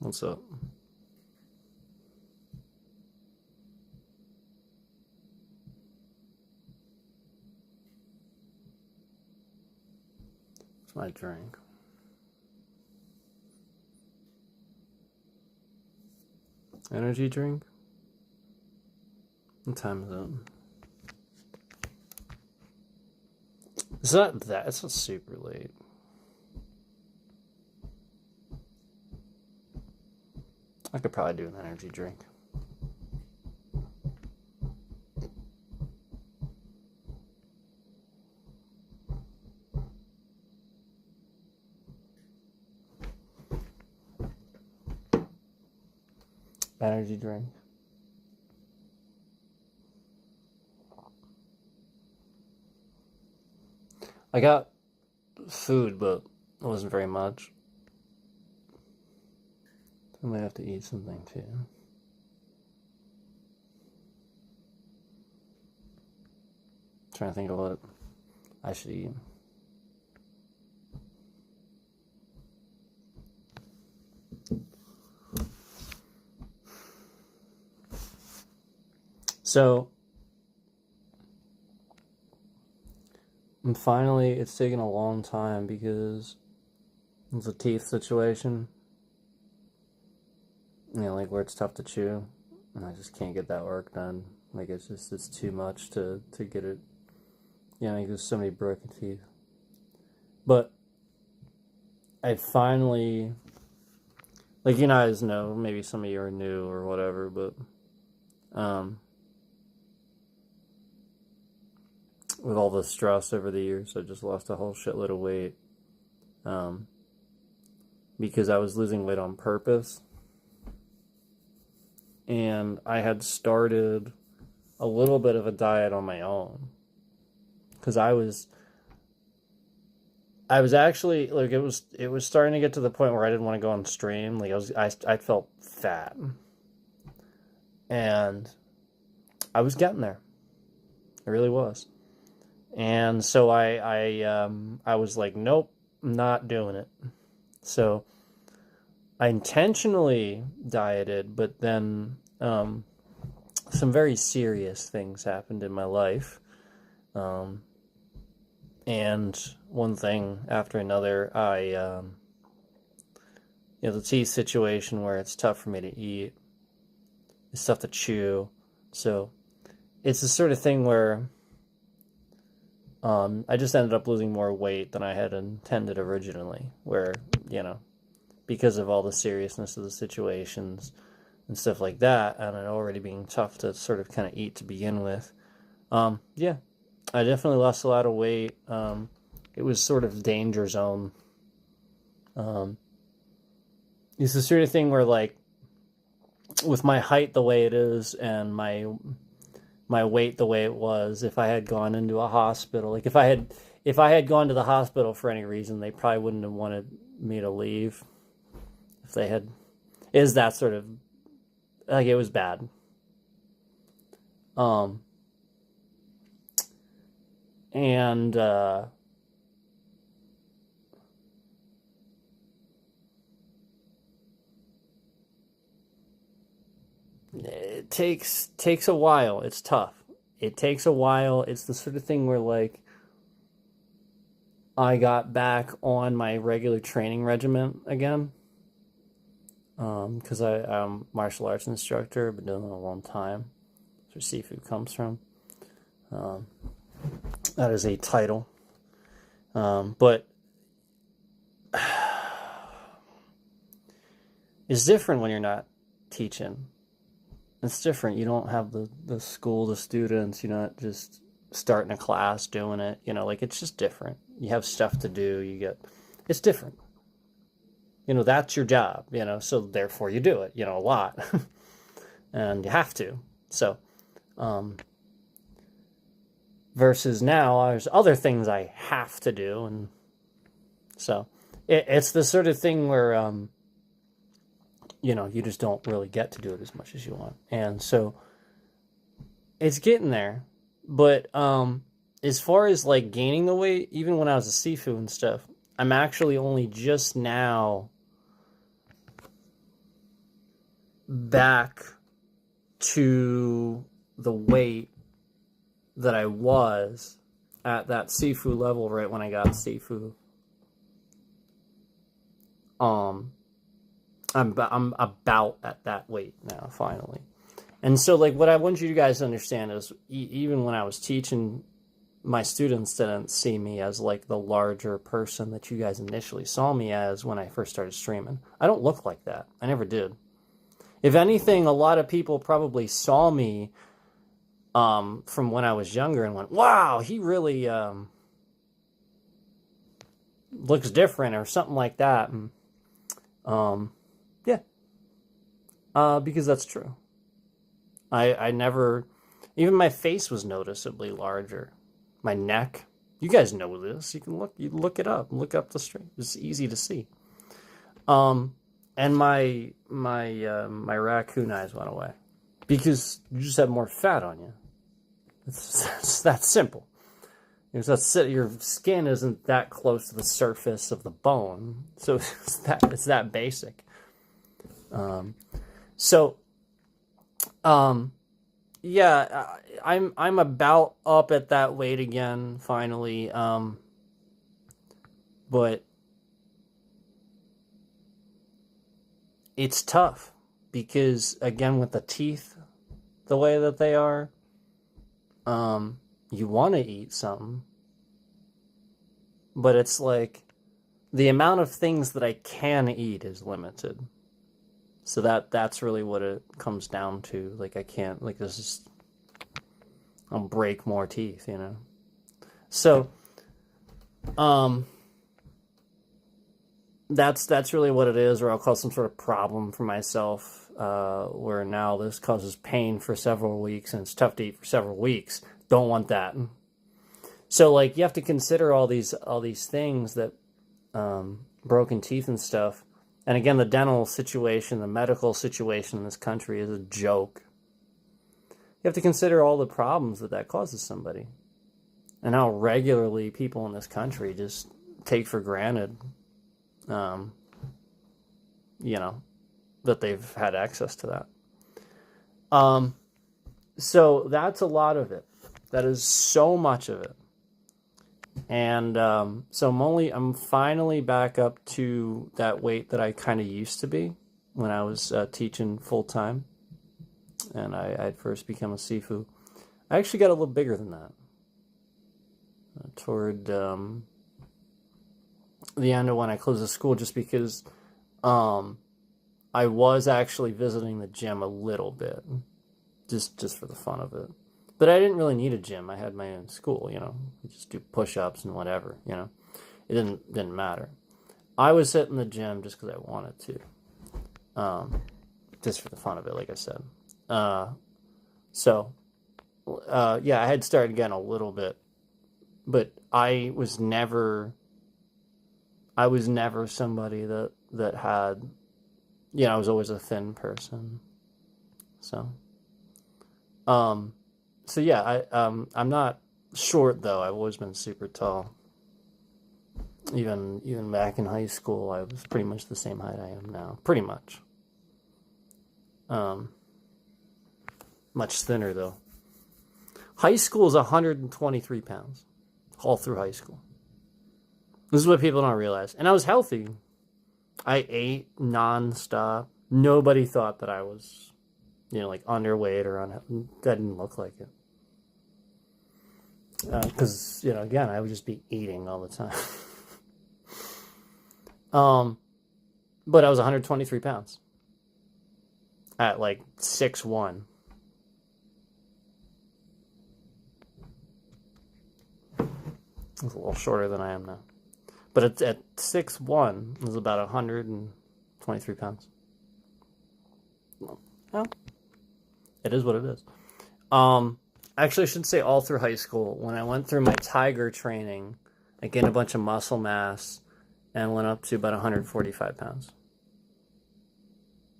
B: What's up? It's my drink. Energy drink? What time is it? It's not that. It's not super late. I could probably do an energy drink. Energy drink. I got food, but it wasn't very much. I might have to eat something too. Trying to think of what I should eat. So, and finally, it's taken a long time because it's a teeth situation. You know, like where it's tough to chew, and I just can't get that work done. Like it's too much to get it. Yeah, like there's so many broken teeth. But I finally, like, you guys know, maybe some of you are new or whatever, but with all the stress over the years, I just lost a whole shitload of weight. Because I was losing weight on purpose. And I had started a little bit of a diet on my own. Because I was actually, like, it was starting to get to the point where I didn't want to go on stream. Like, I felt fat. And I was getting there. I really was. And so I was like, nope, I'm not doing it. So I intentionally dieted, but then some very serious things happened in my life. And one thing after another, the teeth situation where it's tough for me to eat, it's tough to chew. So it's the sort of thing where I just ended up losing more weight than I had intended originally, where, because of all the seriousness of the situations and stuff like that, and it already being tough to sort of kind of eat to begin with. Yeah, I definitely lost a lot of weight. It was sort of danger zone. It's the sort of thing where, like, with my height the way it is and my weight the way it was, if I had gone into a hospital, like if I had gone to the hospital for any reason, they probably wouldn't have wanted me to leave. If they had, is that sort of, like, it was bad. And it takes a while. It's tough. It takes a while. It's the sort of thing where, like, I got back on my regular training regimen again. Because I'm a martial arts instructor. I've been doing it a long time. That's where seafood comes from. That is a title. But it's different when you're not teaching. It's different. You don't have the school, the students. You're not just starting a class, doing it, like it's just different. You have stuff to do, it's different. That's your job, so therefore you do it, a lot. And you have to. So, versus now, there's other things I have to do. And so it's the sort of thing where, you just don't really get to do it as much as you want. And so it's getting there. But as far as like gaining the weight, even when I was a Sifu and stuff, I'm actually only just now back to the weight that I was at that Sifu level right when I got Sifu. I'm about at that weight now, finally. And so, like, what I want you guys to understand is, even when I was teaching, my students didn't see me as, like, the larger person that you guys initially saw me as when I first started streaming. I don't look like that. I never did. If anything, a lot of people probably saw me from when I was younger and went, wow, he really looks different or something like that. And, yeah. Because that's true. I never, even my face was noticeably larger. My neck, you guys know this. You look it up. Look up the stream. It's easy to see. And my raccoon eyes went away because you just have more fat on you. It's that simple. Your skin isn't that close to the surface of the bone, so it's that basic. Yeah, I'm about up at that weight again, finally. But it's tough because, again, with the teeth the way that they are, you want to eat something, but it's like the amount of things that I can eat is limited. So that's really what it comes down to. Like, I can't, like, I'll break more teeth, So, that's really what it is, or I'll call some sort of problem for myself, where now this causes pain for several weeks, and it's tough to eat for several weeks. Don't want that. So, like, you have to consider all these things that, broken teeth and stuff. And again, the dental situation, the medical situation in this country is a joke. You have to consider all the problems that causes somebody. And how regularly people in this country just take for granted, that they've had access to that. So that's a lot of it. That is so much of it. And so I'm finally back up to that weight that I kind of used to be when I was teaching full time, and I'd first become a Sifu. I actually got a little bigger than that toward the end of when I closed the school, just because I was actually visiting the gym a little bit, just for the fun of it. But I didn't really need a gym. I had my own school, You just do push-ups and whatever, It didn't matter. I was hitting the gym just because I wanted to. Just for the fun of it, like I said. Yeah, I had started again a little bit. But I was never somebody that had, I was always a thin person. So yeah, I'm not short though. I've always been super tall. Even back in high school, I was pretty much the same height I am now. Pretty much. Much thinner though. High school is 123 pounds. All through high school. This is what people don't realize. And I was healthy. I ate nonstop. Nobody thought that I was, like underweight or unhealthy. That didn't look like it. Because, again, I would just be eating all the time. But I was 123 pounds. At like 6'1". was a little shorter than I am now. But it's at 6'1", it was about 123 pounds. Well, it is what it is. Actually, I should say all through high school, when I went through my tiger training, I gained a bunch of muscle mass and went up to about 145 pounds.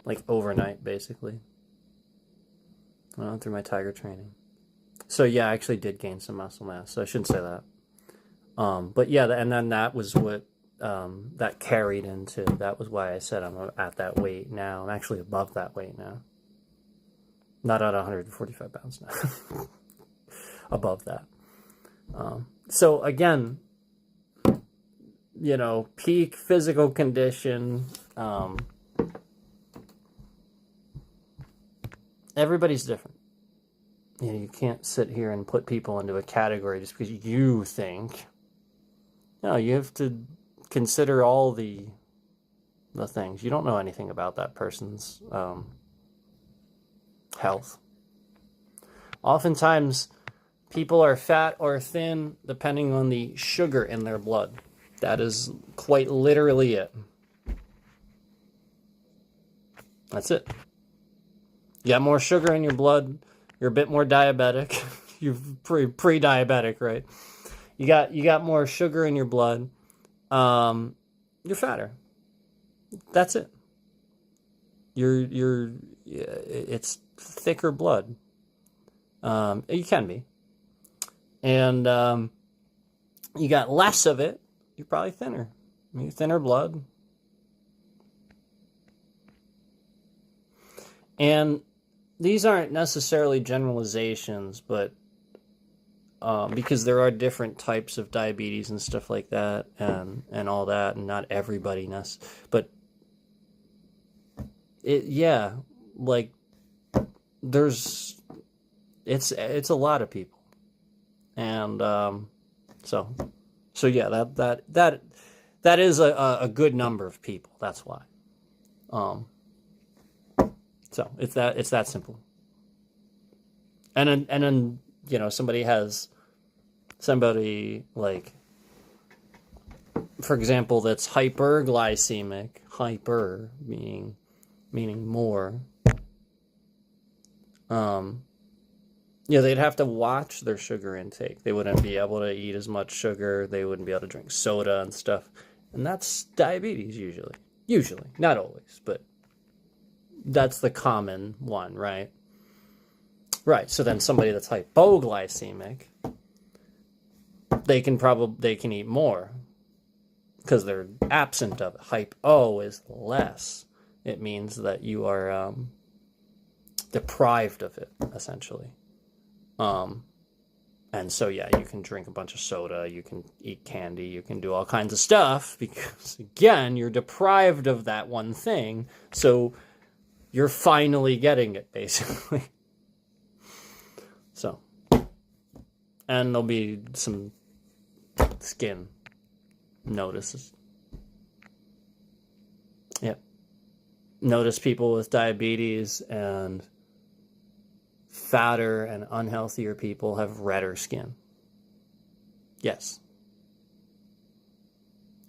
B: Like overnight, basically. When I went through my tiger training. So yeah, I actually did gain some muscle mass, so I shouldn't say that. But yeah, and then that was what that carried into. That was why I said I'm at that weight now. I'm actually above that weight now. Not at 145 pounds now. Above that. So again, you know, peak physical condition. Everybody's different. You know, you can't sit here and put people into a category just because you think. No, you have to consider all the things. You don't know anything about that person's health. Oftentimes, people are fat or thin depending on the sugar in their blood. That is quite literally it. That's it. You got more sugar in your blood, you're a bit more diabetic. You're pre-diabetic, right? You got more sugar in your blood. You're fatter. That's it. It's thicker blood. You can be. And you got less of it, you're probably thinner. You're thinner blood. And these aren't necessarily generalizations, but because there are different types of diabetes and stuff like that, and all that, and not everybody but it's a lot of people, and so yeah, that is a good number of people. That's why. So it's that simple. And then you know, somebody like, for example, that's hyperglycemic, hyper meaning more. They'd have to watch their sugar intake. They wouldn't be able to eat as much sugar. They wouldn't be able to drink soda and stuff. And that's diabetes usually. Usually, not always, but that's the common one, right? Right, so then somebody that's hypoglycemic, they can eat more because they're absent of it. Hypo is less. It means that you are deprived of it, essentially. And so, yeah, you can drink a bunch of soda, you can eat candy, you can do all kinds of stuff because, again, you're deprived of that one thing, so you're finally getting it, basically. So, and there'll be some skin notices. Yep. Notice people with diabetes and fatter and unhealthier people have redder skin. Yes.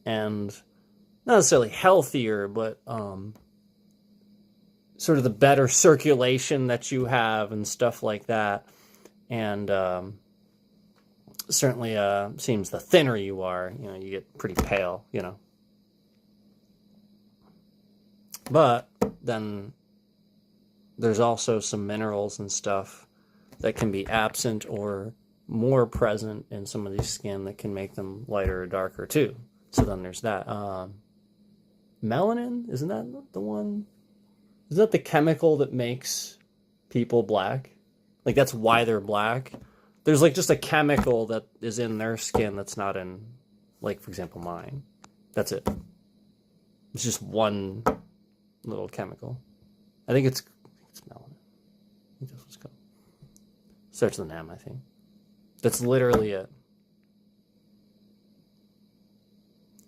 B: And not necessarily healthier, but sort of the better circulation that you have and stuff like that. And certainly seems the thinner you are, you know, you get pretty pale, you know. But then there's also some minerals and stuff that can be absent or more present in some of these skin that can make them lighter or darker too. So then there's that. Melanin, isn't that the one? Isn't that the chemical that makes people black? Like, that's why they're black. There's, like, just a chemical that is in their skin that's not in, like, for example, mine. That's it. It's just one little chemical. I think it's melanin. I think that's what's called. Starts with an M, I think. That's literally it.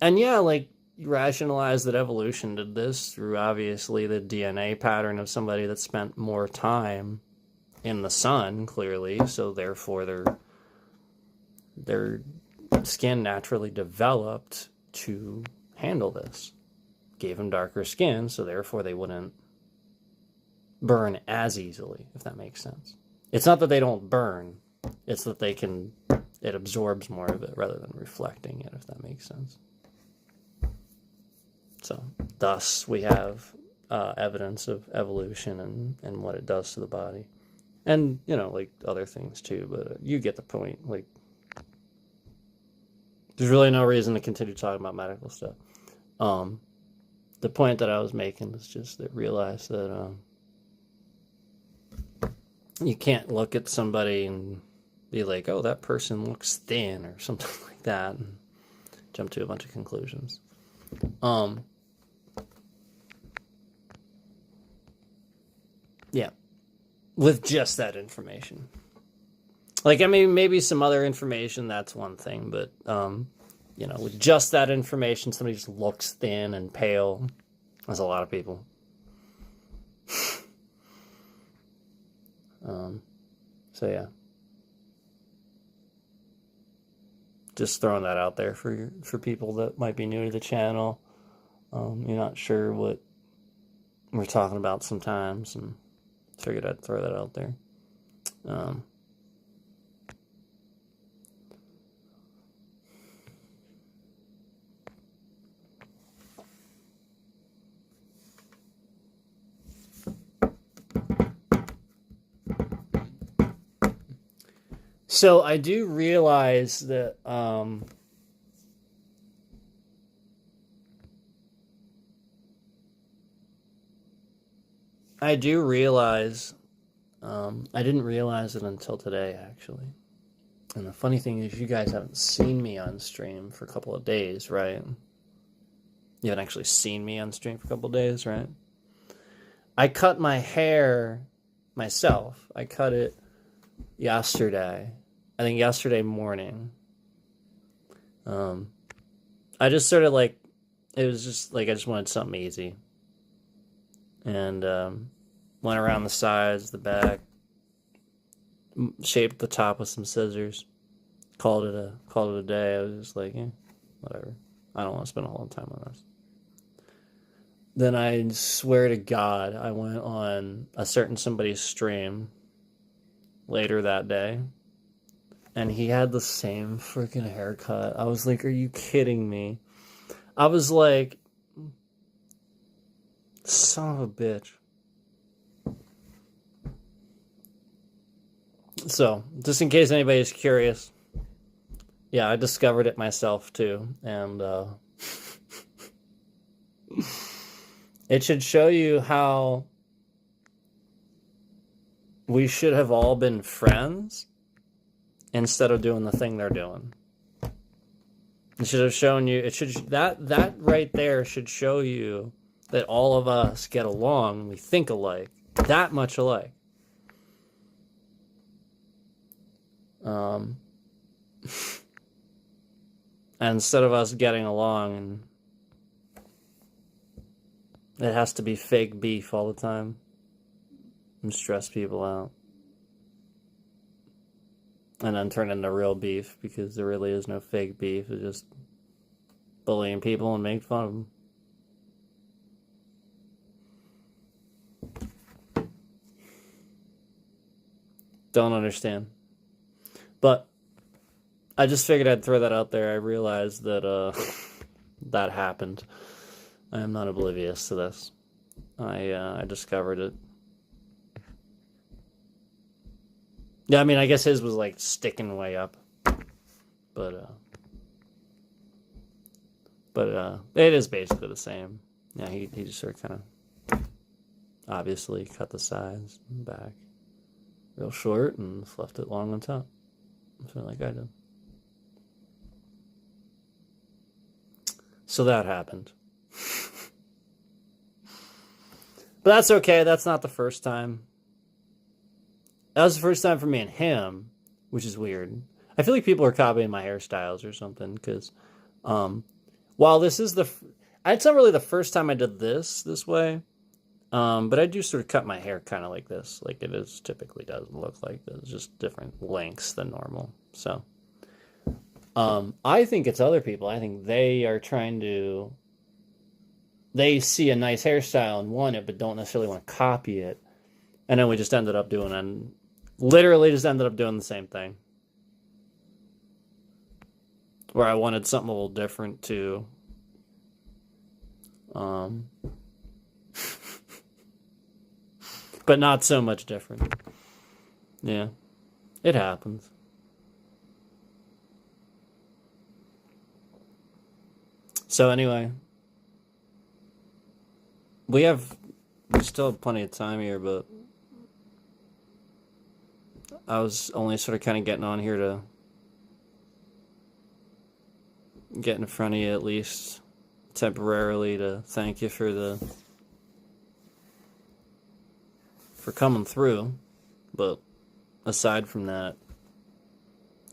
B: And, yeah, like, you rationalize that evolution did this through, obviously, the DNA pattern of somebody that spent more time in the sun, clearly, so therefore their that skin naturally developed to handle this. Gave them darker skin, so therefore they wouldn't burn as easily, if that makes sense. It's not that they don't burn, it's that it absorbs more of it rather than reflecting it, if that makes sense. So, thus, we have evidence of evolution and what it does to the body. And, like other things too, but you get the point. Like, there's really no reason to continue talking about medical stuff. The point that I was making was just that realize that you can't look at somebody and be like, oh, that person looks thin or something like that, and jump to a bunch of conclusions. Yeah. With just that information. Like, I mean, maybe some other information, that's one thing, but, with just that information, somebody just looks thin and pale. That's a lot of people. So, yeah. Just throwing that out there for people that might be new to the channel. You're not sure what we're talking about sometimes, and figured I'd throw that out there. So I do realize that I didn't realize it until today, actually. And the funny thing is, you guys haven't seen me on stream for a couple of days, right? You haven't actually seen me on stream for a couple of days, right? I cut my hair myself. I cut it yesterday. I think yesterday morning. I just sort of it was just I just wanted something easy. And went around the sides, the back, shaped the top with some scissors. Called it a day. I was just like, whatever. I don't want to spend a whole lot of time on this. Then I swear to God, I went on a certain somebody's stream later that day, and he had the same freaking haircut. I was like, are you kidding me? I was like, son of a bitch. So, just in case anybody's curious, yeah, I discovered it myself too, and it should show you how we should have all been friends instead of doing the thing they're doing. It should have shown you, that right there should show you that all of us get along, we think alike, that much alike. And instead of us getting along, and it has to be fake beef all the time and stress people out, and then turn into real beef, because there really is no fake beef. It's just bullying people and making fun of them. Don't understand. But I just figured I'd throw that out there. I realized that that happened. I am not oblivious to this. I discovered it. Yeah, I mean, I guess his was sticking way up. But it is basically the same. Yeah, he just sort of kind of obviously cut the sides and back real short and left it long on top. Something like I did. So that happened. But that's okay. That's not the first time. That was the first time for me and him, which is weird. I feel like people are copying my hairstyles or something, because while this is it's not really the first time I did this way, but I do sort of cut my hair kind of like this, like it typically does look like this, just different lengths than normal. So I think it's other people. I think they are trying to. They see a nice hairstyle and want it, but don't necessarily want to copy it. And then we just ended up doing, and literally just ended up doing the same thing. Where I wanted something a little different too. But not so much different. Yeah, it happens. So anyway, we still have plenty of time here, but I was only sort of kind of getting on here to get in front of you at least temporarily to thank you for coming through. But aside from that,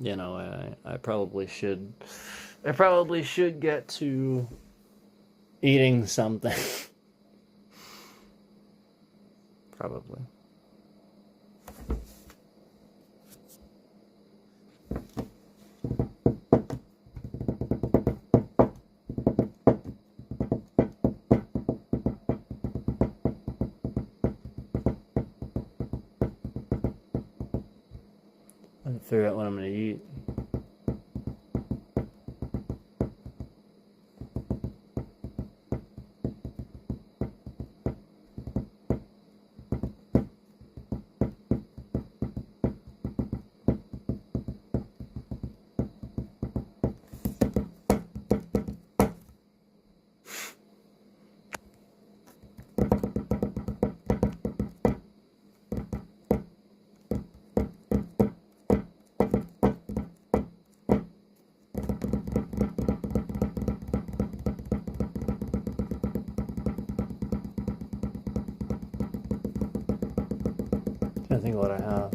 B: you know, I probably should get to eating something. Probably. I figure out what I'm gonna eat. I think what I have.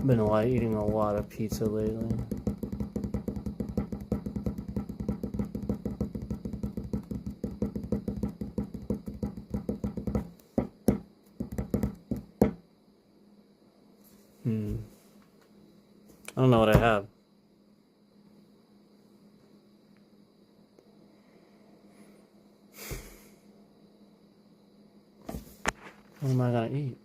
B: Been eating a lot of pizza lately. I don't know what I have. What am I gonna eat?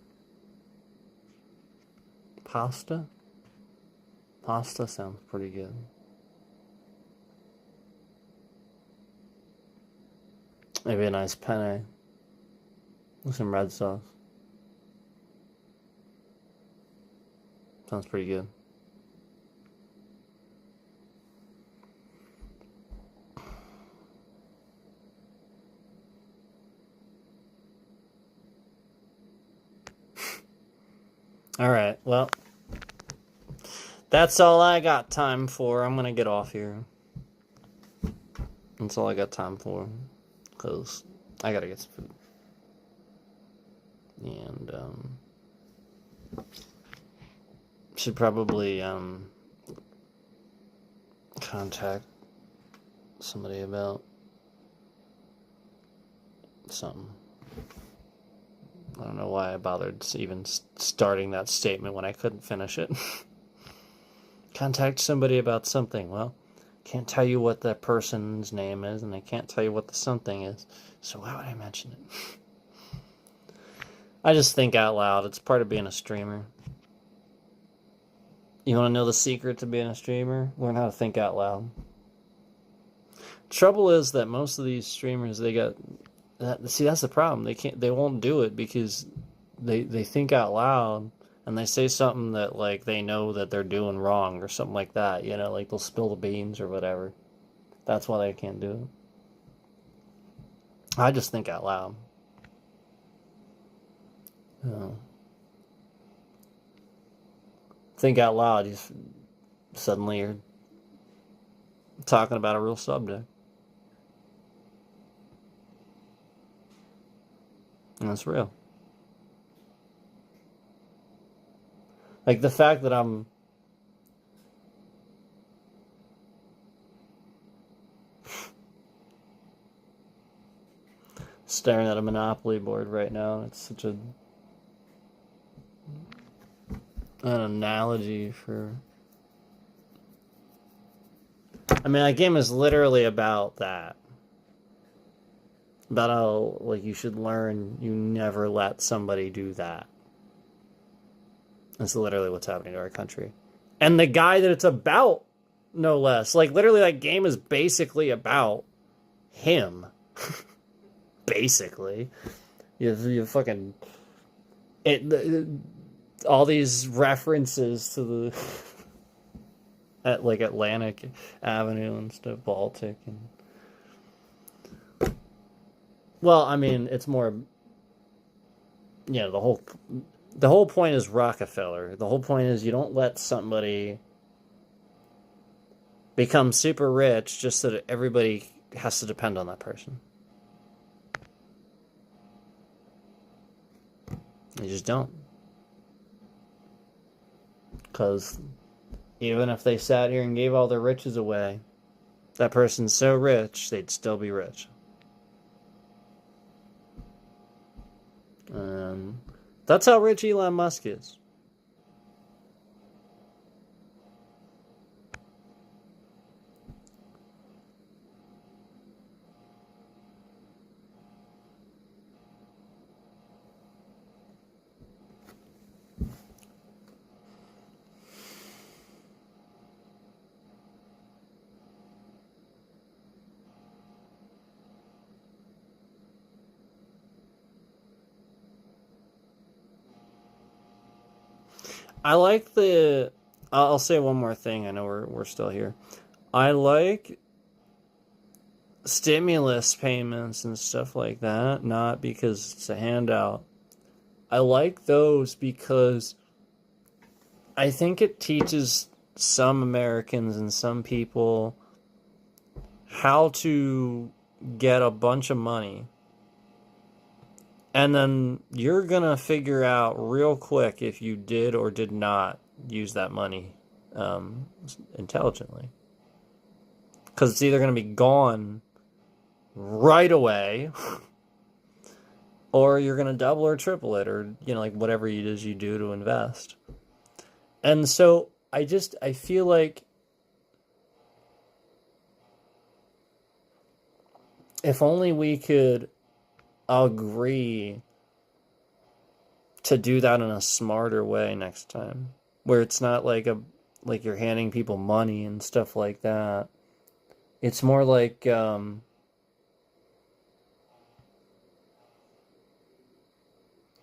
B: Pasta? Pasta sounds pretty good. Maybe a nice penne with some red sauce. Sounds pretty good. All right, well, that's all I got time for. I'm gonna get off here. That's all I got time for, because I gotta get some food. And, should probably, contact somebody about something. I don't know why I bothered even starting that statement when I couldn't finish it. Contact somebody about something. Well, can't tell you what that person's name is, and I can't tell you what the something is. So why would I mention it? I just think out loud. It's part of being a streamer. You want to know the secret to being a streamer? Learn how to think out loud. Trouble is that most of these streamers, see, that's the problem. They won't do it because they think out loud and they say something that, like, they know that they're doing wrong or something like that, you know, like they'll spill the beans or whatever. That's why they can't do it. I just think out loud. Think out loud, suddenly you're talking about a real subject. And that's real. Like the fact that I'm staring at a Monopoly board right now. It's such a an analogy for. I mean, that game is literally about that. About how, like, you should learn you never let somebody do that. That's literally what's happening to our country. And the guy that it's about, no less. Like, literally, that game is basically about him. Basically. You fucking... all these references to the... at, like, Atlantic Avenue and stuff, Baltic, and... Well, I mean, it's more... You know, the whole point is Rockefeller. The whole point is you don't let somebody become super rich just so that everybody has to depend on that person. You just don't. Because even if they sat here and gave all their riches away, that person's so rich, they'd still be rich. That's how rich Elon Musk is. I like the... I'll say one more thing. I know we're still here. I like stimulus payments and stuff like that, not because it's a handout. I like those because I think it teaches some Americans and some people how to get a bunch of money. And then you're going to figure out real quick if you did or did not use that money intelligently. Because it's either going to be gone right away, or you're going to double or triple it, or, you know, like whatever it is you do to invest. And so I feel like if only we could agree to do that in a smarter way next time, where it's not like you're handing people money and stuff like that. It's more like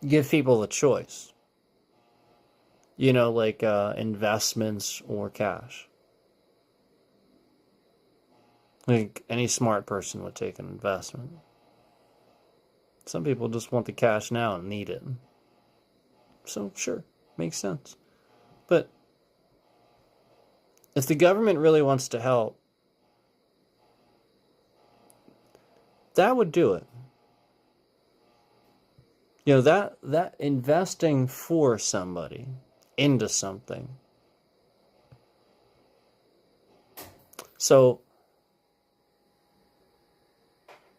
B: give people the choice, you know, like investments or cash. Like any smart person would take an investment. Some people just want the cash now and need it. So, sure, makes sense. But if the government really wants to help, that would do it. You know, that investing for somebody into something. So,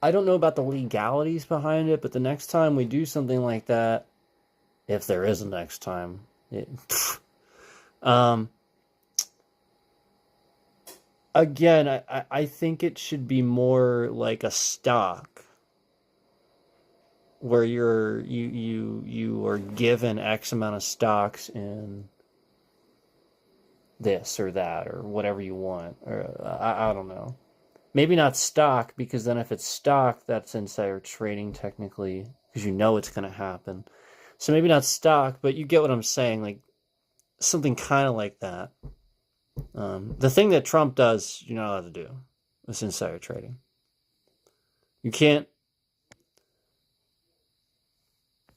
B: I don't know about the legalities behind it, but the next time we do something like that, if there is a next time, again, I think it should be more like a stock, where you are given X amount of stocks in this or that or whatever you want, or I don't know. Maybe not stock, because then if it's stock, that's insider trading technically, because you know it's going to happen. So maybe not stock, but you get what I'm saying, like something kind of like that. The thing that Trump does, you're not allowed to do. It's insider trading. You can't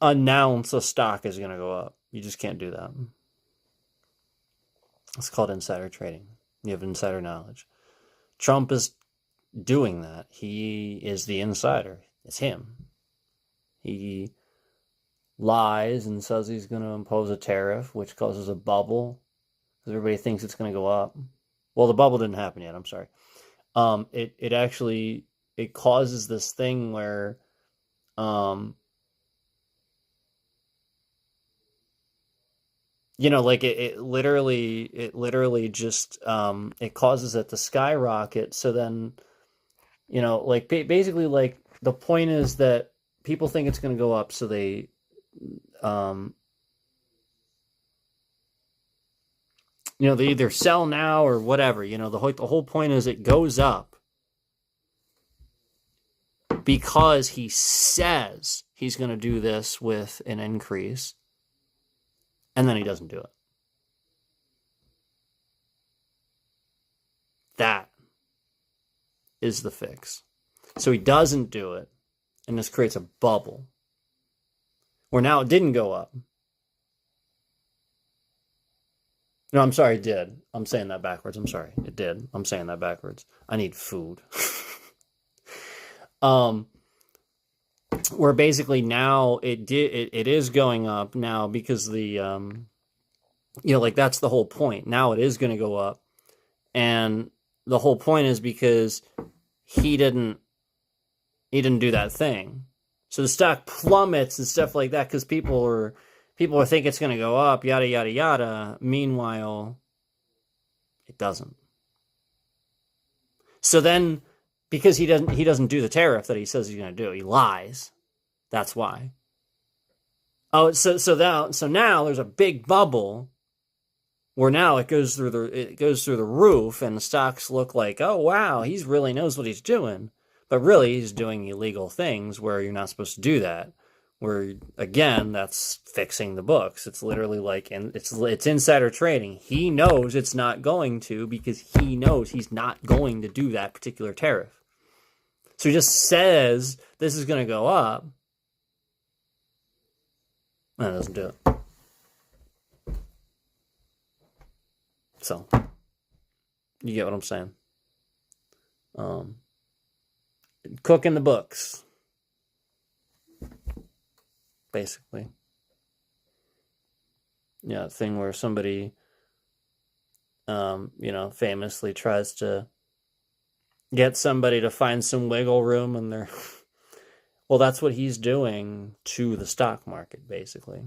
B: announce a stock is going to go up. You just can't do that. It's called insider trading. You have insider knowledge. Trump is doing that. He is the insider. It's him. He lies and says he's going to impose a tariff, which causes a bubble, because everybody thinks it's going to go up. Well, the bubble didn't happen yet. I'm sorry. It actually causes this thing where like it literally just it causes it to skyrocket. So then, like basically, like the point is that people think it's going to go up, so um, they either sell now or whatever. The whole point is it goes up because he says he's going to do this with an increase, and then he doesn't do it. That is the fix. So he doesn't do it, and this creates a bubble where now it didn't go up. No, I'm sorry, it did. I'm saying that backwards. I'm sorry, it did. I'm saying that backwards. I need food. um, where basically now it is going up now because like that's the whole point. Now it is going to go up, and the whole point is because he didn't do that thing. So the stock plummets and stuff like that because people are thinking it's going to go up, yada yada yada. Meanwhile, it doesn't. So then, because he doesn't do the tariff that he says he's going to do, he lies. That's why. Oh, so now there's a big bubble where now it goes through the roof, and the stocks look like, oh wow, he really knows what he's doing. But really, he's doing illegal things where you're not supposed to do that. Where, again, that's fixing the books. It's literally like, and it's insider trading. He knows it's not going to because he knows he's not going to do that particular tariff. So he just says this is going to go up, and it doesn't do it. So, you get what I'm saying. Cooking the books, basically. Yeah, thing where somebody, famously tries to get somebody to find some wiggle room, and they're, well, that's what he's doing to the stock market, basically.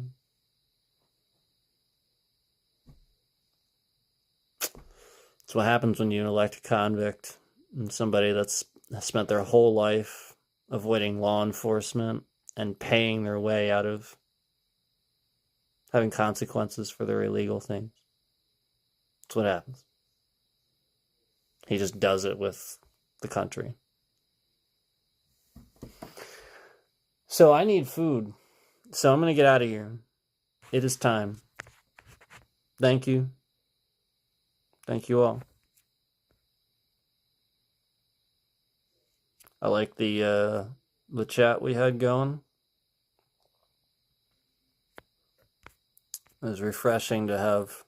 B: That's what happens when you elect a convict and somebody that's spent their whole life avoiding law enforcement and paying their way out of having consequences for their illegal things. That's what happens. He just does it with the country. So I need food. So I'm going to get out of here. It is time. Thank you. Thank you all. I like the chat we had going. It was refreshing to have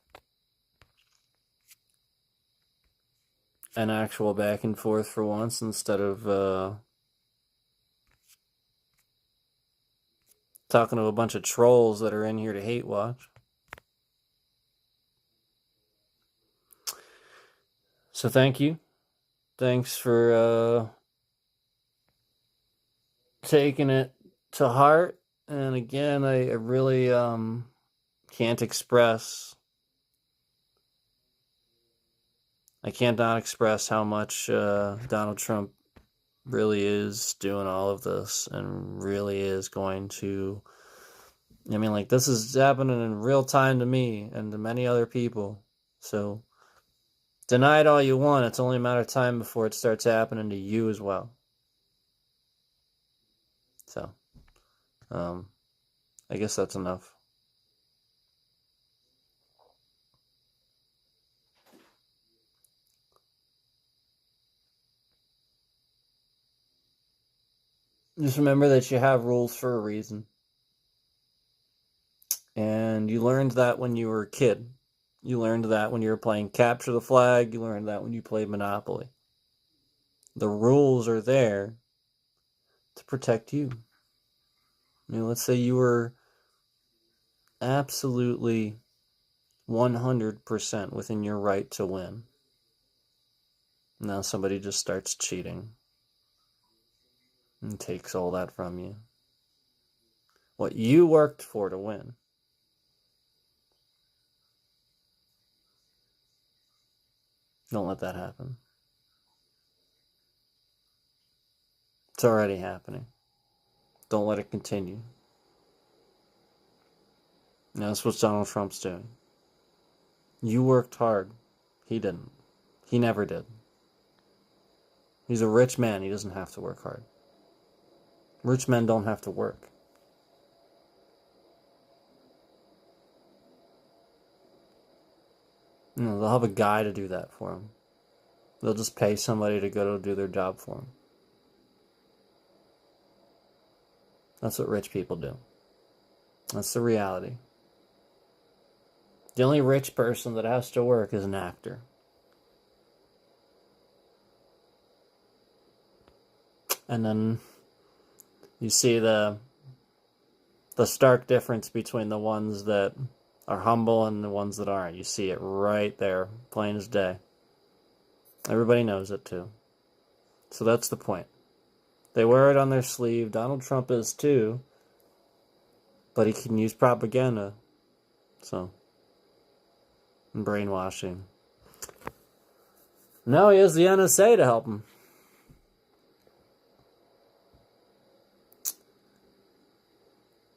B: an actual back and forth for once instead of talking to a bunch of trolls that are in here to hate watch. So thank you. Thanks for taking it to heart. And again, I really can't express. I cannot express how much Donald Trump really is doing all of this and really is going to. I mean, like, this is happening in real time to me and to many other people. So, deny it all you want. It's only a matter of time before it starts happening to you as well. So, I guess that's enough. Just remember that you have rules for a reason. And you learned that when you were a kid. You learned that when you were playing Capture the Flag. You learned that when you played Monopoly. The rules are there to protect you. I mean, let's say you were absolutely 100% within your right to win. Now somebody just starts cheating and takes all that from you. What you worked for to win. Don't let that happen. It's already happening. Don't let it continue. And that's what Donald Trump's doing. You worked hard. He didn't. He never did. He's a rich man. He doesn't have to work hard. Rich men don't have to work. You know, they'll have a guy to do that for them. They'll just pay somebody to go to do their job for them. That's what rich people do. That's the reality. The only rich person that has to work is an actor. And then you see the stark difference between the ones that are humble and the ones that aren't. You see it right there, plain as day. Everybody knows it too. So that's the point. They wear it on their sleeve. Donald Trump is too. But he can use propaganda. So, and brainwashing. Now he has the NSA to help him.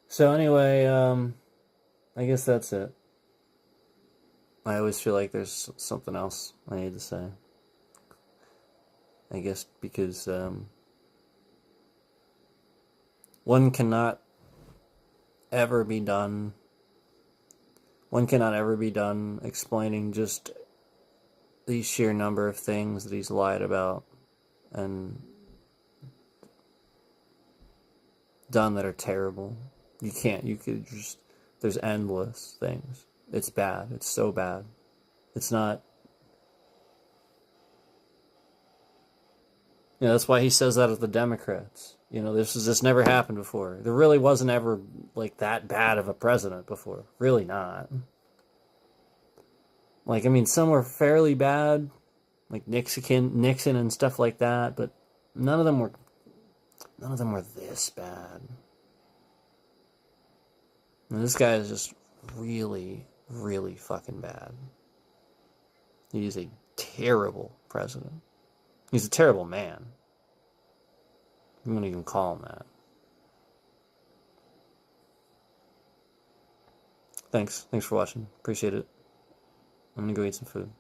B: So anyway, I guess that's it. I always feel like there's something else I need to say. I guess because one cannot ever be done explaining just the sheer number of things that he's lied about and done that are terrible. You can't. You could just... There's endless things. It's bad. It's so bad. It's not... You know, that's why he says that of the Democrats. You know, this never happened before. There really wasn't ever, like, that bad of a president before. Really not. Like, I mean, some were fairly bad. Like Nixon and stuff like that. But none of them were this bad. And this guy is just really, really fucking bad. He's a terrible president. He's a terrible man. I wouldn't even call him that. Thanks for watching. Appreciate it. I'm gonna go eat some food.